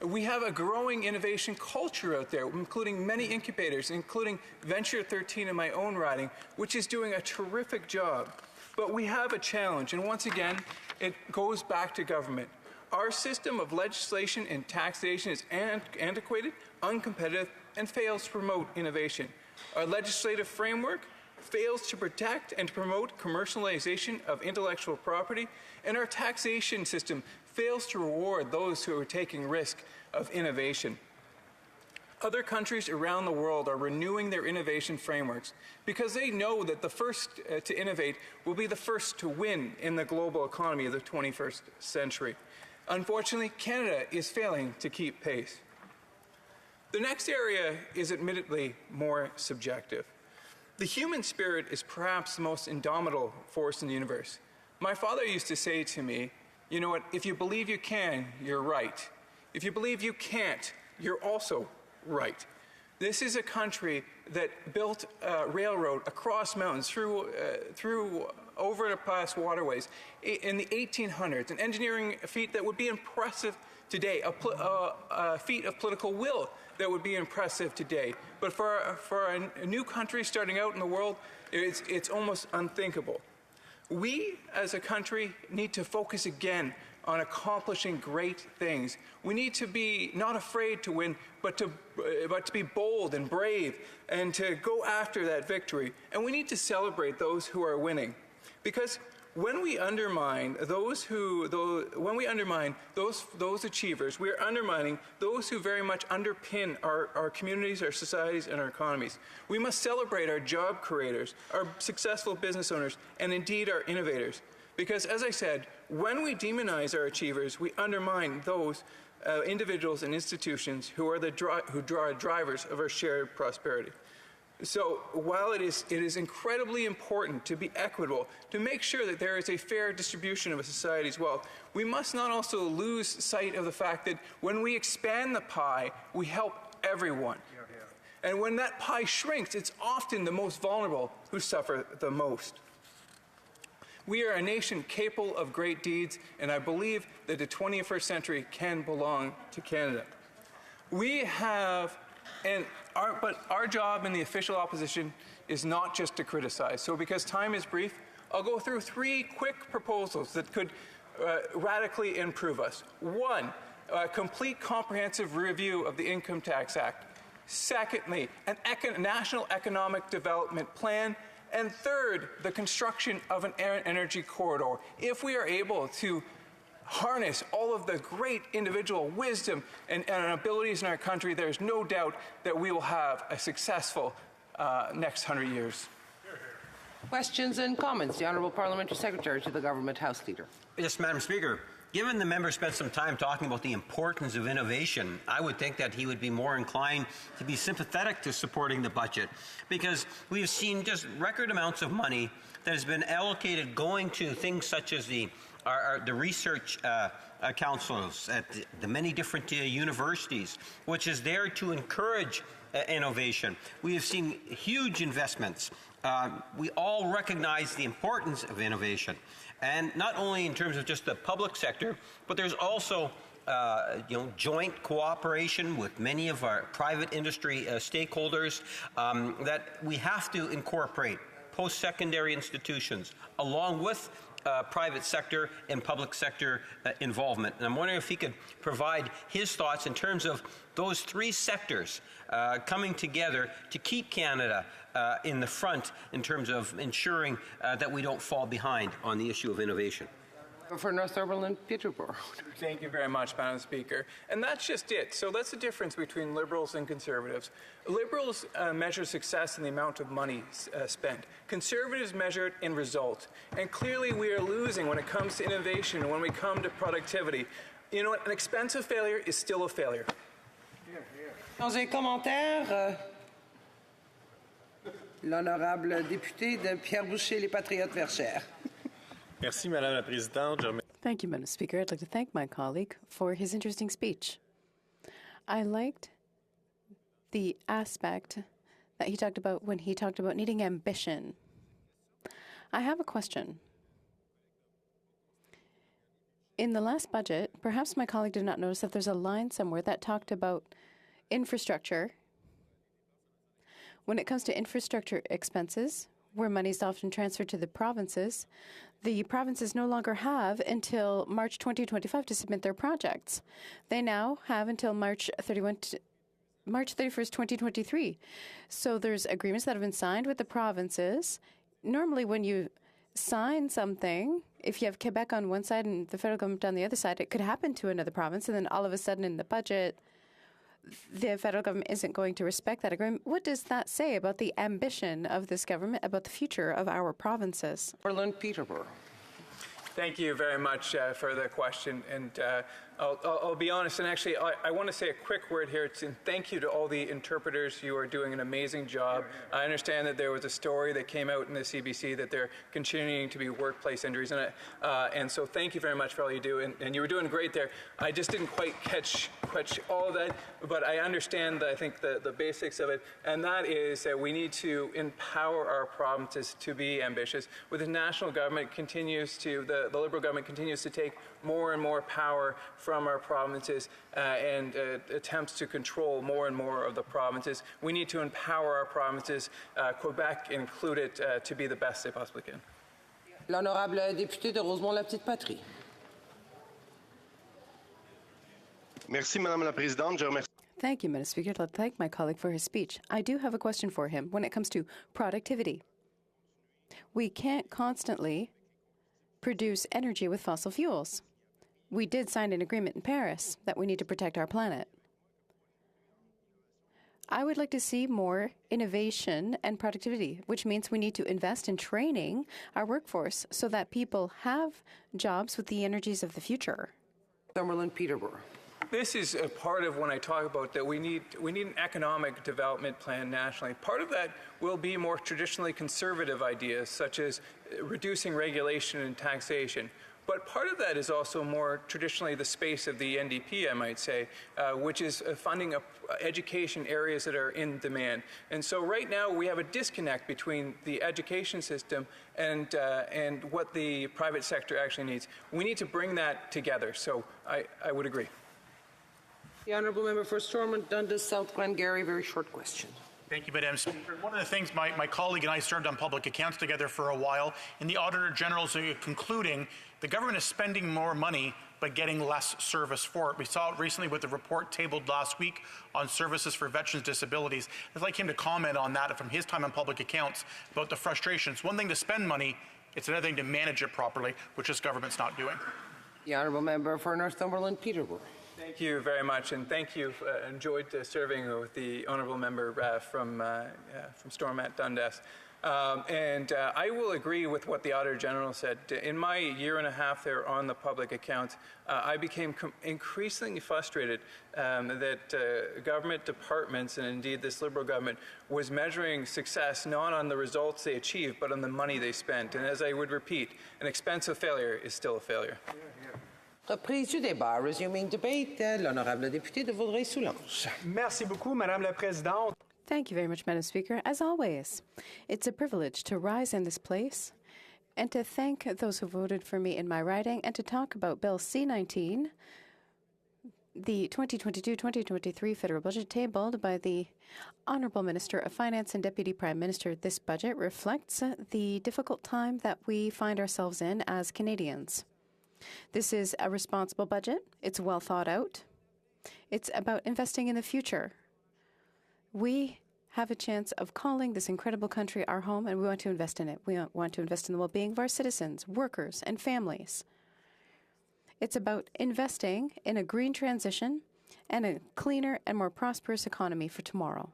We have a growing innovation culture out there, including many incubators, including Venture 13 in my own riding, which is doing a terrific job. But we have a challenge, and once again, it goes back to government. Our system of legislation and taxation is antiquated, uncompetitive, and fails to promote innovation. Our legislative framework fails to protect and promote commercialization of intellectual property, and our taxation system fails to reward those who are taking risk of innovation. Other countries around the world are renewing their innovation frameworks because they know that the first to innovate will be the first to win in the global economy of the 21st century. Unfortunately, Canada is failing to keep pace. The next area is admittedly more subjective. The human spirit is perhaps the most indomitable force in the universe. My father used to say to me, you know what, if you believe you can, you're right. If you believe you can't, you're also right. This is a country that built a railroad across mountains, through over and past waterways in the 1800s, an engineering feat that would be impressive today, a feat of political will that would be impressive today. But for a new country starting out in the world, it's almost unthinkable. We, as a country, need to focus again on accomplishing great things. We need to be not afraid to win, but to be bold and brave and to go after that victory. And we need to celebrate those who are winning. Because when we undermine those achievers, we are undermining those who very much underpin our communities, our societies, and our economies. We must celebrate our job creators, our successful business owners, and indeed our innovators. Because, as I said, when we demonize our achievers, we undermine those individuals and institutions who are drivers of our shared prosperity. So while it is incredibly important to be equitable, to make sure that there is a fair distribution of a society's wealth, we must not also lose sight of the fact that when we expand the pie, we help everyone. And when that pie shrinks, it's often the most vulnerable who suffer the most. We are a nation capable of great deeds, and I believe that the 21st century can belong to Canada. We have, but our job in the official opposition is not just to criticize. So because time is brief, I'll go through 3 quick proposals that could radically improve us. 1, a complete comprehensive review of the Income Tax Act. Secondly, a national economic development plan. And third, the construction of an energy corridor. If we are able to harness all of the great individual wisdom and abilities in our country, there's no doubt that we will have a successful next 100 years. Questions and comments. The Honourable Parliamentary Secretary to the Government House Leader. Yes, Madam Speaker. Given the member spent some time talking about the importance of innovation, I would think that he would be more inclined to be sympathetic to supporting the budget, because we've seen just record amounts of money that has been allocated going to things such as the research councils at the many different universities, which is there to encourage innovation. We have seen huge investments. We all recognize the importance of innovation. And not only in terms of just the public sector, but there's also joint cooperation with many of our private industry stakeholders that we have to incorporate post-secondary institutions along with private sector and public sector involvement. And I'm wondering if he could provide his thoughts in terms of those 3 sectors coming together to keep Canada in the front in terms of ensuring that we don't fall behind on the issue of innovation. For Northumberland, Peterborough. Thank you very much, Madam Speaker. And that's just it. So that's the difference between Liberals and Conservatives. Liberals measure success in the amount of money spent. Conservatives measure it in result. And clearly we are losing when it comes to innovation and when we come to productivity. You know what? An expensive failure is still a failure. Dans un commentaire, l'honorable député de Pierre Boucher, les Patriotes Verchères. Merci, Madame la Présidente. Thank you, Madam Speaker. I'd like to thank my colleague for his interesting speech. I liked the aspect that he talked about when he talked about needing ambition. I have a question. In the last budget, perhaps my colleague did not notice that there's a line somewhere that talked about infrastructure. When it comes to infrastructure expenses, where money is often transferred to the provinces no longer have until March 2025 to submit their projects. They now have until March 31st, 2023. So there's agreements that have been signed with the provinces. Normally when you sign something, if you have Quebec on one side and the federal government on the other side, it could happen to another province, and then all of a sudden in the budget, the federal government isn't going to respect that agreement. What does that say about the ambition of this government, about the future of our provinces? Peterborough. Thank you very much for the question. And I'll be honest, and actually I want to say a quick word here. Thank you to all the interpreters. You are doing an amazing job. I understand that there was a story that came out in the CBC that there continuing to be workplace injuries in it. And so thank you very much for all you do. And you were doing great there. I just didn't quite catch all of that, but I understand, I think, the basics of it. And that is that we need to empower our provinces to be ambitious. With the national government continues to, the Liberal government continues to take more and more power from our provinces and attempts to control more and more of the provinces. We need to empower our provinces, Quebec included, to be the best they possibly can. L'honorable député de Rosemont-la-Petite-Patrie. Merci, Madame la Présidente. Je remercie. Thank you, Madam Speaker. I'd like to thank my colleague for his speech. I do have a question for him when it comes to productivity. We can't constantly produce energy with fossil fuels. We did sign an agreement in Paris that we need to protect our planet. I would like to see more innovation and productivity, which means we need to invest in training our workforce so that people have jobs with the energies of the future. Summerlin Peterborough. This is a part of when I talk about that we need an economic development plan nationally. Part of that will be more traditionally conservative ideas such as reducing regulation and taxation. But part of that is also more traditionally the space of the NDP, I might say, which is funding education areas that are in demand. And so right now we have a disconnect between the education system and what the private sector actually needs. We need to bring that together. So I would agree. The Honourable Member for Stormont, Dundas, South Glengarry, very short question. Thank you, Madam Speaker. One of the things my colleague and I served on public accounts together for a while, and the Auditor General's concluding the government is spending more money but getting less service for it. We saw it recently with the report tabled last week on services for veterans' disabilities. I'd like him to comment on that from his time on public accounts about the frustrations. One thing to spend money, it's another thing to manage it properly, which this government's not doing. The Honourable Member for Northumberland, Peterborough. Thank you very much, and thank you. Enjoyed serving with the honourable member from Stormont Dundas. I will agree with what the Auditor General said. In my year and a half there on the public accounts, I became increasingly frustrated that government departments, and indeed this Liberal government, was measuring success not on the results they achieved, but on the money they spent. And as I would repeat, an expensive failure is still a failure. Reprise du débat. Resuming debate, l'honorable député de Vaudreuil-Soulanges. Merci beaucoup, Madame la Présidente. Thank you very much, Madam Speaker. As always, it's a privilege to rise in this place and to thank those who voted for me in my riding and to talk about Bill C-19, the 2022-2023 federal budget tabled by the Honourable Minister of Finance and Deputy Prime Minister. This budget reflects the difficult time that we find ourselves in as Canadians. This is a responsible budget. It's well thought out. It's about investing in the future. We have a chance of calling this incredible country our home, and we want to invest in it. We want to invest in the well-being of our citizens, workers, and families. It's about investing in a green transition and a cleaner and more prosperous economy for tomorrow.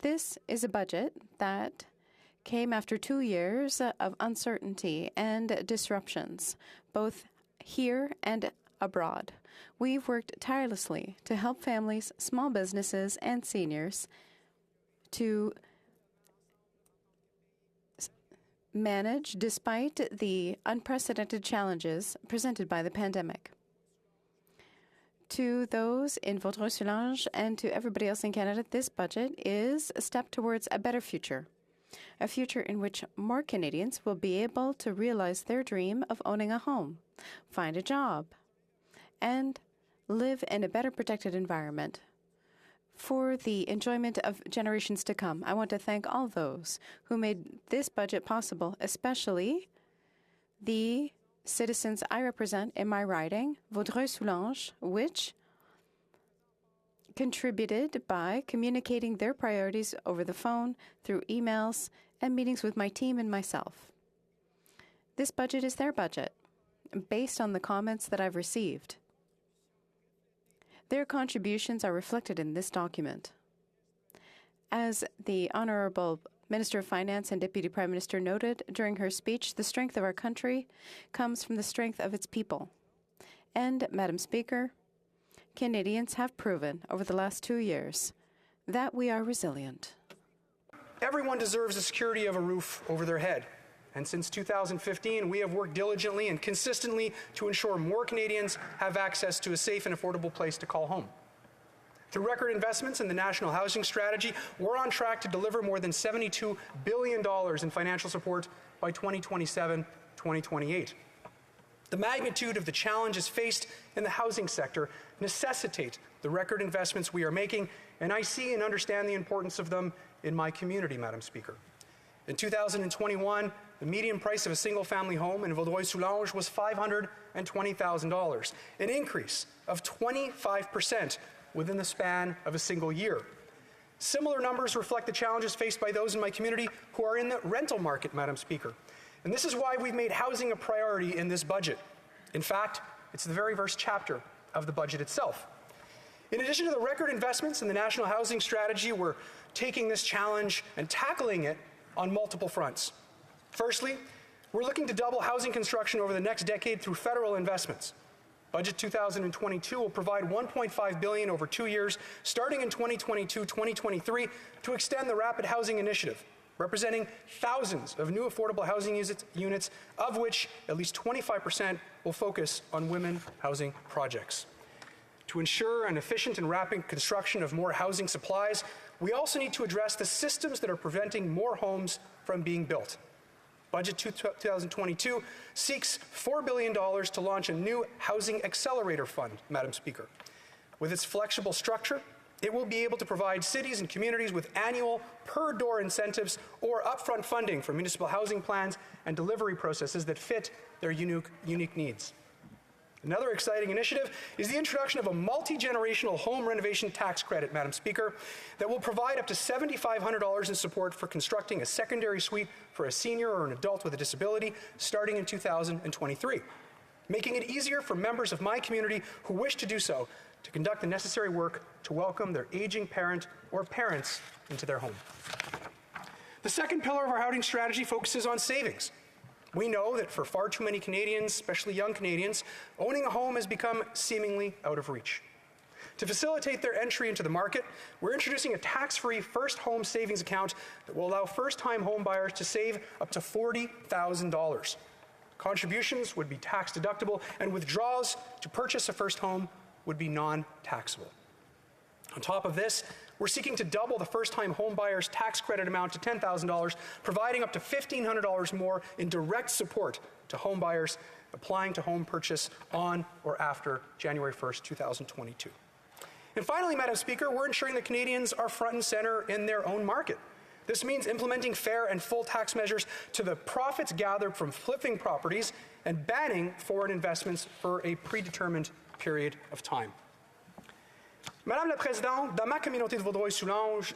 This is a budget that came after 2 years of uncertainty and disruptions, both here and abroad. We've worked tirelessly to help families, small businesses, and seniors to manage despite the unprecedented challenges presented by the pandemic. To those in Vaudreuil-Soulanges and to everybody else in Canada, this budget is a step towards a better future. A future in which more Canadians will be able to realize their dream of owning a home, find a job, and live in a better protected environment for the enjoyment of generations to come. I want to thank all those who made this budget possible, especially the citizens I represent in my riding, Vaudreuil-Soulanges, which contributed by communicating their priorities over the phone, through emails, and meetings with my team and myself. This budget is their budget, based on the comments that I've received. Their contributions are reflected in this document. As the Honourable Minister of Finance and Deputy Prime Minister noted during her speech, the strength of our country comes from the strength of its people. And, Madam Speaker, Canadians have proven over the last 2 years that we are resilient. Everyone deserves the security of a roof over their head. And since 2015, we have worked diligently and consistently to ensure more Canadians have access to a safe and affordable place to call home. Through record investments in the National Housing Strategy, we're on track to deliver more than $72 billion in financial support by 2027-2028. The magnitude of the challenges faced in the housing sector necessitate the record investments we are making, and I see and understand the importance of them in my community, Madam Speaker. In 2021, the median price of a single-family home in Vaudreuil-Soulanges was $520,000, an increase of 25% within the span of a single year. Similar numbers reflect the challenges faced by those in my community who are in the rental market, Madam Speaker. And this is why we've made housing a priority in this budget. In fact, it's the very first chapter of the budget itself. In addition to the record investments in the National Housing Strategy, we're taking this challenge and tackling it on multiple fronts. Firstly, we're looking to double housing construction over the next decade through federal investments. Budget 2022 will provide $1.5 billion over 2 years, starting in 2022-2023, to extend the Rapid Housing Initiative, representing thousands of new affordable housing units, of which at least 25% will focus on women housing projects. To ensure an efficient and rapid construction of more housing supplies, we also need to address the systems that are preventing more homes from being built. Budget 2022 seeks $4 billion to launch a new Housing Accelerator Fund, Madam Speaker. With its flexible structure, it will be able to provide cities and communities with annual per-door incentives or upfront funding for municipal housing plans and delivery processes that fit their unique needs. Another exciting initiative is the introduction of a multi-generational home renovation tax credit, Madam Speaker, that will provide up to $7,500 in support for constructing a secondary suite for a senior or an adult with a disability starting in 2023, making it easier for members of my community who wish to do so to conduct the necessary work to welcome their aging parent or parents into their home. The second pillar of our housing strategy focuses on savings. We know that for far too many Canadians, especially young Canadians, owning a home has become seemingly out of reach. To facilitate their entry into the market, we're introducing a tax-free first home savings account that will allow first-time home buyers to save up to $40,000. Contributions would be tax-deductible, and withdrawals to purchase a first home would be non-taxable. On top of this, we're seeking to double the first-time home buyer's tax credit amount to $10,000, providing up to $1,500 more in direct support to home buyers applying to home purchase on or after January 1st, 2022. And finally, Madam Speaker, we're ensuring that Canadians are front and center in their own market. This means implementing fair and full tax measures to the profits gathered from flipping properties and banning foreign investments for a predetermined period of time. Madame la Présidente, dans ma communauté de Vaudreuil-Soulanges,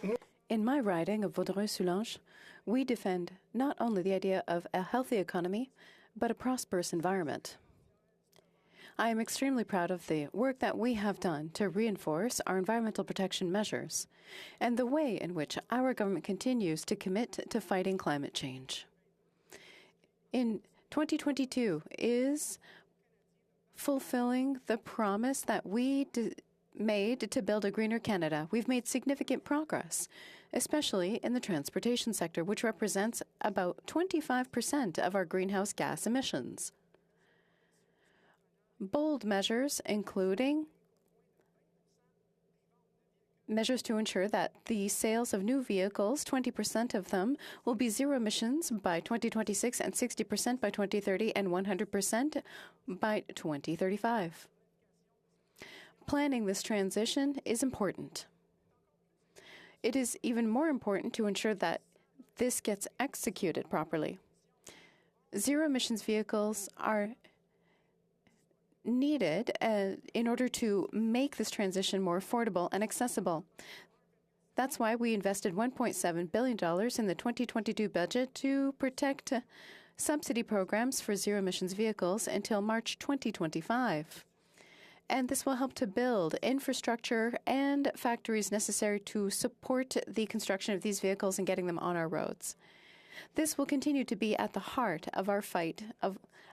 in my riding of Vaudreuil-Soulanges, we defend not only the idea of a healthy economy, but a prosperous environment. I am extremely proud of the work that we have done to reinforce our environmental protection measures and the way in which our government continues to commit to fighting climate change. In 2022 is fulfilling the promise that we made to build a greener Canada. We've made significant progress, especially in the transportation sector, which represents about 25% of our greenhouse gas emissions. Bold measures, including measures to ensure that the sales of new vehicles, 20% of them, will be zero emissions by 2026 and 60% by 2030 and 100% by 2035. Planning this transition is important. It is even more important to ensure that this gets executed properly. Zero emissions vehicles are needed in order to make this transition more affordable and accessible. That's why we invested $1.7 billion in the 2022 budget to protect subsidy programs for zero emissions vehicles until March 2025. And this will help to build infrastructure and factories necessary to support the construction of these vehicles and getting them on our roads. This will continue to be at the heart of our fight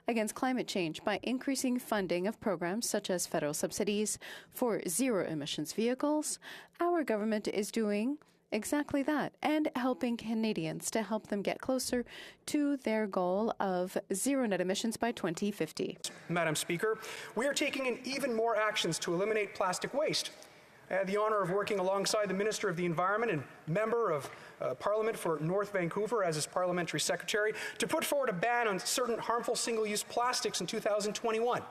against climate change by increasing funding of programs such as federal subsidies for zero emissions vehicles. Our government is doing exactly that and helping Canadians to help them get closer to their goal of zero net emissions by 2050. Madam Speaker, we are taking in even more actions to eliminate plastic waste. I had the honour of working alongside the Minister of the Environment and Member of Parliament for North Vancouver as his Parliamentary Secretary to put forward a ban on certain harmful single-use plastics in 2021.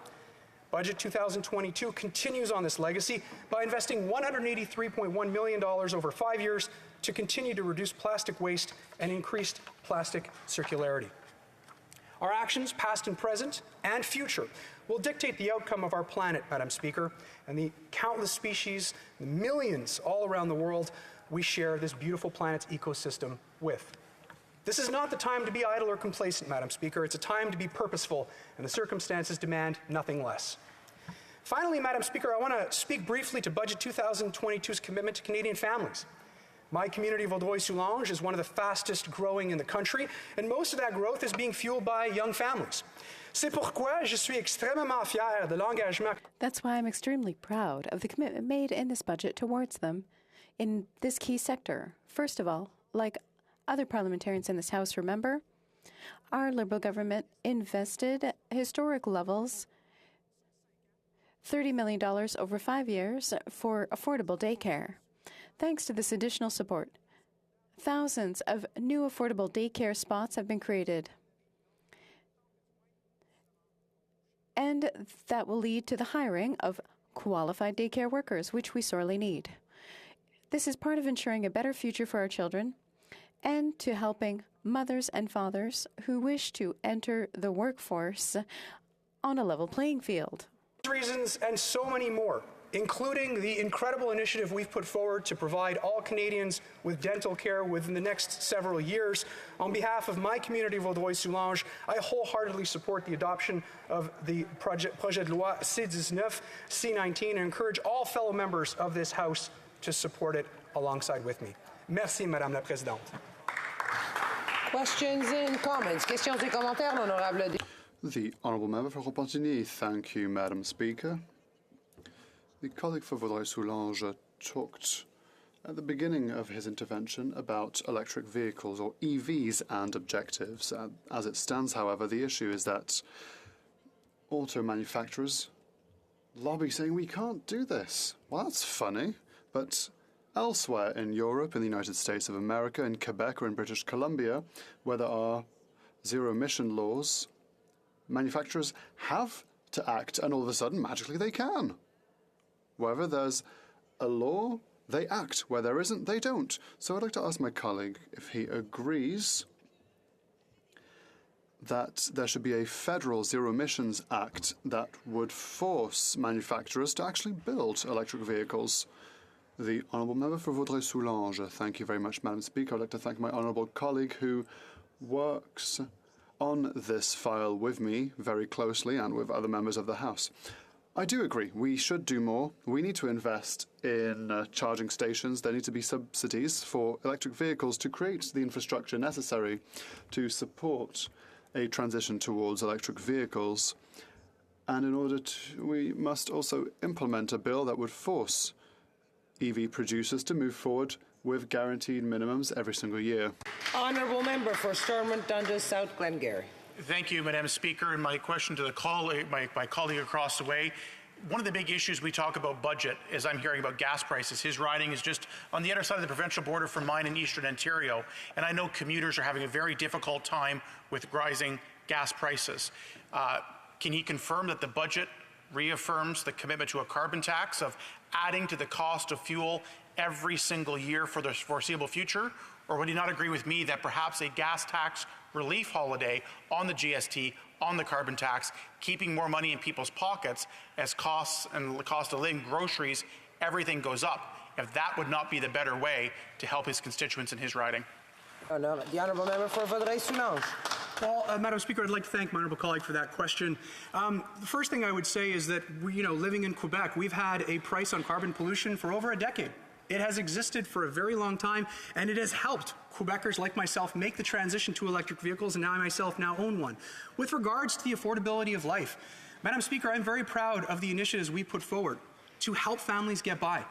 Budget 2022 continues on this legacy by investing $183.1 million over 5 years to continue to reduce plastic waste and increase plastic circularity. Our actions, past and present and future, will dictate the outcome of our planet, Madam Speaker, and the countless species, the millions all around the world we share this beautiful planet's ecosystem with. This is not the time to be idle or complacent, Madam Speaker. It's a time to be purposeful, and the circumstances demand nothing less. Finally, Madam Speaker, I want to speak briefly to Budget 2022's commitment to Canadian families. My community of Vaudreuil-Soulanges is one of the fastest growing in the country, and most of that growth is being fueled by young families. C'est pourquoi je suis extrêmement fier de l'engagement. That's why I'm extremely proud of the commitment made in this budget towards them in this key sector. First of all, like other parliamentarians in this House remember, our Liberal government invested historic levels, $30 million over 5 years for affordable daycare. Thanks to this additional support, thousands of new affordable daycare spots have been created. And that will lead to the hiring of qualified daycare workers, which we sorely need. This is part of ensuring a better future for our children and to helping mothers and fathers who wish to enter the workforce on a level playing field. Reasons and so many more, including the incredible initiative we've put forward to provide all Canadians with dental care within the next several years. On behalf of my community of Vaudreuil-Soulanges, I wholeheartedly support the adoption of the projet de loi C-19, C-19, and encourage all fellow members of this House to support it alongside with me. Merci, Madame la Présidente. Questions and comments. Questions et commentaires, l'honorable. The Honourable Member for Repentigny. Thank you, Madam Speaker. The colleague for Vaudreuil-Soulanges talked at the beginning of his intervention about electric vehicles, or EVs, and objectives. As it stands, however, the issue is that auto manufacturers lobby saying we can't do this. Well, that's funny, but elsewhere in Europe, in the United States of America, in Quebec or in British Columbia, where there are zero-emission laws, manufacturers have to act, and all of a sudden, magically, they can. Wherever there's a law, they act. Where there isn't, they don't. So I'd like to ask my colleague if he agrees that there should be a federal Zero Emissions Act that would force manufacturers to actually build electric vehicles. The Honourable Member for Vaudreuil-Soulanges. Thank you very much, Madam Speaker. I'd like to thank my honourable colleague who works on this file with me very closely and with other members of the House. I do agree. We should do more. We need to invest in charging stations. There need to be subsidies for electric vehicles to create the infrastructure necessary to support a transition towards electric vehicles. And in order to, we must also implement a bill that would force EV producers to move forward with guaranteed minimums every single year. Honourable Member for Stormont Dundas South Glengarry. Thank you, Madam Speaker. And my question to the my colleague across the way, one of the big issues we talk about budget is I'm hearing about gas prices. His riding is just on the other side of the provincial border from mine in Eastern Ontario, and I know commuters are having a very difficult time with rising gas prices. Can he confirm that the budget reaffirms the commitment to a carbon tax of adding to the cost of fuel every single year for the foreseeable future? Or would he not agree with me that perhaps a gas tax relief holiday on the GST, on the carbon tax, keeping more money in people's pockets as costs and the cost of living, groceries, everything goes up, if that would not be the better way to help his constituents in his riding? The Honourable Member for Vaudreuil-Soulanges. Well, Madam Speaker, I'd like to thank my honourable colleague for that question. The first thing I would say is that, living in Quebec, we've had a price on carbon pollution for over a decade. It has existed for a very long time, and it has helped Quebecers like myself make the transition to electric vehicles, and I myself now own one. With regards to the affordability of life, Madam Speaker, I'm very proud of the initiatives we put forward to help families get by.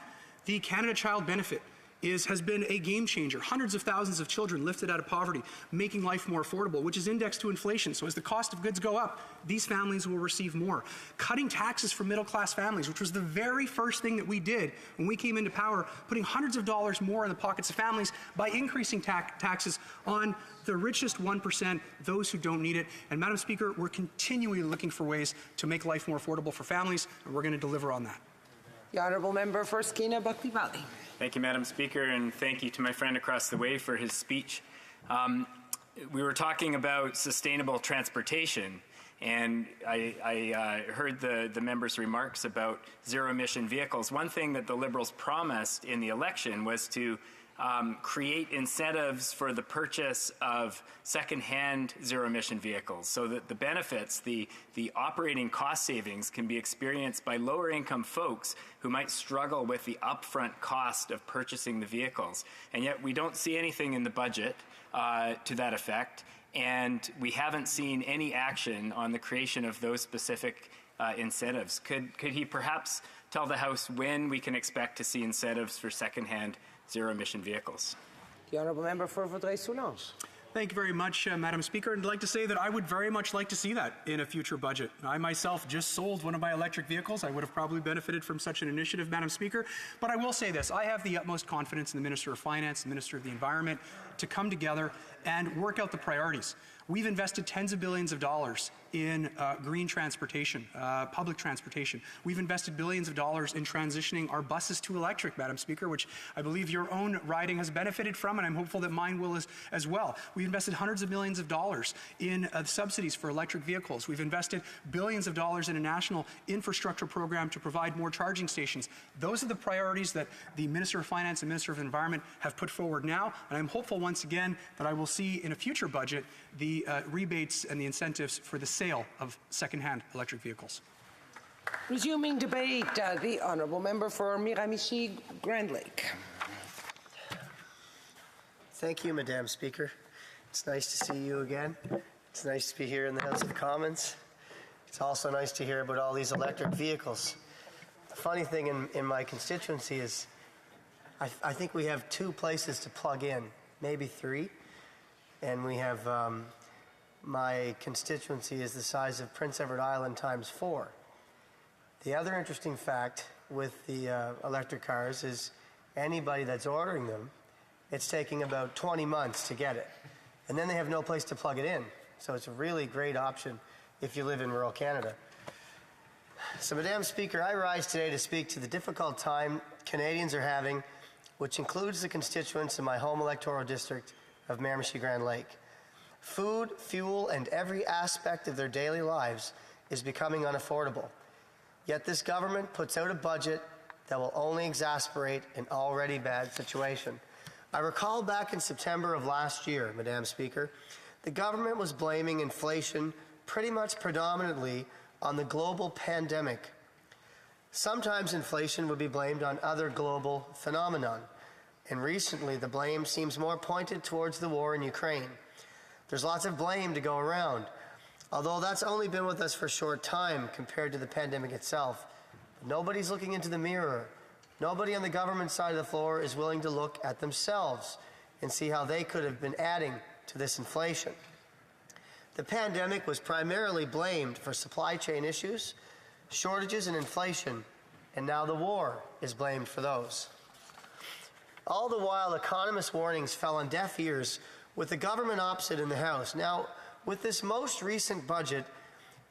The Canada Child Benefit has been a game changer. Hundreds of thousands of children lifted out of poverty, making life more affordable, which is indexed to inflation. So as the cost of goods go up, these families will receive more. Cutting taxes for middle-class families, which was the very first thing that we did when we came into power, putting hundreds of dollars more in the pockets of families by increasing taxes on the richest 1%, those who don't need it. And Madam Speaker, we're continually looking for ways to make life more affordable for families, and we're going to deliver on that. The Honourable Member for Skeena-Buckley Valley. Thank you, Madam Speaker, and thank you to my friend across the way for his speech. We were talking about sustainable transportation, and I heard the member's remarks about zero-emission vehicles. One thing that the Liberals promised in the election was to create incentives for the purchase of second-hand zero-emission vehicles so that the benefits, the operating cost savings can be experienced by lower-income folks who might struggle with the upfront cost of purchasing the vehicles. And yet we don't see anything in the budget to that effect, and we haven't seen any action on the creation of those specific incentives. Could he perhaps tell the House when we can expect to see incentives for second-hand zero-emission vehicles? The Honourable Member for Vaudreuil-Soulanges. Thank you very much, Madam Speaker. I'd like to say that I would very much like to see that in a future budget. I myself just sold one of my electric vehicles. I would have probably benefited from such an initiative, Madam Speaker. But I will say this. I have the utmost confidence in the Minister of Finance, the Minister of the Environment, to come together and work out the priorities. We've invested tens of billions of dollars in green transportation, public transportation. We've invested billions of dollars in transitioning our buses to electric, Madam Speaker, which I believe your own riding has benefited from, and I'm hopeful that mine will as well. We've invested hundreds of millions of dollars in subsidies for electric vehicles. We've invested billions of dollars in a national infrastructure program to provide more charging stations. Those are the priorities that the Minister of Finance and Minister of Environment have put forward now, and I'm hopeful once again that I will see in a future budget the rebates and the incentives for the sale of second-hand electric vehicles. Resuming debate, the Honourable Member for Miramichi Grand Lake. Thank you, Madam Speaker. It's nice to see you again. It's nice to be here in the House of Commons. It's also nice to hear about all these electric vehicles. The funny thing in my constituency is I think we have 2 places to plug in, maybe 3. And we have, my constituency is the size of Prince Edward Island times 4. The other interesting fact with the electric cars is anybody that's ordering them, it's taking about 20 months to get it. And then they have no place to plug it in. So it's a really great option if you live in rural Canada. So, Madam Speaker, I rise today to speak to the difficult time Canadians are having, which includes the constituents in my home electoral district of Miramichi Grand Lake. Food, fuel, and every aspect of their daily lives is becoming unaffordable. Yet this government puts out a budget that will only exacerbate an already bad situation. I recall back in September of last year, Madam Speaker, the government was blaming inflation pretty much predominantly on the global pandemic. Sometimes inflation would be blamed on other global phenomenon, and recently the blame seems more pointed towards the war in Ukraine. There's lots of blame to go around, although that's only been with us for a short time compared to the pandemic itself. Nobody's looking into the mirror. Nobody on the government side of the floor is willing to look at themselves and see how they could have been adding to this inflation. The pandemic was primarily blamed for supply chain issues, shortages, and inflation, and now the war is blamed for those. All the while, economists' warnings fell on deaf ears with the government opposite in the House. Now, with this most recent budget,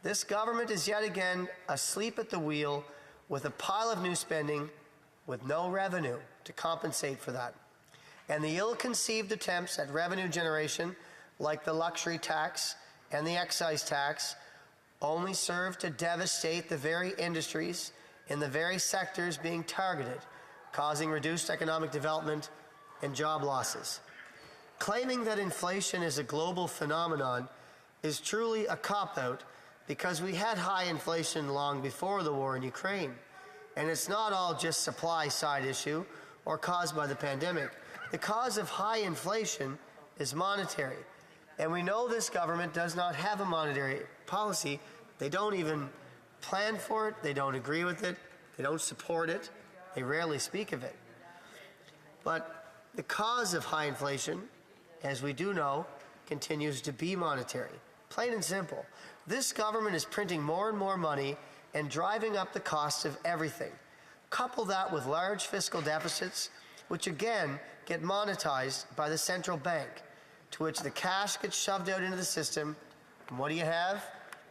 this government is yet again asleep at the wheel with a pile of new spending with no revenue to compensate for that. And the ill-conceived attempts at revenue generation, like the luxury tax and the excise tax, only serve to devastate the very industries in the very sectors being targeted, causing reduced economic development and job losses. Claiming that inflation is a global phenomenon is truly a cop-out because we had high inflation long before the war in Ukraine. And it's not all just supply-side issue or caused by the pandemic. The cause of high inflation is monetary. And we know this government does not have a monetary policy. They don't even plan for it. They don't agree with it. They don't support it. They rarely speak of it. But the cause of high inflation, as we do know, continues to be monetary. Plain and simple. This government is printing more and more money and driving up the cost of everything. Couple that with large fiscal deficits, which again get monetized by the central bank, to which the cash gets shoved out into the system. And what do you have?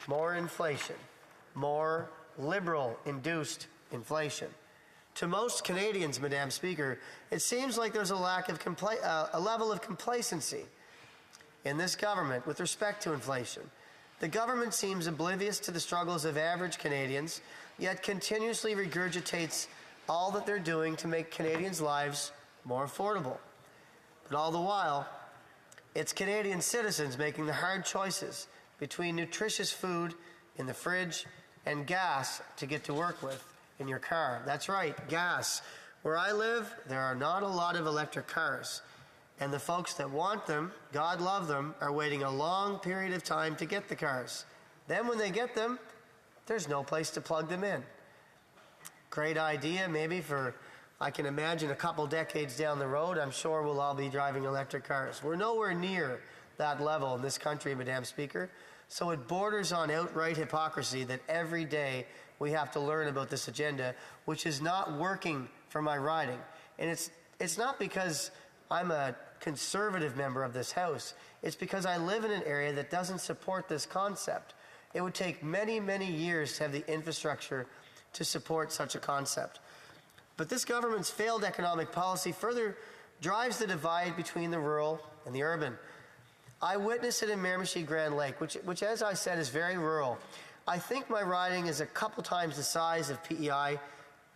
More inflation. More liberal-induced inflation. To most Canadians, Madam Speaker, it seems like there's a level of complacency in this government with respect to inflation. The government seems oblivious to the struggles of average Canadians, yet continuously regurgitates all that they're doing to make Canadians' lives more affordable. But all the while, it's Canadian citizens making the hard choices between nutritious food in the fridge and gas to get to work with in your car. That's right, gas. Where I live, there are not a lot of electric cars. And the folks that want them, God love them, are waiting a long period of time to get the cars. Then when they get them, there's no place to plug them in. Great idea, maybe for, I can imagine a couple decades down the road, I'm sure we'll all be driving electric cars. We're nowhere near that level in this country, Madam Speaker. So it borders on outright hypocrisy that every day we have to learn about this agenda, which is not working for my riding. And it's not because I'm a conservative member of this House. It's because I live in an area that doesn't support this concept. It would take many, many years to have the infrastructure to support such a concept. But this government's failed economic policy further drives the divide between the rural and the urban. I witnessed it in Miramichi Grand Lake, which as I said, is very rural. I think my riding is a couple times the size of PEI.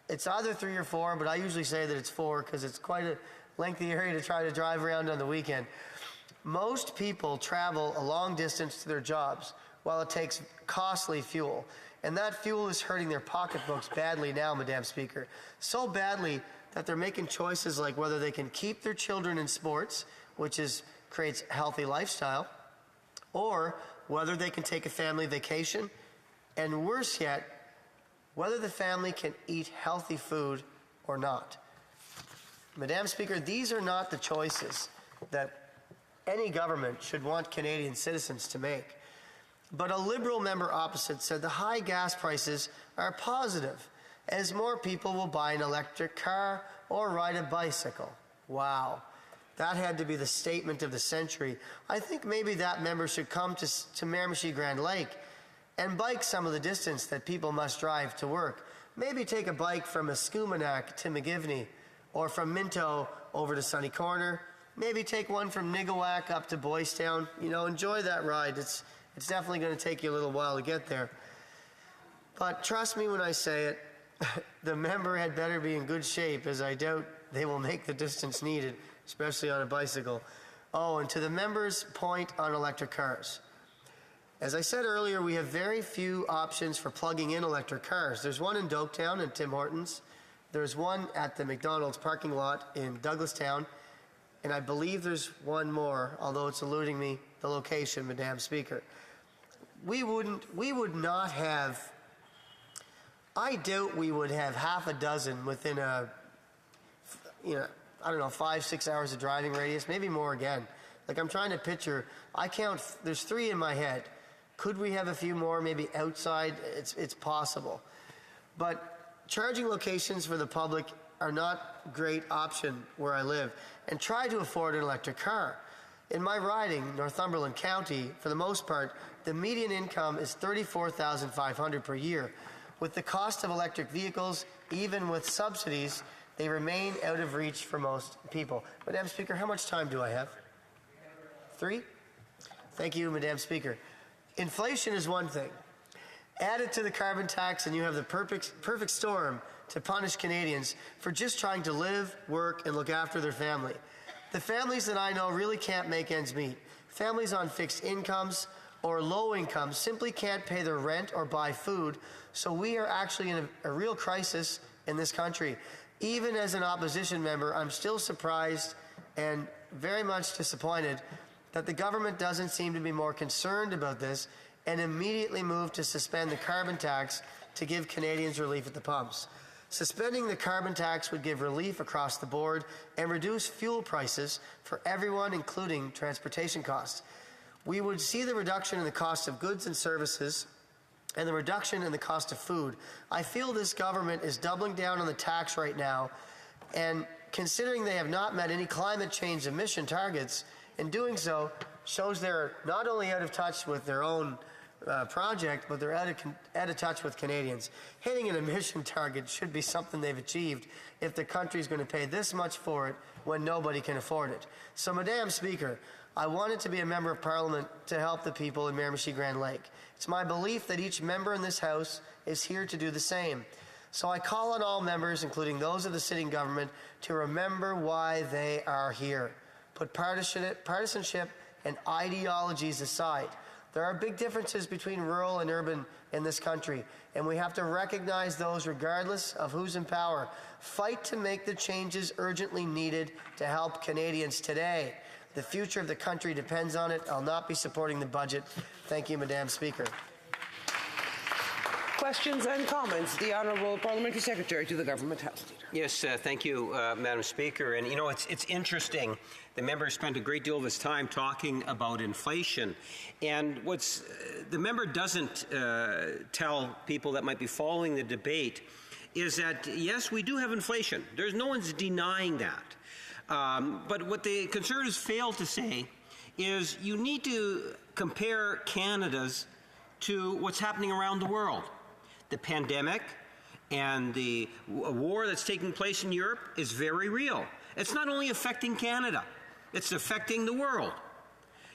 It's either 3 or 4, but I usually say that it's 4 because it's quite a lengthy area to try to drive around on the weekend. Most people travel a long distance to their jobs while it takes costly fuel. And that fuel is hurting their pocketbooks badly now, Madam Speaker. So badly that they're making choices like whether they can keep their children in sports, which creates a healthy lifestyle, or whether they can take a family vacation, and worse yet, whether the family can eat healthy food or not. Madam Speaker, these are not the choices that any government should want Canadian citizens to make. But a Liberal member opposite said the high gas prices are positive, as more people will buy an electric car or ride a bicycle. Wow. That had to be the statement of the century. I think maybe that member should come to Miramichi Grand Lake and bike some of the distance that people must drive to work. Maybe take a bike from Escuminac to McGivney, or from Minto over to Sunny Corner. Maybe take one from Nigawak up to Boys Town. You know, enjoy that ride. It's definitely going to take you a little while to get there. But trust me when I say it, the member had better be in good shape, as I doubt they will make the distance needed, especially on a bicycle. Oh, and to the member's point on electric cars. As I said earlier, we have very few options for plugging in electric cars. There's one in Doketown and Tim Hortons. There's one at the McDonald's parking lot in Douglastown. And I believe there's one more, although it's eluding me, the location, Madam Speaker. We would not have, I doubt we would have half a dozen within a, I don't know, 5-6 hours of driving radius, maybe more again. Like I'm trying to picture, there's 3 in my head. Could we have a few more, maybe outside? It's possible. But charging locations for the public are not a great option where I live. And try to afford an electric car. In my riding, Northumberland County, for the most part, the median income is $34,500 per year. With the cost of electric vehicles, even with subsidies, they remain out of reach for most people. Madam Speaker, how much time do I have? 3? Thank you, Madam Speaker. Inflation is one thing. Add it to the carbon tax and you have the perfect storm to punish Canadians for just trying to live, work, and look after their family. The families that I know really can't make ends meet. Families on fixed incomes or low incomes simply can't pay their rent or buy food, so we are actually in a real crisis in this country. Even as an opposition member, I'm still surprised and very much disappointed that the government doesn't seem to be more concerned about this and immediately move to suspend the carbon tax to give Canadians relief at the pumps. Suspending the carbon tax would give relief across the board and reduce fuel prices for everyone, including transportation costs. We would see the reduction in the cost of goods and services and the reduction in the cost of food. I feel this government is doubling down on the tax right now, and considering they have not met any climate change emission targets, in doing so shows they're not only out of touch with their own project, but they're out of touch with Canadians. Hitting an emission target should be something they've achieved if the country's going to pay this much for it when nobody can afford it. So, Madam Speaker, I wanted to be a member of Parliament to help the people in Miramichi Grand Lake. It's my belief that each member in this House is here to do the same. So I call on all members, including those of the sitting government, to remember why they are here. Put partisanship and ideologies aside. There are big differences between rural and urban in this country, and we have to recognize those regardless of who's in power. Fight to make the changes urgently needed to help Canadians today. The future of the country depends on it. I'll not be supporting the budget. Thank you, Madam Speaker. Questions and comments. The Honourable Parliamentary Secretary to the Government House Leader. Yes, thank you, Madam Speaker. And you know, it's interesting. The member spent a great deal of his time talking about inflation. And what's the member doesn't tell people that might be following the debate is that, yes, we do have inflation. There's no one's denying that. But what the Conservatives fail to say is you need to compare Canada's to what's happening around the world. The pandemic and the war that's taking place in Europe is very real. It's not only affecting Canada, it's affecting the world.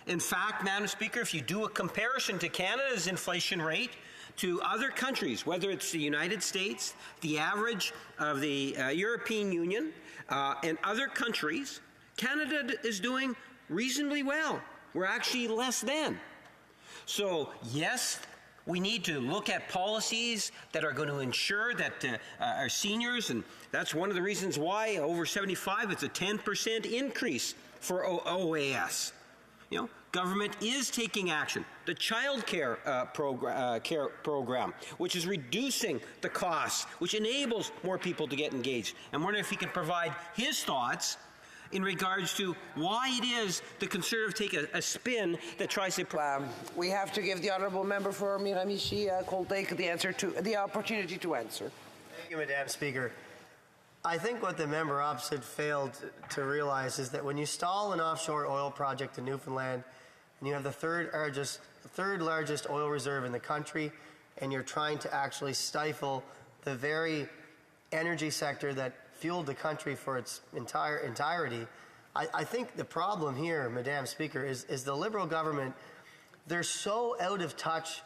In fact, Madam Speaker, if you do a comparison to Canada's inflation rate to other countries, whether it's the United States, the average of the European Union, and other countries, Canada is doing reasonably well. We're actually less than. So, yes, we need to look at policies that are going to ensure that our seniors, and that's one of the reasons why over 75, it's a 10% increase for OAS. You know, government is taking action. The child care program, which is reducing the costs, which enables more people to get engaged. I'm wondering if he can provide his thoughts in regards to why it is the Conservatives take a spin that tries to... We have to give the Honourable Member for Miramichi Coltake the opportunity to answer. Thank you, Madam Speaker. I think what the member opposite failed to realize is that when you stall an offshore oil project in Newfoundland and you have the third largest oil reserve in the country and you're trying to actually stifle the very energy sector that fueled the country for its entirety, I think the problem here, Madam Speaker, is the Liberal government, they're so out of touch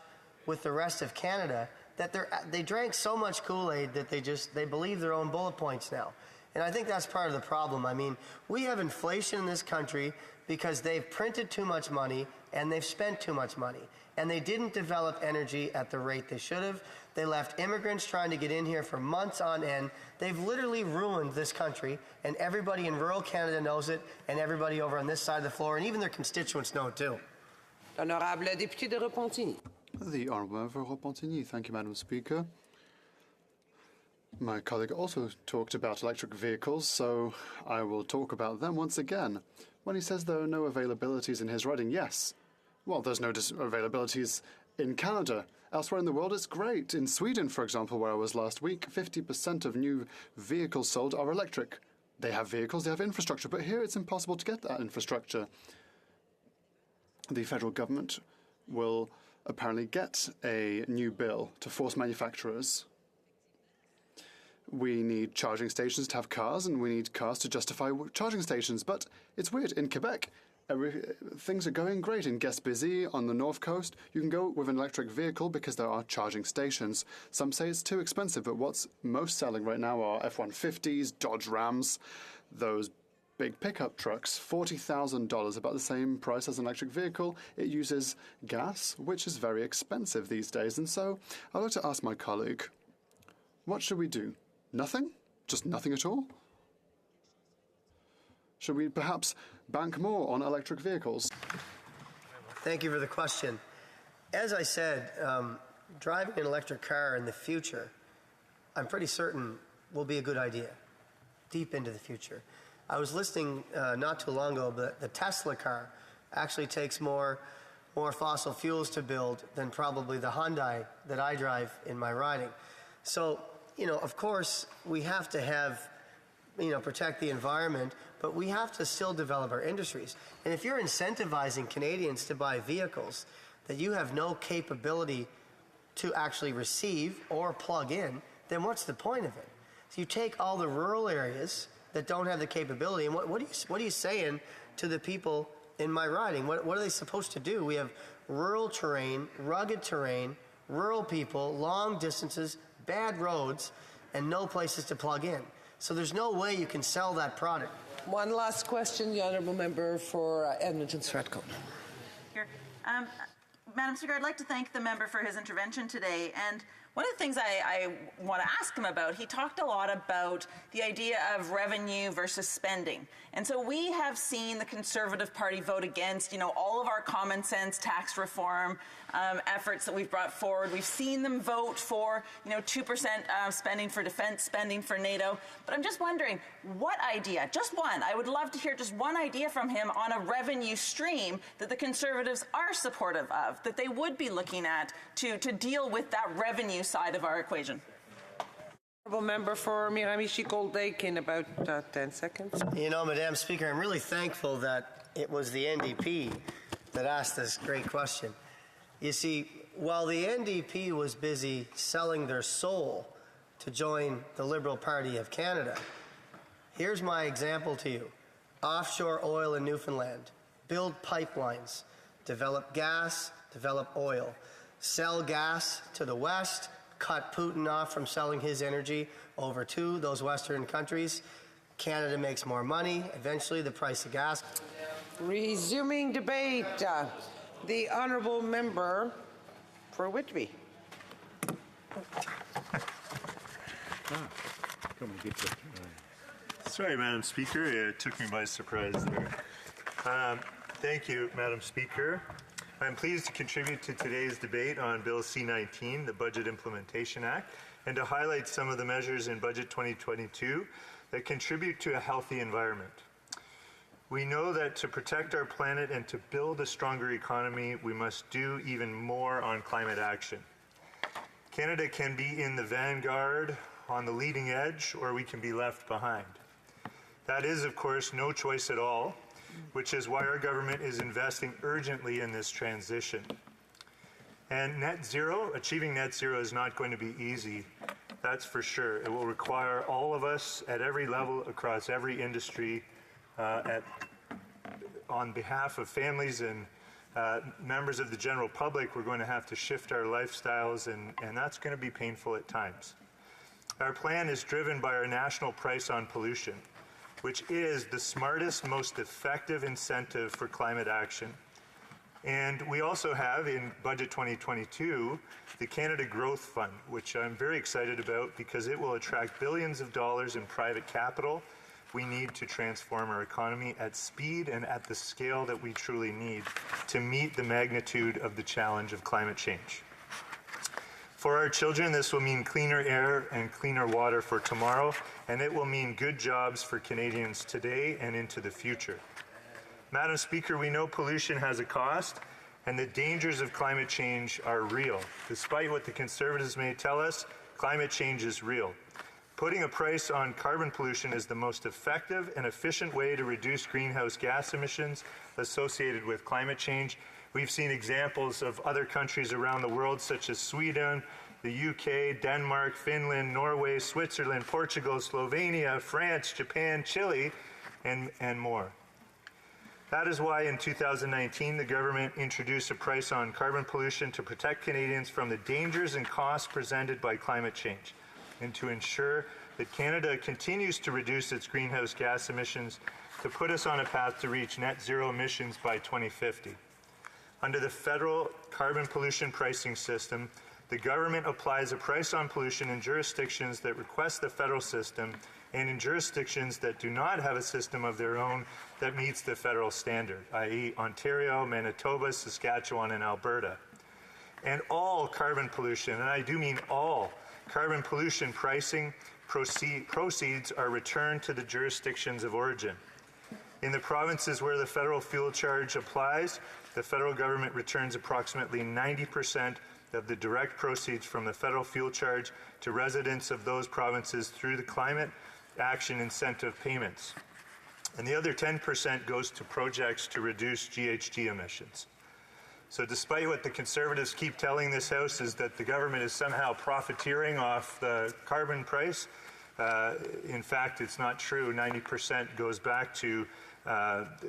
with the rest of Canada that they drank so much Kool-Aid that they believe their own bullet points now. And I think that's part of the problem. I mean, we have inflation in this country because they've printed too much money and they've spent too much money. And they didn't develop energy at the rate they should have. They left immigrants trying to get in here for months on end. They've literally ruined this country, and everybody in rural Canada knows it, and everybody over on this side of the floor, and even their constituents know it too. Honorable député de Repentigny. The Honourable Member for Repentigny. Thank you, Madam Speaker. My colleague also talked about electric vehicles, so I will talk about them once again. When he says there are no availabilities in his riding, yes. Well, there's no availabilities in Canada. Elsewhere in the world, it's great. In Sweden, for example, where I was last week, 50% of new vehicles sold are electric. They have vehicles, they have infrastructure, but here it's impossible to get that infrastructure. The federal government will apparently get a new bill to force manufacturers. We need charging stations to have cars, and we need cars to justify charging stations. But it's weird. In Quebec, things are going great. In Gaspésie, on the north coast, you can go with an electric vehicle because there are charging stations. Some say it's too expensive, but what's most selling right now are F-150s, Dodge Rams, those big pickup trucks, $40,000, about the same price as an electric vehicle. It uses gas, which is very expensive these days. And so I'd like to ask my colleague, what should we do? Nothing? Just nothing at all? Should we perhaps bank more on electric vehicles? Thank you for the question. As I said, driving an electric car in the future, I'm pretty certain will be a good idea, deep into the future. I was listening not too long ago, but the Tesla car actually takes more fossil fuels to build than probably the Hyundai that I drive in my riding. So, you know, of course, we have to have, protect the environment, but we have to still develop our industries. And if you're incentivizing Canadians to buy vehicles that you have no capability to actually receive or plug in, then what's the point of it? So you take all the rural areas that don't have the capability, and what are you saying to the people in my riding? What are they supposed to do? We have rural terrain, rugged terrain, rural people, long distances, bad roads, and no places to plug in. So there's no way you can sell that product. One last question, the honourable member for Edmonton Strathcona. Here. Madam Speaker, I'd like to thank the member for his intervention today. And one of the things I want to ask him about, he talked a lot about the idea of revenue versus spending. And so we have seen the Conservative Party vote against, all of our common sense tax reform efforts that we've brought forward. We've seen them vote for, 2% spending for defense, spending for NATO. But I'm just wondering, what idea, just one, I would love to hear just one idea from him on a revenue stream that the Conservatives are supportive of, that they would be looking at to deal with that revenue side of our equation. Honourable member for Miramichi-Gold Lake in about 10 seconds. Madam Speaker, I'm really thankful that it was the NDP that asked this great question. You see, while the NDP was busy selling their soul to join the Liberal Party of Canada, here's my example to you. Offshore oil in Newfoundland, build pipelines, develop gas, develop oil, sell gas to the West, cut Putin off from selling his energy over to those Western countries. Canada makes more money. Eventually, the price of gas. Resuming debate, the honourable member for Whitby. Sorry, Madam Speaker. It took me by surprise there. Thank you, Madam Speaker. I'm pleased to contribute to today's debate on Bill C-19, the Budget Implementation Act, and to highlight some of the measures in Budget 2022 that contribute to a healthy environment. We know that to protect our planet and to build a stronger economy, we must do even more on climate action. Canada can be in the vanguard, on the leading edge, or we can be left behind. That is, of course, no choice at all, which is why our government is investing urgently in this transition. And achieving net zero is not going to be easy, that's for sure. It will require all of us at every level, across every industry, on behalf of families and members of the general public, we're going to have to shift our lifestyles, and that's going to be painful at times. Our plan is driven by our national price on pollution, which is the smartest, most effective incentive for climate action. And we also have in Budget 2022 the Canada Growth Fund, which I'm very excited about because it will attract billions of dollars in private capital we need to transform our economy at speed and at the scale that we truly need to meet the magnitude of the challenge of climate change. For our children, this will mean cleaner air and cleaner water for tomorrow, and it will mean good jobs for Canadians today and into the future. Madam Speaker, we know pollution has a cost, and the dangers of climate change are real. Despite what the Conservatives may tell us, climate change is real. Putting a price on carbon pollution is the most effective and efficient way to reduce greenhouse gas emissions associated with climate change. We've seen examples of other countries around the world, such as Sweden, the UK, Denmark, Finland, Norway, Switzerland, Portugal, Slovenia, France, Japan, Chile, and more. That is why in 2019, the government introduced a price on carbon pollution to protect Canadians from the dangers and costs presented by climate change, and to ensure that Canada continues to reduce its greenhouse gas emissions to put us on a path to reach net zero emissions by 2050. Under the federal carbon pollution pricing system, the government applies a price on pollution in jurisdictions that request the federal system and in jurisdictions that do not have a system of their own that meets the federal standard, i.e. Ontario, Manitoba, Saskatchewan, and Alberta. And all carbon pollution, and I do mean all, carbon pollution pricing proceeds are returned to the jurisdictions of origin. In the provinces where the federal fuel charge applies, the federal government returns approximately 90% of the direct proceeds from the federal fuel charge to residents of those provinces through the climate action incentive payments. And the other 10% goes to projects to reduce GHG emissions. So despite what the Conservatives keep telling this House is that the government is somehow profiteering off the carbon price, in fact, it's not true. 90% goes back to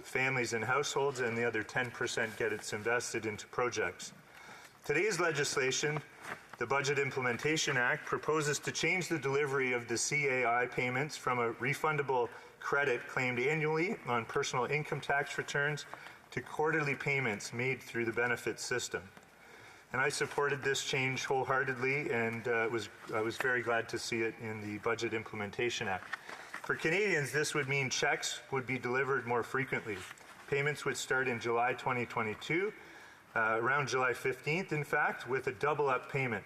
families and households, and the other 10% gets invested into projects. Today's legislation, The Budget Implementation Act proposes to change the delivery of the CAI payments from a refundable credit claimed annually on personal income tax returns to quarterly payments made through the benefits system. And I supported this change wholeheartedly, and I was very glad to see it in the Budget Implementation Act. For Canadians, this would mean checks would be delivered more frequently. Payments would start in July 2022, around July 15th, in fact, with a double-up payment.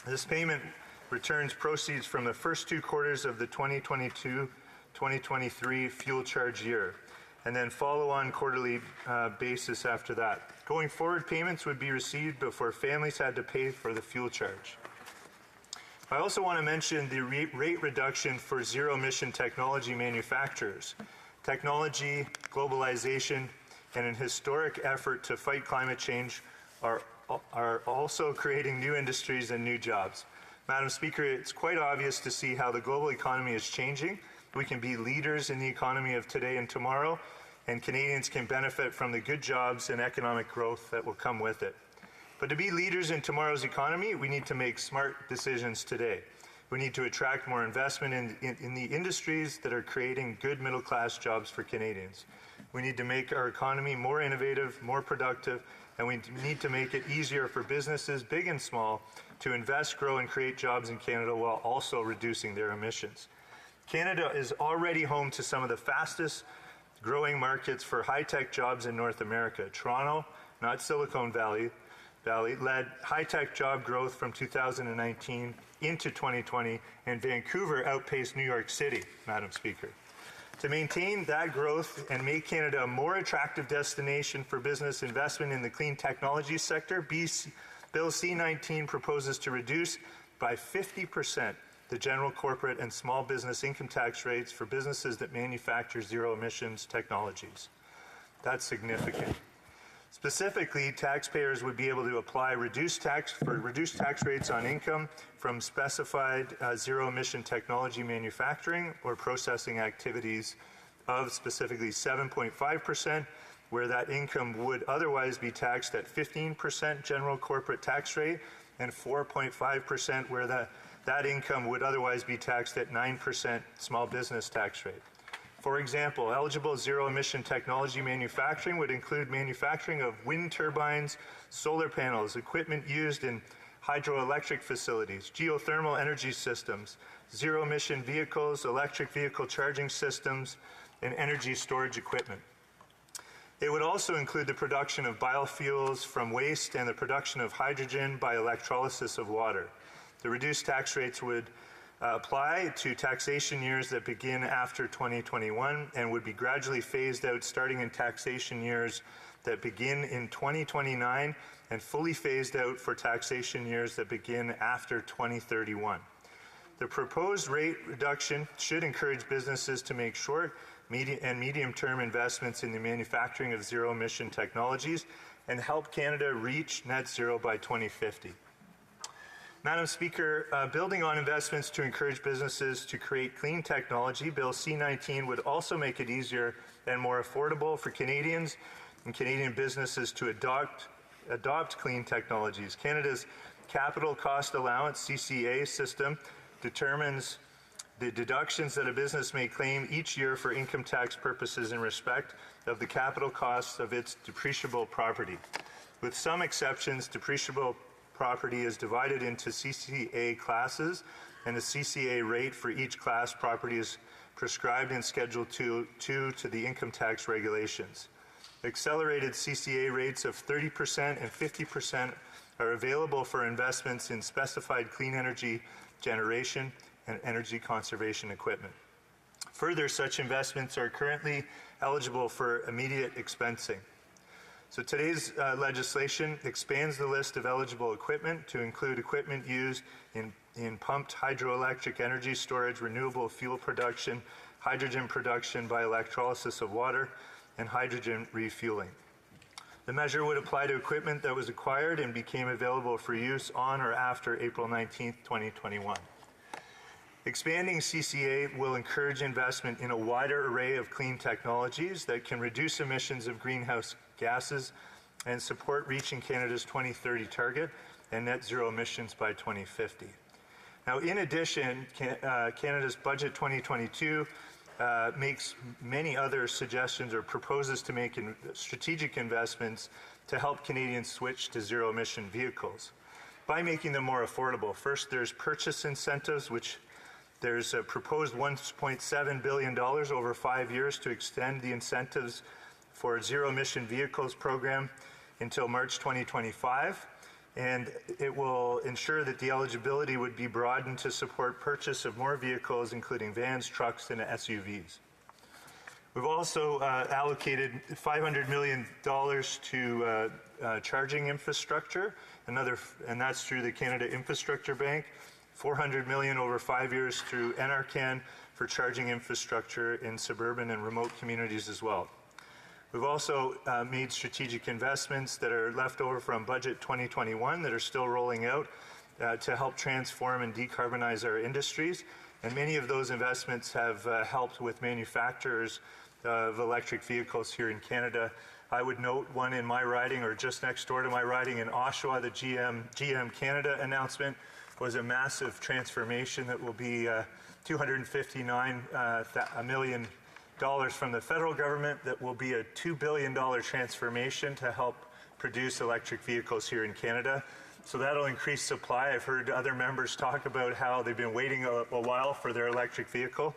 This payment returns proceeds from the first 2 quarters of the 2022-2023 fuel charge year, and then follow on quarterly basis after that. Going forward, payments would be received before families had to pay for the fuel charge. I also want to mention the rate reduction for zero-emission technology manufacturers. Technology, globalization, and an historic effort to fight climate change are also creating new industries and new jobs. Madam Speaker, it's quite obvious to see how the global economy is changing. We can be leaders in the economy of today and tomorrow, and Canadians can benefit from the good jobs and economic growth that will come with it. But to be leaders in tomorrow's economy, we need to make smart decisions today. We need to attract more investment in the industries that are creating good middle-class jobs for Canadians. We need to make our economy more innovative, more productive, and we need to make it easier for businesses, big and small, to invest, grow, and create jobs in Canada while also reducing their emissions. Canada is already home to some of the fastest growing markets for high-tech jobs in North America. Toronto, not Silicon Valley, led high-tech job growth from 2019 into 2020, and Vancouver outpaced New York City, Madam Speaker. To maintain that growth and make Canada a more attractive destination for business investment in the clean technology sector, Bill C-19 proposes to reduce by 50% the general corporate and small business income tax rates for businesses that manufacture zero-emissions technologies. That's significant. Specifically, taxpayers would be able to apply reduced tax rates on income from specified zero-emission technology manufacturing or processing activities of specifically 7.5%, where that income would otherwise be taxed at 15% general corporate tax rate, and 4.5% where that income would otherwise be taxed at 9% small business tax rate. For example, eligible zero-emission technology manufacturing would include manufacturing of wind turbines, solar panels, equipment used in hydroelectric facilities, geothermal energy systems, zero-emission vehicles, electric vehicle charging systems, and energy storage equipment. It would also include the production of biofuels from waste and the production of hydrogen by electrolysis of water. The reduced tax rates would apply to taxation years that begin after 2021 and would be gradually phased out starting in taxation years that begin in 2029 and fully phased out for taxation years that begin after 2031. The proposed rate reduction should encourage businesses to make short, medium-term investments in the manufacturing of zero-emission technologies and help Canada reach net zero by 2050. Madam Speaker, building on investments to encourage businesses to create clean technology, Bill C-19 would also make it easier and more affordable for Canadians and Canadian businesses to adopt clean technologies. Canada's Capital Cost Allowance, CCA, system determines the deductions that a business may claim each year for income tax purposes in respect of the capital costs of its depreciable property. With some exceptions, depreciable property is divided into CCA classes, and the CCA rate for each class property is prescribed in Schedule 2 to the income tax regulations. Accelerated CCA rates of 30% and 50% are available for investments in specified clean energy generation and energy conservation equipment. Further, such investments are currently eligible for immediate expensing. So today's legislation expands the list of eligible equipment to include equipment used in pumped hydroelectric energy storage, renewable fuel production, hydrogen production by electrolysis of water, and hydrogen refueling. The measure would apply to equipment that was acquired and became available for use on or after April 19, 2021. Expanding CCA will encourage investment in a wider array of clean technologies that can reduce emissions of greenhouse gases and support reaching Canada's 2030 target and net zero emissions by 2050. Now, in addition, Canada's Budget 2022 makes many other suggestions or proposes to make strategic investments to help Canadians switch to zero-emission vehicles by making them more affordable. First, there's purchase incentives, which there's a proposed $1.7 billion over 5 years to extend the incentives for a zero-emission vehicles program until March 2025. And it will ensure that the eligibility would be broadened to support purchase of more vehicles, including vans, trucks, and SUVs. We've also allocated $500 million to charging infrastructure, and that's through the Canada Infrastructure Bank, $400 million over 5 years through NRCan for charging infrastructure in suburban and remote communities as well. We've also made strategic investments that are left over from Budget 2021 that are still rolling out to help transform and decarbonize our industries. And many of those investments have helped with manufacturers of electric vehicles here in Canada. I would note one in my riding, or just next door to my riding in Oshawa, the GM Canada announcement was a massive transformation that will be $259 million from the federal government, that will be a $2 billion transformation to help produce electric vehicles here in Canada. So that'll increase supply. I've heard other members talk about how they've been waiting a while for their electric vehicle.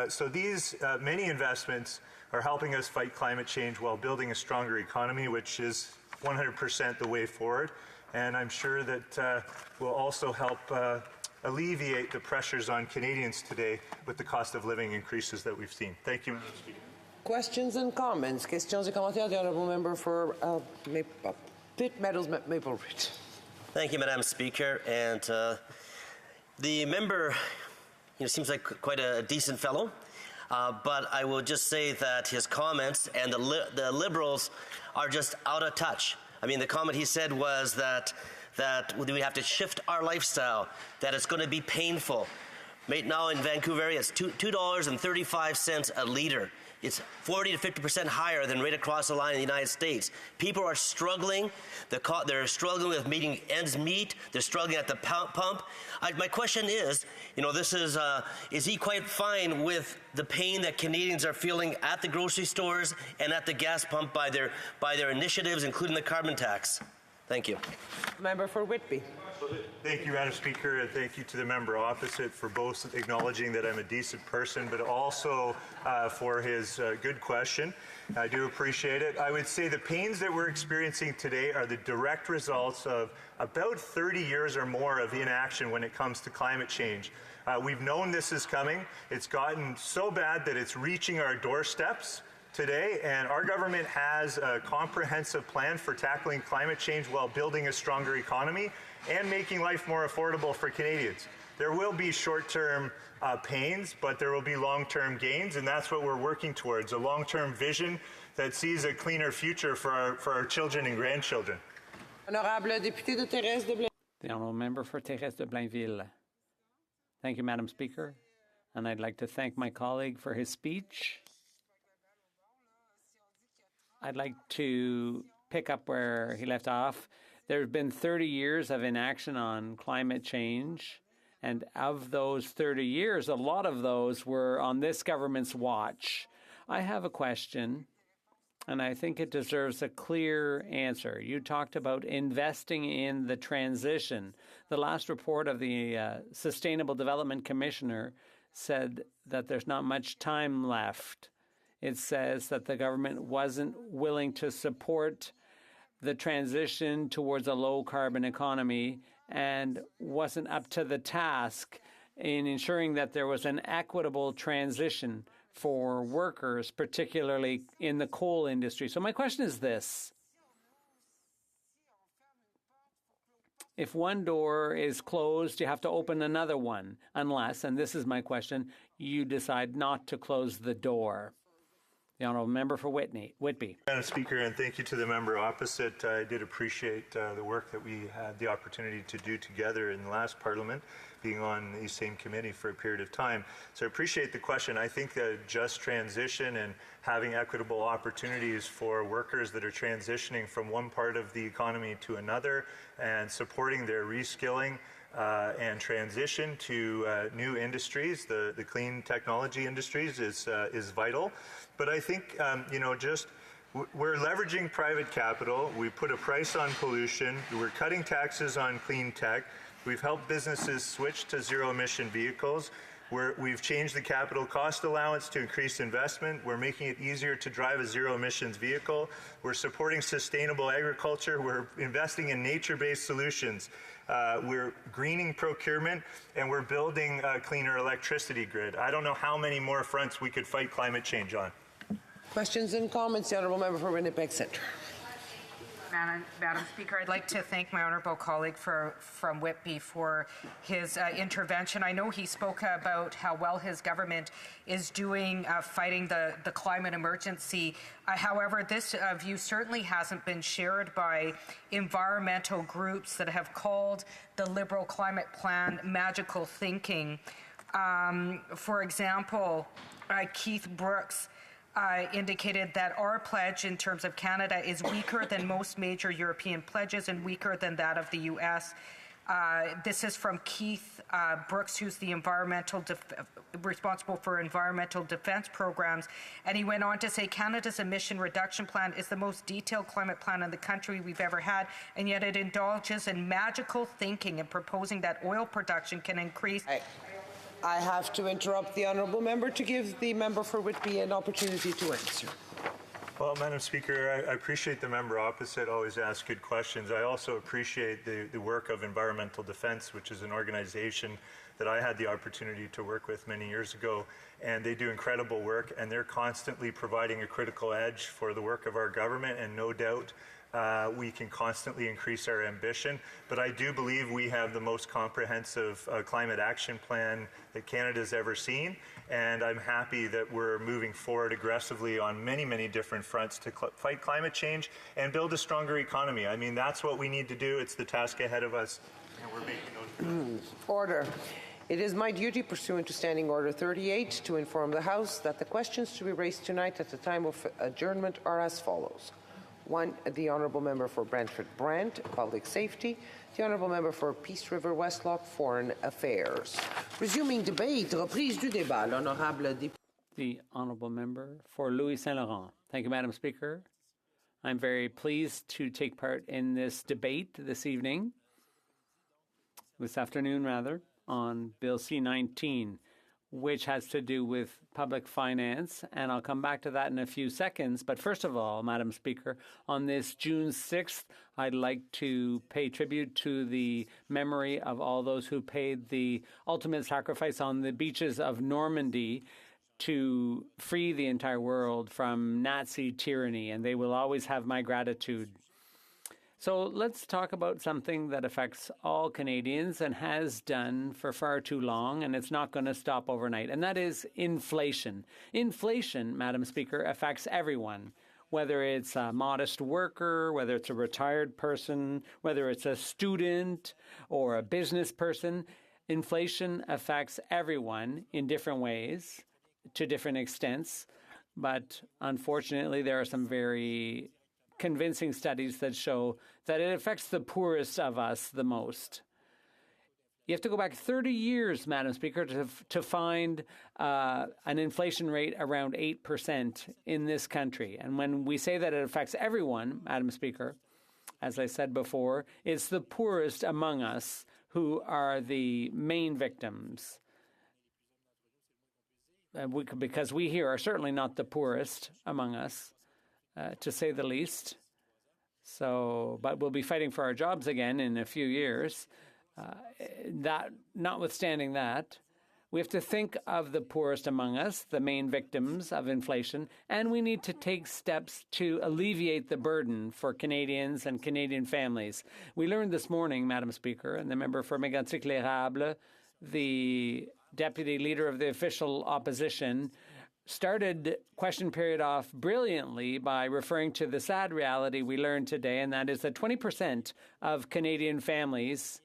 So these many investments are helping us fight climate change while building a stronger economy, which is 100% the way forward. And I'm sure that will also help alleviate the pressures on Canadians today with the cost of living increases that we've seen. Thank you, Mr. Speaker. Questions and comments? Questions et commentaires. The honourable member for Pitt Meadows, Maple Ridge. Thank you, Madam Speaker. And the member, seems like quite a decent fellow. But I will just say that his comments and the Liberals are just out of touch. I mean, the comment he said was that we have to shift our lifestyle, that it's going to be painful. Right now in Vancouver area, it's $2.35 a liter. It's 40 to 50% higher than right across the line in the United States. People are struggling. They're struggling with meeting ends meet. They're struggling at the pump. My question is, is he quite fine with the pain that Canadians are feeling at the grocery stores and at the gas pump by their initiatives, including the carbon tax? Thank you. Member for Whitby. Thank you, Madam Speaker, and thank you to the member opposite for both acknowledging that I'm a decent person, but also for his good question. I do appreciate it. I would say the pains that we're experiencing today are the direct results of about 30 years or more of inaction when it comes to climate change. We've known this is coming. It's gotten so bad that it's reaching our doorsteps today, and our government has a comprehensive plan for tackling climate change while building a stronger economy and making life more affordable for Canadians. There will be short-term pains, but there will be long-term gains, and that's what we're working towards, a long-term vision that sees a cleaner future for our children and grandchildren. Honorable député de Thérèse de Blainville. The honourable member for Thérèse de Blainville. Thank you, Madam Speaker, and I'd like to thank my colleague for his speech. I'd like to pick up where he left off. There have been 30 years of inaction on climate change, and of those 30 years, a lot of those were on this government's watch. I have a question, and I think it deserves a clear answer. You talked about investing in the transition. The last report of the Sustainable Development Commissioner said that there's not much time left. It says that the government wasn't willing to support the transition towards a low-carbon economy and wasn't up to the task in ensuring that there was an equitable transition for workers, particularly in the coal industry. So my question is this. If one door is closed, you have to open another one, unless, and this is my question, you decide not to close the door. The Honourable Member for Whitby. Madam Speaker, and thank you to the member opposite. I did appreciate the work that we had the opportunity to do together in the last Parliament, being on the same committee for a period of time. So I appreciate the question. I think that just transition and having equitable opportunities for workers that are transitioning from one part of the economy to another and supporting their reskilling and transition to new industries, the clean technology industries, is vital. But I think, we're leveraging private capital. We put a price on pollution. We're cutting taxes on clean tech. We've helped businesses switch to zero-emission vehicles. We've changed the capital cost allowance to increase investment. We're making it easier to drive a zero-emissions vehicle. We're supporting sustainable agriculture. We're investing in nature-based solutions. We're greening procurement, and we're building a cleaner electricity grid. I don't know how many more fronts we could fight climate change on. Questions and comments? The Honourable Member for Winnipeg Centre. Madam Speaker, I'd like to thank my honourable colleague from Whitby for his intervention. I know he spoke about how well his government is doing fighting the climate emergency. However, this view certainly hasn't been shared by environmental groups that have called the Liberal climate plan magical thinking. For example, Keith Brooks indicated that our pledge in terms of Canada is weaker than most major European pledges and weaker than that of the U.S. This is from Keith Brooks, who's the responsible for environmental defense programs. And he went on to say Canada's emission reduction plan is the most detailed climate plan in the country we've ever had, and yet it indulges in magical thinking and proposing that oil production can increase. I have to interrupt the Honourable Member to give the member for Whitby an opportunity to answer. Well, Madam Speaker, I appreciate the member opposite always asks good questions. I also appreciate the work of Environmental Defense, which is an organization that I had the opportunity to work with many years ago. And they do incredible work, and they're constantly providing a critical edge for the work of our government, and no doubt we can constantly increase our ambition. But I do believe we have the most comprehensive climate action plan that Canada's ever seen. And I'm happy that we're moving forward aggressively on many, many different fronts to fight climate change and build a stronger economy. I mean, that's what we need to do. It's the task ahead of us, and we're making those. Order. It is my duty, pursuant to Standing Order 38, to inform the House that the questions to be raised tonight at the time of adjournment are as follows. 1, the Honourable Member for Brantford-Brant, Public Safety. The Honourable Member for Peace River Westlock, Foreign Affairs. Resuming debate, reprise du débat, l'honorable député. The Honourable Member for Louis Saint Laurent. Thank you, Madam Speaker. I'm very pleased to take part in this debate this afternoon, on Bill C-19, which has to do with public finance, and I'll come back to that in a few seconds. But first of all, Madam Speaker, on this June 6th, I'd like to pay tribute to the memory of all those who paid the ultimate sacrifice on the beaches of Normandy to free the entire world from Nazi tyranny, and they will always have my gratitude. So let's talk about something that affects all Canadians and has done for far too long, and it's not going to stop overnight, and that is inflation. Inflation, Madam Speaker, affects everyone, whether it's a modest worker, whether it's a retired person, whether it's a student or a business person. Inflation affects everyone in different ways, to different extents, but unfortunately there are some very convincing studies that show that it affects the poorest of us the most. You have to go back 30 years, Madam Speaker, to find an inflation rate around 8% in this country. And when we say that it affects everyone, Madam Speaker, as I said before, it's the poorest among us who are the main victims. Because we here are certainly not the poorest among us, to say the least. But we'll be fighting for our jobs again in a few years. Notwithstanding that, we have to think of the poorest among us, the main victims of inflation, and we need to take steps to alleviate the burden for Canadians and Canadian families. We learned this morning, Madam Speaker, and the member for Mégantic-L'Érable, the deputy leader of the official opposition, started question period off brilliantly by referring to the sad reality we learned today, and that is that 20% of Canadian families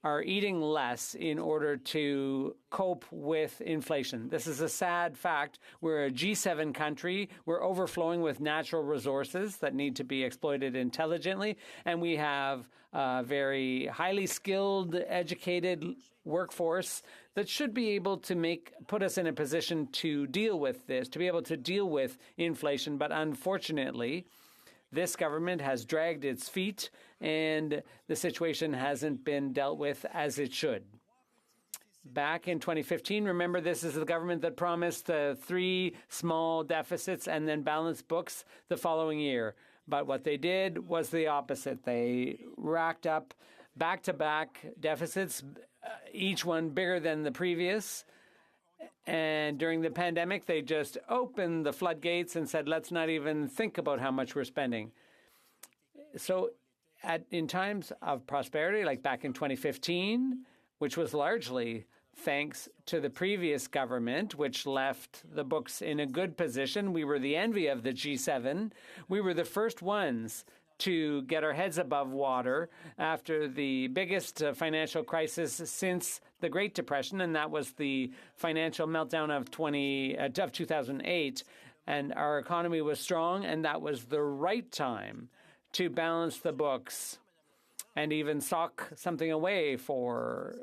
are eating less in order to cope with inflation. This is a sad fact. We're a G7 country. We're overflowing with natural resources that need to be exploited intelligently. And we have a very highly skilled, educated workforce that should be able to put us in a position to deal with this, to be able to deal with inflation. But unfortunately, this government has dragged its feet, and the situation hasn't been dealt with as it should. Back in 2015, remember, this is the government that promised 3 small deficits and then balanced books the following year. But what they did was the opposite. They racked up back-to-back deficits, each one bigger than the previous. And during the pandemic, they just opened the floodgates and said, let's not even think about how much we're spending. So in times of prosperity, like back in 2015, which was largely thanks to the previous government, which left the books in a good position, we were the envy of the G7. We were the first ones to get our heads above water after the biggest financial crisis since the Great Depression, and that was the financial meltdown of 2008. And our economy was strong, and that was the right time to balance the books and even sock something away for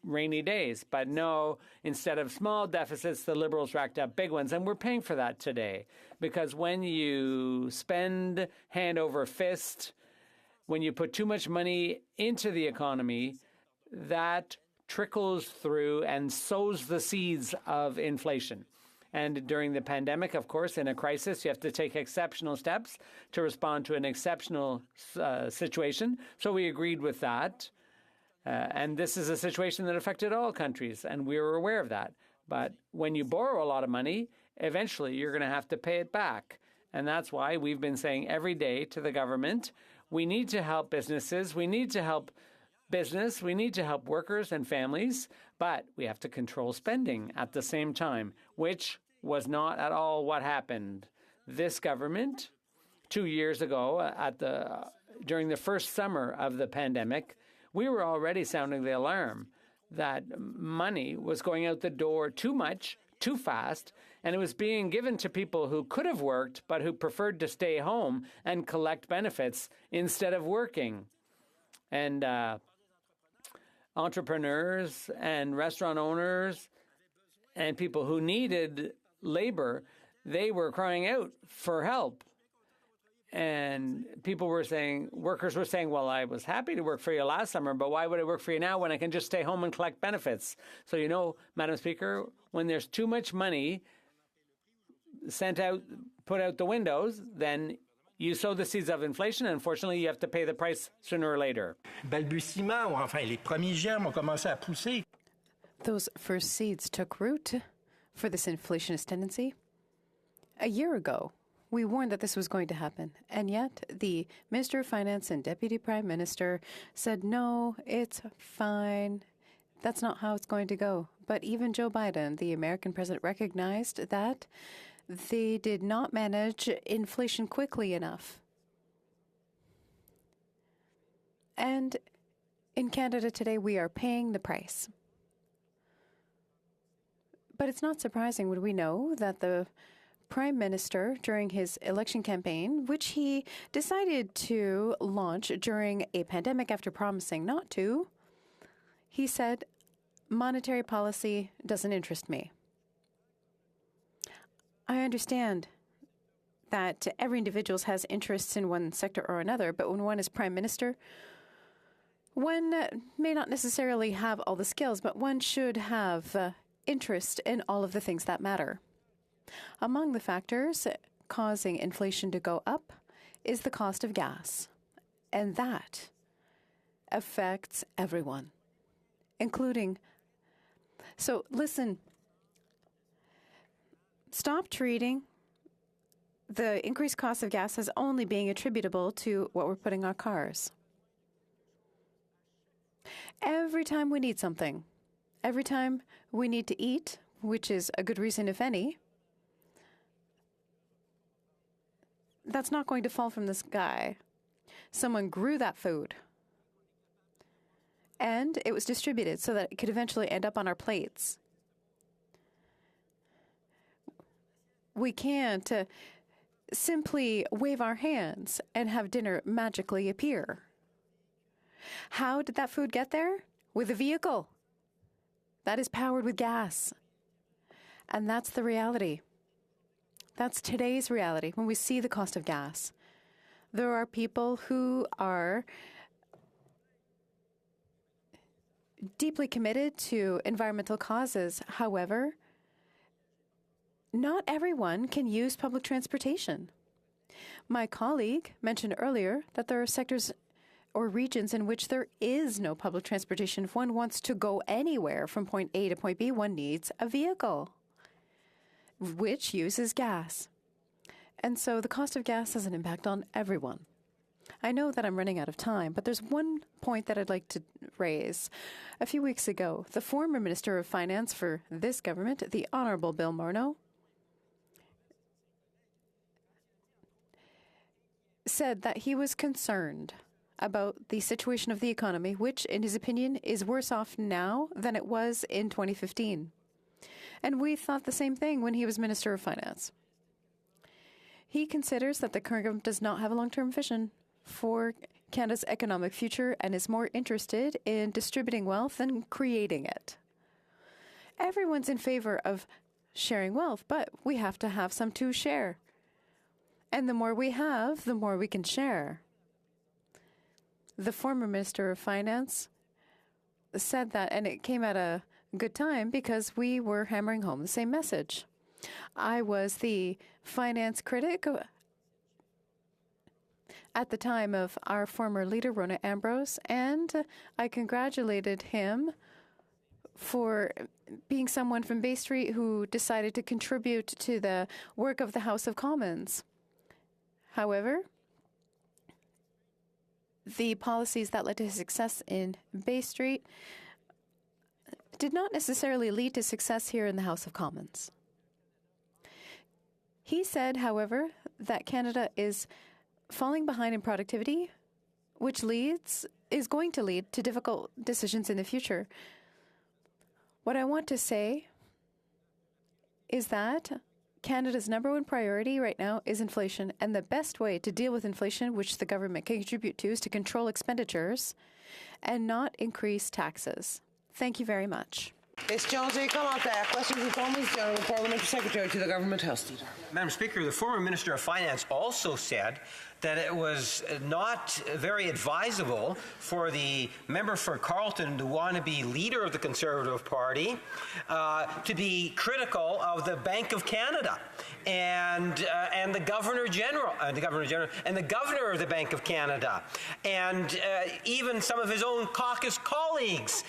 rainy days. But no, instead of small deficits, the Liberals racked up big ones. And we're paying for that today. Because when you spend hand over fist, when you put too much money into the economy, that trickles through and sows the seeds of inflation. And during the pandemic, of course, in a crisis, you have to take exceptional steps to respond to an exceptional situation. So we agreed with that. And this is a situation that affected all countries, and we were aware of that. But when you borrow a lot of money, eventually you're going to have to pay it back. And that's why we've been saying every day to the government, we need to help businesses, we need to help business, we need to help workers and families, but we have to control spending at the same time, which was not at all what happened. This government, 2 years ago, during the first summer of the pandemic, we were already sounding the alarm that money was going out the door too much, too fast, and it was being given to people who could have worked but who preferred to stay home and collect benefits instead of working. And entrepreneurs and restaurant owners and people who needed labor, they were crying out for help. And workers were saying, well, I was happy to work for you last summer, but why would I work for you now when I can just stay home and collect benefits? So, Madam Speaker, when there's too much money put out the windows, then you sow the seeds of inflation, and unfortunately, you have to pay the price sooner or later. Those first seeds took root for this inflationist tendency. A year ago, we warned that this was going to happen, and yet the Minister of Finance and Deputy Prime Minister said, no, it's fine. That's not how it's going to go. But even Joe Biden, the American president, recognized that they did not manage inflation quickly enough. And in Canada today, we are paying the price. But it's not surprising when we know that the Prime Minister, during his election campaign, which he decided to launch during a pandemic after promising not to, he said, monetary policy doesn't interest me. I understand that every individual has interests in one sector or another, but when one is Prime Minister, one may not necessarily have all the skills, but one should have interest in all of the things that matter. Among the factors causing inflation to go up is the cost of gas, and that affects everyone, including. So listen, stop treating the increased cost of gas as only being attributable to what we're putting on our cars. Every time we need something, every time we need to eat, which is a good reason if any, that's not going to fall from the sky. Someone grew that food. And it was distributed so that it could eventually end up on our plates. We can't simply wave our hands and have dinner magically appear. How did that food get there? With a vehicle that is powered with gas. And that's the reality. That's today's reality when we see the cost of gas. There are people who are deeply committed to environmental causes. However, not everyone can use public transportation. My colleague mentioned earlier that there are sectors or regions in which there is no public transportation. If one wants to go anywhere from point A to point B, one needs a vehicle, which uses gas. And so the cost of gas has an impact on everyone. I know that I'm running out of time, but there's one point that I'd like to raise. A few weeks ago, the former Minister of Finance for this government, the Honourable Bill Morneau, said that he was concerned about the situation of the economy, which, in his opinion, is worse off now than it was in 2015. And we thought the same thing when he was Minister of Finance. He considers that the current government does not have a long-term vision for Canada's economic future and is more interested in distributing wealth than creating it. Everyone's in favor of sharing wealth, but we have to have some to share. And the more we have, the more we can share. The former Minister of Finance said that, and it came at a good time because we were hammering home the same message. I was the finance critic at the time of our former leader, Rona Ambrose, and I congratulated him for being someone from Bay Street who decided to contribute to the work of the House of Commons. However, the policies that led to his success in Bay Street did not necessarily lead to success here in the House of Commons. He said, however, that Canada is falling behind in productivity, which is going to lead to difficult decisions in the future. What I want to say is that Canada's number one priority right now is inflation, and the best way to deal with inflation, which the government can contribute to, is to control expenditures and not increase taxes. Thank you very much. Questions et commentaires. Questions and comments, the Honourable Parliamentary Secretary to the Government House Leader. Madam Speaker, the former Minister of Finance also said that it was not very advisable for the member for Carleton to want to be leader of the Conservative Party to be critical of the Bank of Canada and the Governor General, and the Governor of the Bank of Canada, and even some of his own caucus colleagues,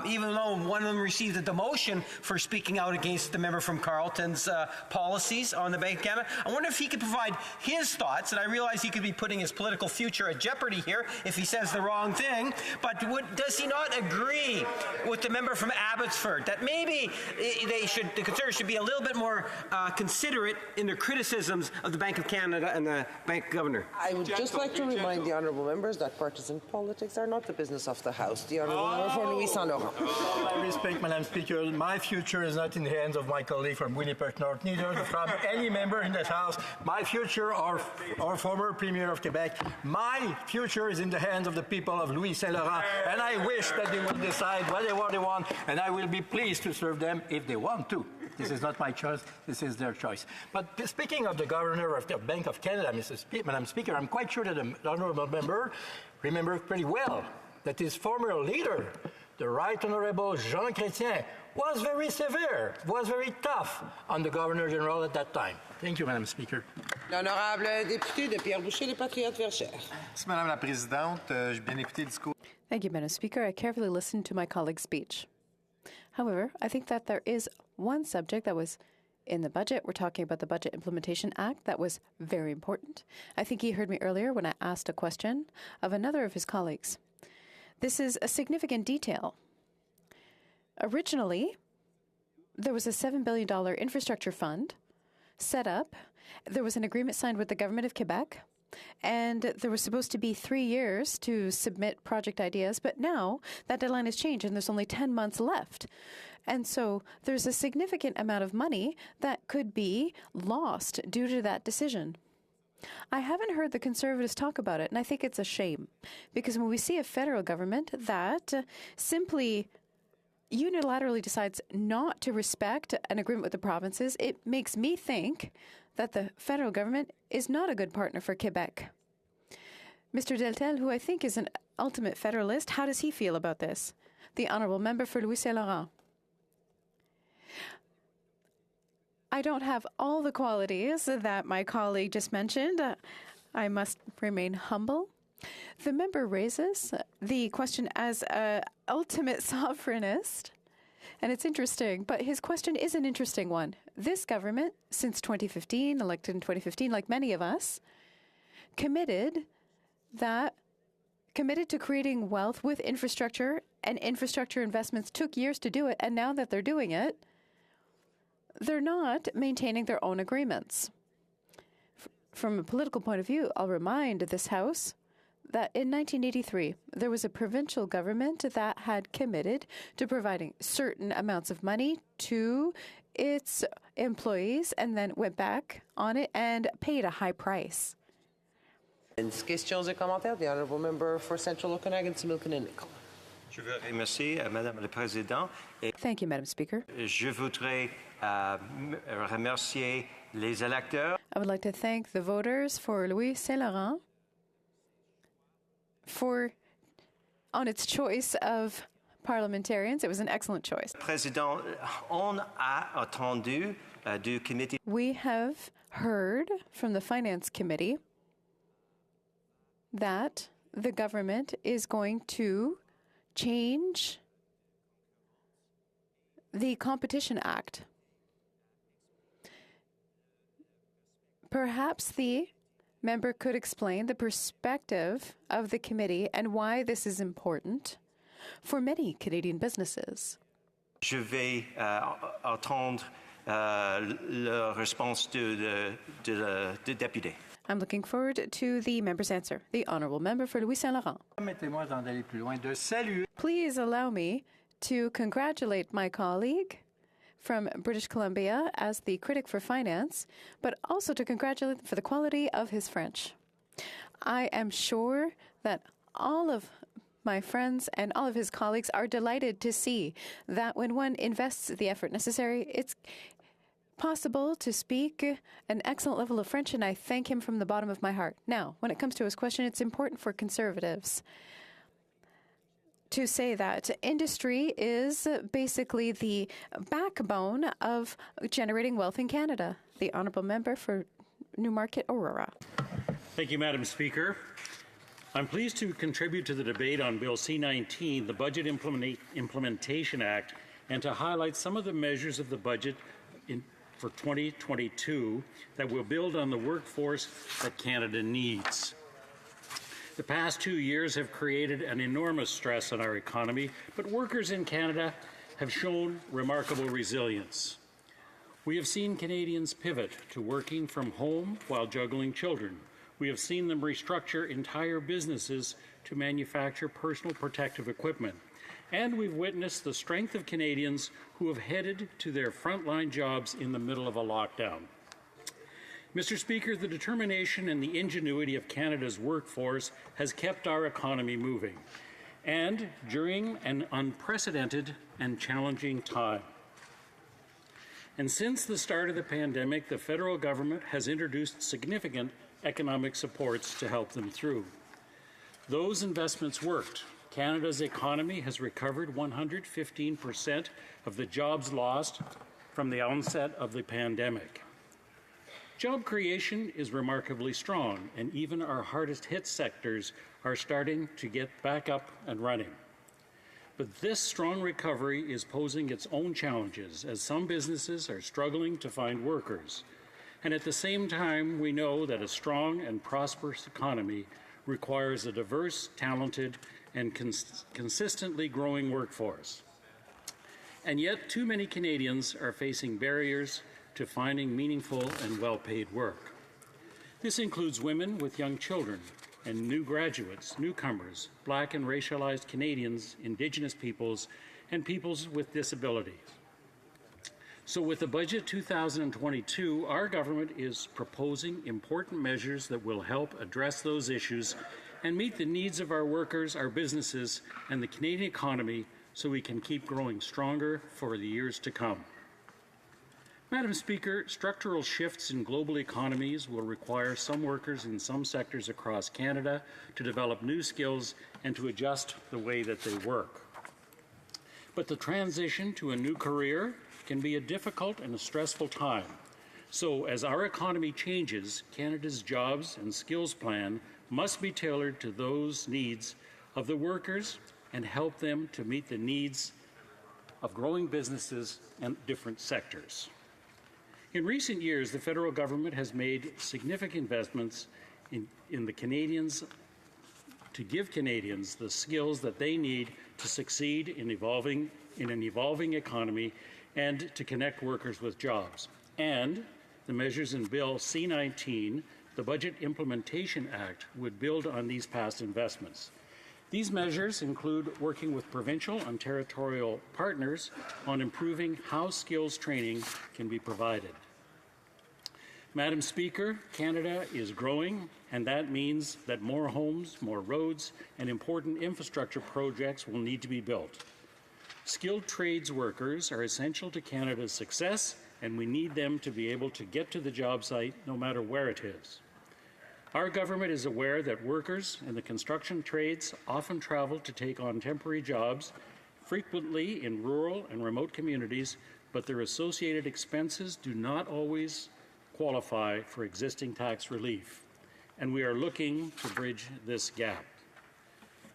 even though one of them received a demotion for speaking out against the member from Carleton's policies on the Bank of Canada. I wonder if he could provide his thoughts, and I realize he could be putting his political future at jeopardy here if he says the wrong thing, but does he not agree with the member from Abbotsford that maybe the Conservatives should be a little bit more considerate in their criticisms of the Bank of Canada and the Bank Governor? I would just like to remind the honourable members that partisan politics are not the business of the House. The honourable member for Louis Saint Laurent. I respect, Madam Speaker. My future is not in the hands of my colleague from Winnipeg North, neither from any member in this House. My future, or former Premier of Quebec, my future is in the hands of the people of Louis Saint Laurent, and I wish that they will decide whatever they want, and I will be pleased to serve them if they want to. This is not my choice, this is their choice. But speaking of the Governor of the Bank of Canada, Madam Speaker, I'm quite sure that the honourable member remembers pretty well that his former leader, the Right Honourable Jean Chrétien, was very severe, was very tough on the Governor General at that time. Thank you, Madam Speaker. L'honorable député de Pierre-Boucher, les Patriotes Verchères. Merci, Madame la Présidente. J'ai bien écouté le discours. Thank you, Madam Speaker. I carefully listened to my colleague's speech. However, I think that there is one subject that was in the budget. We're talking about the Budget Implementation Act. That was very important. I think he heard me earlier when I asked a question of another of his colleagues. This is a significant detail. Originally, there was a $7 billion infrastructure fund set up There was an agreement signed with the government of Quebec, and there was supposed to be 3 years to submit project ideas, but now that deadline has changed and there's only 10 months left. And so there's a significant amount of money that could be lost due to that decision. I haven't heard the Conservatives talk about it, and I think it's a shame, because when we see a federal government that simply unilaterally decides not to respect an agreement with the provinces, it makes me think that the federal government is not a good partner for Quebec. Mr. Deltel, who I think is an ultimate federalist, how does he feel about this? The Honourable Member for Louis Saint Laurent. I don't have all the qualities that my colleague just mentioned. I must remain humble. The member raises the question as an ultimate sovereignist, and it's interesting, but his question is an interesting one. This government, since 2015, elected in 2015, like many of us, committed to creating wealth with infrastructure, and infrastructure investments took years to do it, and now that they're doing it, they're not maintaining their own agreements. From a political point of view, I'll remind this House that in 1983, there was a provincial government that had committed to providing certain amounts of money to its employees and then went back on it and paid a high price. Questions et commentaires. The Honourable Member for Central Okanagan, Similkameen. Je veux remercier Madame la Présidente. Thank you, Madam Speaker. Je voudrais remercier les électeurs. I would like to thank the voters for Louis Saint Laurent on its choice of parliamentarians. It was an excellent choice. Président, on a attendu du comité. We have heard from the Finance Committee that the government is going to change the Competition Act. Perhaps the member could explain the perspective of the committee and why this is important for many Canadian businesses. Je vais attendre la réponse du député. I'm looking forward to the member's answer. The Honourable Member for Louis Saint Laurent. Please allow me to congratulate my colleague from British Columbia as the critic for finance, but also to congratulate him for the quality of his French. I am sure that all of my friends and all of his colleagues are delighted to see that when one invests the effort necessary, it's possible to speak an excellent level of French, and I thank him from the bottom of my heart. Now, when it comes to his question, it's important for Conservatives to say that industry is basically the backbone of generating wealth in Canada. The Honourable Member for Newmarket, Aurora. Thank you, Madam Speaker. I'm pleased to contribute to the debate on Bill C-19, the Budget Implementation Act, and to highlight some of the measures of the budget for 2022 that will build on the workforce that Canada needs. The past 2 years have created an enormous stress on our economy, but workers in Canada have shown remarkable resilience. We have seen Canadians pivot to working from home while juggling children. We have seen them restructure entire businesses to manufacture personal protective equipment. And we've witnessed the strength of Canadians who have headed to their frontline jobs in the middle of a lockdown. Mr. Speaker, the determination and the ingenuity of Canada's workforce has kept our economy moving, and during an unprecedented and challenging time. And since the start of the pandemic, the federal government has introduced significant economic supports to help them through. Those investments worked. Canada's economy has recovered 115% of the jobs lost from the onset of the pandemic. Job creation is remarkably strong, and even our hardest hit sectors are starting to get back up and running. But this strong recovery is posing its own challenges, as some businesses are struggling to find workers. And at the same time, we know that a strong and prosperous economy requires a diverse, talented, and consistently growing workforce. And yet, too many Canadians are facing barriers to finding meaningful and well-paid work. This includes women with young children and new graduates, newcomers, Black and racialized Canadians, Indigenous peoples, and peoples with disabilities. So with the budget 2022, our government is proposing important measures that will help address those issues and meet the needs of our workers, our businesses, and the Canadian economy so we can keep growing stronger for the years to come. Madam Speaker, structural shifts in global economies will require some workers in some sectors across Canada to develop new skills and to adjust the way that they work. But the transition to a new career can be a difficult and a stressful time. So as our economy changes, Canada's jobs and skills plan must be tailored to those needs of the workers and help them to meet the needs of growing businesses and different sectors. In recent years, the federal government has made significant investments in the Canadians to give Canadians the skills that they need to succeed in an evolving economy and to connect workers with jobs. And the measures in Bill C-19, the Budget Implementation Act, would build on these past investments. These measures include working with provincial and territorial partners on improving how skills training can be provided. Madam Speaker, Canada is growing, and that means that more homes, more roads, and important infrastructure projects will need to be built. Skilled trades workers are essential to Canada's success, and we need them to be able to get to the job site no matter where it is. Our government is aware that workers in the construction trades often travel to take on temporary jobs, frequently in rural and remote communities, but their associated expenses do not always qualify for existing tax relief, and we are looking to bridge this gap.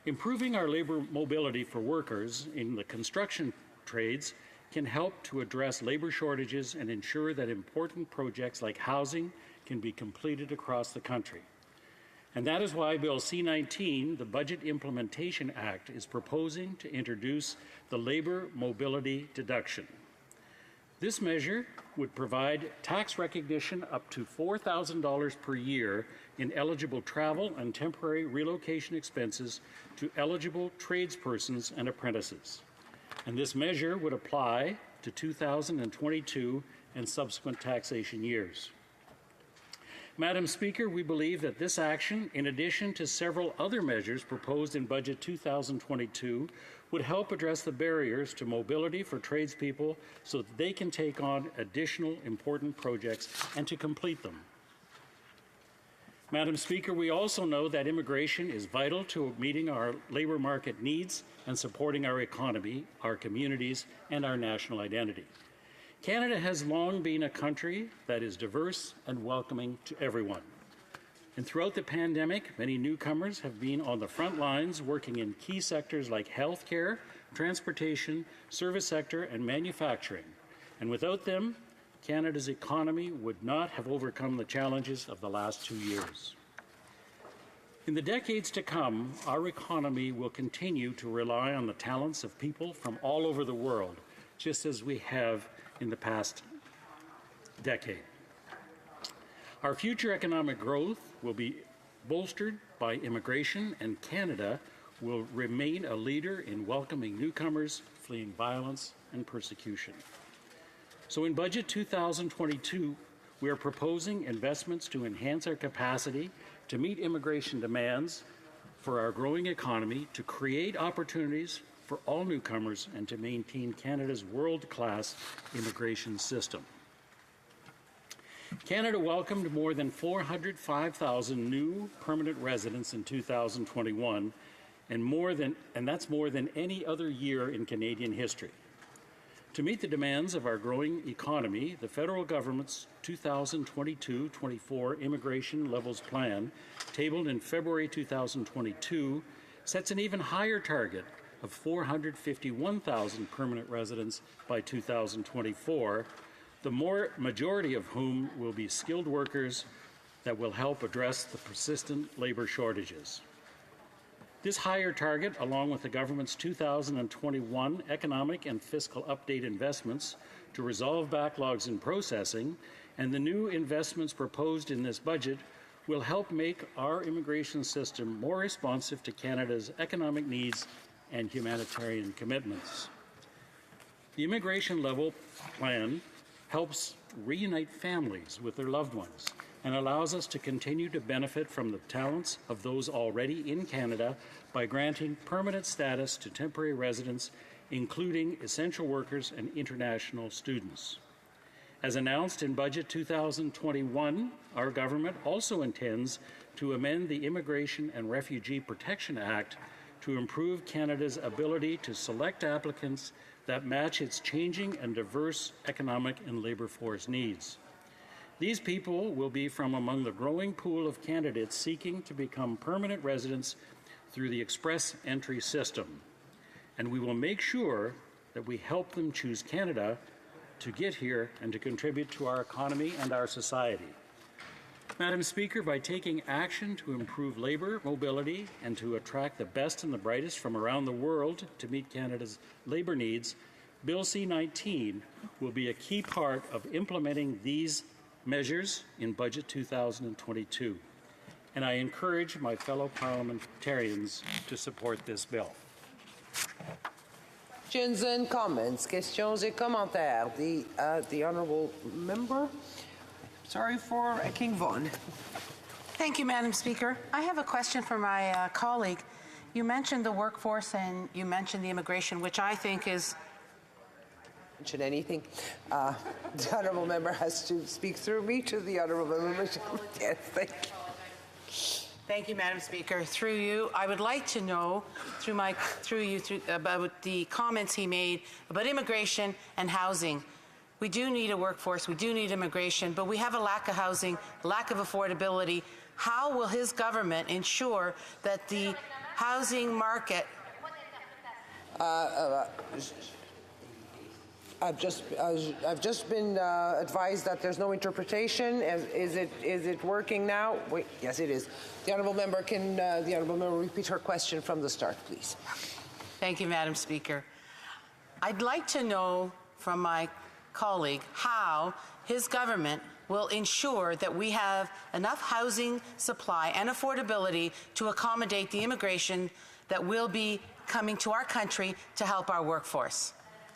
Improving our labor mobility for workers in the construction trades can help to address labor shortages and ensure that important projects like housing can be completed across the country. And that is why Bill C-19, the Budget Implementation Act, is proposing to introduce the labor mobility deduction. This measure would provide tax recognition up to $4,000 per year in eligible travel and temporary relocation expenses to eligible tradespersons and apprentices. And this measure would apply to 2022 and subsequent taxation years. Madam Speaker, we believe that this action, in addition to several other measures proposed in Budget 2022, would help address the barriers to mobility for tradespeople so that they can take on additional important projects and to complete them. Madam Speaker, we also know that immigration is vital to meeting our labor market needs and supporting our economy, our communities, and our national identity. Canada has long been a country that is diverse and welcoming to everyone. And throughout the pandemic, many newcomers have been on the front lines working in key sectors like healthcare, transportation, service sector, and manufacturing. And without them, Canada's economy would not have overcome the challenges of the last 2 years. In the decades to come, our economy will continue to rely on the talents of people from all over the world, just as we have in the past decade. Our future economic growth will be bolstered by immigration, and Canada will remain a leader in welcoming newcomers fleeing violence and persecution. So in Budget 2022, we are proposing investments to enhance our capacity to meet immigration demands for our growing economy, to create opportunities for all newcomers, and to maintain Canada's world-class immigration system. Canada welcomed more than 405,000 new permanent residents in 2021, and that's more than any other year in Canadian history. To meet the demands of our growing economy, the federal government's 2022-24 Immigration Levels Plan, tabled in February 2022, sets an even higher target of 451,000 permanent residents by 2024, the majority of whom will be skilled workers that will help address the persistent labor shortages. This higher target, along with the government's 2021 economic and fiscal update investments to resolve backlogs in processing, and the new investments proposed in this budget, will help make our immigration system more responsive to Canada's economic needs and humanitarian commitments. The immigration level plan helps reunite families with their loved ones and allows us to continue to benefit from the talents of those already in Canada by granting permanent status to temporary residents, including essential workers and international students. As announced in Budget 2021, our government also intends to amend the Immigration and Refugee Protection Act to improve Canada's ability to select applicants that match its changing and diverse economic and labour force needs. These people will be from among the growing pool of candidates seeking to become permanent residents through the express entry system, and we will make sure that we help them choose Canada to get here and to contribute to our economy and our society. Madam Speaker, by taking action to improve labour mobility and to attract the best and the brightest from around the world to meet Canada's labour needs, Bill C-19 will be a key part of implementing these measures in Budget 2022. And I encourage my fellow parliamentarians to support this bill. Questions and comments. Questions et commentaires. The honourable member. Sorry for King Vaughan. Thank you, Madam Speaker. I have a question for my colleague. You mentioned the workforce and you mentioned the immigration, which I think is... Mention anything. The honourable member has to speak through me to the honourable member. Yes, thank you. Thank you, Madam Speaker. Through you, I would like to know, about the comments he made about immigration and housing. We do need a workforce, we do need immigration, but we have a lack of housing, lack of affordability. How will his government ensure that the housing market... I've just been advised that there's no interpretation. Is it working now? Wait, yes, it is. The honourable member repeat her question from the start, please? Thank you, Madam Speaker. I'd like to know from my colleague how his government will ensure that we have enough housing supply and affordability to accommodate the immigration that will be coming to our country to help our workforce.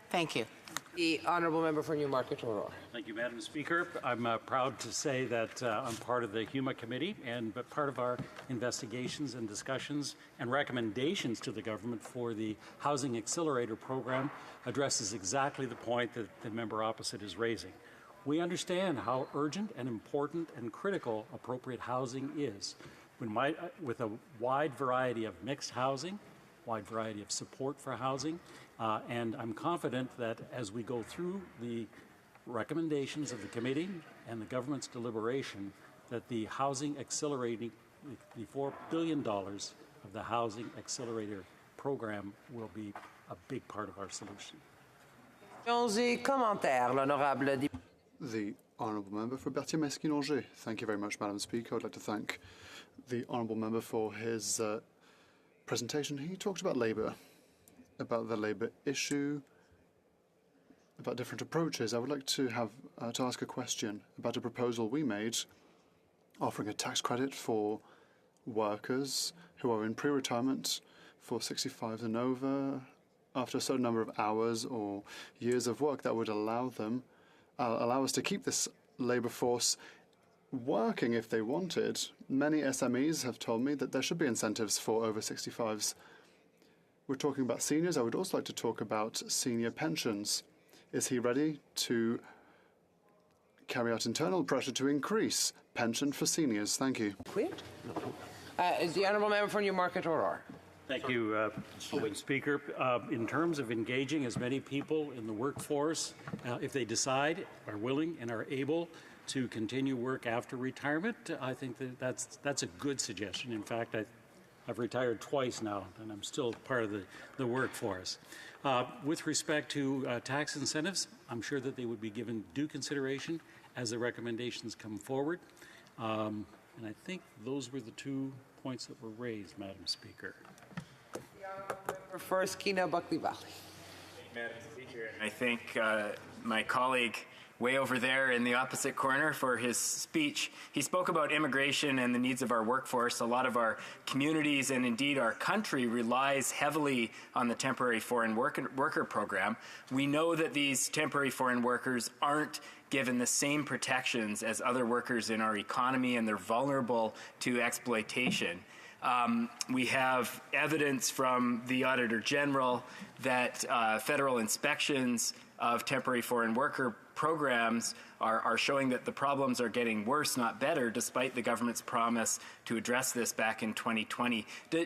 Thank you. The honourable member for Newmarket Aurora. Thank you, Madam Speaker. I'm proud to say that I'm part of the HuMA committee, but part of our investigations and discussions and recommendations to the government for the Housing Accelerator program addresses exactly the point that the member opposite is raising. We understand how urgent and important and critical appropriate housing is. With a wide variety of mixed housing, wide variety of support for housing, and I'm confident that as we go through the recommendations of the committee and the government's deliberation, that the housing accelerating, the $4 billion of the housing accelerator program will be a big part of our solution. The honourable member for Berthier-Mesquin-Angers. Thank you very much, Madam Speaker. I'd like to thank the honourable member for his presentation. He talked about labour, about the labour issue, about different approaches. I would like to ask a question about a proposal we made offering a tax credit for workers who are in pre-retirement for 65 and over after a certain number of hours or years of work that would allow us to keep this labour force working if they wanted. Many SMEs have told me that there should be incentives for over 65s. We're talking about seniors. I would also like to talk about senior pensions. Is he ready to carry out internal pressure to increase pension for seniors? Thank you. Is the honourable member for Newmarket Aurora? Thank you, Madam Speaker. In terms of engaging as many people in the workforce, if they decide, are willing, and are able to continue work after retirement, I think that's a good suggestion. In fact, I've retired twice now, and I'm still part of the workforce. With respect to tax incentives, I'm sure that they would be given due consideration as the recommendations come forward. And I think those were the 2 points that were raised, Madam Speaker. For Skeena Buckley Valley. Madam Speaker, I thank my colleague way over there in the opposite corner for his speech. He spoke about immigration and the needs of our workforce. A lot of our communities and indeed our country relies heavily on the temporary foreign worker program. We know that these temporary foreign workers aren't given the same protections as other workers in our economy, and they're vulnerable to exploitation. We have evidence from the Auditor General that federal inspections of temporary foreign worker programs are showing that the problems are getting worse, not better, despite the government's promise to address this back in 2020.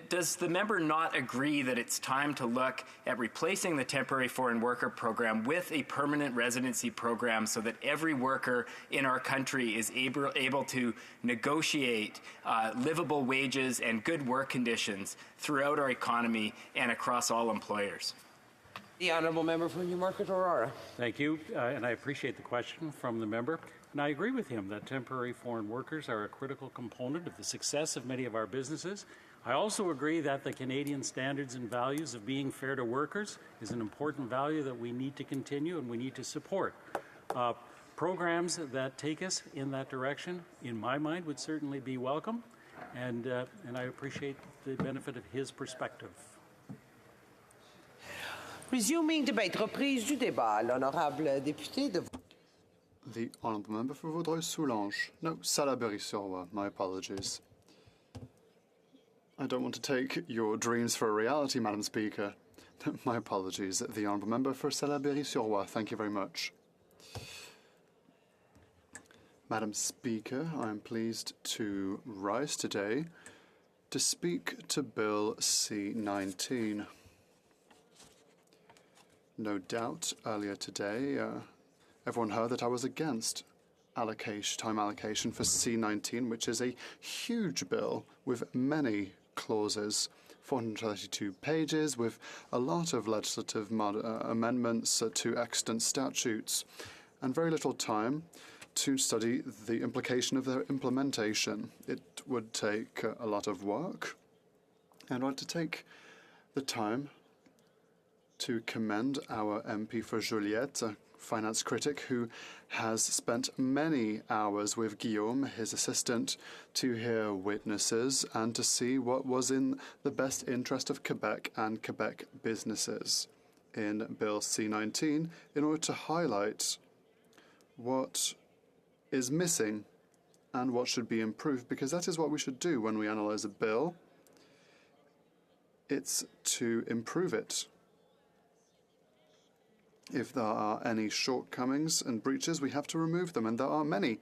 Does the member not agree that it's time to look at replacing the temporary foreign worker program with a permanent residency program so that every worker in our country is able to negotiate livable wages and good work conditions throughout our economy and across all employers? The Honourable Member for Newmarket Aurora. Thank you, and I appreciate the question from the member. And I agree with him that temporary foreign workers are a critical component of the success of many of our businesses. I also agree that the Canadian standards and values of being fair to workers is an important value that we need to continue and we need to support. Programs that take us in that direction, in my mind, would certainly be welcome, and I appreciate the benefit of his perspective. Resuming debate, reprise du débat, l'honorable député de... The Honourable Member for Vaudreuil-Soulanges. No, Salaberry-sur-Loire. My apologies. I don't want to take your dreams for a reality, Madam Speaker. My apologies. The Honourable Member for Salaberry-sur-Loire. Thank you very much. Madam Speaker, I am pleased to rise today to speak to Bill C-19. No doubt, earlier today, everyone heard that I was against time allocation for C-19, which is a huge bill with many clauses, 432 pages, with a lot of legislative amendments to extant statutes, and very little time to study the implication of their implementation. It would take a lot of work, and I'd like to take the time to commend our MP for Joliette, a finance critic who has spent many hours with Guillaume, his assistant, to hear witnesses and to see what was in the best interest of Quebec and Quebec businesses in Bill C-19 in order to highlight what is missing and what should be improved, because that is what we should do when we analyze a bill. It's to improve it. If there are any shortcomings and breaches, we have to remove them, and there are many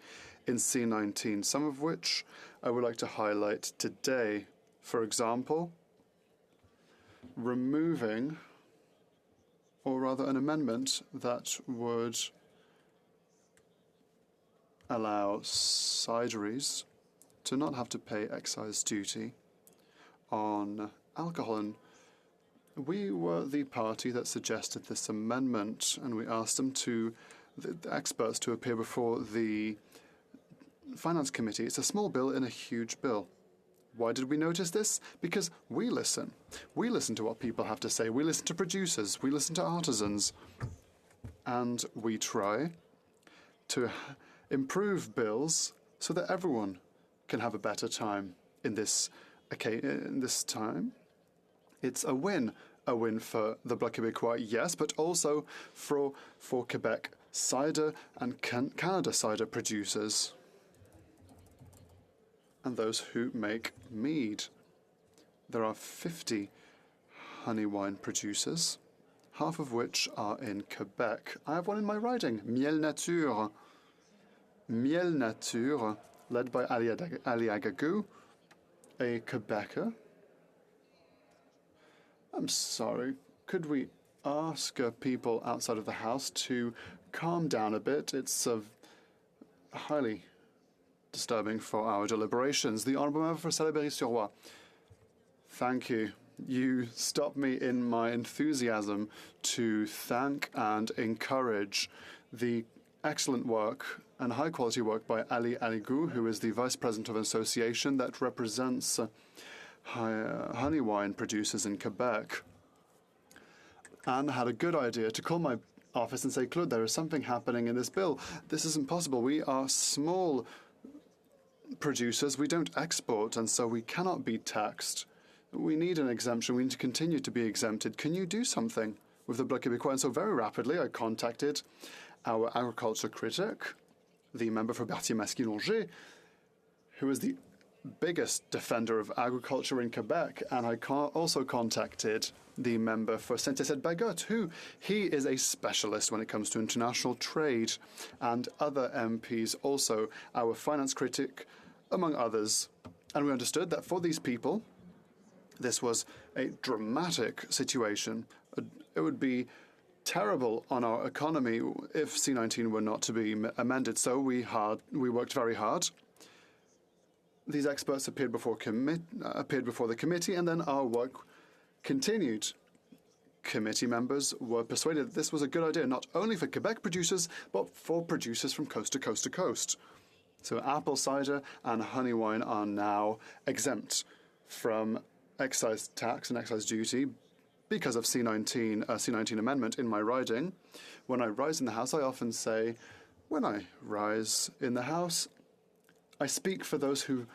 in C-19, some of which I would like to highlight today. For example, removing, or rather an amendment that would allow cideries to not have to pay excise duty on alcohol. And we were the party that suggested this amendment, and we asked them the experts to appear before the Finance Committee. It's a small bill in a huge bill. Why did we notice this? Because we listen. We listen to what people have to say. We listen to producers. We listen to artisans. And we try to improve bills so that everyone can have a better time in this time. It's a win for the Bloc Québécois, yes, but also for Quebec cider and Canada cider producers and those who make mead. There are 50 honey wine producers, half of which are in Quebec. I have one in my riding, Miel Nature. Miel Nature, led by Ali Agagou, a Quebecer. I'm sorry, could we ask people outside of the House to calm down a bit? It's highly disturbing for our deliberations. The Honourable Member for Salaberry-sur-Loire. Thank you. You stopped me in my enthusiasm to thank and encourage the excellent work and high-quality work by Ali Agagou, who is the Vice President of an association that represents honey wine producers in Quebec. Anne had a good idea to call my office and say, Claude, there is something happening in this bill. This isn't possible. We are small producers. We don't export, and so we cannot be taxed. We need an exemption. We need to continue to be exempted. Can you do something with the Bloc Québécois? And so very rapidly, I contacted our agriculture critic, the member for Berthier-Masquis-Longet, who is the biggest defender of agriculture in Quebec, and I also contacted the member for Saint-Essed-Bagotte, who he is a specialist when it comes to international trade, and other MPs, also our finance critic, among others. And we understood that for these people, this was a dramatic situation. It would be terrible on our economy if C-19 were not to be amended. So we worked very hard. These experts appeared before the committee, and then our work continued. Committee members were persuaded that this was a good idea, not only for Quebec producers, but for producers from coast to coast to coast. So apple cider and honey wine are now exempt from excise tax and excise duty because of C-19 amendment in my riding. When I rise in the House, I often say, when I rise in the House, I speak for those who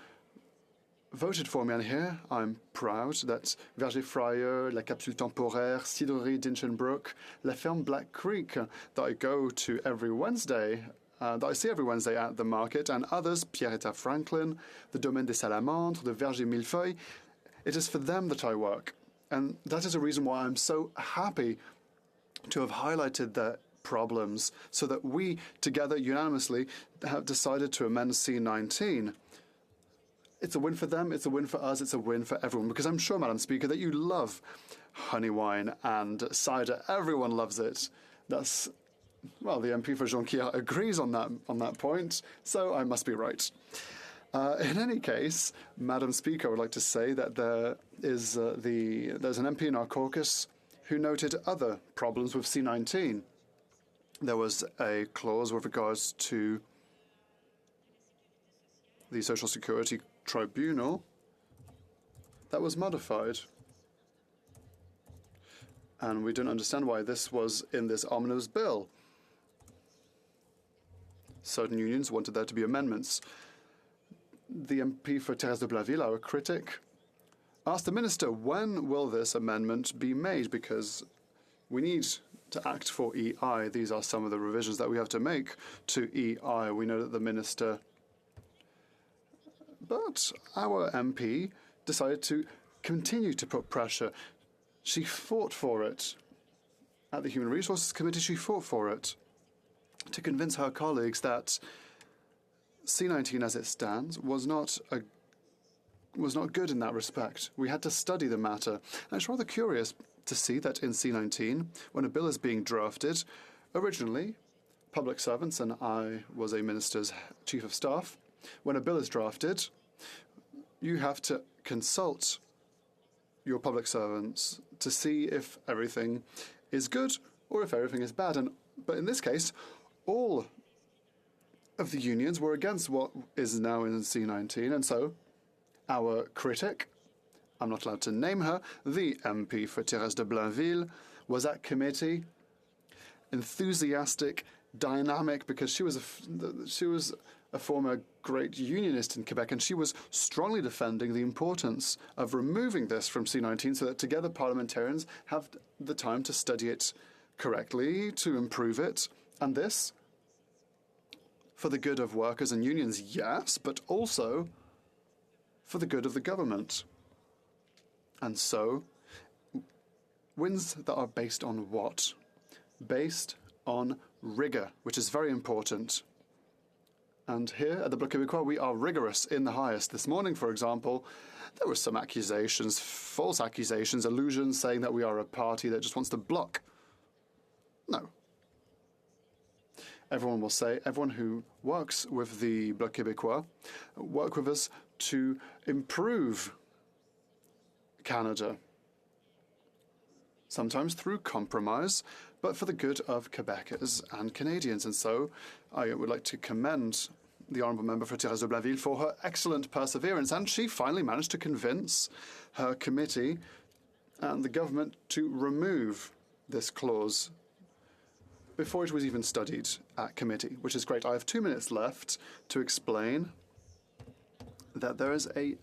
voted for me, and here I'm proud that Verger-Fryer, La Capsule Temporaire, Cidrerie d'Hinchinbrook, La Ferme Black Creek, that I go to every Wednesday, that I see every Wednesday at the market, and others, Pierretta Franklin, the Domaine des Salamandres, the Verger Millefeuille. It is for them that I work, and that is a reason why I'm so happy to have highlighted the problems so that we together unanimously have decided to amend C-19. It's a win for them, it's a win for us, it's a win for everyone, because I'm sure, Madam Speaker, that you love honey wine and cider. Everyone loves it. That's, well, the MP for Jonquière agrees on that point, so I must be right. In any case, Madam Speaker, I would like to say that there's an MP in our caucus who noted other problems with C-19. There was a clause with regards to the Social Security Tribunal that was modified. And we didn't understand why this was in this omnibus bill. Certain unions wanted there to be amendments. The MP for Thérèse de Blainville, our critic, asked the minister, when will this amendment be made? Because we need to act for EI. These are some of the revisions that we have to make to EI. We know that the minister... But our MP decided to continue to put pressure. She fought for it. At the Human Resources Committee, she fought for it to convince her colleagues that C-19 as it stands was not good in that respect. We had to study the matter. And it's rather curious to see that in C-19, when a bill is being drafted, originally, public servants, and I was a minister's chief of staff, when a bill is drafted, you have to consult your public servants to see if everything is good or if everything is bad. But in this case, all of the unions were against what is now in C-19, and so our critic, I'm not allowed to name her, the MP for Thérèse de Blainville, was at committee, enthusiastic, dynamic, because she was a former great unionist in Quebec, and she was strongly defending the importance of removing this from C-19 so that together parliamentarians have the time to study it correctly, to improve it, and this for the good of workers and unions, yes, but also for the good of the government. And so, wins that are based on what? Based on rigor, which is very important. And here at the Bloc Québécois, we are rigorous in the highest. This morning, for example, there were some accusations, false accusations, allusions, saying that we are a party that just wants to block. No. Everyone will say, everyone who works with the Bloc Québécois work with us to improve Canada. Sometimes through compromise, but for the good of Quebecers and Canadians. And so I would like to commend the Honourable Member for Thérèse de Blainville for her excellent perseverance, and she finally managed to convince her committee and the government to remove this clause before it was even studied at committee, which is great. I have 2 minutes left to explain that there is a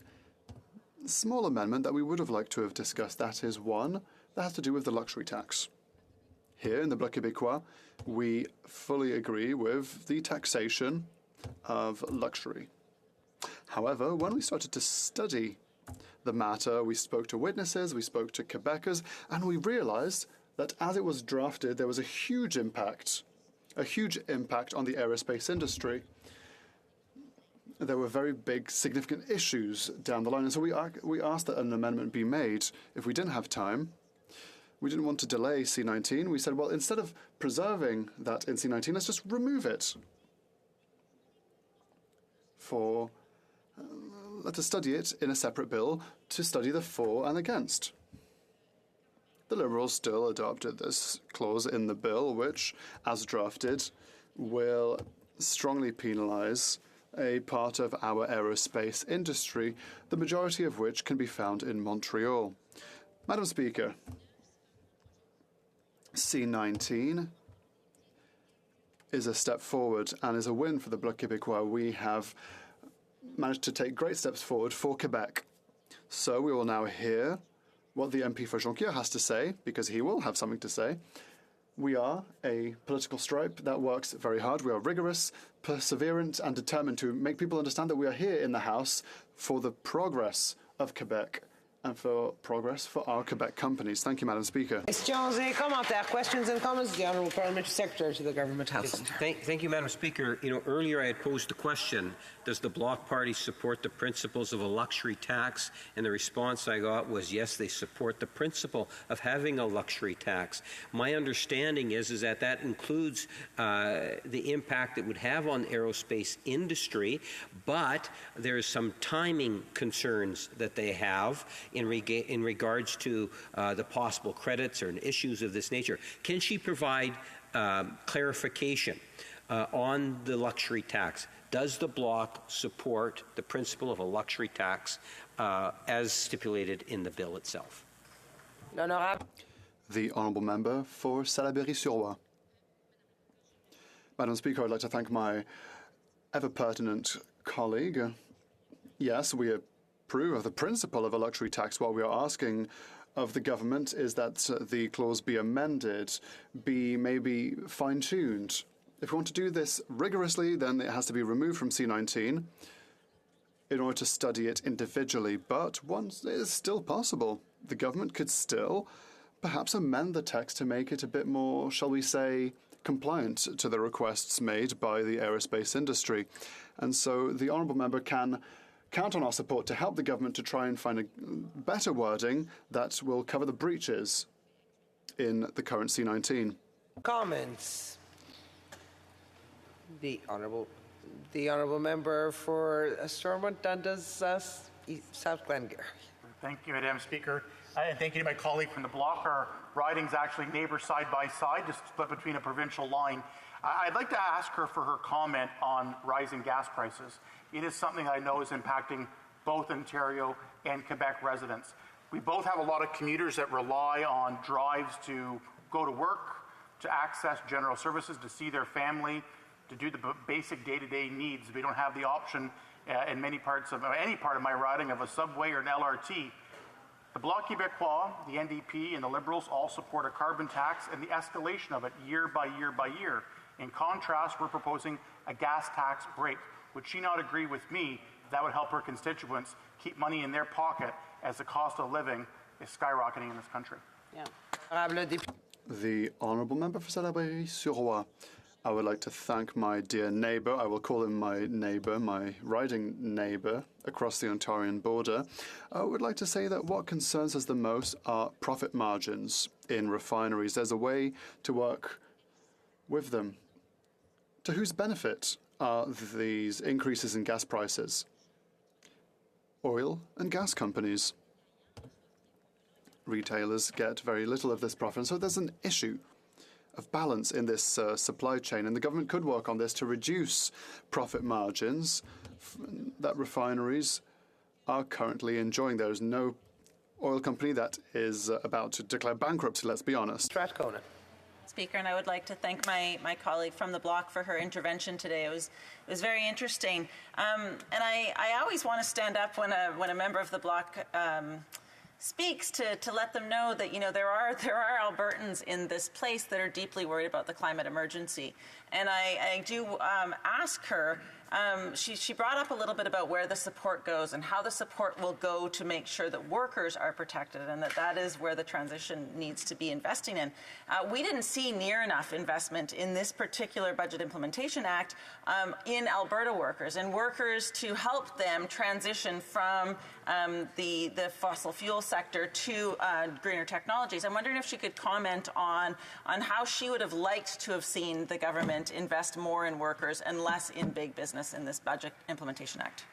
small amendment that we would have liked to have discussed. That is one that has to do with the luxury tax. Here in the Bloc Québécois, we fully agree with the taxation of luxury. However, when we started to study the matter, we spoke to witnesses, we spoke to Quebecers, and we realized that as it was drafted, there was a huge impact on the aerospace industry. There were very big, significant issues down the line, and so we asked that an amendment be made. If we didn't have time, we didn't want to delay C19. We said, well, instead of preserving that in C19, let's just remove it let us study it in a separate bill to study the for and against. The Liberals still adopted this clause in the bill, which, as drafted, will strongly penalise a part of our aerospace industry, the majority of which can be found in Montreal. Madam Speaker, C19 is a step forward and is a win for the Bloc Québécois. We have managed to take great steps forward for Quebec. So we will now hear what the MP for Jonquière has to say, because he will have something to say. We are a political stripe that works very hard. We are rigorous, perseverant, and determined to make people understand that we are here in the House for the progress of Quebec and for progress for our Quebec companies. Thank you, Madam Speaker. Questions et commentaires. Questions and comments. The Honourable Parliamentary Secretary to the Government House. Yes, thank you, Madam Speaker. Earlier I had posed the question, does the Bloc Party support the principles of a luxury tax? And the response I got was, yes, they support the principle of having a luxury tax. My understanding is that includes the impact it would have on the aerospace industry, but there's some timing concerns that they have in regards to the possible credits or issues of this nature. Can she provide clarification on the luxury tax? Does the Bloc support the principle of a luxury tax as stipulated in the bill itself? The Honourable Member for Salaberry-sur-Loire. Madam Speaker, I'd like to thank my ever-pertinent colleague. Yes, we approve of the principle of a luxury tax. What we are asking of the government is that the clause be amended, be maybe fine-tuned. If we want to do this rigorously, then it has to be removed from C19 in order to study it individually. But once it is still possible, the government could still perhaps amend the text to make it a bit more, shall we say, compliant to the requests made by the aerospace industry. And so the Honourable Member can count on our support to help the government to try and find a better wording that will cover the breaches in the current C19. Comments? The Honourable Member for Stormont Dundas, South Glengarry. Thank you, Madam Speaker. And thank you to my colleague from the Bloc. Our riding's actually neighbours side by side, just split between a provincial line. I'd like to ask her for her comment on rising gas prices. It is something I know is impacting both Ontario and Quebec residents. We both have a lot of commuters that rely on drives to go to work, to access general services, to see their family, to do the basic day-to-day needs. We don't have the option in many parts of any part of my riding of a subway or an LRT. The Bloc Québécois, the NDP, and the Liberals all support a carbon tax and the escalation of it year by year by year. In contrast, we're proposing a gas tax break. Would she not agree with me that would help her constituents keep money in their pocket as the cost of living is skyrocketing in this country? The Honourable Member for Salaberry-sur-Loire. I would like to thank my dear neighbour. I will call him my neighbour, my riding neighbour across the Ontarian border. I would like to say that what concerns us the most are profit margins in refineries. There's a way to work with them. To whose benefit are these increases in gas prices? Oil and gas companies. Retailers get very little of this profit, and so there's an issue balance in this supply chain, and the government could work on this to reduce profit margins that refineries are currently enjoying. There is no oil company that is about to declare bankruptcy, let's be honest. Strathcona. Speaker, and I would like to thank my colleague from the bloc for her intervention today. It was very interesting, and I always want to stand up when a member of the bloc speaks to let them know that there are Albertans in this place that are deeply worried about the climate emergency, and I do ask her. She brought up a little bit about where the support goes and how the support will go to make sure that workers are protected, and that is where the transition needs to be investing in. We didn't see near enough investment in this particular Budget Implementation Act in Alberta workers and workers to help them transition from the fossil fuel sector to greener technologies. I'm wondering if she could comment on how she would have liked to have seen the government invest more in workers and less in big business in this Budget Implementation Act.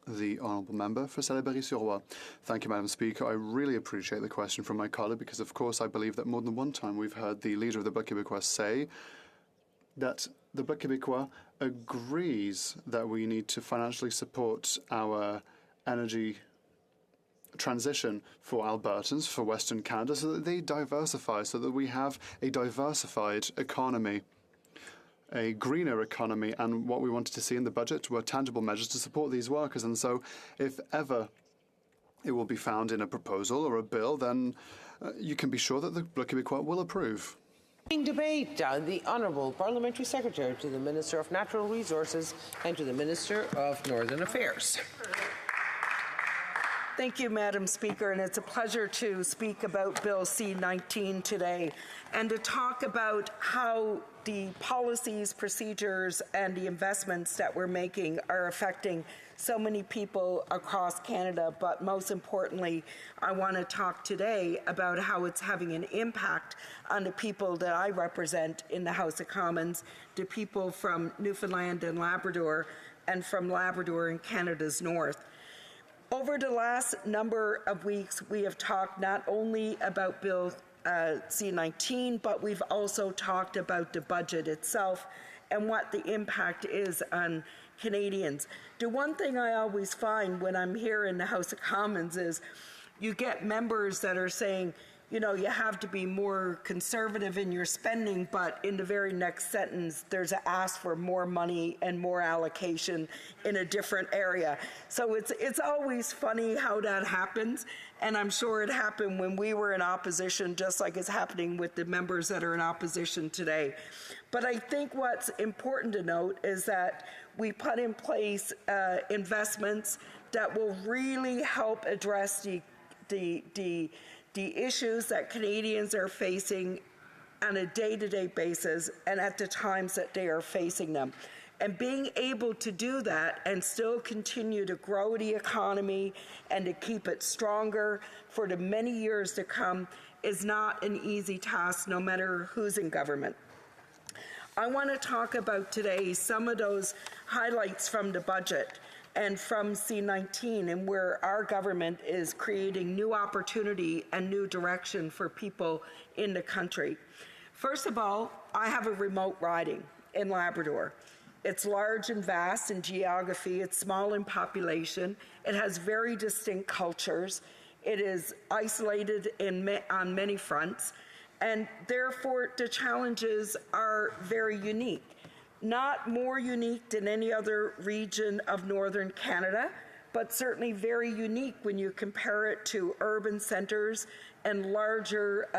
The Honourable Member for Salaberry-sur-Roi. Thank you, Madam Speaker. I really appreciate the question from my colleague because, of course, I believe that more than one time we've heard the leader of the Bloc Québécois say that the Bloc Québécois agrees that we need to financially support our energy transition for Albertans, for Western Canada, so that they diversify, so that we have a diversified economy, a greener economy, and what we wanted to see in the budget were tangible measures to support these workers. And so if ever it will be found in a proposal or a bill, then you can be sure that the Bloc Québécois will approve. Debate, the Honourable Parliamentary Secretary to the Minister of Natural Resources and to the Minister of Northern Affairs. Thank you, Madam Speaker, and it's a pleasure to speak about Bill C-19 today and to talk about how the policies, procedures, and the investments that we're making are affecting so many people across Canada. But most importantly, I want to talk today about how it's having an impact on the people that I represent in the House of Commons, the people from Newfoundland and Labrador, and from Labrador in Canada's north. Over the last number of weeks, we have talked not only about Bill C-19, but we've also talked about the budget itself and what the impact is on Canadians. The one thing I always find when I'm here in the House of Commons is you get members that are saying, you know, you have to be more conservative in your spending, but in the very next sentence, there's an ask for more money and more allocation in a different area. So it's always funny how that happens, and I'm sure it happened when we were in opposition, just like it's happening with the members that are in opposition today. But I think what's important to note is that we put in place investments that will really help address the issues that Canadians are facing on a day-to-day basis and at the times that they are facing them. And being able to do that and still continue to grow the economy and to keep it stronger for the many years to come is not an easy task, no matter who's in government. I want to talk about today some of those highlights from the budget and from C-19, and where our government is creating new opportunity and new direction for people in the country. First of all, I have a remote riding in Labrador. It's large and vast in geography, it's small in population, it has very distinct cultures, it is isolated on many fronts, and therefore the challenges are very unique. Not more unique than any other region of northern Canada, but certainly very unique when you compare it to urban centres and larger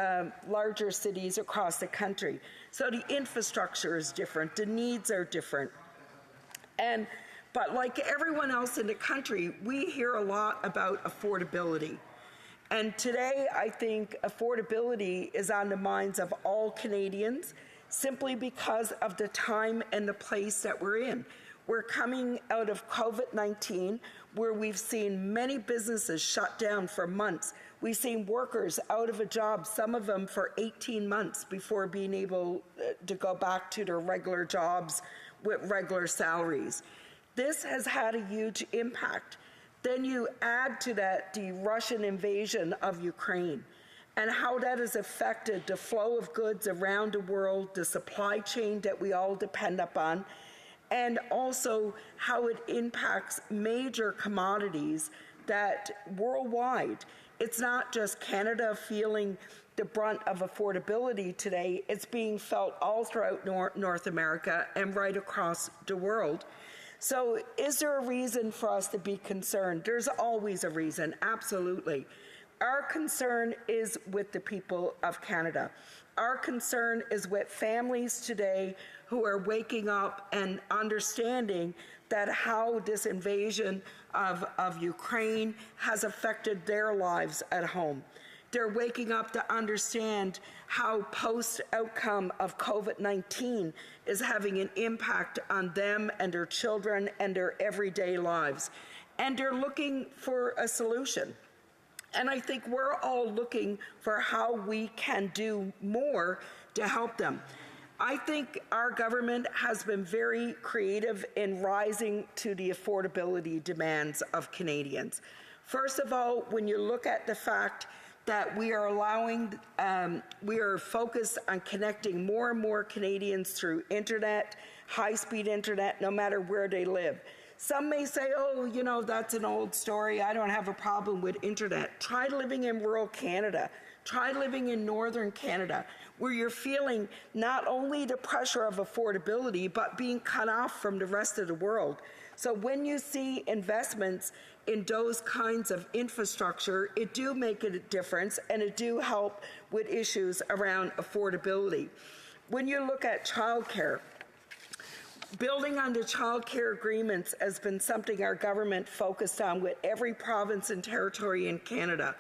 cities across the country. So the infrastructure is different, the needs are different. But like everyone else in the country, we hear a lot about affordability. And today, I think affordability is on the minds of all Canadians, simply because of the time and the place that we're in. We're coming out of COVID-19, where we've seen many businesses shut down for months. We've seen workers out of a job, some of them for 18 months before being able to go back to their regular jobs with regular salaries. This has had a huge impact. Then you add to that the Russian invasion of Ukraine. and how that has affected the flow of goods around the world, the supply chain that we all depend upon, and also how it impacts major commodities that worldwide. It's not just Canada feeling the brunt of affordability today, it's being felt all throughout North America and right across the world. So is there a reason for us to be concerned? There's always a reason, absolutely. Our concern is with the people of Canada. Our concern is with families today who are waking up and understanding that how this invasion of Ukraine has affected their lives at home. They're waking up to understand how post-outcome of COVID-19 is having an impact on them and their children and their everyday lives. And they're looking for a solution. And I think we're all looking for how we can do more to help them. I think our government has been very creative in rising to the affordability demands of Canadians. First of all, when you look at the fact that we are we are focused on connecting more and more Canadians through internet, high-speed internet, no matter where they live. Some may say, oh, you know, that's an old story. I don't have a problem with internet. Try living in rural Canada. Try living in northern Canada, where you're feeling not only the pressure of affordability, but being cut off from the rest of the world. So when you see investments in those kinds of infrastructure, it do make a difference, and it do help with issues around affordability. When you look at childcare, building on the childcare agreements has been something our government focused on with every province and territory in Canada,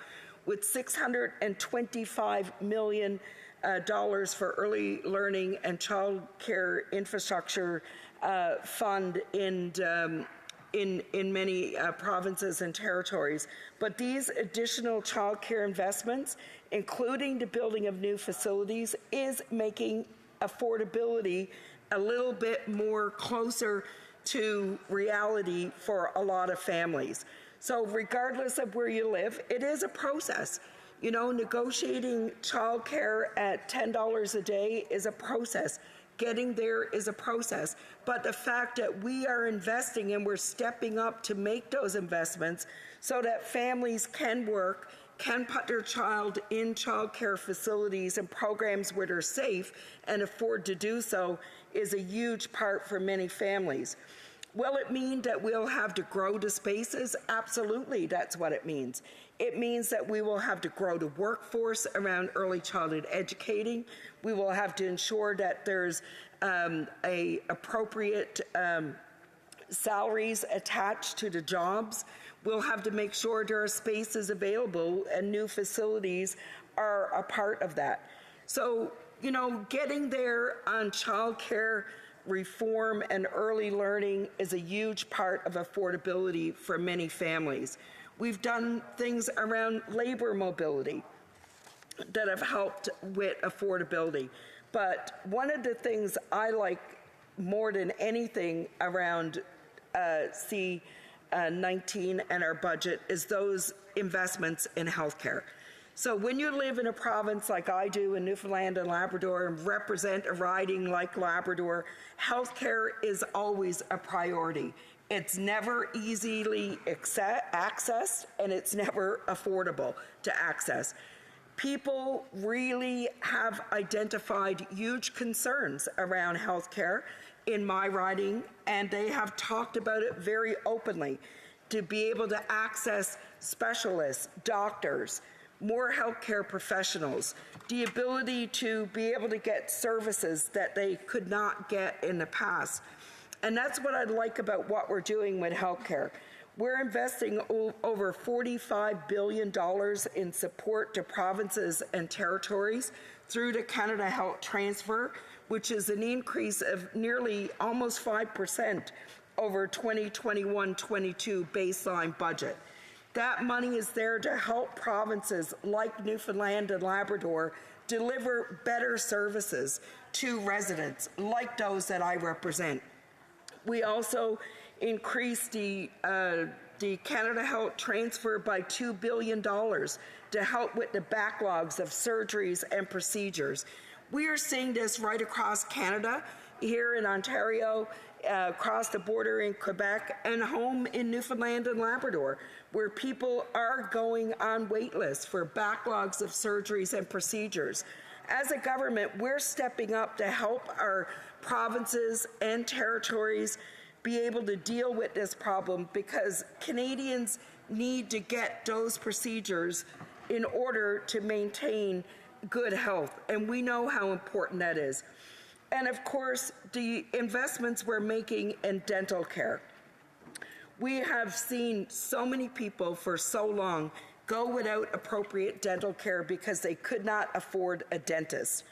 with $625 million for early learning and childcare infrastructure fund in many provinces and territories. But these additional childcare investments, including the building of new facilities, is making affordability a little bit more closer to reality for a lot of families. So regardless of where you live, it is a process. You know, negotiating childcare at $10 a day is a process. Getting there is a process. But the fact that we are investing and we're stepping up to make those investments so that families can work, can put their child in childcare facilities and programs where they're safe and afford to do so is a huge part for many families. Will it mean that we'll have to grow the spaces? Absolutely, that's what it means. It means that we will have to grow the workforce around early childhood educating. We will have to ensure that there's appropriate salaries attached to the jobs. We'll have to make sure there are spaces available, and new facilities are a part of that. So, you know, getting there on childcare reform and early learning is a huge part of affordability for many families. We've done things around labor mobility that have helped with affordability. But one of the things I like more than anything around C19 and our budget is those investments in healthcare. So when you live in a province like I do in Newfoundland and Labrador and represent a riding like Labrador, healthcare is always a priority. It's never easily accessed, and it's never affordable to access. People really have identified huge concerns around healthcare in my riding, and they have talked about it very openly. To be able to access specialists, doctors, more healthcare professionals, the ability to be able to get services that they could not get in the past. And that's what I like about what we're doing with healthcare. We're investing over $45 billion in support to provinces and territories through the Canada Health Transfer, which is an increase of nearly almost 5% over 2021-22 baseline budget. That money is there to help provinces like Newfoundland and Labrador deliver better services to residents like those that I represent. We also increased the the Canada Health transfer by $2 billion to help with the backlogs of surgeries and procedures. We are seeing this right across Canada, here in Ontario, across the border in Quebec, and home in Newfoundland and Labrador, where people are going on wait lists for backlogs of surgeries and procedures. As a government, we're stepping up to help our provinces and territories be able to deal with this problem, because Canadians need to get those procedures in order to maintain good health, and we know how important that is. And of course, the investments we're making in dental care. We have seen so many people for so long go without appropriate dental care because they could not afford a dentist.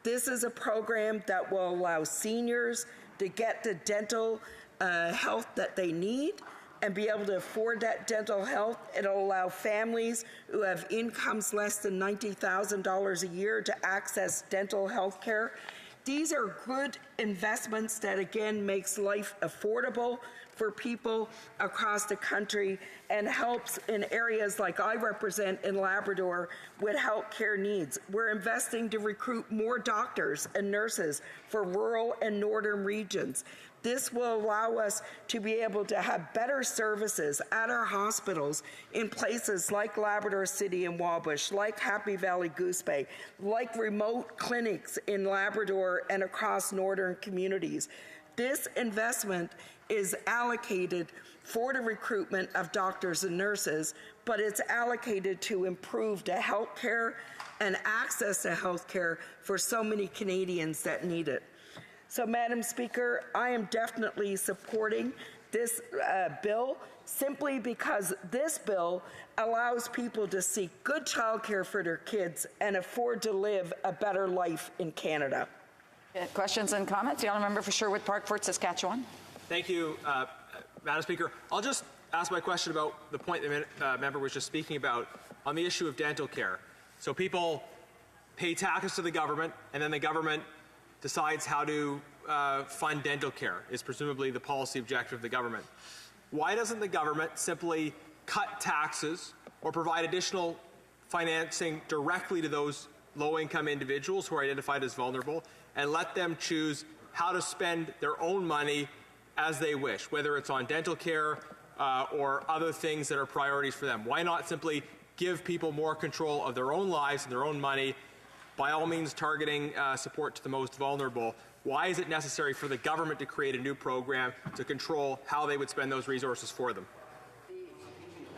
This is a program that will allow seniors to get the dental health that they need and be able to afford that dental health. It'll allow families who have incomes less than $90,000 a year to access dental health care. These are good investments that, again, makes life affordable for people across the country and helps in areas like I represent in Labrador with health care needs. We're investing to recruit more doctors and nurses for rural and northern regions. This will allow us to be able to have better services at our hospitals in places like Labrador City and Wabush, like Happy Valley Goose Bay, like remote clinics in Labrador and across northern communities. This investment is allocated for the recruitment of doctors and nurses, but it's allocated to improve the health care and access to health care for so many Canadians that need it. So, Madam Speaker, I am definitely supporting this bill simply because this bill allows people to seek good childcare for their kids and afford to live a better life in Canada. Questions and comments? The honourable member for Sherwood Park, Fort Saskatchewan. Thank you, Madam Speaker. I'll just ask my question about the point the member was just speaking about on the issue of dental care. So people pay taxes to the government, and then the government decides how to fund dental care, is presumably the policy objective of the government. Why doesn't the government simply cut taxes or provide additional financing directly to those low-income individuals who are identified as vulnerable and let them choose how to spend their own money as they wish, whether it's on dental care or other things that are priorities for them? Why not simply give people more control of their own lives and their own money, by all means targeting support to the most vulnerable? Why is it necessary for the government to create a new program to control how they would spend those resources for them?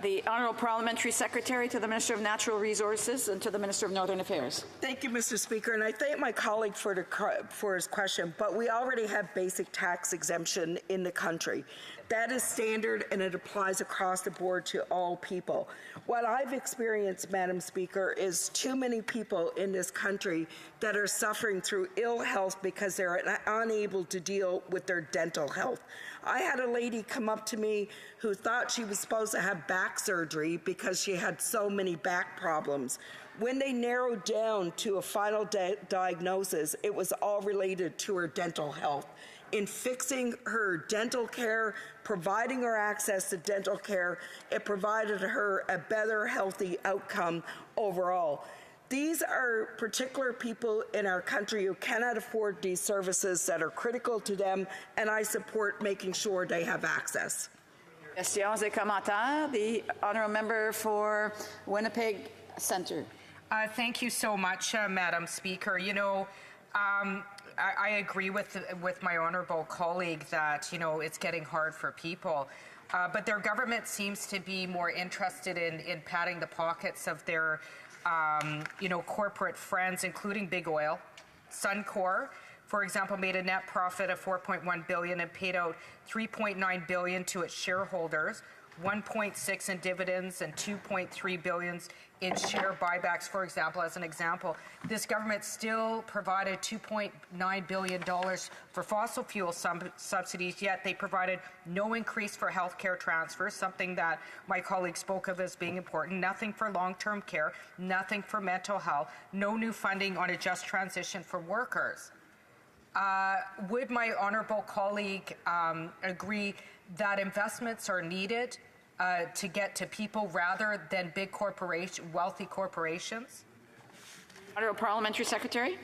The Honourable Parliamentary Secretary to the Minister of Natural Resources and to the Minister of Northern Affairs. Thank you, Mr. Speaker, and I thank my colleague for his question, but we already have basic tax exemption in the country. That is standard and it applies across the board to all people. What I've experienced, Madam Speaker, is too many people in this country that are suffering through ill health because they're unable to deal with their dental health. I had a lady come up to me who thought she was supposed to have back surgery because she had so many back problems. When they narrowed down to a final diagnosis, it was all related to her dental health. In fixing her dental care, providing her access to dental care, it provided her a better, healthy outcome overall. These are particular people in our country who cannot afford these services that are critical to them, and I support making sure they have access. Questions et commentaires. The honourable member for Winnipeg Centre. Thank you so much, Madam Speaker. You know, I agree with my honourable colleague that, you know, it's getting hard for people. But their government seems to be more interested in padding the pockets of their, you know, corporate friends, including Big Oil. Suncor, for example, made a net profit of $4.1 billion and paid out $3.9 billion to its shareholders, $1.6 in dividends and $2.3 billion in share buybacks, for example, as an example. This government still provided $2.9 billion for fossil fuel subsidies, yet they provided no increase for health care transfers, something that my colleague spoke of as being important, nothing for long-term care, nothing for mental health, no new funding on a just transition for workers. Would my honourable colleague agree that investments are needed to get to people rather than big wealthy corporations? Honourable Parliamentary Secretary.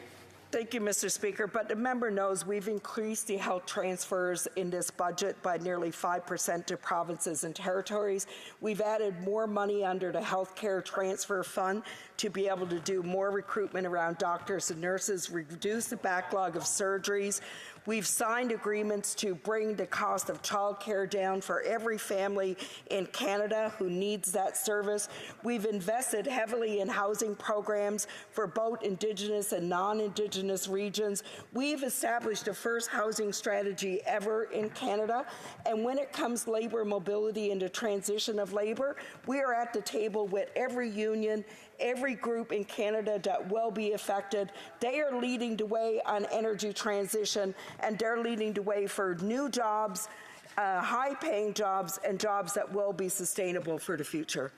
Thank you, Mr. Speaker. But the member knows we've increased the health transfers in this budget by nearly 5% to provinces and territories. We've added more money under the Healthcare Transfer Fund to be able to do more recruitment around doctors and nurses, reduce the backlog of surgeries. We've signed agreements to bring the cost of childcare down for every family in Canada who needs that service. We've invested heavily in housing programs for both Indigenous and non-Indigenous regions. We've established the first housing strategy ever in Canada. And when it comes to labor mobility and the transition of labor, we are at the table with every union, every group in Canada that will be affected. They are leading the way on energy transition, and they're leading the way for new jobs, high-paying jobs, and jobs that will be sustainable for the future.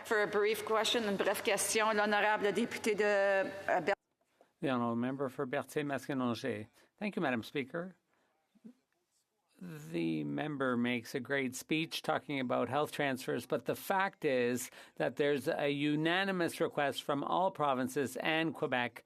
For a brief question, une brève question, l'honorable député de The honourable member for Berthier-Masconoget. Thank you, Madam Speaker. The member makes a great speech talking about health transfers, but the fact is that there's a unanimous request from all provinces and Quebec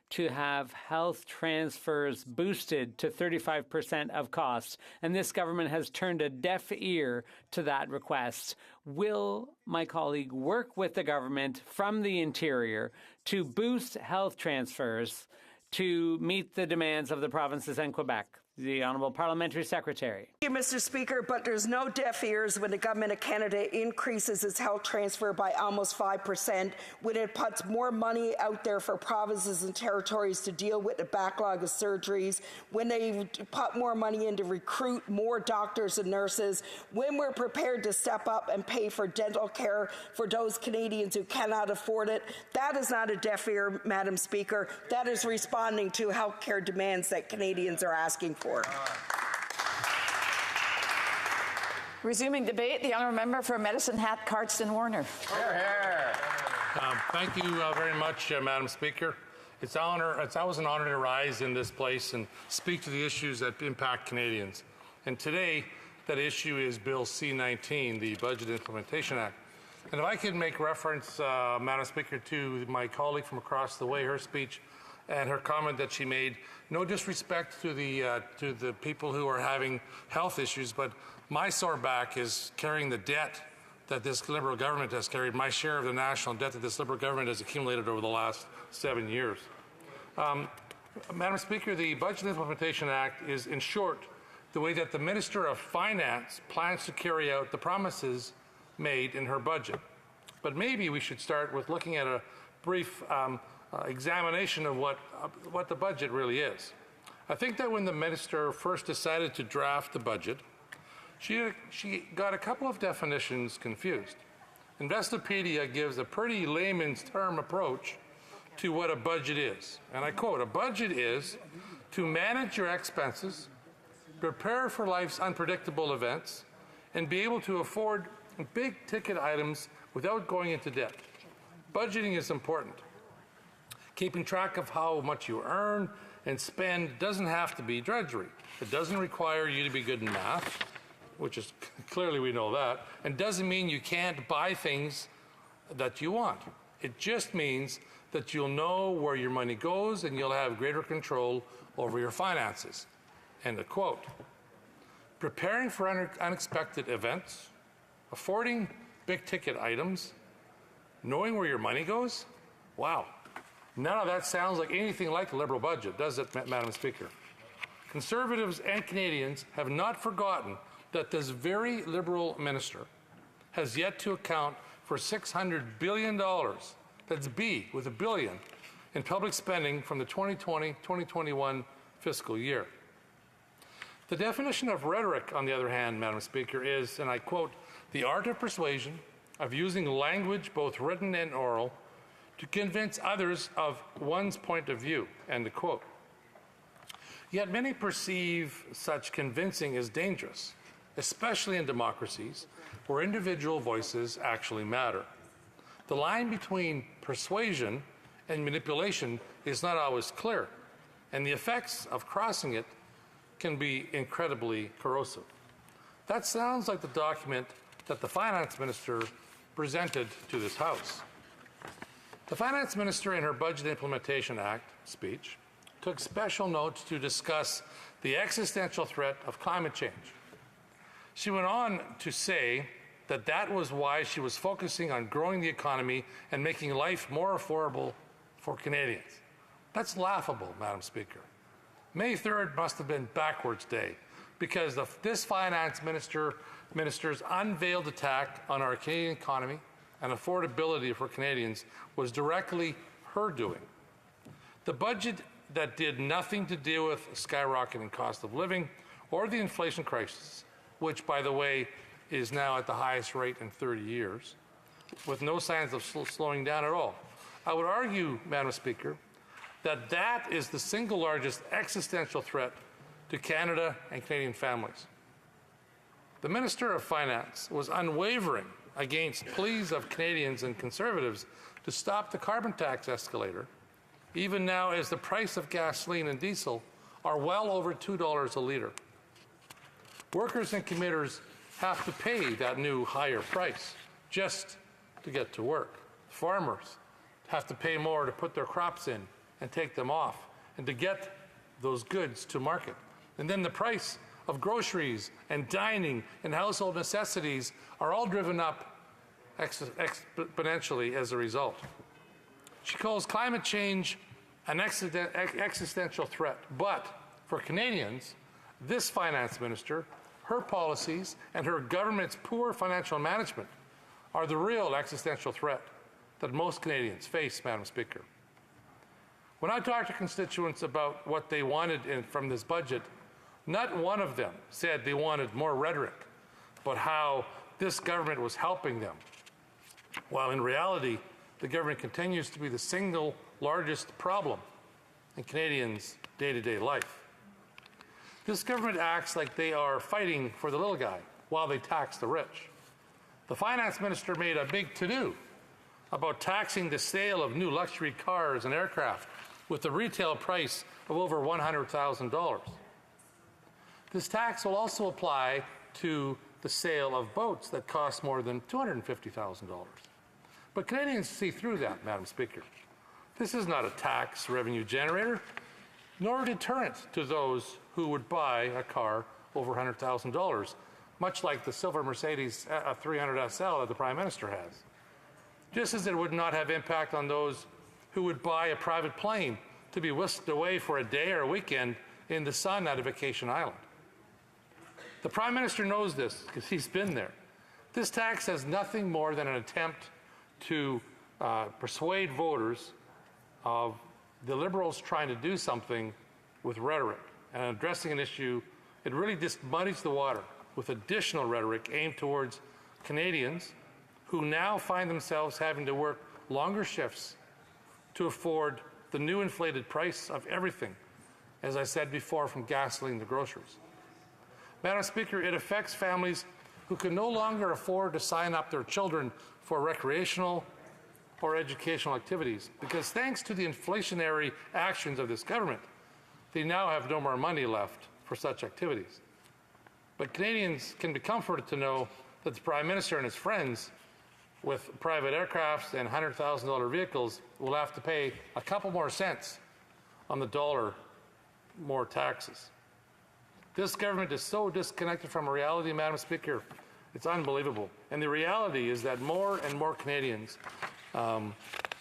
to have health transfers boosted to 35% of costs, and this government has turned a deaf ear to that request. Will my colleague work with the government from the interior to boost health transfers to meet the demands of the provinces and Quebec? The Honourable Parliamentary Secretary. Thank you, Mr. Speaker, but there's no deaf ears when the Government of Canada increases its health transfer by almost 5%, when it puts more money out there for provinces and territories to deal with the backlog of surgeries, when they put more money in to recruit more doctors and nurses, when we're prepared to step up and pay for dental care for those Canadians who cannot afford it. That is not a deaf ear, Madam Speaker. That is responding to health care demands that Canadians are asking for. Resuming debate, the honourable member for Medicine Hat, Cardston Warner. Thank you very much, Madam Speaker. It's always an honor to rise in this place and speak to the issues that impact Canadians. And today, that issue is Bill C-19, the Budget Implementation Act. And if I could make reference, Madam Speaker, to my colleague from across the way, her speech and her comment that she made, no disrespect to the people who are having health issues, but my sore back is carrying the debt that this Liberal government has carried, my share of the national debt that this Liberal government has accumulated over the last 7 years. Madam Speaker, the Budget Implementation Act is, in short, the way that the Minister of Finance plans to carry out the promises made in her budget. But maybe we should start with looking at a brief examination of what the budget really is. I think that when the minister first decided to draft the budget, she got a couple of definitions confused. Investopedia gives a pretty layman's term approach to what a budget is. And I quote, "A budget is to manage your expenses, prepare for life's unpredictable events, and be able to afford big ticket items without going into debt. Budgeting is important. Keeping track of how much you earn and spend doesn't have to be drudgery. It doesn't require you to be good in math, which is clearly we know that, and doesn't mean you can't buy things that you want. It just means that you'll know where your money goes and you'll have greater control over your finances." End of quote. Preparing for unexpected events, affording big ticket items, knowing where your money goes? Wow. None of that sounds like anything like a Liberal budget, does it, Madam Speaker? Conservatives and Canadians have not forgotten that this very Liberal minister has yet to account for $600 billion, that's B with a billion, in public spending from the 2020-2021 fiscal year. The definition of rhetoric, on the other hand, Madam Speaker, is, and I quote, "the art of persuasion, of using language both written and oral, to convince others of one's point of view," end of quote. Yet many perceive such convincing as dangerous, especially in democracies where individual voices actually matter. The line between persuasion and manipulation is not always clear, and the effects of crossing it can be incredibly corrosive. That sounds like the document that the Finance Minister presented to this House. The Finance Minister, in her Budget Implementation Act speech, took special notes to discuss the existential threat of climate change. She went on to say that that was why she was focusing on growing the economy and making life more affordable for Canadians. That's laughable, Madam Speaker. May 3rd must have been backwards day, because this Finance Minister's unveiled attack on our Canadian economy and affordability for Canadians was directly her doing. The budget that did nothing to deal with skyrocketing cost of living or the inflation crisis, which, by the way, is now at the highest rate in 30 years, with no signs of slowing down at all. I would argue, Madam Speaker, that that is the single largest existential threat to Canada and Canadian families. The Minister of Finance was unwavering against pleas of Canadians and Conservatives to stop the carbon tax escalator, even now as the price of gasoline and diesel are well over $2 a litre. Workers and commuters have to pay that new higher price just to get to work. Farmers have to pay more to put their crops in and take them off and to get those goods to market. And then the price of groceries and dining and household necessities are all driven up exponentially as a result. She calls climate change an existential threat, but for Canadians, this Finance Minister, her policies, and her government's poor financial management are the real existential threat that most Canadians face, Madam Speaker. When I talked to constituents about what they wanted from this budget, not one of them said they wanted more rhetoric, but how this government was helping them, while in reality, the government continues to be the single largest problem in Canadians' day-to-day life. This government acts like they are fighting for the little guy while they tax the rich. The Finance Minister made a big to-do about taxing the sale of new luxury cars and aircraft with a retail price of over $100,000. This tax will also apply to the sale of boats that cost more than $250,000. But Canadians see through that, Madam Speaker. This is not a tax revenue generator, nor a deterrent to those who would buy a car over $100,000, much like the silver Mercedes 300 SL that the Prime Minister has. Just as it would not have impact on those who would buy a private plane to be whisked away for a day or a weekend in the sun at a vacation island. The Prime Minister knows this because he's been there. This tax has nothing more than an attempt to persuade voters of the Liberals trying to do something with rhetoric and addressing an issue. It really just muddies the water with additional rhetoric aimed towards Canadians who now find themselves having to work longer shifts to afford the new inflated price of everything, as I said before, from gasoline to groceries. Madam Speaker, it affects families who can no longer afford to sign up their children for recreational or educational activities because thanks to the inflationary actions of this government, they now have no more money left for such activities. But Canadians can be comforted to know that the Prime Minister and his friends with private aircrafts and $100,000 vehicles will have to pay a couple more cents on the dollar more taxes. This government is so disconnected from reality, Madam Speaker, it's unbelievable. And the reality is that more and more Canadians, that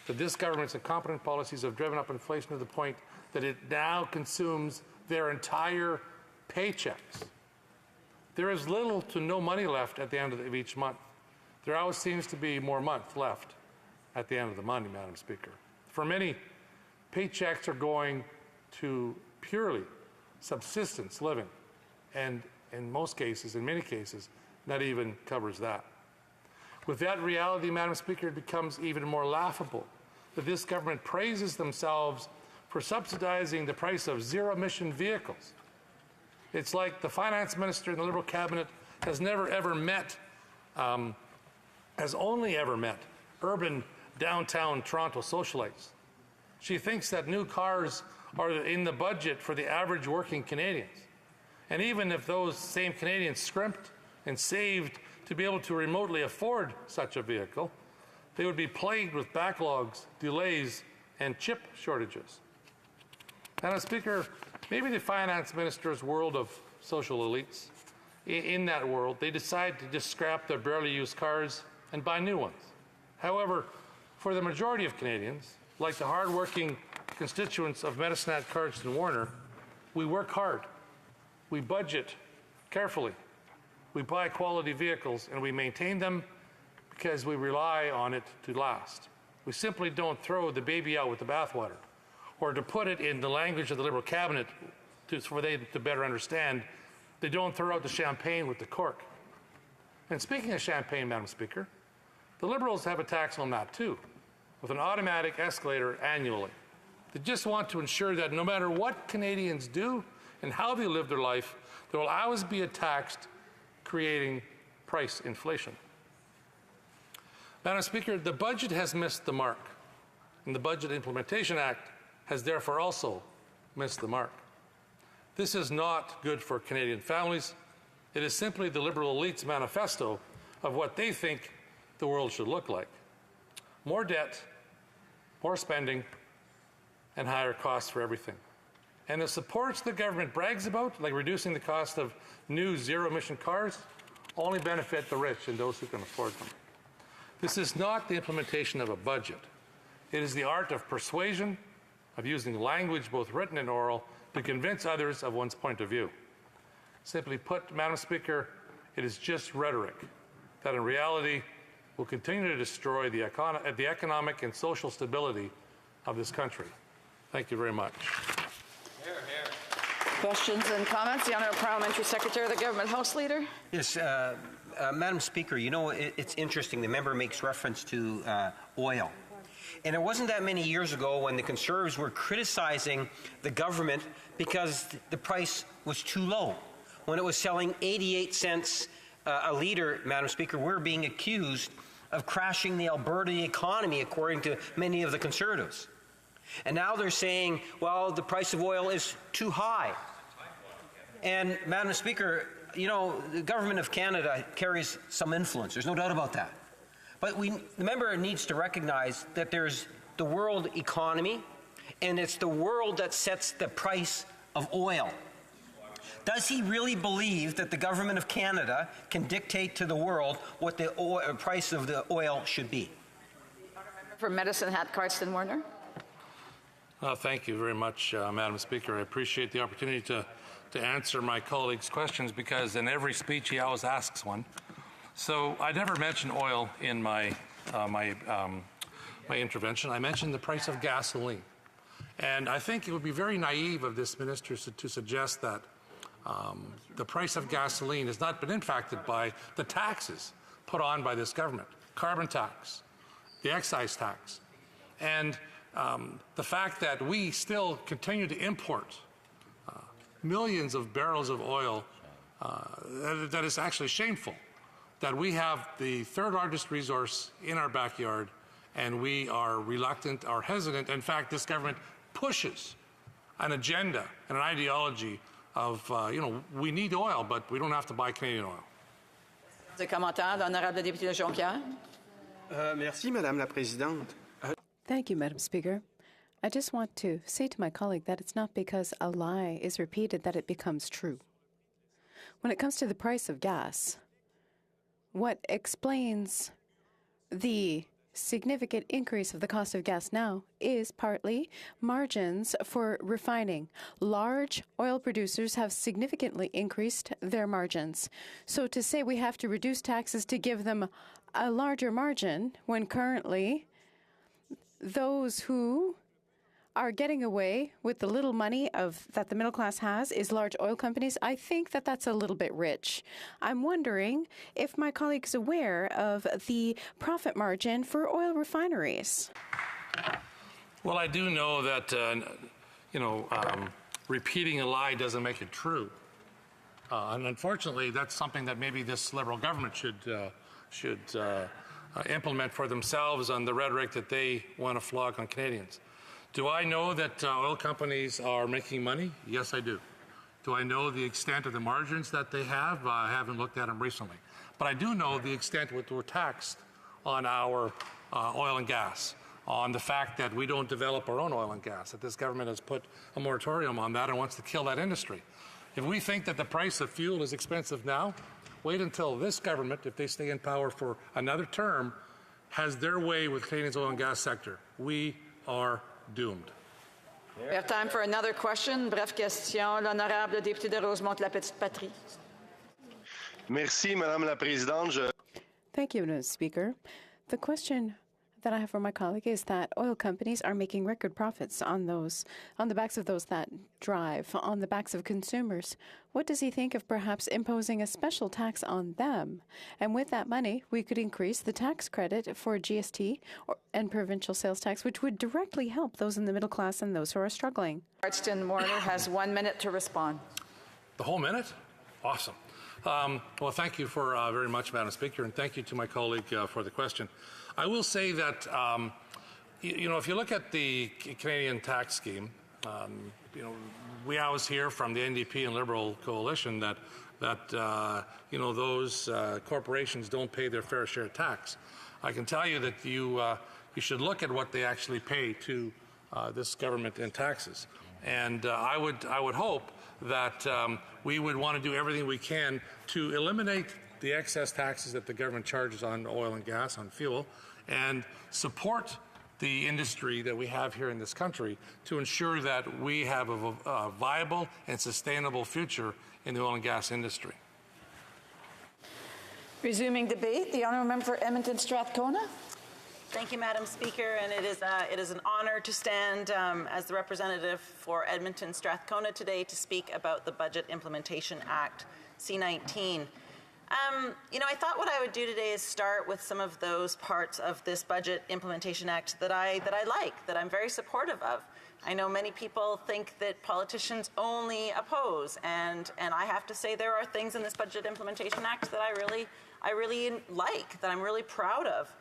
this government's incompetent policies have driven up inflation to the point that it now consumes their entire paychecks. There is little to no money left at the end of each month. There always seems to be more month left at the end of the month, Madam Speaker. For many, paychecks are going to purely subsistence living, and in most cases, in many cases, not even covers that. With that reality, Madam Speaker, it becomes even more laughable that this government praises themselves for subsidizing the price of zero-emission vehicles. It's like the Finance Minister and the Liberal Cabinet has never ever met, has only ever met urban downtown Toronto socialites. She thinks that new cars are in the budget for the average working Canadians. And even if those same Canadians scrimped and saved to be able to remotely afford such a vehicle, they would be plagued with backlogs, delays, and chip shortages. Madam Speaker, maybe the finance minister's world of social elites, in that world, they decide to just scrap their barely used cars and buy new ones. However, for the majority of Canadians, like the hardworking constituents of Medicine Hat, Cardston, Warner, we work hard, we budget carefully, we buy quality vehicles, and we maintain them because we rely on it to last. We simply don't throw the baby out with the bathwater. Or to put it in the language of the Liberal cabinet, for they to better understand, they don't throw out the champagne with the cork. And speaking of champagne, Madam Speaker, the Liberals have a tax on that too, with an automatic escalator annually. They just want to ensure that no matter what Canadians do and how they live their life, there will always be a tax creating price inflation. Madam Speaker, the budget has missed the mark, and the Budget Implementation Act has therefore also missed the mark. This is not good for Canadian families. It is simply the Liberal elite's manifesto of what they think the world should look like. More debt, more spending, and higher costs for everything. And the supports the government brags about, like reducing the cost of new zero-emission cars, only benefit the rich and those who can afford them. This is not the implementation of a budget. It is the art of persuasion, of using language, both written and oral, to convince others of one's point of view. Simply put, Madam Speaker, it is just rhetoric that in reality will continue to destroy the economic and social stability of this country. Thank you very much. Questions and comments? The Honourable Parliamentary Secretary, the Government House Leader. Yes, Madam Speaker, you know, it's interesting. The member makes reference to oil. And it wasn't that many years ago when the Conservatives were criticizing the government because the price was too low. When it was selling 88 cents a litre, Madam Speaker, we're being accused of crashing the Alberta economy, according to many of the Conservatives. And now they're saying, well, the price of oil is too high. And, Madam Speaker, you know, the Government of Canada carries some influence. There's no doubt about that. But the member needs to recognize that there's the world economy, and it's the world that sets the price of oil. Does he really believe that the Government of Canada can dictate to the world what the price of the oil should be? For Medicine Hat, Cardston, Warner. Thank you very much, Madam Speaker. I appreciate the opportunity to answer my colleague's questions, because in every speech he always asks one. So I never mentioned oil in my intervention. I mentioned the price of gasoline. And I think it would be very naive of this minister to suggest that the price of gasoline has not been impacted by the taxes put on by this government. Carbon tax, the excise tax, and the fact that we still continue to import millions of barrels of oil, that is actually shameful. That we have the third largest resource in our backyard, and we are reluctant or hesitant. In fact, this government pushes an agenda and an ideology of, we need oil, but we don't have to buy Canadian oil. Des commentaires, l'honorable député de Jonquière. Merci, Madame la Présidente. Thank you, Madam Speaker. I just want to say to my colleague that it's not because a lie is repeated that it becomes true. When it comes to the price of gas, what explains the significant increase of the cost of gas now is partly margins for refining. Large oil producers have significantly increased their margins. So to say we have to reduce taxes to give them a larger margin when currently those who are getting away with the little money that the middle class has is large oil companies, I think that that's a little bit rich. I'm wondering if my colleague is aware of the profit margin for oil refineries. Well, I do know that, repeating a lie doesn't make it true. And unfortunately, that's something that maybe this Liberal government should implement for themselves on the rhetoric that they want to flog on Canadians. Do I know that oil companies are making money? Yes, I do. Do I know the extent of the margins that they have? I haven't looked at them recently. but I do know the extent to which we're taxed on our oil and gas, on the fact that we don't develop our own oil and gas, that this government has put a moratorium on that and wants to kill that industry. If we think that the price of fuel is expensive now, wait until this government, if they stay in power for another term, has their way with Canadians' oil and gas sector. We are doomed. We have time for another question. Bref question. L'honorable député de Rosemont-la-Petite-Patrie. Merci, Madame la Présidente. Thank you, Mr. Speaker. The question that I have for my colleague is that oil companies are making record profits on the backs of those that drive, on the backs of consumers. What does he think of perhaps imposing a special tax on them? And with that money, we could increase the tax credit for GST and provincial sales tax, which would directly help those in the middle class and those who are struggling. Marston Warner has 1 minute to respond. The whole minute? Awesome. Well, thank you for very much, Madam Speaker, and thank you to my colleague for the question. I will say that, if you look at the Canadian tax scheme, we always hear from the NDP and Liberal coalition that those corporations don't pay their fair share of tax. I can tell you that you should look at what they actually pay to this government in taxes, and I would hope that we would want to do everything we can to eliminate the excess taxes that the government charges on oil and gas, on fuel, and support the industry that we have here in this country to ensure that we have a viable and sustainable future in the oil and gas industry. Resuming debate, the honourable member for Edmonton Strathcona. Thank you, Madam Speaker, and it is an honour to stand as the representative for Edmonton Strathcona today to speak about the Budget Implementation Act, C-19. I thought what I would do today is start with some of those parts of this Budget Implementation Act that I like, that I'm very supportive of. I know many people think that politicians only oppose, and I have to say there are things in this Budget Implementation Act that I really like, that I'm really proud of.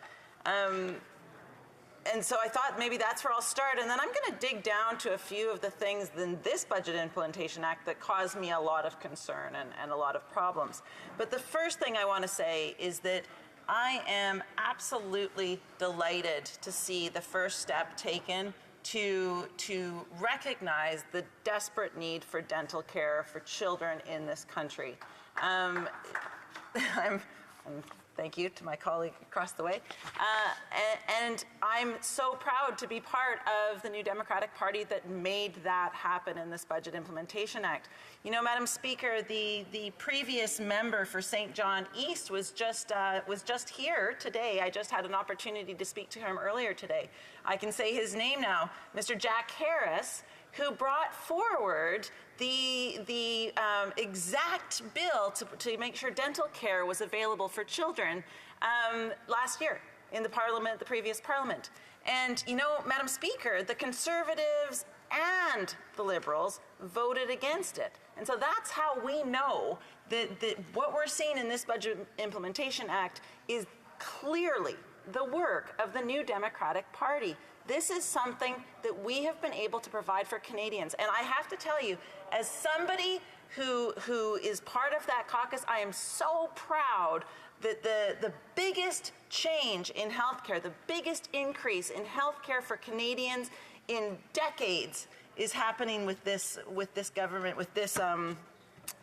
And so I thought maybe that's where I'll start, and then I'm going to dig down to a few of the things in this Budget Implementation Act that cause me a lot of concern and a lot of problems. But the first thing I want to say is that I am absolutely delighted to see the first step taken to recognize the desperate need for dental care for children in this country. Thank you to my colleague across the way. And I'm so proud to be part of the New Democratic Party that made that happen in this Budget Implementation Act. Madam Speaker, the previous member for St. John East was just here today. I just had an opportunity to speak to him earlier today. I can say his name now, Mr. Jack Harris, who brought forward the exact bill to make sure dental care was available for children last year in the Parliament, the previous Parliament. And, Madam Speaker, the Conservatives and the Liberals voted against it. And so that's how we know that what we're seeing in this Budget Implementation Act is clearly the work of the New Democratic Party. This is something that we have been able to provide for Canadians. And I have to tell you, as somebody who is part of that caucus, I am so proud that the biggest change in healthcare, the biggest increase in healthcare for Canadians in decades is happening with this government, with this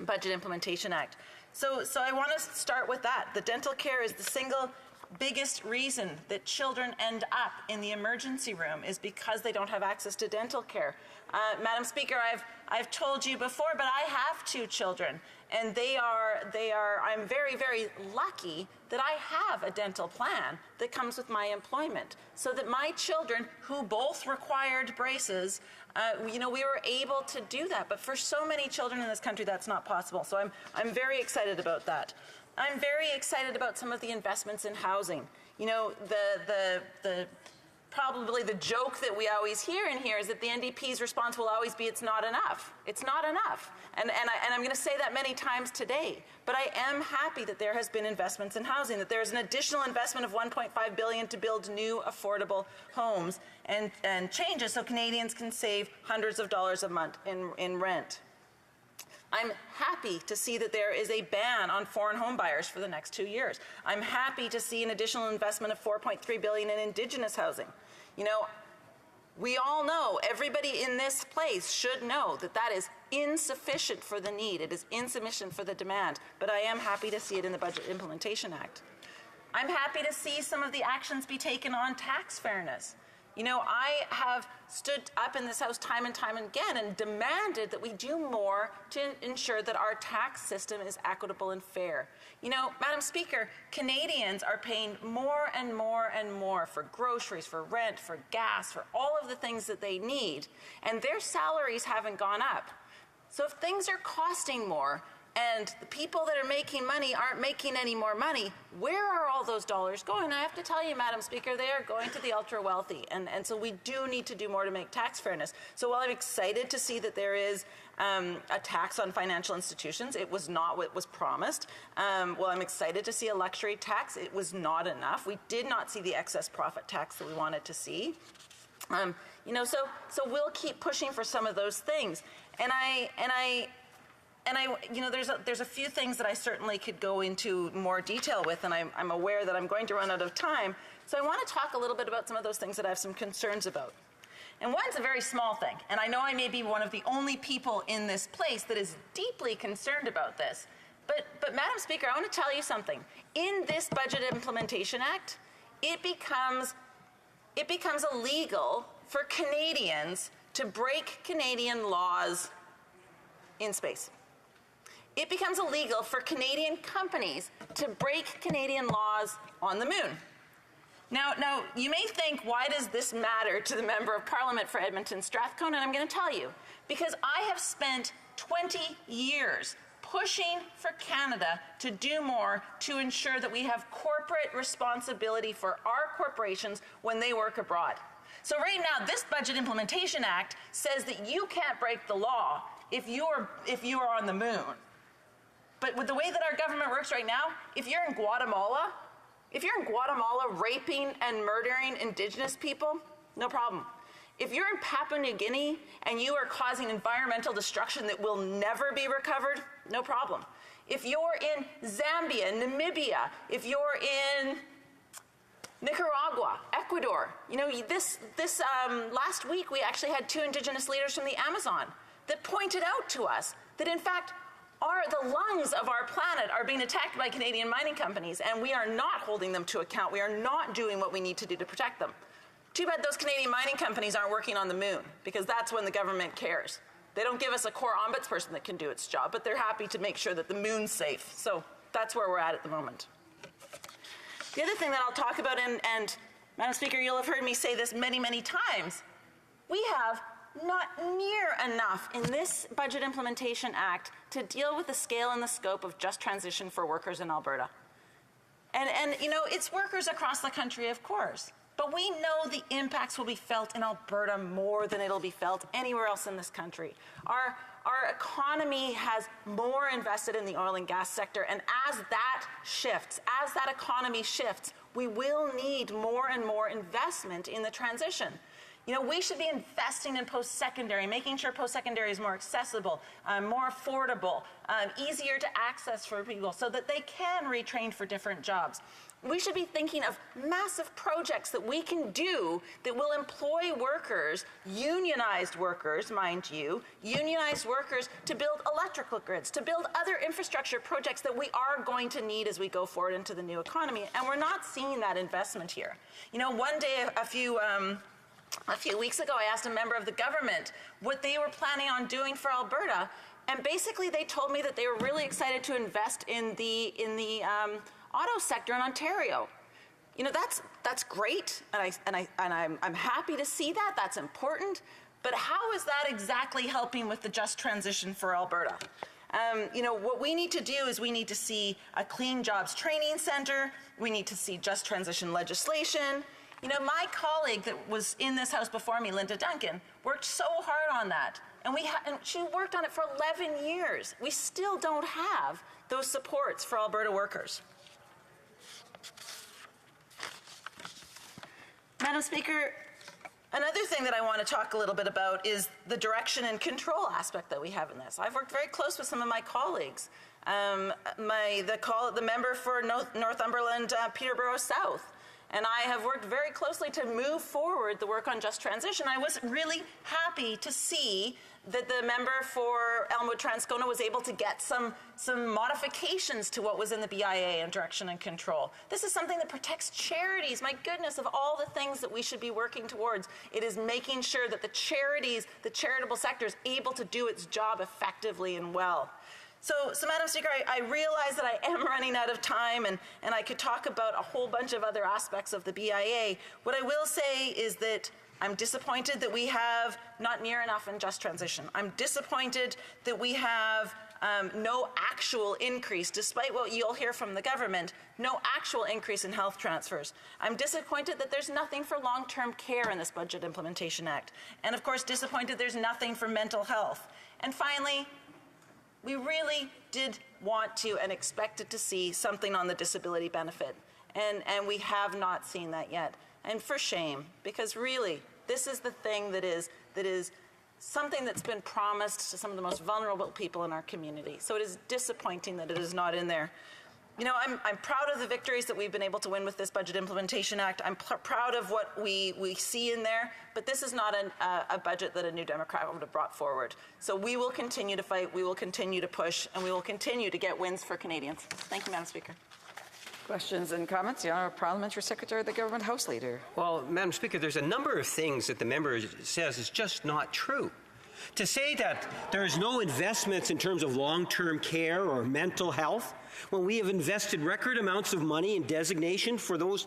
Budget Implementation Act. So I want to start with that. The dental care is the single biggest reason that children end up in the emergency room is because they don't have access to dental care. Madam Speaker, I've told you before, but I have 2 children, and I'm very, very lucky that I have a dental plan that comes with my employment, so that my children, who both required braces, we were able to do that. But for so many children in this country, that's not possible. So I'm very excited about that. I'm very excited about some of the investments in housing. Probably the joke that we always hear in here is that the NDP's response will always be, it's not enough. It's not enough. And I'm going to say that many times today. But I am happy that there has been investments in housing, that there's an additional investment of $1.5 billion to build new affordable homes and changes so Canadians can save hundreds of dollars a month in rent. I'm happy to see that there is a ban on foreign home buyers for the next 2 years. I'm happy to see an additional investment of $4.3 billion in Indigenous housing. You know, we all know, everybody in this place should know that that is insufficient for the need. It is insufficient for the demand. But I am happy to see it in the Budget Implementation Act. I'm happy to see some of the actions be taken on tax fairness. You know, I have stood up in this House time and time again and demanded that we do more to ensure that our tax system is equitable and fair. You know, Madam Speaker, Canadians are paying more and more and more for groceries, for rent, for gas, for all of the things that they need, and their salaries haven't gone up. So if things are costing more, and the people that are making money aren't making any more money, where are all those dollars going? I have to tell you, Madam Speaker, they are going to the ultra-wealthy. And so we do need to do more to make tax fairness. So while I'm excited to see that there is a tax on financial institutions, it was not what was promised. Well, I'm excited to see a luxury tax. It was not enough. We did not see the excess profit tax that we wanted to see. You know, so we'll keep pushing for some of those things. And you know, there's a few things that I certainly could go into more detail with, and I'm aware that I'm going to run out of time. So I want to talk a little bit about some of those things that I have some concerns about. And one's a very small thing, and I know I may be one of the only people in this place that is deeply concerned about this. But Madam Speaker, I want to tell you something. In this Budget Implementation Act, it becomes illegal for Canadians to break Canadian laws in space. It becomes illegal for Canadian companies to break Canadian laws on the moon. Now, you may think, why does this matter to the Member of Parliament for Edmonton Strathcona? And I'm going to tell you. Because I have spent 20 years pushing for Canada to do more to ensure that we have corporate responsibility for our corporations when they work abroad. So right now, this Budget Implementation Act says that you can't break the law if you are on the moon. But with the way that our government works right now, if you're in Guatemala raping and murdering Indigenous people, no problem. If you're in Papua New Guinea and you are causing environmental destruction that will never be recovered, no problem. If you're in Zambia, Namibia, if you're in Nicaragua, Ecuador, you know, this last week we actually had 2 Indigenous leaders from the Amazon that pointed out to us that, in fact, the lungs of our planet are being attacked by Canadian mining companies, and we are not holding them to account. We are not doing what we need to do to protect them. Too bad those Canadian mining companies aren't working on the moon, because that's when the government cares. They don't give us a core ombudsperson that can do its job, but they're happy to make sure that the moon's safe. So that's where we're at the moment. The other thing that I'll talk about, and Madam Speaker, you'll have heard me say this many, many times, we have not near enough in this Budget Implementation Act to deal with the scale and the scope of just transition for workers in Alberta. And you know, it's workers across the country, of course, but we know the impacts will be felt in Alberta more than it'll be felt anywhere else in this country. Our economy has more invested in the oil and gas sector, and as that shifts, as that economy shifts, we will need more and more investment in the transition. You know, we should be investing in post-secondary, making sure post-secondary is more accessible, more affordable, easier to access for people so that they can retrain for different jobs. We should be thinking of massive projects that we can do that will employ workers, unionized workers, mind you, unionized workers to build electrical grids, to build other infrastructure projects that we are going to need as we go forward into the new economy. And we're not seeing that investment here. You know, one day, a few weeks ago, I asked a member of the government what they were planning on doing for Alberta, and basically they told me that they were really excited to invest in the auto sector in Ontario. You know, that's great, and I'm happy to see that. That's important. But how is that exactly helping with the just transition for Alberta? You know, what we need to do is we need to see a clean jobs training center. We need to see just transition legislation. You know, my colleague that was in this House before me, Linda Duncan, worked so hard on that. And she worked on it for 11 years. We still don't have those supports for Alberta workers. Madam Speaker, Another thing that I want to talk a little bit about is the direction and control aspect that we have in this. I've worked very close with some of my colleagues. The member for Northumberland, Peterborough South, and I have worked very closely to move forward the work on just transition. I was really happy to see that the member for Elmwood-Transcona was able to get some modifications to what was in the BIA and direction and control. This is something that protects charities. My goodness, of all the things that we should be working towards, it is making sure that the charities, the charitable sector is able to do its job effectively and well. So Madam Speaker, I realize that I am running out of time, and I could talk about a whole bunch of other aspects of the BIA. What I will say is that I'm disappointed that we have not near enough in just transition. I'm disappointed that we have no actual increase, despite what you'll hear from the government, no actual increase in health transfers. I'm disappointed that there's nothing for long-term care in this Budget Implementation Act. And of course, disappointed there's nothing for mental health. And finally, we really did want to and expected to see something on the disability benefit. And we have not seen that yet. And for shame, because really, this is the thing that is something that's been promised to some of the most vulnerable people in our community. So it is disappointing that it is not in there. You know, I'm proud of the victories that we've been able to win with this Budget Implementation Act. I'm proud of what we see in there, but this is not a budget that a New Democrat would have brought forward. So we will continue to fight, we will continue to push, and we will continue to get wins for Canadians. Thank you, Madam Speaker. Questions and comments? The Honourable Parliamentary Secretary of the Government House Leader. Well, Madam Speaker, there's a number of things that the member says is just not true. To say that there's no investments in terms of long-term care or mental health, when we have invested record amounts of money in designation for those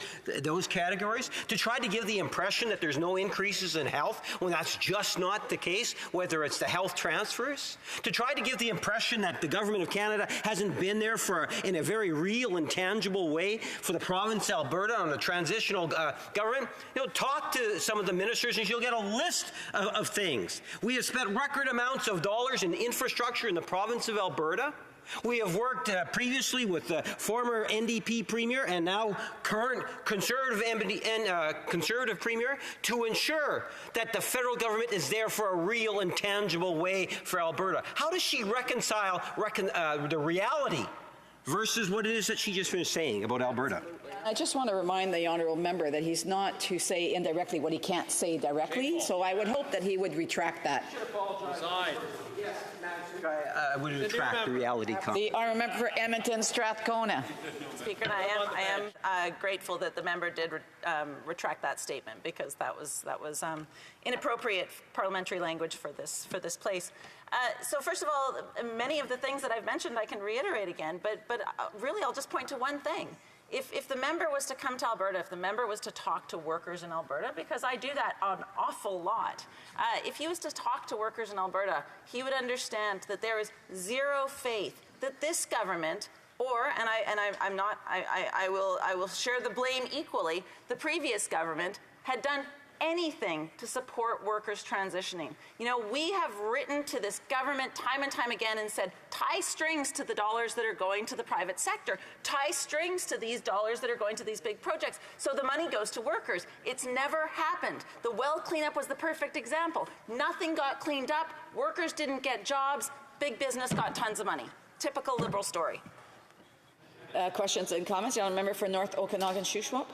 categories, to try to give the impression that there's no increases in health when that's just not the case, whether it's the health transfers, to try to give the impression that the Government of Canada hasn't been there in a very real and tangible way for the province of Alberta on the transitional government. Talk to some of the ministers and you'll get a list of things. We have spent record amounts of dollars in infrastructure in the province of Alberta. We have worked previously with the former NDP Premier and now current Conservative Premier to ensure that the federal government is there for a real and tangible way for Alberta. How does she reconcile the reality versus what it is that she just finished saying about Alberta? I just want to remind the honourable member that he's not to say indirectly what he can't say directly, so I would hope that he would retract that. I would retract the reality comment. The honourable member for Edmonton Strathcona. Speaker, and I am grateful that the member did retract that statement, because that was inappropriate parliamentary language for this place. So first of all, many of the things that I've mentioned I can reiterate again, but really I'll just point to one thing. If the member was to come to Alberta, if the member was to talk to workers in Alberta, because I do that an awful lot, if he was to talk to workers in Alberta, he would understand that there is zero faith that this government, or, and I will share the blame equally, the previous government had done anything to support workers transitioning. You know, we have written to this government time and time again and said, tie strings to the dollars that are going to the private sector, tie strings to these dollars that are going to these big projects, so the money goes to workers. It's never happened. The well cleanup was the perfect example. Nothing got cleaned up, workers didn't get jobs, big business got tons of money. Typical Liberal story. Questions and comments? The honourable member for North Okanagan-Shuswap.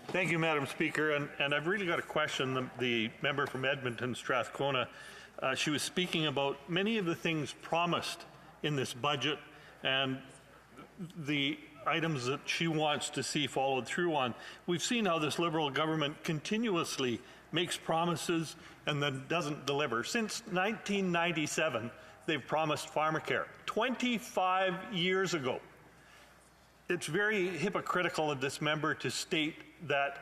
Thank you, Madam Speaker. And I've really got a question. The member from Edmonton Strathcona, she was speaking about many of the things promised in this budget and the items that she wants to see followed through on. We've seen how this Liberal government continuously makes promises and then doesn't deliver. Since 1997, they've promised pharmacare. 25 years ago. It's very hypocritical of this member to state that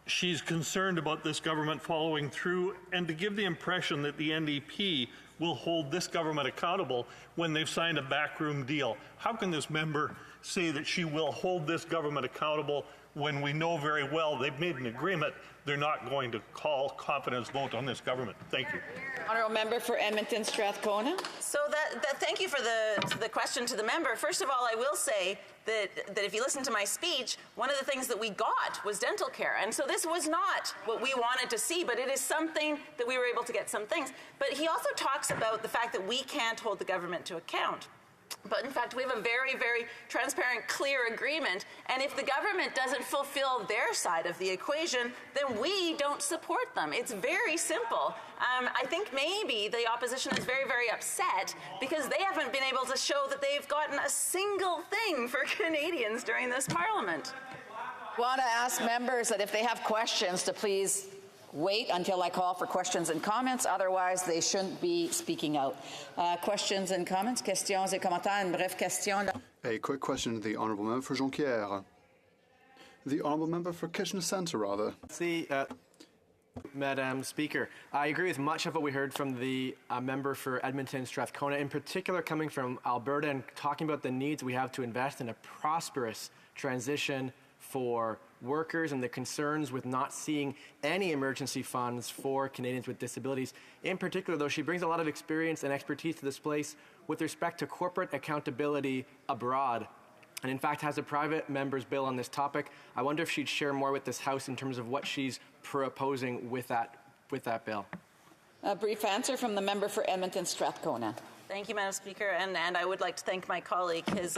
she's concerned about this government following through and to give the impression that the NDP will hold this government accountable when they've signed a backroom deal. How can this member say that she will hold this government accountable when we know very well they've made an agreement, they're not going to call confidence vote on this government. Thank you. Honourable member for Edmonton Strathcona. So thank you for the question to the member. First of all, I will say that if you listen to my speech, one of the things that we got was dental care. And so this was not what we wanted to see, but it is something that we were able to get some things. But he also talks about the fact that we can't hold the government to account. But in fact, we have a very, very transparent, clear agreement. And if the government doesn't fulfill their side of the equation, then we don't support them. It's very simple. I think maybe the opposition is very, very upset because they haven't been able to show that they've gotten a single thing for Canadians during this Parliament. I want to ask members that if they have questions to please wait until I call for questions and comments. Otherwise, they shouldn't be speaking out. Questions and comments? Questions et commentaires. Une brève question. A quick question to the Honourable Member for Jonquière. The Honourable Member for Kitchener Centre, rather. See, Madam Speaker, I agree with much of what we heard from the member for Edmonton Strathcona, in particular coming from Alberta and talking about the needs we have to invest in a prosperous transition for workers and the concerns with not seeing any emergency funds for Canadians with disabilities. In particular, though, she brings a lot of experience and expertise to this place with respect to corporate accountability abroad, and in fact has a private member's bill on this topic. I wonder if she'd share more with this House in terms of what she's proposing with that bill. A brief answer from the member for Edmonton Strathcona. Thank you, Madam Speaker, and I would like to thank my colleague. His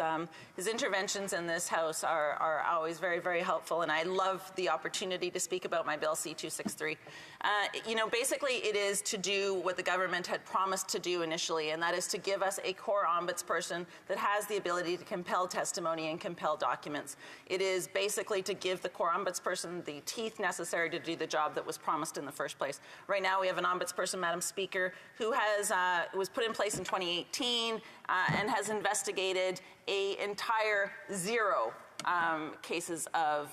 interventions in this House are always very, very helpful, and I love the opportunity to speak about my Bill C-263. Basically it is to do what the government had promised to do initially, and that is to give us a core ombudsperson that has the ability to compel testimony and compel documents. It is basically to give the core ombudsperson the teeth necessary to do the job that was promised in the first place. Right now we have an ombudsperson, Madam Speaker, who was put in place in 2018 and has investigated an entire 0 cases of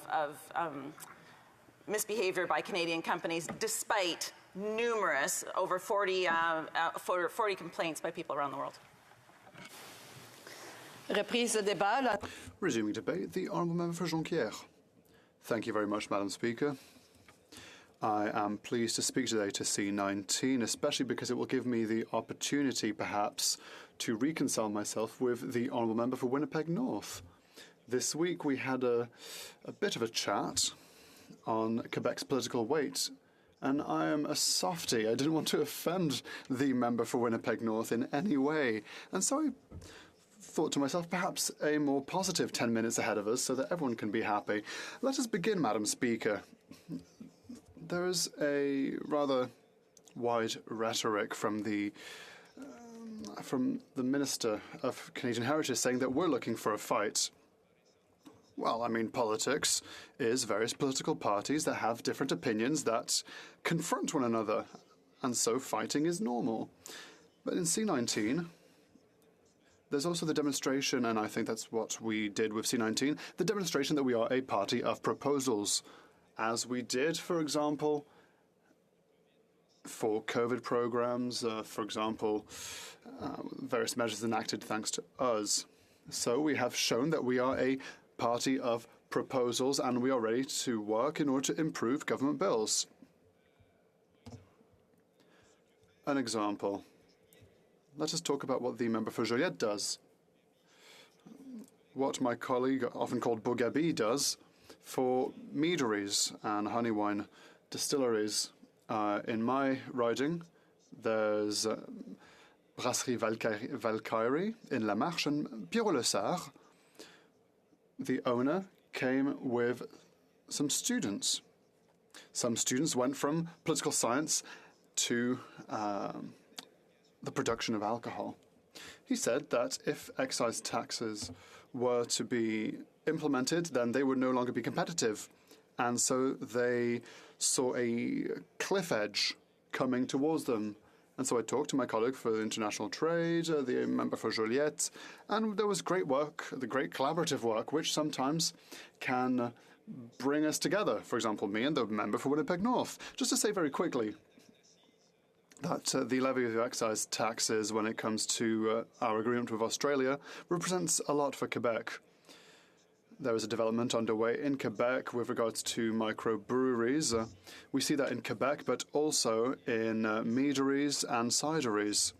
misbehavior by Canadian companies, despite numerous, over 40 complaints by people around the world. Reprise de débat. Resuming debate, the Honourable Member for Jonquière. Thank you very much, Madam Speaker. I am pleased to speak today to C-19, especially because it will give me the opportunity, perhaps, to reconcile myself with the Honourable Member for Winnipeg North. This week we had a bit of a chat on Quebec's political weight, and I am a softie. I didn't want to offend the member for Winnipeg North in any way, and so I thought to myself, perhaps a more positive 10 minutes ahead of us so that everyone can be happy. Let us begin, Madam Speaker. There is a rather wide rhetoric from the Minister of Canadian Heritage saying that we're looking for a fight. Well, I mean, politics is various political parties that have different opinions that confront one another, and so fighting is normal. But in C-19, there's also the demonstration, and I think that's what we did with C-19, the demonstration that we are a party of proposals, as we did, for example, for COVID programs, for example, various measures enacted thanks to us. So we have shown that we are a party of proposals, and we are ready to work in order to improve government bills. An example. Let us talk about what the member for Joliette does. What my colleague, often called Bogabi, does for meaderies and honey wine distilleries. In my riding, there's Brasserie Valkyrie in La Marche and Pierrot-le-Sart. The owner came with some students. Some students went from political science to the production of alcohol. He said that if excise taxes were to be implemented, then they would no longer be competitive. And so they saw a cliff edge coming towards them. And so I talked to my colleague for international trade, the member for Joliette, and there was great work, the great collaborative work, which sometimes can bring us together. For example, me and the member for Winnipeg North. Just to say very quickly that the levy of excise taxes when it comes to our agreement with Australia represents a lot for Quebec. There is a development underway in Quebec with regards to microbreweries. We see that in Quebec, but also in meaderies and cideries.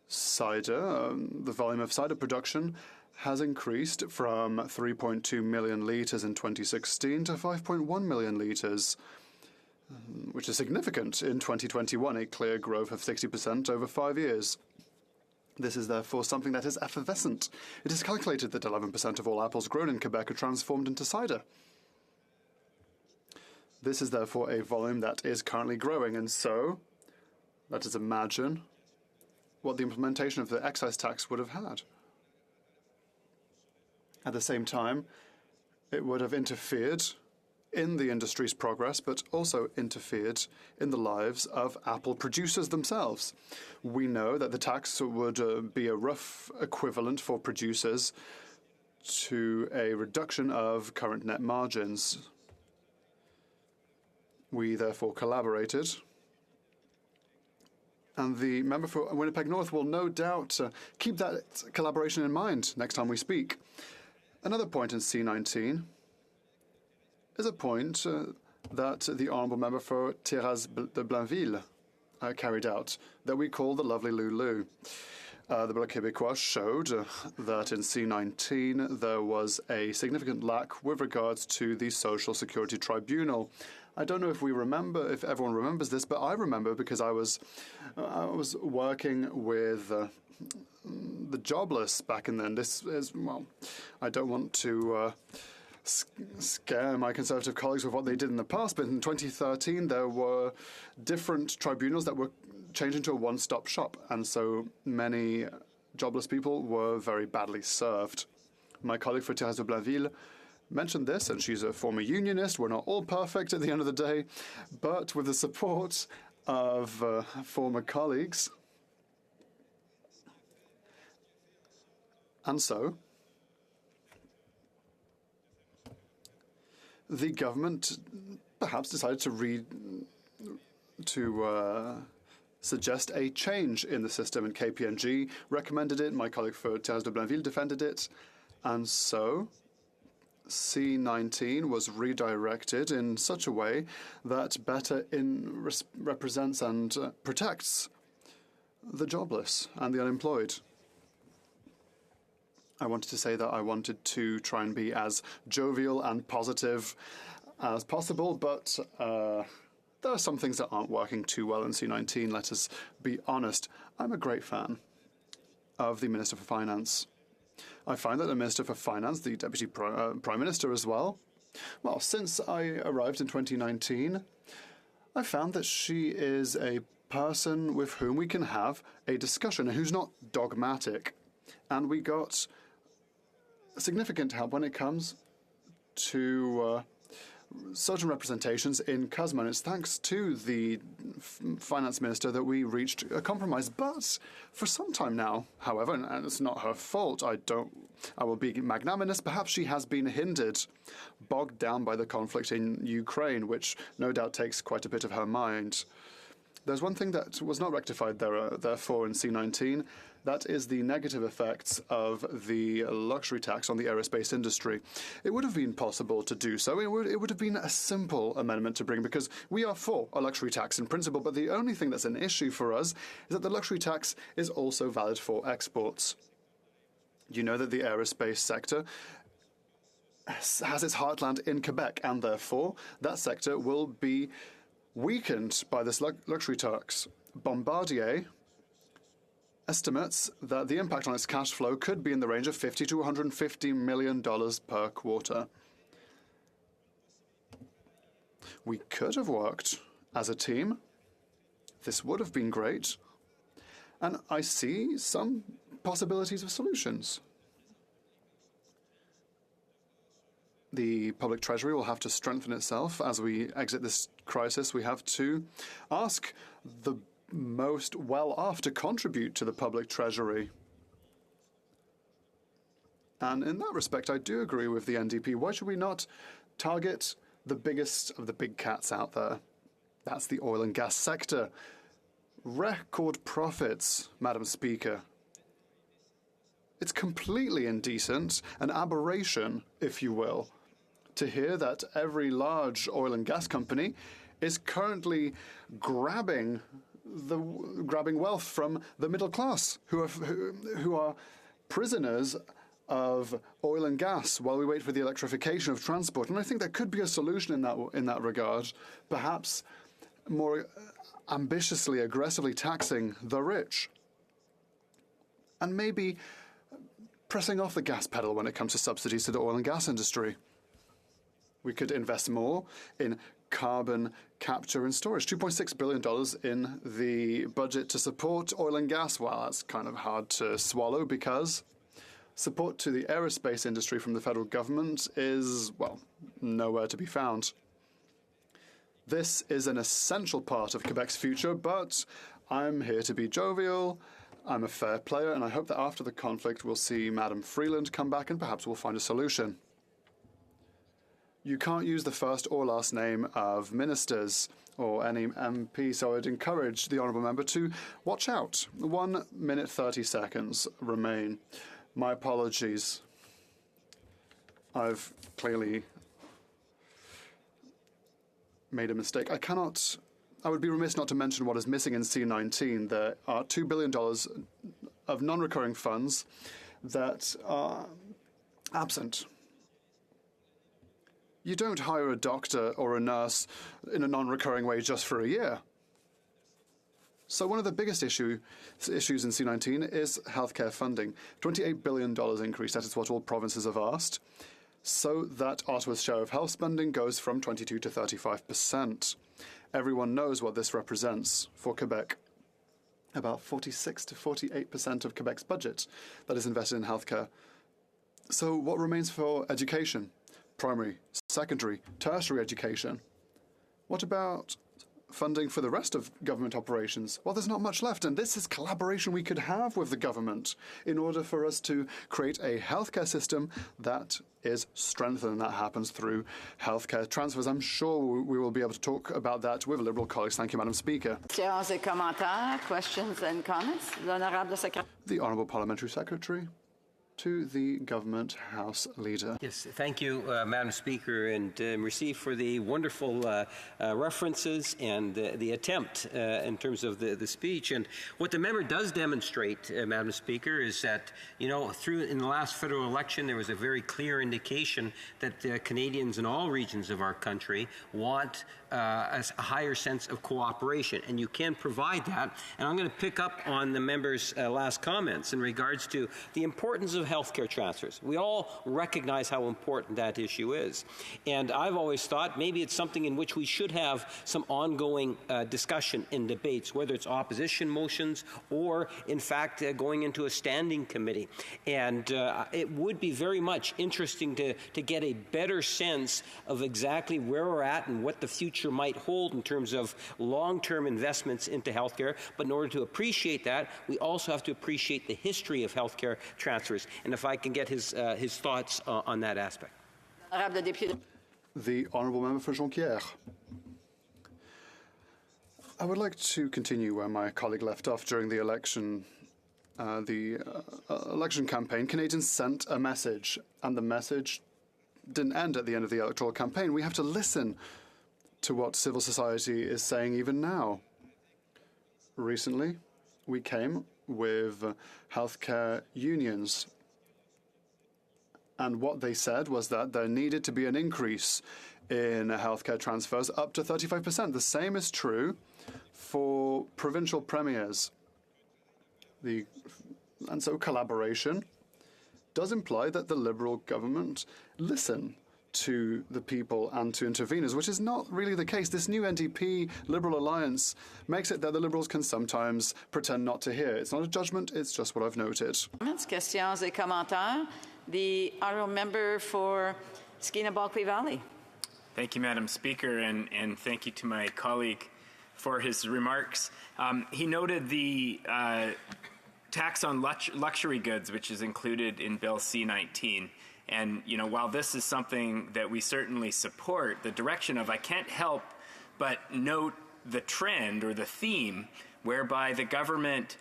Cider, the volume of cider production has increased from 3.2 million litres in 2016 to 5.1 million litres, which is significant in 2021, a clear growth of 60% over 5 years. This is therefore something that is effervescent. It is calculated that 11% of all apples grown in Quebec are transformed into cider. This is therefore a volume that is currently growing, and so let us imagine what the implementation of the excise tax would have had. At the same time, it would have interfered in the industry's progress, but also interfered in the lives of apple producers themselves. We know that the tax would be a rough equivalent for producers to a reduction of current net margins. We therefore collaborated, and the member for Winnipeg North will no doubt keep that collaboration in mind next time we speak. Another point in C19 is a point that the honourable member for Thérèse de Blainville carried out, that we call the lovely Lulu. The Bloc Québécois showed that in C19 there was a significant lack with regards to the Social Security Tribunal. I don't know if everyone remembers this, but I remember because I was working with the jobless back in then. This is, well, I don't want to scare my Conservative colleagues with what they did in the past, but in 2013 there were different tribunals that were changed into a one-stop shop, and so many jobless people were very badly served. My colleague for Thérèse de Blainville mentioned this, and she's a former unionist. We're not all perfect at the end of the day, but with the support of former colleagues. And so the government perhaps decided to suggest a change in the system, and KPMG recommended it. My colleague for Thérèse de Blainville defended it, and so C19 was redirected in such a way that better represents and protects the jobless and the unemployed. I wanted to say that I wanted to try and be as jovial and positive as possible, but there are some things that aren't working too well in C19, let us be honest. I'm a great fan of the Minister for Finance. I find that the Minister for Finance, the Deputy Prime Minister as well, well, since I arrived in 2019, I found that she is a person with whom we can have a discussion and who's not dogmatic. And we got significant help when it comes to certain representations in CUSMA, and it's thanks to the finance minister that we reached a compromise. But for some time now, however, and it's not her fault, I will be magnanimous, perhaps she has been hindered, bogged down by the conflict in Ukraine, which no doubt takes quite a bit of her mind. There's one thing that was not rectified therefore in C19. That is the negative effects of the luxury tax on the aerospace industry. It would have been possible to do so. It would have been a simple amendment to bring, because we are for a luxury tax in principle, but the only thing that's an issue for us is that the luxury tax is also valid for exports. You know that the aerospace sector has its heartland in Quebec, and therefore that sector will be weakened by this luxury tax. Bombardier estimates that the impact on its cash flow could be in the range of $50 to $150 million per quarter. We could have worked as a team. This would have been great. And I see some possibilities of solutions. The public treasury will have to strengthen itself as we exit this crisis. We have to ask the most well-off to contribute to the public treasury. And in that respect, I do agree with the NDP. Why should we not target the biggest of the big cats out there? That's the oil and gas sector. Record profits, Madam Speaker. It's completely indecent, an aberration, if you will, to hear that every large oil and gas company is currently grabbing wealth from the middle class, who are prisoners of oil and gas while we wait for the electrification of transport. And I think there could be a solution in that regard, perhaps more ambitiously, aggressively taxing the rich, and maybe pressing off the gas pedal when it comes to subsidies to the oil and gas industry. We could invest more in carbon capture and storage. $2.6 billion in the budget to support oil and gas. Well, that's kind of hard to swallow because support to the aerospace industry from the federal government is, well, nowhere to be found. This is an essential part of Quebec's future, but I'm here to be jovial. I'm a fair player, and I hope that after the conflict we'll see Madam Freeland come back and perhaps we'll find a solution. You can't use the first or last name of ministers or any MP, so I'd encourage the honourable member to watch out. 1 minute 30 seconds remain. My apologies. I've clearly made a mistake. I would be remiss not to mention what is missing in C19. There are $2 billion of non-recurring funds that are absent. You don't hire a doctor or a nurse in a non-recurring way just for a year. So one of the biggest issues in C19 is healthcare funding. $28 billion increase, that is what all provinces have asked, so that Ottawa's share of health spending goes from 22 to 35%. Everyone knows what this represents for Quebec. About 46 to 48% of Quebec's budget that is invested in healthcare. So what remains for education? Primary, secondary, tertiary education. What about funding for the rest of government operations? Well, there's not much left, and this is collaboration we could have with the government in order for us to create a healthcare system that is strengthened, and that happens through healthcare transfers. I'm sure we will be able to talk about that with Liberal colleagues. Thank you, Madam Speaker. Questions and comments? The Honourable Parliamentary Secretary to the Government House Leader. Yes, thank you, Madam Speaker, and receive for the wonderful references and the attempt in terms of the speech. And what the member does demonstrate, Madam Speaker, is that, in the last federal election, there was a very clear indication that Canadians in all regions of our country want a higher sense of cooperation, and you can provide that. And I'm going to pick up on the member's last comments in regards to the importance of healthcare transfers. We all recognize how important that issue is, and I've always thought maybe it's something in which we should have some ongoing discussion and debates, whether it's opposition motions or, in fact, going into a standing committee. And it would be very much interesting to get a better sense of exactly where we're at and what the future might hold in terms of long-term investments into healthcare. But in order to appreciate that, we also have to appreciate the history of healthcare transfers. And if I can get his thoughts on that aspect. The Honourable Member for Jonquière. I would like to continue where my colleague left off during the election. Election campaign. Canadians sent a message, and the message didn't end at the end of the electoral campaign. We have to listen to what civil society is saying even now. Recently, we came with healthcare unions, and what they said was that there needed to be an increase in healthcare transfers up to 35%. The same is true for provincial premiers. And so collaboration does imply that the Liberal government listen to the people and to interveners, which is not really the case. This new NDP Liberal alliance makes it that the Liberals can sometimes pretend not to hear. It's not a judgment, it's just what I've noted. Questions et commentaires. The honourable member for Skeena-Balclay Valley. Thank you, Madam Speaker, and thank you to my colleague for his remarks. He noted the tax on luxury goods, which is included in Bill C-19. And, while this is something that we certainly support, the direction of, I can't help but note the trend or the theme whereby the government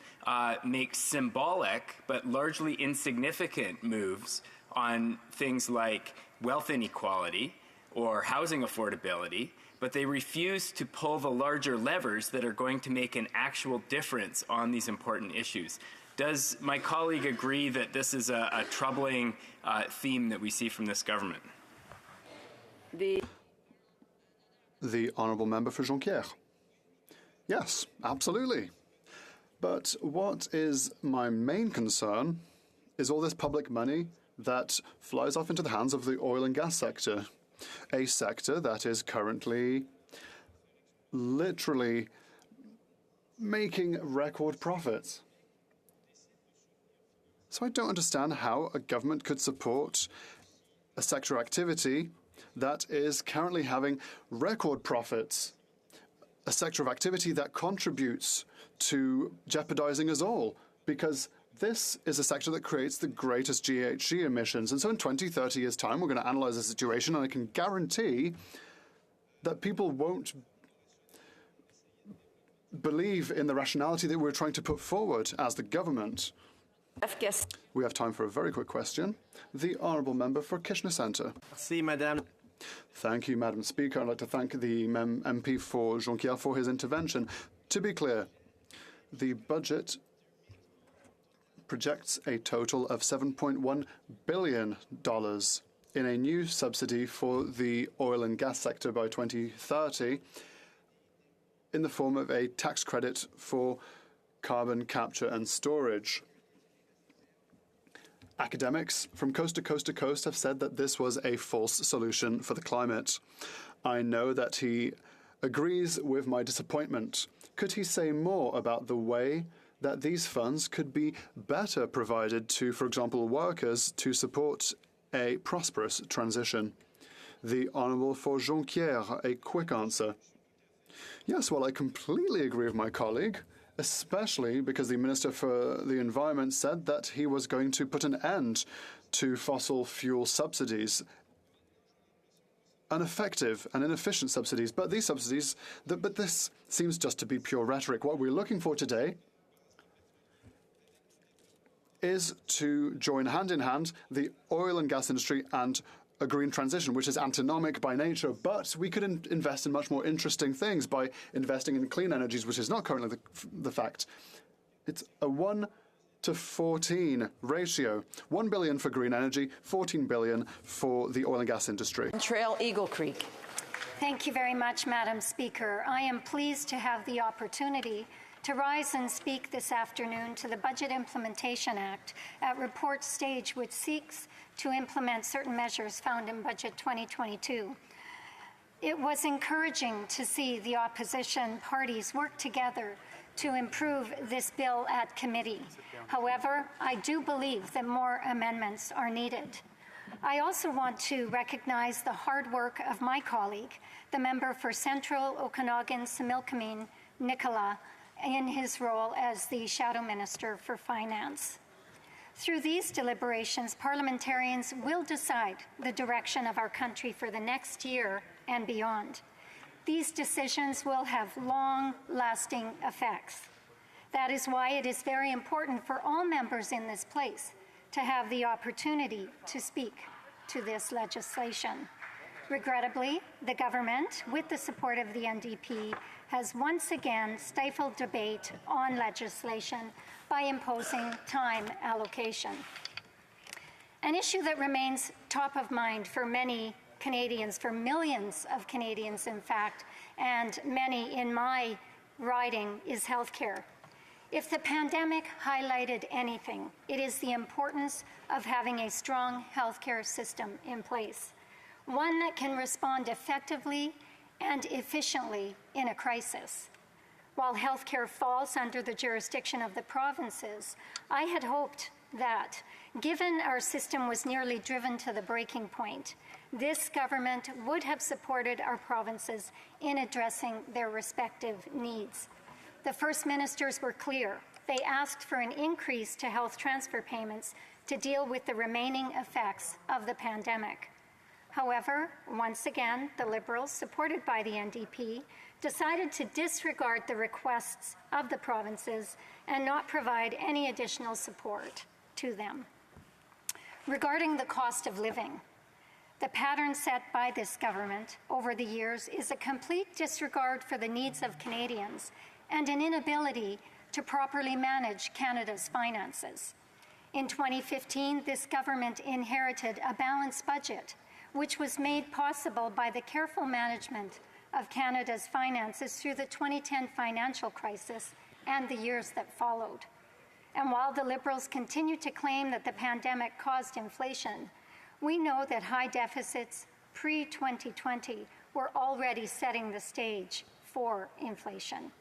makes symbolic but largely insignificant moves on things like wealth inequality or housing affordability, but they refuse to pull the larger levers that are going to make an actual difference on these important issues. Does my colleague agree that this is a troubling theme that we see from this government? The Honourable Member for Jonquière. Yes, absolutely. But what is my main concern is all this public money that flies off into the hands of the oil and gas sector, a sector that is currently literally making record profits. So I don't understand how a government could support a sector activity that is currently having record profits, a sector of activity that contributes to jeopardizing us all, because this is a sector that creates the greatest GHG emissions. And so in 20, 30 years' time, we're going to analyze the situation, and I can guarantee that people won't believe in the rationality that we're trying to put forward as the government. We have time for a very quick question. The Honourable Member for Kitchener Centre. Thank you, Madam Speaker. I'd like to thank the MP for Jonquière for his intervention. To be clear, the budget projects a total of $7.1 billion in a new subsidy for the oil and gas sector by 2030 in the form of a tax credit for carbon capture and storage. Academics from coast to coast to coast have said that this was a false solution for the climate. I know that he agrees with my disappointment. Could he say more about the way that these funds could be better provided to, for example, workers to support a prosperous transition? The Honourable for Jonquière, a quick answer. Yes, well, I completely agree with my colleague, especially because the Minister for the Environment said that he was going to put an end to fossil fuel subsidies, ineffective and inefficient subsidies. But these subsidies, but this seems just to be pure rhetoric. What we're looking for today is to join hand in hand the oil and gas industry and a green transition, which is antinomic by nature, but we could invest in much more interesting things by investing in clean energies, which is not currently the fact. It's a 1 to 14 ratio. 1 billion for green energy, 14 billion for the oil and gas industry. Trail Eagle Creek. Thank you very much, Madam Speaker. I am pleased to have the opportunity to rise and speak this afternoon to the Budget Implementation Act at report stage, which seeks to implement certain measures found in Budget 2022. It was encouraging to see the opposition parties work together to improve this bill at committee. However, I do believe that more amendments are needed. I also want to recognize the hard work of my colleague, the member for Central Okanagan-Similkameen, Nicola, in his role as the Shadow Minister for Finance. Through these deliberations, parliamentarians will decide the direction of our country for the next year and beyond. These decisions will have long-lasting effects. That is why it is very important for all members in this place to have the opportunity to speak to this legislation. Regrettably, the government, with the support of the NDP, has once again stifled debate on legislation by imposing time allocation. An issue that remains top of mind for many Canadians, for millions of Canadians in fact, and many in my riding, is healthcare. If the pandemic highlighted anything, it is the importance of having a strong healthcare system in place, one that can respond effectively and efficiently in a crisis. While healthcare falls under the jurisdiction of the provinces, I had hoped that, given our system was nearly driven to the breaking point, this government would have supported our provinces in addressing their respective needs. The First Ministers were clear. They asked for an increase to health transfer payments to deal with the remaining effects of the pandemic. However, once again, the Liberals, supported by the NDP, decided to disregard the requests of the provinces and not provide any additional support to them. Regarding the cost of living, the pattern set by this government over the years is a complete disregard for the needs of Canadians and an inability to properly manage Canada's finances. In 2015, this government inherited a balanced budget, which was made possible by the careful management of Canada's finances through the 2010 financial crisis and the years that followed. And while the Liberals continue to claim that the pandemic caused inflation, we know that high deficits pre-2020 were already setting the stage for inflation.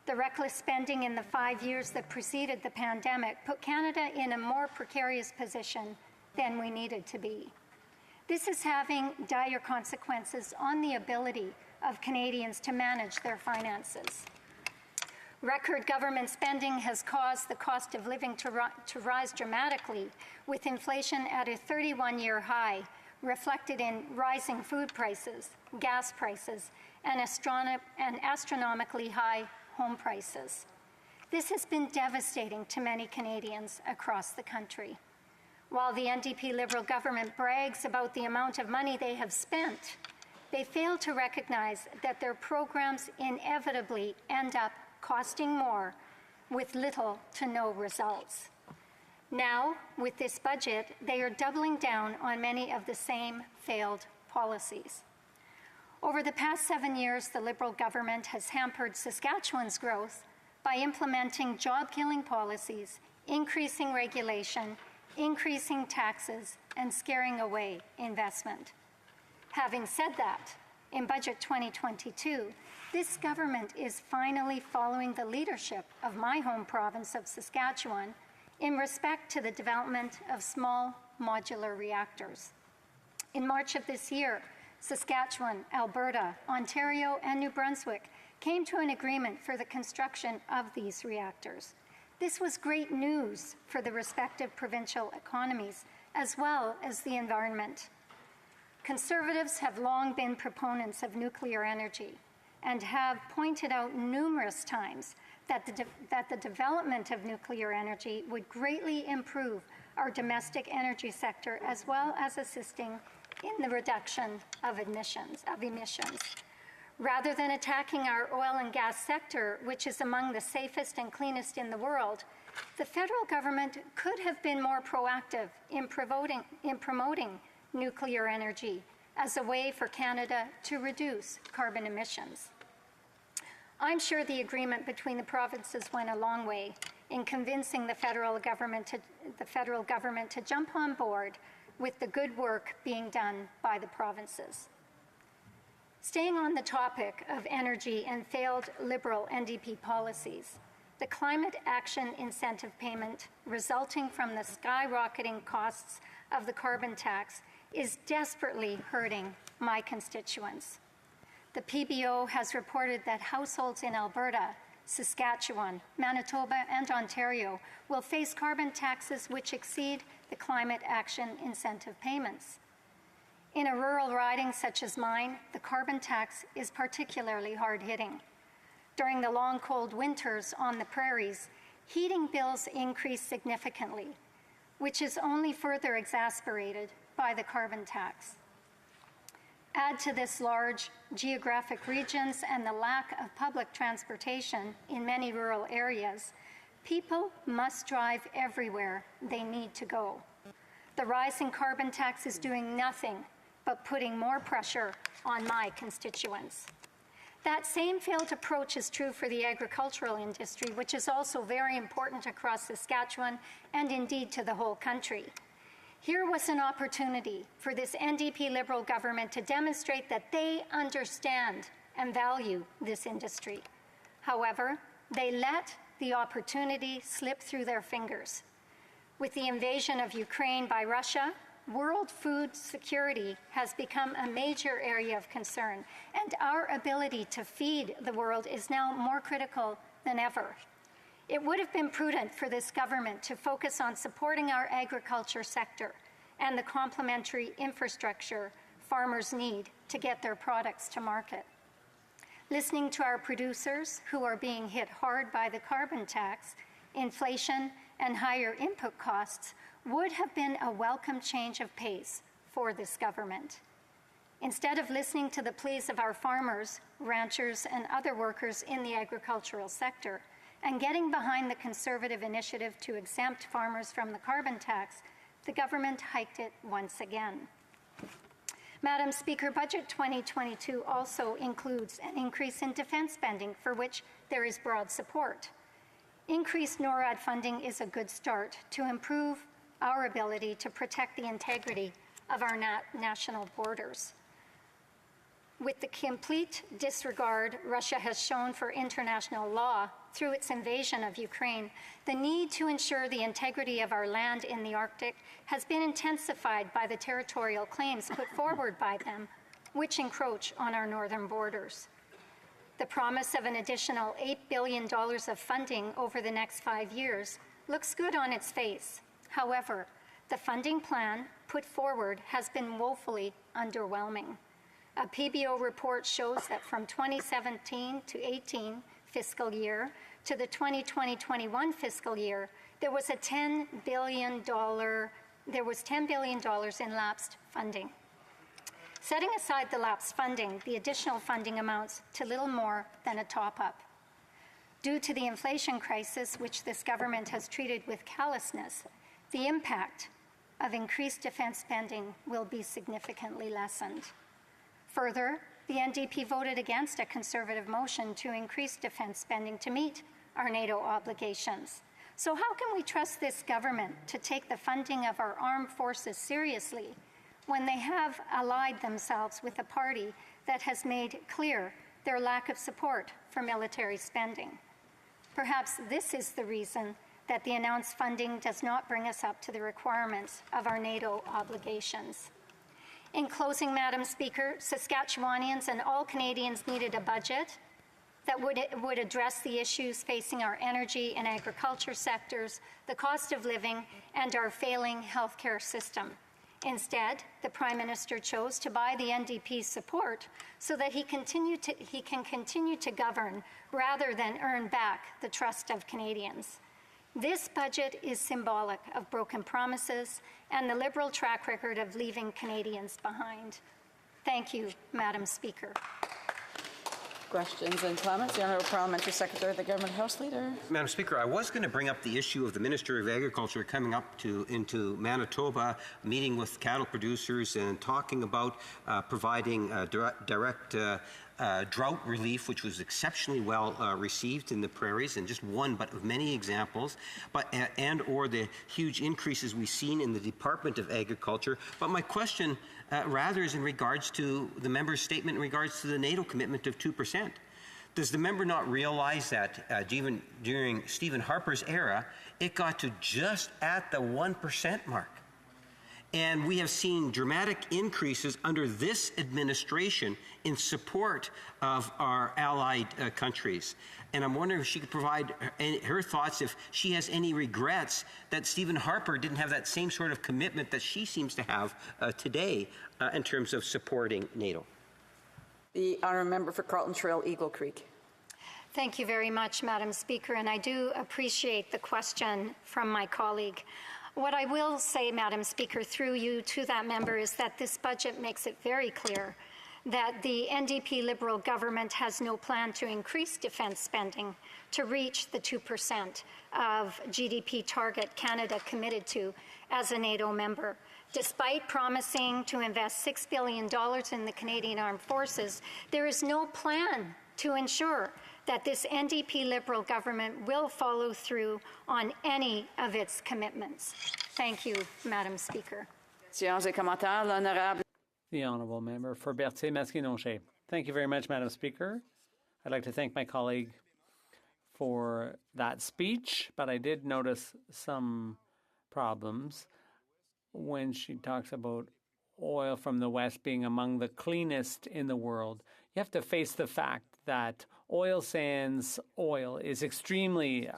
The reckless spending in the 5 years that preceded the pandemic put Canada in a more precarious position than we needed to be. This is having dire consequences on the ability of Canadians to manage their finances. Record government spending has caused the cost of living to rise dramatically, with inflation at a 31-year high, reflected in rising food prices, gas prices, and astronomically high home prices. This has been devastating to many Canadians across the country. While the NDP Liberal government brags about the amount of money they have spent, they fail to recognize that their programs inevitably end up costing more with little to no results. Now, with this budget, they are doubling down on many of the same failed policies. Over the past 7 years, the Liberal government has hampered Saskatchewan's growth by implementing job-killing policies, increasing regulation, increasing taxes, and scaring away investment. Having said that, in Budget 2022, this government is finally following the leadership of my home province of Saskatchewan in respect to the development of small modular reactors. In March of this year, Saskatchewan, Alberta, Ontario, and New Brunswick came to an agreement for the construction of these reactors. This was great news for the respective provincial economies as well as the environment. Conservatives have long been proponents of nuclear energy and have pointed out numerous times that the development of nuclear energy would greatly improve our domestic energy sector as well as assisting in the reduction of emissions. Rather than attacking our oil and gas sector, which is among the safest and cleanest in the world, the federal government could have been more proactive in promoting nuclear energy as a way for Canada to reduce carbon emissions. I'm sure the agreement between the provinces went a long way in convincing the federal government to jump on board with the good work being done by the provinces. Staying on the topic of energy and failed Liberal NDP policies, the climate action incentive payment resulting from the skyrocketing costs of the carbon tax is desperately hurting my constituents. The PBO has reported that households in Alberta, Saskatchewan, Manitoba, and Ontario will face carbon taxes which exceed the climate action incentive payments. In a rural riding such as mine, the carbon tax is particularly hard-hitting. During the long cold winters on the prairies, heating bills increase significantly, which is only further exacerbated by the carbon tax. Add to this large geographic regions and the lack of public transportation in many rural areas, people must drive everywhere they need to go. The rising carbon tax is doing nothing but putting more pressure on my constituents. That same failed approach is true for the agricultural industry, which is also very important across Saskatchewan and indeed to the whole country. Here was an opportunity for this NDP Liberal government to demonstrate that they understand and value this industry. However, they let the opportunity slip through their fingers. With the invasion of Ukraine by Russia, world food security has become a major area of concern, and our ability to feed the world is now more critical than ever. It would have been prudent for this government to focus on supporting our agriculture sector and the complementary infrastructure farmers need to get their products to market. Listening to our producers who are being hit hard by the carbon tax, inflation, and higher input costs would have been a welcome change of pace for this government. Instead of listening to the pleas of our farmers, ranchers, and other workers in the agricultural sector, and getting behind the Conservative initiative to exempt farmers from the carbon tax, the government hiked it once again. Madam Speaker, Budget 2022 also includes an increase in defence spending for which there is broad support. Increased NORAD funding is a good start to improve our ability to protect the integrity of our national borders. With the complete disregard Russia has shown for international law through its invasion of Ukraine, the need to ensure the integrity of our land in the Arctic has been intensified by the territorial claims put forward by them, which encroach on our northern borders. The promise of an additional $8 billion of funding over the next 5 years looks good on its face. However, the funding plan put forward has been woefully underwhelming. A PBO report shows that from 2017 to 18 fiscal year to the 2020-21 fiscal year, there was $10 billion in lapsed funding. Setting aside the lapsed funding, the additional funding amounts to little more than a top-up. Due to the inflation crisis, which this government has treated with callousness, the impact of increased defence spending will be significantly lessened. Further, the NDP voted against a Conservative motion to increase defence spending to meet our NATO obligations. So how can we trust this government to take the funding of our armed forces seriously when they have allied themselves with a party that has made clear their lack of support for military spending? Perhaps this is the reason that the announced funding does not bring us up to the requirements of our NATO obligations. In closing, Madam Speaker, Saskatchewanians and all Canadians needed a budget that would address the issues facing our energy and agriculture sectors, the cost of living, and our failing healthcare system. Instead, the Prime Minister chose to buy the NDP's support so that he can continue to govern rather than earn back the trust of Canadians. This budget is symbolic of broken promises and the Liberal track record of leaving Canadians behind. Thank you, Madam Speaker. Questions and comments? The Honourable Parliamentary Secretary of the Government House Leader. Madam Speaker, I was going to bring up the issue of the Minister of Agriculture coming up into Manitoba, meeting with cattle producers and talking about providing direct drought relief, which was exceptionally well received in the prairies, and just one but of many examples, or the huge increases we've seen in the Department of Agriculture. But my question rather is in regards to the member's statement in regards to the NATO commitment of 2%. Does the member not realize that even during Stephen Harper's era, it got to just at the 1% mark? And we have seen dramatic increases under this administration in support of our allied countries. And I'm wondering if she could provide her thoughts, if she has any regrets that Stephen Harper didn't have that same sort of commitment that she seems to have today in terms of supporting NATO. The Honourable Member for Carlton Trail, Eagle Creek. Thank you very much, Madam Speaker, and I do appreciate the question from my colleague. What I will say, Madam Speaker, through you to that member, is that this budget makes it very clear that the NDP Liberal government has no plan to increase defence spending to reach the 2% of GDP target Canada committed to as a NATO member. Despite promising to invest $6 billion in the Canadian Armed Forces, there is no plan to ensure that this NDP Liberal government will follow through on any of its commitments. Thank you, Madam Speaker. The Honourable Member for Berthier-Masquinongé. Thank you very much, Madam Speaker. I'd like to thank my colleague for that speech, but I did notice some problems when she talks about oil from the West being among the cleanest in the world. You have to face the fact that oil sands oil is extremely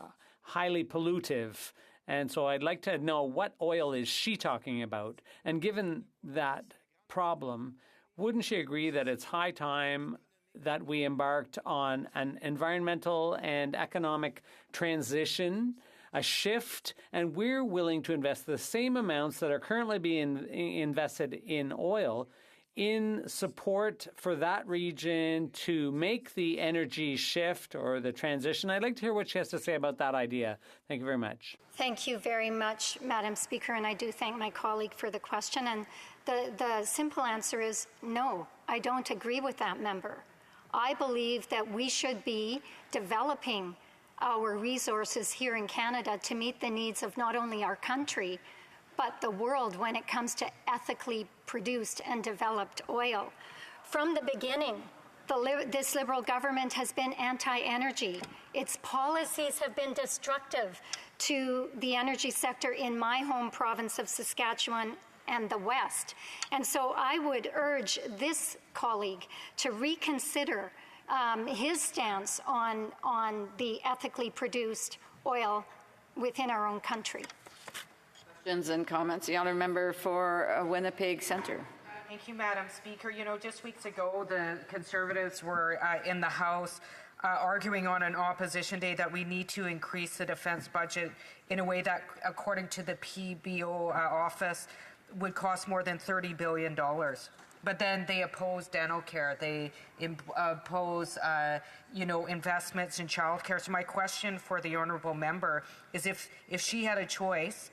highly pollutive. And so I'd like to know, what oil is she talking about? And given that problem, wouldn't she agree that it's high time that we embarked on an environmental and economic transition, a shift, and we're willing to invest the same amounts that are currently being invested in oil in support for that region to make the energy shift or the transition. I'd like to hear what she has to say about that idea. Thank you very much. Thank you very much, Madam Speaker, and I do thank my colleague for the question. And the simple answer is no, I don't agree with that member. I believe that we should be developing our resources here in Canada to meet the needs of not only our country, but the world when it comes to ethically produced and developed oil. From the beginning, this Liberal government has been anti-energy. Its policies have been destructive to the energy sector in my home province of Saskatchewan and the West. And so I would urge this colleague to reconsider his stance on the ethically produced oil within our own country. Questions and comments. The honourable member for Winnipeg Centre. Thank you, Madam Speaker. You know, just weeks ago, the Conservatives were in the House arguing on an opposition day that we need to increase the defence budget in a way that, according to the PBO office, would cost more than $30 billion. But then they oppose dental care. They oppose, investments in childcare. So my question for the honourable member is if she had a choice,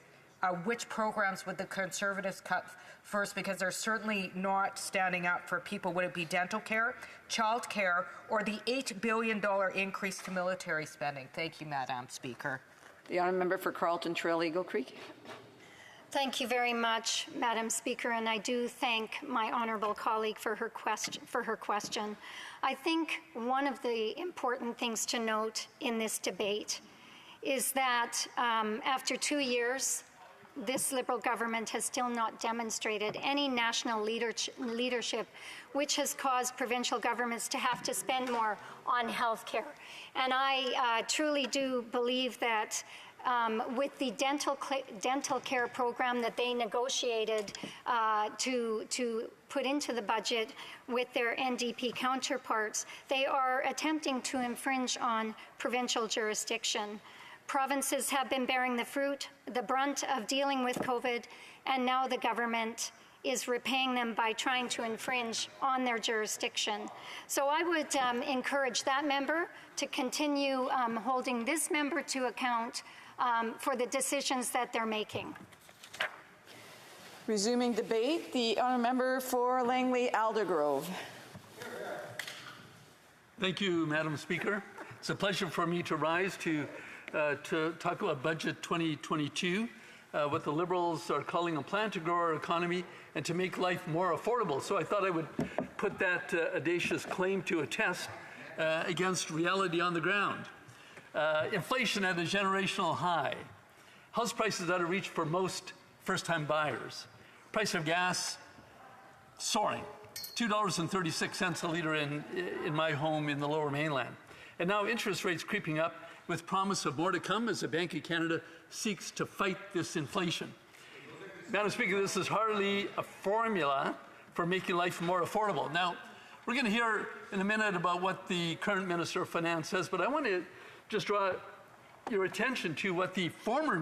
which programs would the Conservatives cut first? Because they're certainly not standing up for people. Would it be dental care, child care, or the $8 billion increase to military spending? Thank you, Madam Speaker. The honourable member for Carleton Trail Eagle Creek. Thank you very much, Madam Speaker, and I do thank my honourable colleague for her question. I think one of the important things to note in this debate is that after 2 years, this Liberal government has still not demonstrated any national leadership, which has caused provincial governments to have to spend more on health care. And I truly do believe that with the dental care program that they negotiated to put into the budget with their NDP counterparts, they are attempting to infringe on provincial jurisdiction. Provinces have been bearing the brunt of dealing with COVID, and now the government is repaying them by trying to infringe on their jurisdiction. So I would encourage that member to continue holding this member to account for the decisions that they're making. Resuming debate, the honourable member for Langley-Aldergrove. Thank you, Madam Speaker. It's a pleasure for me to rise to talk about Budget 2022, what the Liberals are calling a plan to grow our economy and to make life more affordable. So I thought I would put that audacious claim to a test against reality on the ground. Inflation at a generational high. House prices out of reach for most first-time buyers. Price of gas soaring. $2.36 a litre in my home in the Lower Mainland. And now interest rates creeping up with promise of more to come as the Bank of Canada seeks to fight this inflation. Madam Speaker, this is hardly a formula for making life more affordable. Now, we're going to hear in a minute about what the current Minister of Finance says, but I want to just draw your attention to what the former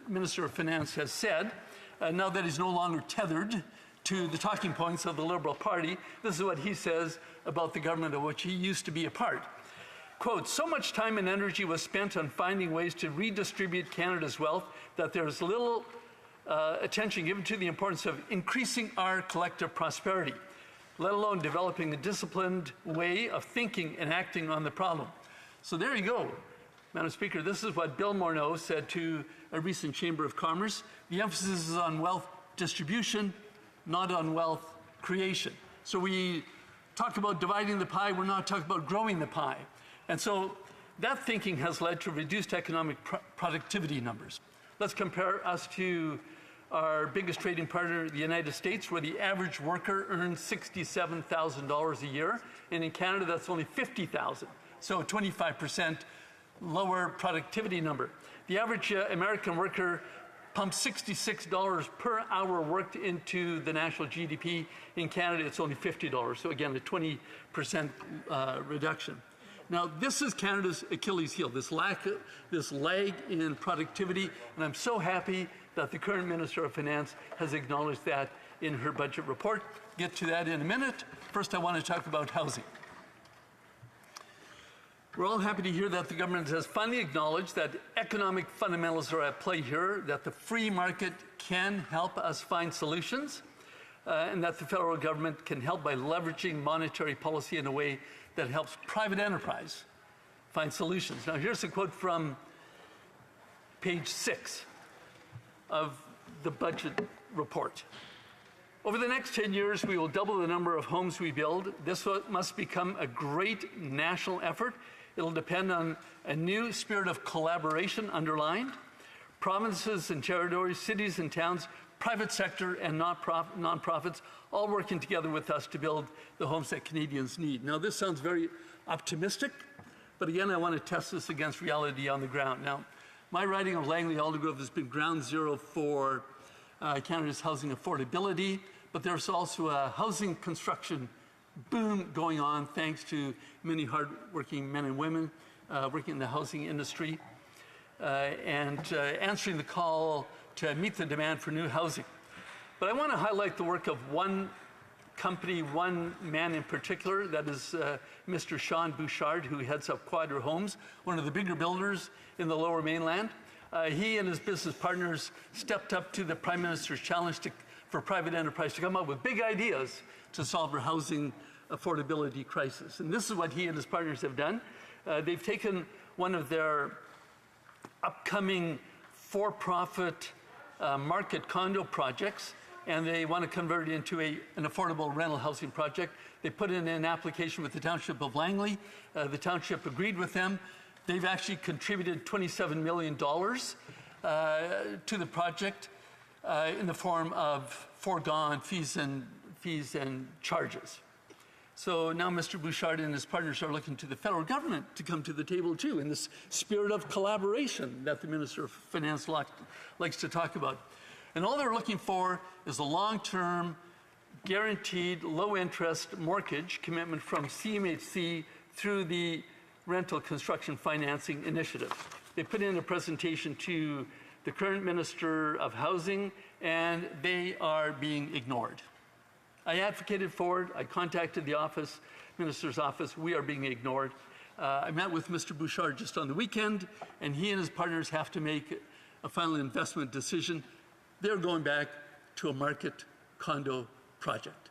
Minister of Finance has said, now that he's no longer tethered to the talking points of the Liberal Party. This is what he says about the government of which he used to be a part. Quote, so much time and energy was spent on finding ways to redistribute Canada's wealth that there's little attention given to the importance of increasing our collective prosperity, let alone developing a disciplined way of thinking and acting on the problem. So there you go, Madam Speaker. This is what Bill Morneau said to a recent Chamber of Commerce. The emphasis is on wealth distribution, not on wealth creation. So we talk about dividing the pie, we're not talking about growing the pie. And so that thinking has led to reduced economic productivity numbers. Let's compare us to our biggest trading partner, the United States, where the average worker earns $67,000 a year. And in Canada, that's only $50,000. So 25% lower productivity number. The average American worker pumps $66 per hour worked into the national GDP. In Canada, it's only $50. So again, a 20% reduction. Now, this is Canada's Achilles heel, this lag in productivity, and I'm so happy that the current Minister of Finance has acknowledged that in her budget report. Get to that in a minute. First, I want to talk about housing. We're all happy to hear that the government has finally acknowledged that economic fundamentals are at play here, that the free market can help us find solutions, and that the federal government can help by leveraging monetary policy in a way that helps private enterprise find solutions. Now, here's a quote from page 6 of the budget report. Over the next 10 years, we will double the number of homes we build. This must become a great national effort. It'll depend on a new spirit of collaboration underlined. Provinces and territories, cities and towns, private sector and nonprofits, all working together with us to build the homes that Canadians need. Now, this sounds very optimistic, but again, I want to test this against reality on the ground. Now, my riding of Langley-Aldergrove has been ground zero for Canada's housing affordability, but there's also a housing construction boom going on thanks to many hardworking men and women working in the housing industry and answering the call to meet the demand for new housing. But I want to highlight the work of one company, one man in particular, that is Mr. Sean Bouchard, who heads up Quadra Homes, one of the bigger builders in the Lower Mainland. He and his business partners stepped up to the Prime Minister's challenge for private enterprise to come up with big ideas to solve our housing affordability crisis. And this is what he and his partners have done. They've taken one of their upcoming for-profit market condo projects, and they want to convert it into an affordable rental housing project. They put in an application with the Township of Langley. The Township agreed with them. They've actually contributed $27 million to the project in the form of foregone fees and charges. So now Mr. Bouchard and his partners are looking to the federal government to come to the table too, in this spirit of collaboration that the Minister of Finance likes to talk about. And all they're looking for is a long-term, guaranteed, low-interest mortgage commitment from CMHC through the Rental Construction Financing Initiative. They put in a presentation to the current Minister of Housing, and they are being ignored. I advocated for it. I contacted the office, Minister's office. We are being ignored. I met with Mr. Bouchard just on the weekend, and he and his partners have to make a final investment decision. They're going back to a market condo project.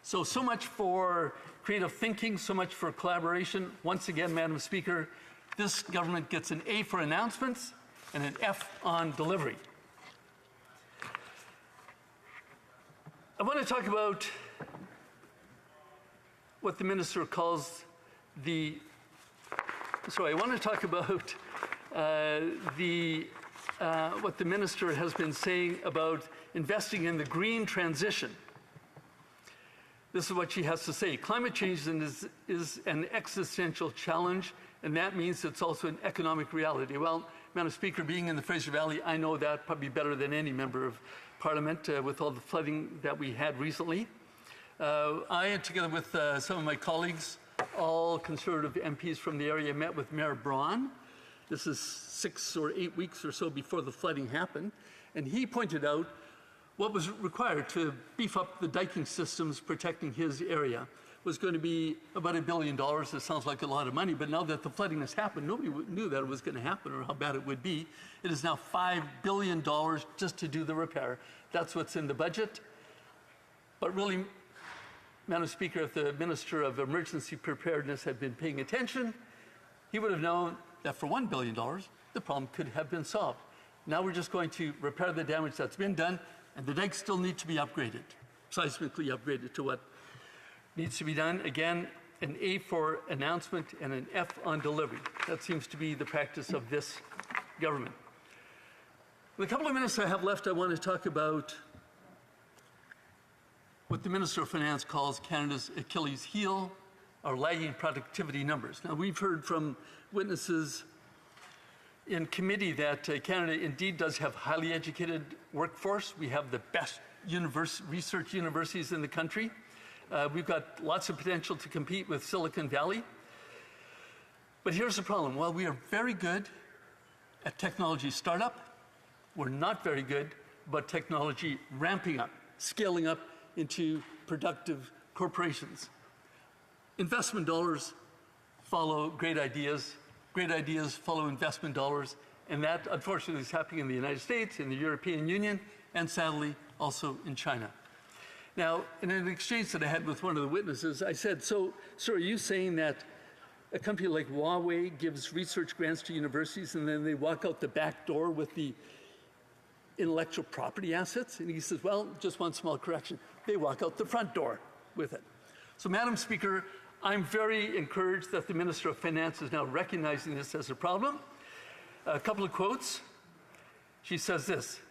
So much for creative thinking, so much for collaboration. Once again, Madam Speaker, this government gets an A for announcements and an F on delivery. I want to talk about what the minister calls what the minister has been saying about investing in the green transition. This is what she has to say. Climate change is an existential challenge, and that means it's also an economic reality. Well, Madam Speaker, being in the Fraser Valley, I know that probably better than any member of Parliament with all the flooding that we had recently. I, together with some of my colleagues, all Conservative MPs from the area, met with Mayor Braun. This is 6 or 8 weeks or so before the flooding happened. And he pointed out what was required to beef up the diking systems protecting his area was going to be about $1 billion. It sounds like a lot of money, but now that the flooding has happened, nobody knew that it was going to happen or how bad it would be. It is now $5 billion just to do the repair. That's what's in the budget. But really, Madam Speaker, if the Minister of Emergency Preparedness had been paying attention, he would have known that for $1 billion, the problem could have been solved. Now we're just going to repair the damage that's been done, and the dikes still need to be upgraded, seismically upgraded to what needs to be done. Again, an A for announcement and an F on delivery. That seems to be the practice of this government. In the couple of minutes I have left, I want to talk about what the Minister of Finance calls Canada's Achilles heel, our lagging productivity numbers. Now, we've heard from witnesses in committee that Canada indeed does have highly educated workforce. We have the best research universities in the country. We've got lots of potential to compete with Silicon Valley. But here's the problem. While we are very good at technology startup, we're not very good about technology ramping up, scaling up into productive corporations. Investment dollars follow great ideas follow investment dollars, and that unfortunately is happening in the United States, in the European Union, and sadly also in China. Now, in an exchange that I had with one of the witnesses, I said, so are you saying that a company like Huawei gives research grants to universities and then they walk out the back door with the intellectual property assets? And he says, well, just one small correction. They walk out the front door with it. So, Madam Speaker, I'm very encouraged that the Minister of Finance is now recognizing this as a problem. A couple of quotes. She says this: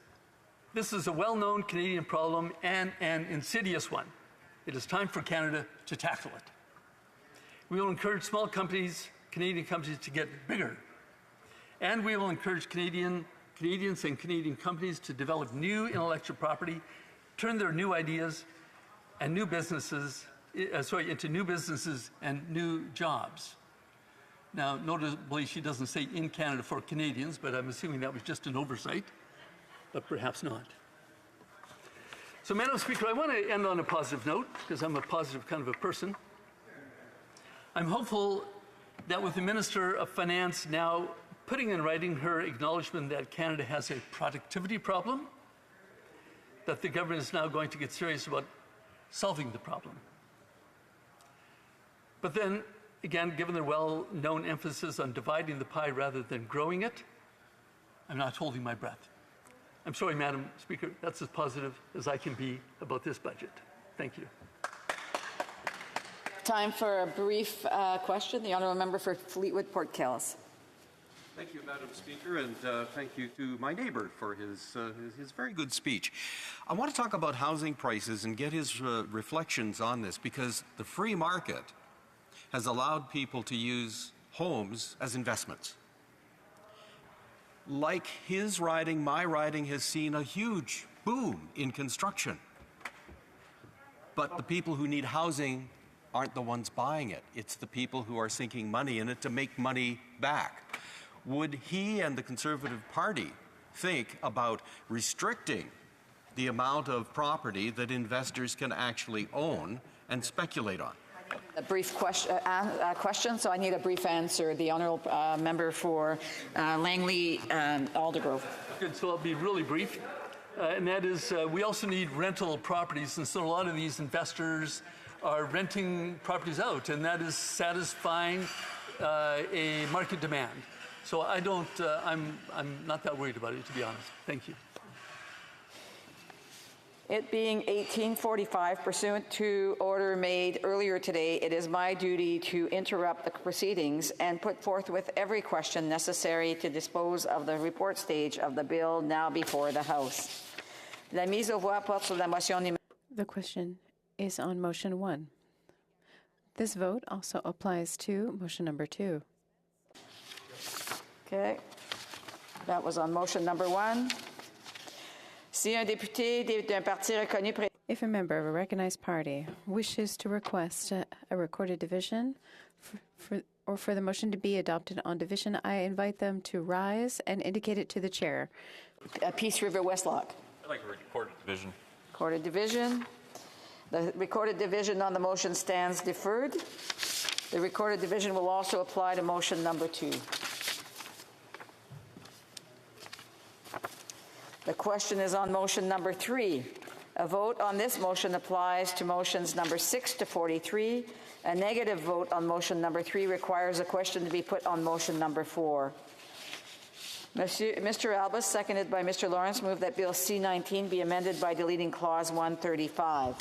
"This is a well-known Canadian problem and an insidious one. It is time for Canada to tackle it. We will encourage small companies, Canadian companies, to get bigger. And we will encourage Canadians and Canadian companies to develop new intellectual property, turn their new ideas and new businesses, into new businesses and new jobs." Now, notably, she doesn't say in Canada for Canadians, but I'm assuming that was just an oversight, but perhaps not. So, Madam Speaker, I want to end on a positive note, because I'm a positive kind of a person. I'm hopeful that with the Minister of Finance now putting in writing her acknowledgement that Canada has a productivity problem, that the government is now going to get serious about solving the problem. But then, again, given the well-known emphasis on dividing the pie rather than growing it, I'm not holding my breath. I'm sorry, Madam Speaker, that's as positive as I can be about this budget. Thank you. Time for a brief question. The honourable member for Fleetwood Port Kellis. Thank you, Madam Speaker, and thank you to my neighbour for his very good speech. I want to talk about housing prices and get his reflections on this, because the free market has allowed people to use homes as investments. Like his riding, my riding has seen a huge boom in construction. But the people who need housing aren't the ones buying it. It's the people who are sinking money in it to make money back. Would he and the Conservative Party think about restricting the amount of property that investors can actually own and speculate on? A brief question, so I need a brief answer. The honourable member for Langley and Aldergrove. Good, so I'll be really brief. And that is, we also need rental properties, and so a lot of these investors are renting properties out, and that is satisfying a market demand. So I don't, I'm not that worried about it, to be honest. Thank you. It being 18:45, pursuant to order made earlier today, it is my duty to interrupt the proceedings and put forth with every question necessary to dispose of the report stage of the bill now before the House. La mise aux voix porte sur la motion numéro. The question is on motion 1. This vote also applies to motion number 2. Okay. That was on motion number 1. Si un député d'un parti reconnu. If a member of a recognized party wishes to request a recorded division for the motion to be adopted on division, I invite them to rise and indicate it to the chair. Peace River Westlock. I'd like a recorded division. Recorded division. The recorded division on the motion stands deferred. The recorded division will also apply to motion number 2. The question is on motion number 3. A vote on this motion applies to motions number 6 to 43. A negative vote on motion number 3 requires a question to be put on motion number 4. Mr. Albus, seconded by Mr. Lawrence, move that Bill C-19 be amended by deleting Clause 135.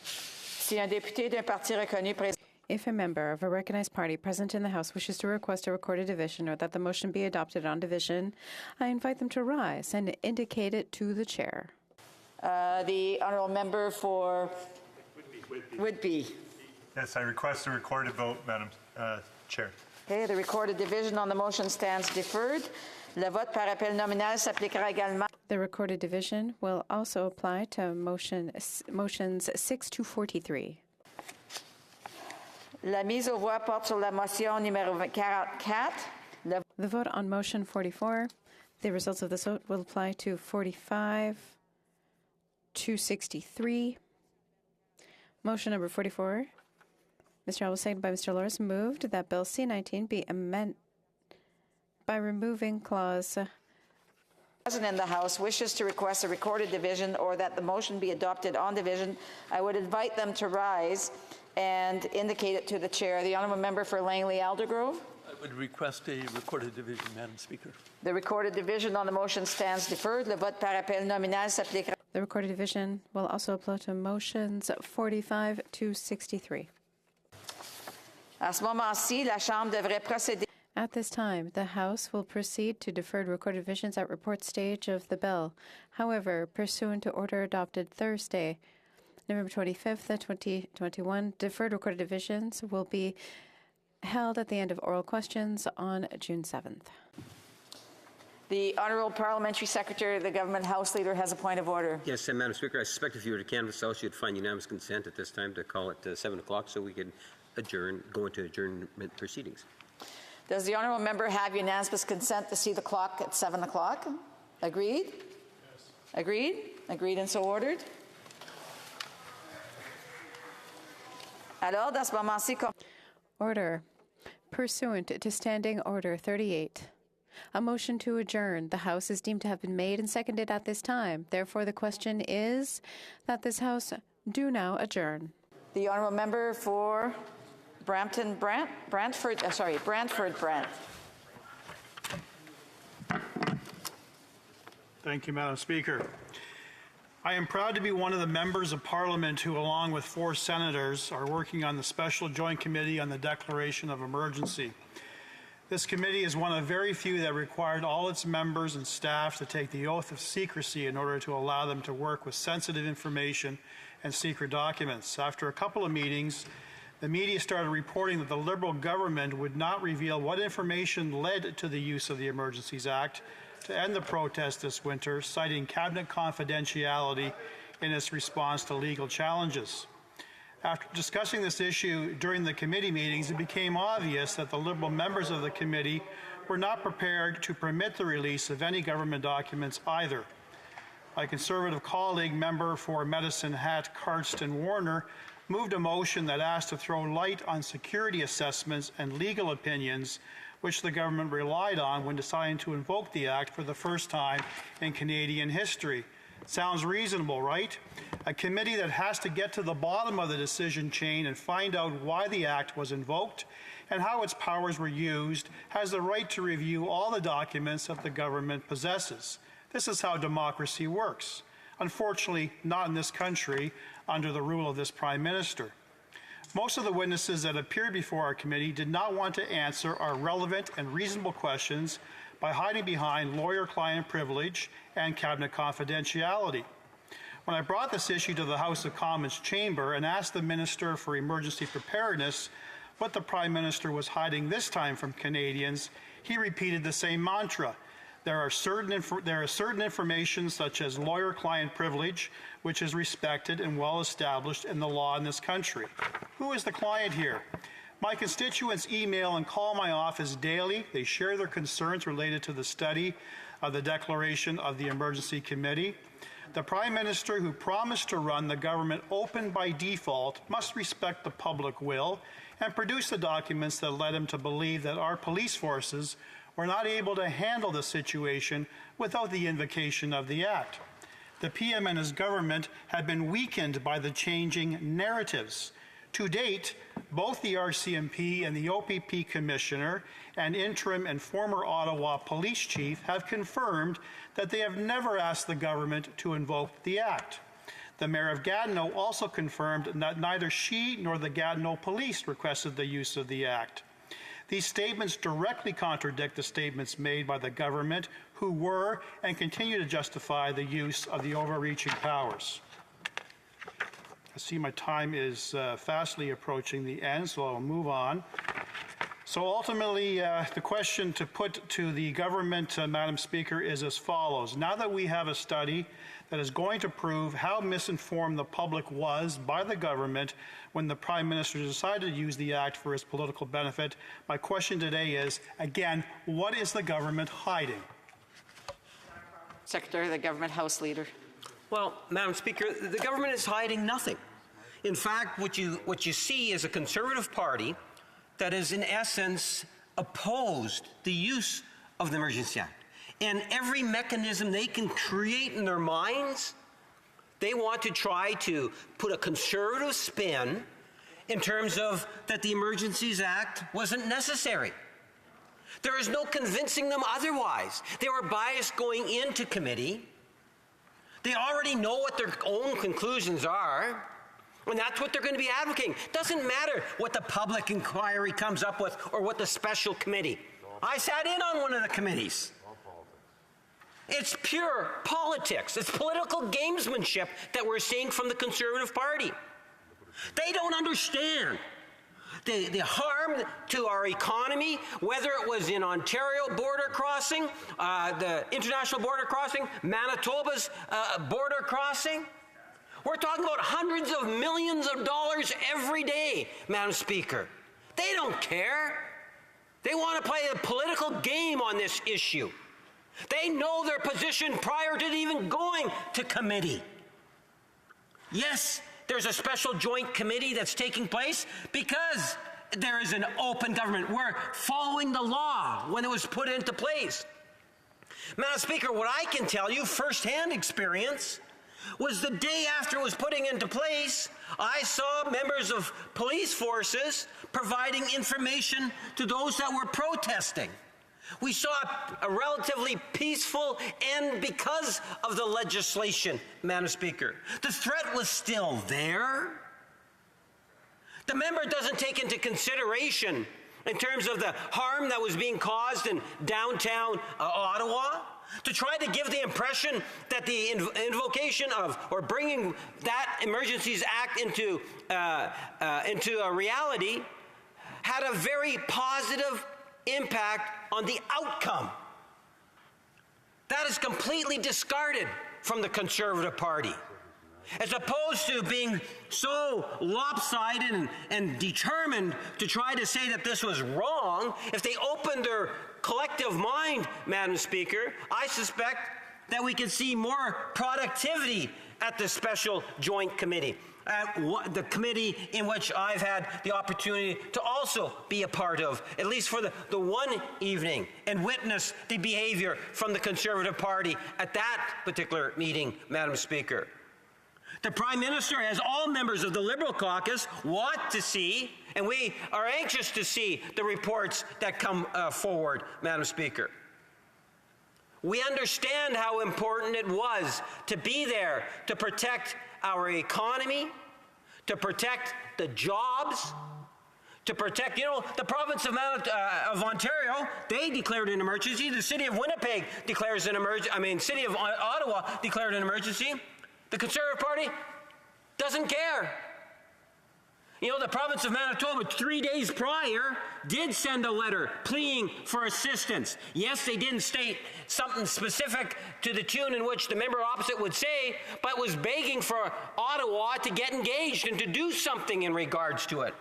Si un député d'un parti reconnu présent. If a member of a recognized party present in the House wishes to request a recorded division or that the motion be adopted on division, I invite them to rise and indicate it to the chair. The honourable member for Whitby. Yes, I request a recorded vote, Madam Chair. Okay, the recorded division on the motion stands deferred. Le vote par appel nominal s'appliquera également. The recorded division will also apply to motions 6 to 43. La mise aux voix porte sur la motion numéro 44. The vote on motion 44, the results of this vote will apply to 45 to 63. Motion number 44, Mr. Elwood, seconded by Mr. Loris, moved that Bill C-19 be amended by removing clause. The President in the House wishes to request a recorded division or that the motion be adopted on division. I would invite them to rise and indicate it to the chair. The honourable member for Langley Aldergrove. I would request a recorded division, Madam Speaker. The recorded division on the motion stands deferred. Le vote par appel nominal s'appliquera. The recorded division will also apply to motions 45 to 63. À ce moment-ci, la Chambre devrait procéder. At this time, the House will proceed to deferred recorded divisions at report stage of the bill. However, pursuant to order adopted Thursday, November 25th, 2021, deferred recorded divisions will be held at the end of oral questions on June 7th. The Honourable Parliamentary Secretary of the Government House Leader has a point of order. Yes, Madam Speaker, I suspect if you were to canvass House, you'd find unanimous consent at this time to call it 7 o'clock so we could go into adjournment proceedings. Does the Honourable Member have unanimous consent to see the clock at 7 o'clock? Agreed? Yes. Agreed? Agreed and so ordered. Alors, dans ce moment-ci, Order. Pursuant to Standing Order 38, a motion to adjourn the House is deemed to have been made and seconded at this time. Therefore, the question is that this House do now adjourn. The Honourable Member for Brantford Brant. Thank you, Madam Speaker. I am proud to be one of the members of Parliament who, along with 4 senators, are working on the Special Joint Committee on the Declaration of Emergency. This committee is one of very few that required all its members and staff to take the oath of secrecy in order to allow them to work with sensitive information and secret documents. After a couple of meetings, the media started reporting that the Liberal government would not reveal what information led to the use of the Emergencies Act to end the protest this winter, citing cabinet confidentiality in its response to legal challenges. After discussing this issue during the committee meetings, it became obvious that the Liberal members of the committee were not prepared to permit the release of any government documents either. My Conservative colleague, member for Medicine Hat Cardston Warner, moved a motion that asked to throw light on security assessments and legal opinions which the government relied on when deciding to invoke the Act for the first time in Canadian history. Sounds reasonable, right? A committee that has to get to the bottom of the decision chain and find out why the Act was invoked and how its powers were used has the right to review all the documents that the government possesses. This is how democracy works. Unfortunately, not in this country under the rule of this Prime Minister. Most of the witnesses that appeared before our committee did not want to answer our relevant and reasonable questions by hiding behind lawyer-client privilege and cabinet confidentiality. When I brought this issue to the House of Commons chamber and asked the Minister for Emergency Preparedness what the Prime Minister was hiding this time from Canadians, he repeated the same mantra. There is certain information such as lawyer-client privilege, which is respected and well established in the law in this country. Who is the client here? My constituents email and call my office daily. They share their concerns related to the study of the declaration of the Emergency Committee. The Prime Minister, who promised to run the government open by default, must respect the public will and produce the documents that led him to believe that our police forces were not able to handle the situation without the invocation of the Act. The PM and his government have been weakened by the changing narratives. To date, both the RCMP and the OPP Commissioner and interim and former Ottawa Police Chief have confirmed that they have never asked the government to invoke the Act. The Mayor of Gatineau also confirmed that neither she nor the Gatineau Police requested the use of the Act. These statements directly contradict the statements made by the government, who were and continue to justify the use of the overreaching powers. I see my time is fastly approaching the end, so I'll move on. So ultimately, the question to put to the government, Madam Speaker, is as follows. Now that we have a study that is going to prove how misinformed the public was by the government when the Prime Minister decided to use the Act for his political benefit, my question today is, again, what is the government hiding? Secretary of the Government, House Leader. Well, Madam Speaker, the government is hiding nothing. In fact, what you see is a Conservative Party that is, in essence, opposed the use of the Emergency Act. And every mechanism they can create in their minds, they want to try to put a Conservative spin in terms of that the Emergencies Act wasn't necessary. There is no convincing them otherwise. They were biased going into committee. They already know what their own conclusions are. And that's what they're going to be advocating. Doesn't matter what the public inquiry comes up with or what the special committee. I sat in on one of the committees. It's pure politics. It's political gamesmanship that we're seeing from the Conservative Party. They don't understand the harm to our economy, whether it was in Ontario border crossing, the international border crossing, Manitoba's border crossing. We're talking about hundreds of millions of dollars every day, Madam Speaker. They don't care. They want to play a political game on this issue. They know their position prior to even going to committee. Yes, there's a special joint committee that's taking place because there is an open government. We're following the law when it was put into place. Madam Speaker, what I can tell you, firsthand experience, was the day after it was putting into place, I saw members of police forces providing information to those that were protesting. We saw a relatively peaceful end because of the legislation, Madam Speaker. The threat was still there. The member doesn't take into consideration in terms of the harm that was being caused in downtown Ottawa, to try to give the impression that the invocation of or bringing that Emergencies Act into a reality had a very positive impact on the outcome. That is completely discarded from the Conservative Party. As opposed to being so lopsided and determined to try to say that this was wrong, if they opened their collective mind, Madam Speaker, I suspect that we could see more productivity at the special joint committee, the committee in which I've had the opportunity to also be a part of, at least for the one evening, and witness the behavior from the Conservative Party at that particular meeting, Madam Speaker. The Prime Minister, as all members of the Liberal caucus, want to see, and we are anxious to see, the reports that come forward, Madam Speaker. We understand how important it was to be there to protect our economy, to protect the jobs, to protect, the province of Ontario, they declared an emergency. The city of Winnipeg declares an emergency. City of Ottawa declared an emergency. The Conservative Party doesn't care. The province of Manitoba, 3 days prior, did send a letter pleading for assistance. Yes, they didn't state something specific to the tune in which the member opposite would say, but was begging for Ottawa to get engaged and to do something in regards to it,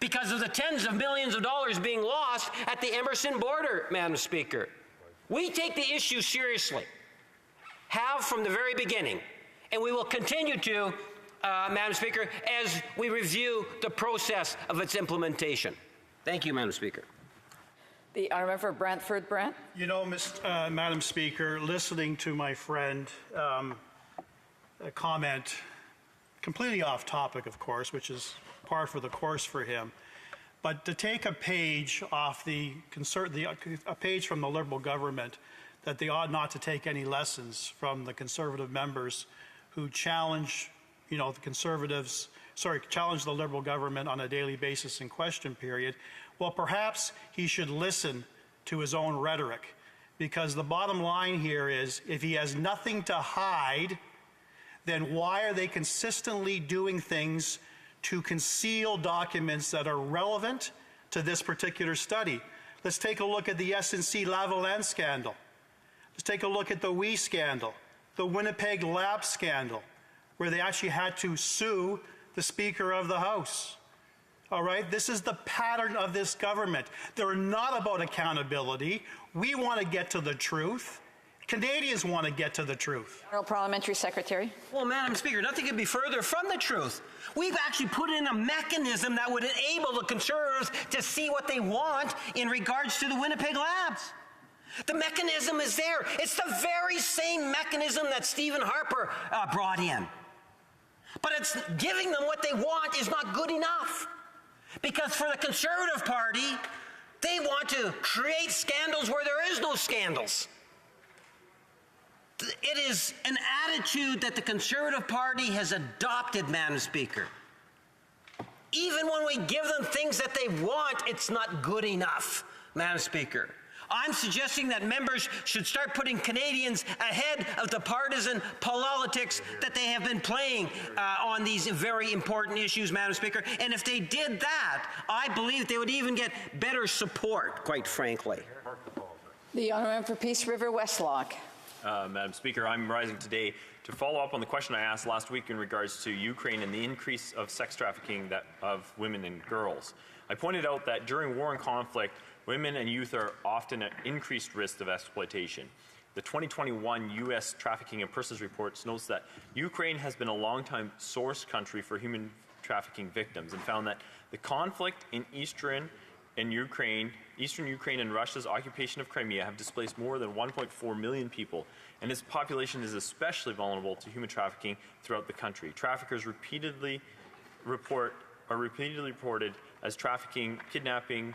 because of the tens of millions of dollars being lost at the Emerson border, Madam Speaker. We take the issue seriously, have from the very beginning. And we will continue to, Madam Speaker, as we review the process of its implementation. Thank you, Madam Speaker. The honourable for Brantford Brant. Madam Speaker, listening to my friend comment, completely off topic, of course, which is par for the course for him, but to take a page off a page from the Liberal government, that they ought not to take any lessons from the Conservative members who challenge, challenge the Liberal government on a daily basis in question period. Well, perhaps he should listen to his own rhetoric, because the bottom line here is, if he has nothing to hide, then why are they consistently doing things to conceal documents that are relevant to this particular study. Let's take a look at the SNC Lavalin scandal. Let's take a look at the WE scandal, the Winnipeg Lab scandal, where they actually had to sue the Speaker of the House. All right, this is the pattern of this government. They're not about accountability. We want to get to the truth. Canadians want to get to the truth. Parliamentary Secretary. Well, Madam Speaker, nothing could be further from the truth. We've actually put in a mechanism that would enable the Conservatives to see what they want in regards to the Winnipeg Labs. The mechanism is there. It's the very same mechanism that Stephen Harper brought in. But it's giving them what they want is not good enough. Because for the Conservative Party, they want to create scandals where there is no scandals. It is an attitude that the Conservative Party has adopted, Madam Speaker. Even when we give them things that they want, it's not good enough, Madam Speaker. I'm suggesting that members should start putting Canadians ahead of the partisan politics that they have been playing on these very important issues, Madam Speaker. And if they did that, I believe they would even get better support, quite frankly. The honourable for Peace River Westlock. Madam Speaker, I'm rising today to follow up on the question I asked last week in regards to Ukraine and the increase of sex trafficking of women and girls. I pointed out that during war and conflict, women and youth are often at increased risk of exploitation. The 2021 U.S. Trafficking in Persons Report notes that Ukraine has been a long-time source country for human trafficking victims and found that the conflict in Eastern Ukraine and Russia's occupation of Crimea have displaced more than 1.4 million people, and its population is especially vulnerable to human trafficking throughout the country. Traffickers are repeatedly reported as kidnapping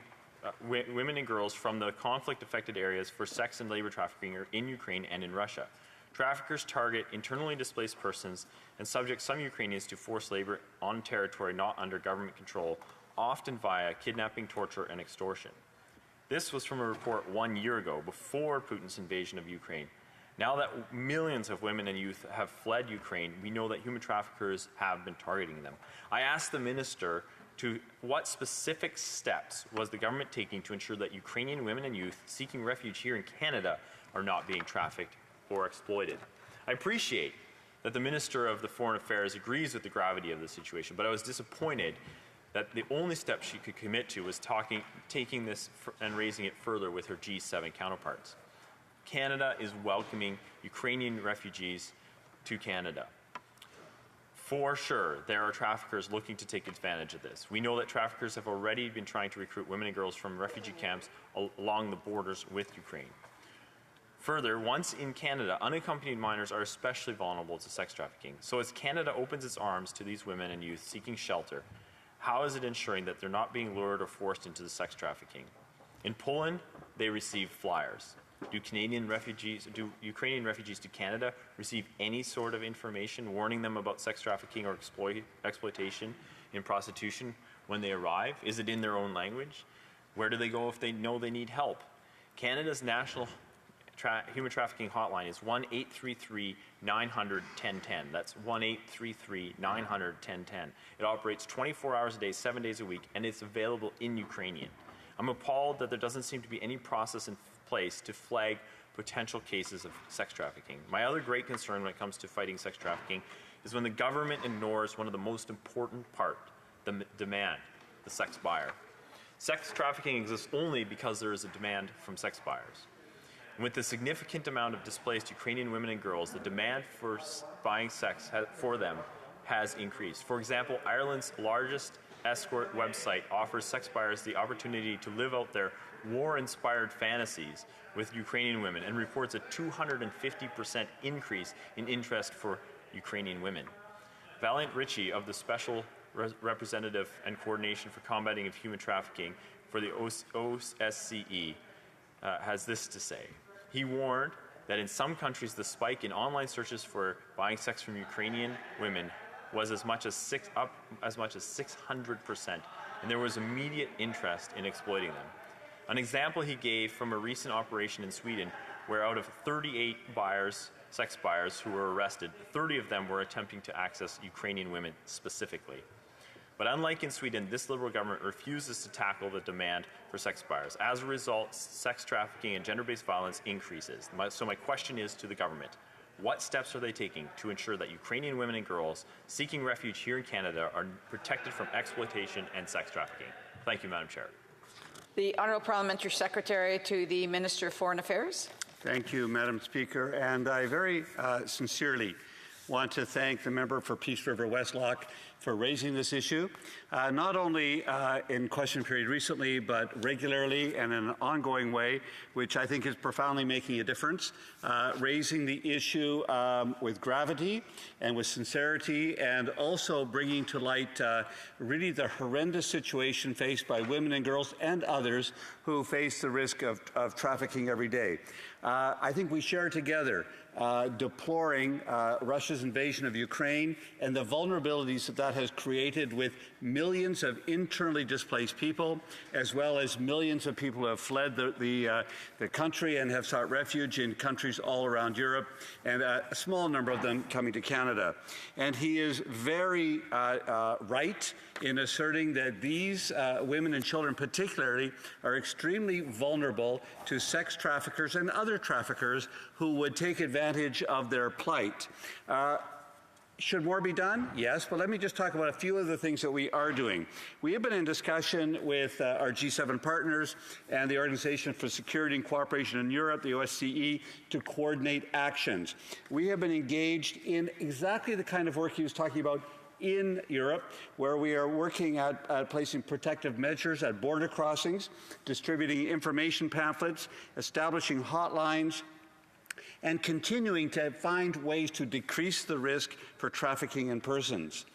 women and girls from the conflict-affected areas for sex and labor trafficking in Ukraine and in Russia. Traffickers target internally displaced persons and subject some Ukrainians to forced labor on territory not under government control, often via kidnapping, torture, and extortion. This was from a report 1 year ago, before Putin's invasion of Ukraine. Now that millions of women and youth have fled Ukraine, we know that human traffickers have been targeting them. I asked the minister what specific steps was the government taking to ensure that Ukrainian women and youth seeking refuge here in Canada are not being trafficked or exploited. I appreciate that the Minister of the Foreign Affairs agrees with the gravity of the situation, but I was disappointed that the only step she could commit to was taking this and raising it further with her G7 counterparts. Canada is welcoming Ukrainian refugees to Canada. For sure, there are traffickers looking to take advantage of this. We know that traffickers have already been trying to recruit women and girls from refugee camps along the borders with Ukraine. Further, once in Canada, unaccompanied minors are especially vulnerable to sex trafficking. So as Canada opens its arms to these women and youth seeking shelter, how is it ensuring that they're not being lured or forced into the sex trafficking? In Poland, they receive flyers. Do Ukrainian refugees to Canada receive any sort of information warning them about sex trafficking or exploitation in prostitution when they arrive? Is it in their own language? Where do they go if they know they need help? Canada's national human trafficking hotline is 1-833-900-1010. That's 1-833-900-1010. It operates 24 hours a day, 7 days a week, and it's available in Ukrainian. I'm appalled that there doesn't seem to be any process in place to flag potential cases of sex trafficking. My other great concern when it comes to fighting sex trafficking is when the government ignores one of the most important part, the demand, the sex buyer. Sex trafficking exists only because there is a demand from sex buyers. And with the significant amount of displaced Ukrainian women and girls, the demand for buying sex for them has increased. For example, Ireland's largest escort website offers sex buyers the opportunity to live out their war-inspired fantasies with Ukrainian women and reports a 250% increase in interest for Ukrainian women. Valiant Ritchie of the Special Representative and Coordination for Combating of Human Trafficking for the OSCE has this to say. He warned that in some countries the spike in online searches for buying sex from Ukrainian women was as much as 600%, and there was immediate interest in exploiting them. An example he gave from a recent operation in Sweden, where out of 38 sex buyers who were arrested, 30 of them were attempting to access Ukrainian women specifically. But unlike in Sweden, this Liberal government refuses to tackle the demand for sex buyers. As a result, sex trafficking and gender-based violence increases. So my question is to the government, what steps are they taking to ensure that Ukrainian women and girls seeking refuge here in Canada are protected from exploitation and sex trafficking? Thank you, Madam Chair. The Honourable Parliamentary Secretary to the Minister of Foreign Affairs. Thank you, Madam Speaker. And I very sincerely want to thank the member for Peace River Westlock for raising this issue, not only in question period recently, but regularly and in an ongoing way, which I think is profoundly making a difference, raising the issue with gravity and with sincerity, and also bringing to light really the horrendous situation faced by women and girls and others who face the risk of trafficking every day. I think we share together deploring Russia's invasion of Ukraine and the vulnerabilities that has created with millions of internally displaced people, as well as millions of people who have fled the country and have sought refuge in countries all around Europe, and a small number of them coming to Canada. And he is very right in asserting that these women and children particularly are extremely vulnerable to sex traffickers and other traffickers who would take advantage of their plight. Should more be done? Yes, but let me just talk about a few of the things that we are doing. We have been in discussion with our G7 partners and the Organization for Security and Cooperation in Europe, the OSCE, to coordinate actions. We have been engaged in exactly the kind of work he was talking about in Europe, where we are working at placing protective measures at border crossings, distributing information pamphlets, establishing hotlines, and continuing to find ways to decrease the risk for trafficking in persons.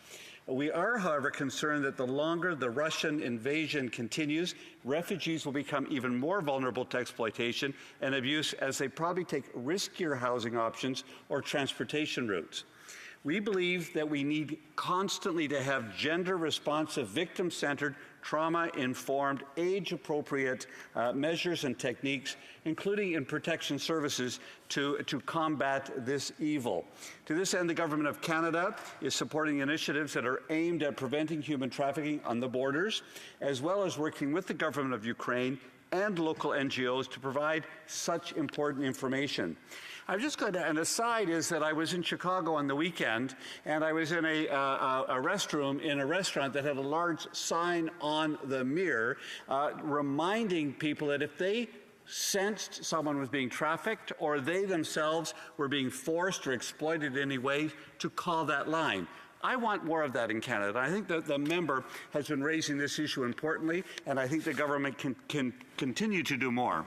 We are, however, concerned that the longer the Russian invasion continues, refugees will become even more vulnerable to exploitation and abuse as they probably take riskier housing options or transportation routes. We believe that we need constantly to have gender-responsive, victim-centered, trauma-informed, age-appropriate measures and techniques, including in protection services, to combat this evil. To this end, the Government of Canada is supporting initiatives that are aimed at preventing human trafficking on the borders, as well as working with the Government of Ukraine and local NGOs to provide such important information. I've just got an aside is that I was in Chicago on the weekend, and I was in a restroom in a restaurant that had a large sign on the mirror reminding people that if they sensed someone was being trafficked or they themselves were being forced or exploited in any way, to call that line. I want more of that in Canada. I think that the member has been raising this issue importantly, and I think the government can continue to do more.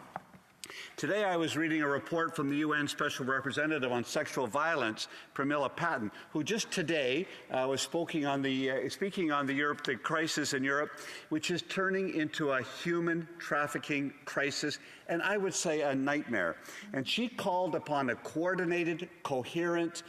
Today I was reading a report from the UN Special Representative on Sexual Violence, Pramila Patten, who just today was speaking on the crisis in Europe, which is turning into a human trafficking crisis, and I would say a nightmare. And she called upon a coordinated, coherent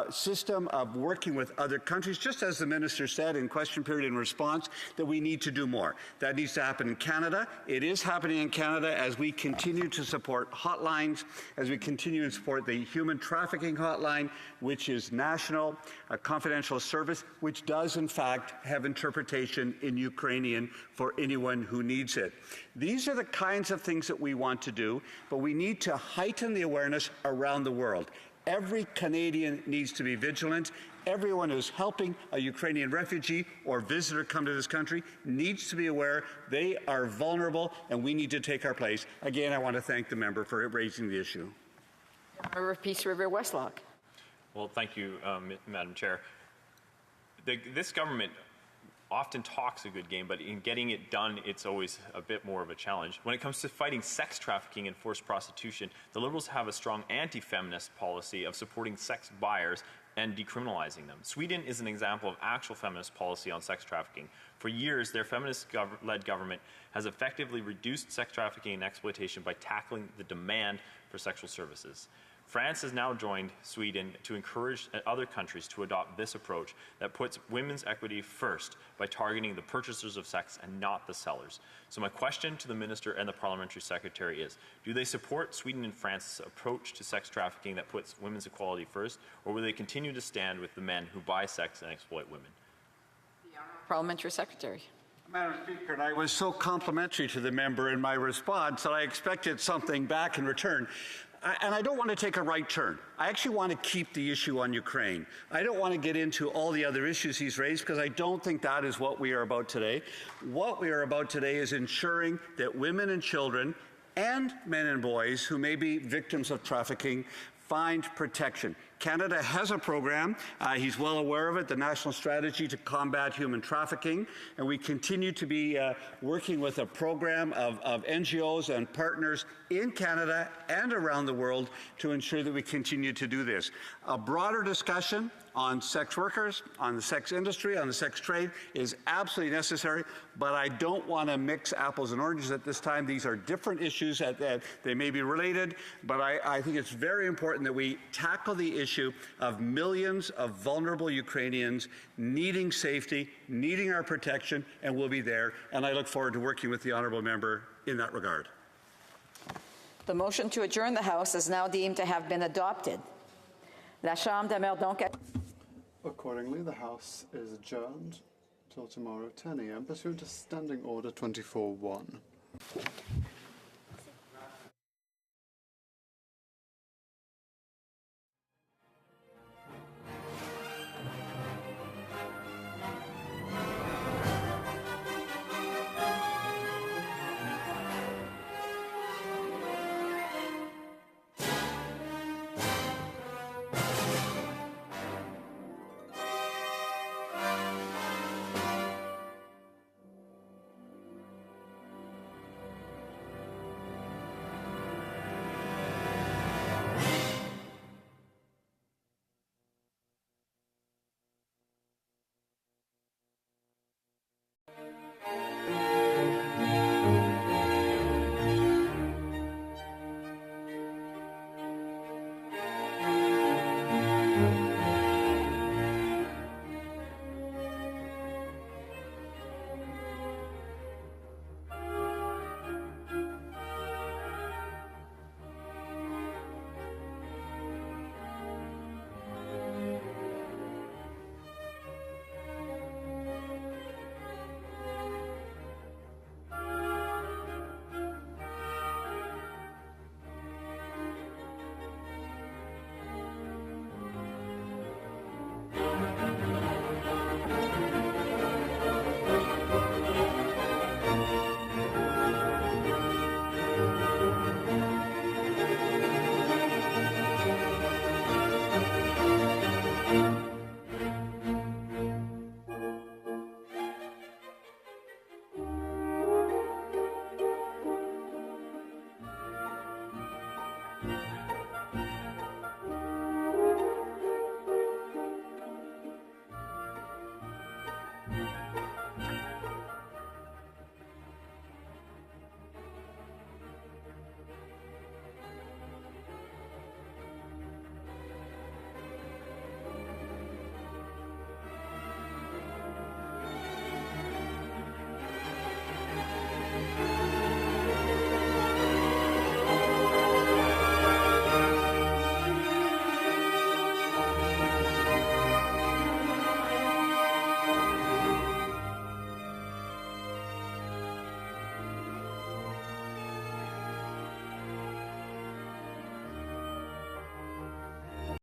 system of working with other countries, just as the minister said in question period in response, that we need to do more. That needs to happen in Canada. It is happening in Canada as we continue to support hotlines, as we continue to support the human trafficking hotline, which is national, a confidential service, which does in fact have interpretation in Ukrainian for anyone who needs it. These are the kinds of things that we want to do, but we need to heighten the awareness around the world. Every Canadian needs to be vigilant. Everyone who's helping a Ukrainian refugee or visitor come to this country needs to be aware they are vulnerable and we need to take our place. Again, I want to thank the member for raising the issue. Member of Peace River Westlock. Well, thank you, Madam Chair. This government often talks a good game, but in getting it done, it's always a bit more of a challenge. When it comes to fighting sex trafficking and forced prostitution, the Liberals have a strong anti-feminist policy of supporting sex buyers and decriminalizing them. Sweden is an example of actual feminist policy on sex trafficking. For years, their feminist-led government has effectively reduced sex trafficking and exploitation by tackling the demand for sexual services. France has now joined Sweden to encourage other countries to adopt this approach that puts women's equity first by targeting the purchasers of sex and not the sellers. So my question to the Minister and the Parliamentary Secretary is, do they support Sweden and France's approach to sex trafficking that puts women's equality first, or will they continue to stand with the men who buy sex and exploit women? The Honourable Parliamentary Secretary. Madam Speaker, and I was so complimentary to the member in my response that I expected something back in return. And I don't want to take a right turn. I actually want to keep the issue on Ukraine. I don't want to get into all the other issues he's raised because I don't think that is what we are about today. What we are about today is ensuring that women and children and men and boys who may be victims of trafficking find protection. Canada has a program. He's well aware of it, the National Strategy to Combat Human Trafficking. And we continue to be working with a program of NGOs and partners in Canada and around the world to ensure that we continue to do this. A broader discussion on sex workers, on the sex industry, on the sex trade is absolutely necessary, but I don't want to mix apples and oranges at this time. These are different issues that they may be related, but I think it's very important that we tackle the issue of millions of vulnerable Ukrainians needing safety, needing our protection, and we'll be there. And I look forward to working with the honourable member in that regard. The motion to adjourn the House is now deemed to have been adopted. La Chambre demeure donc. Accordingly, the House is adjourned till tomorrow 10 a.m. pursuant to Standing Order 24-1.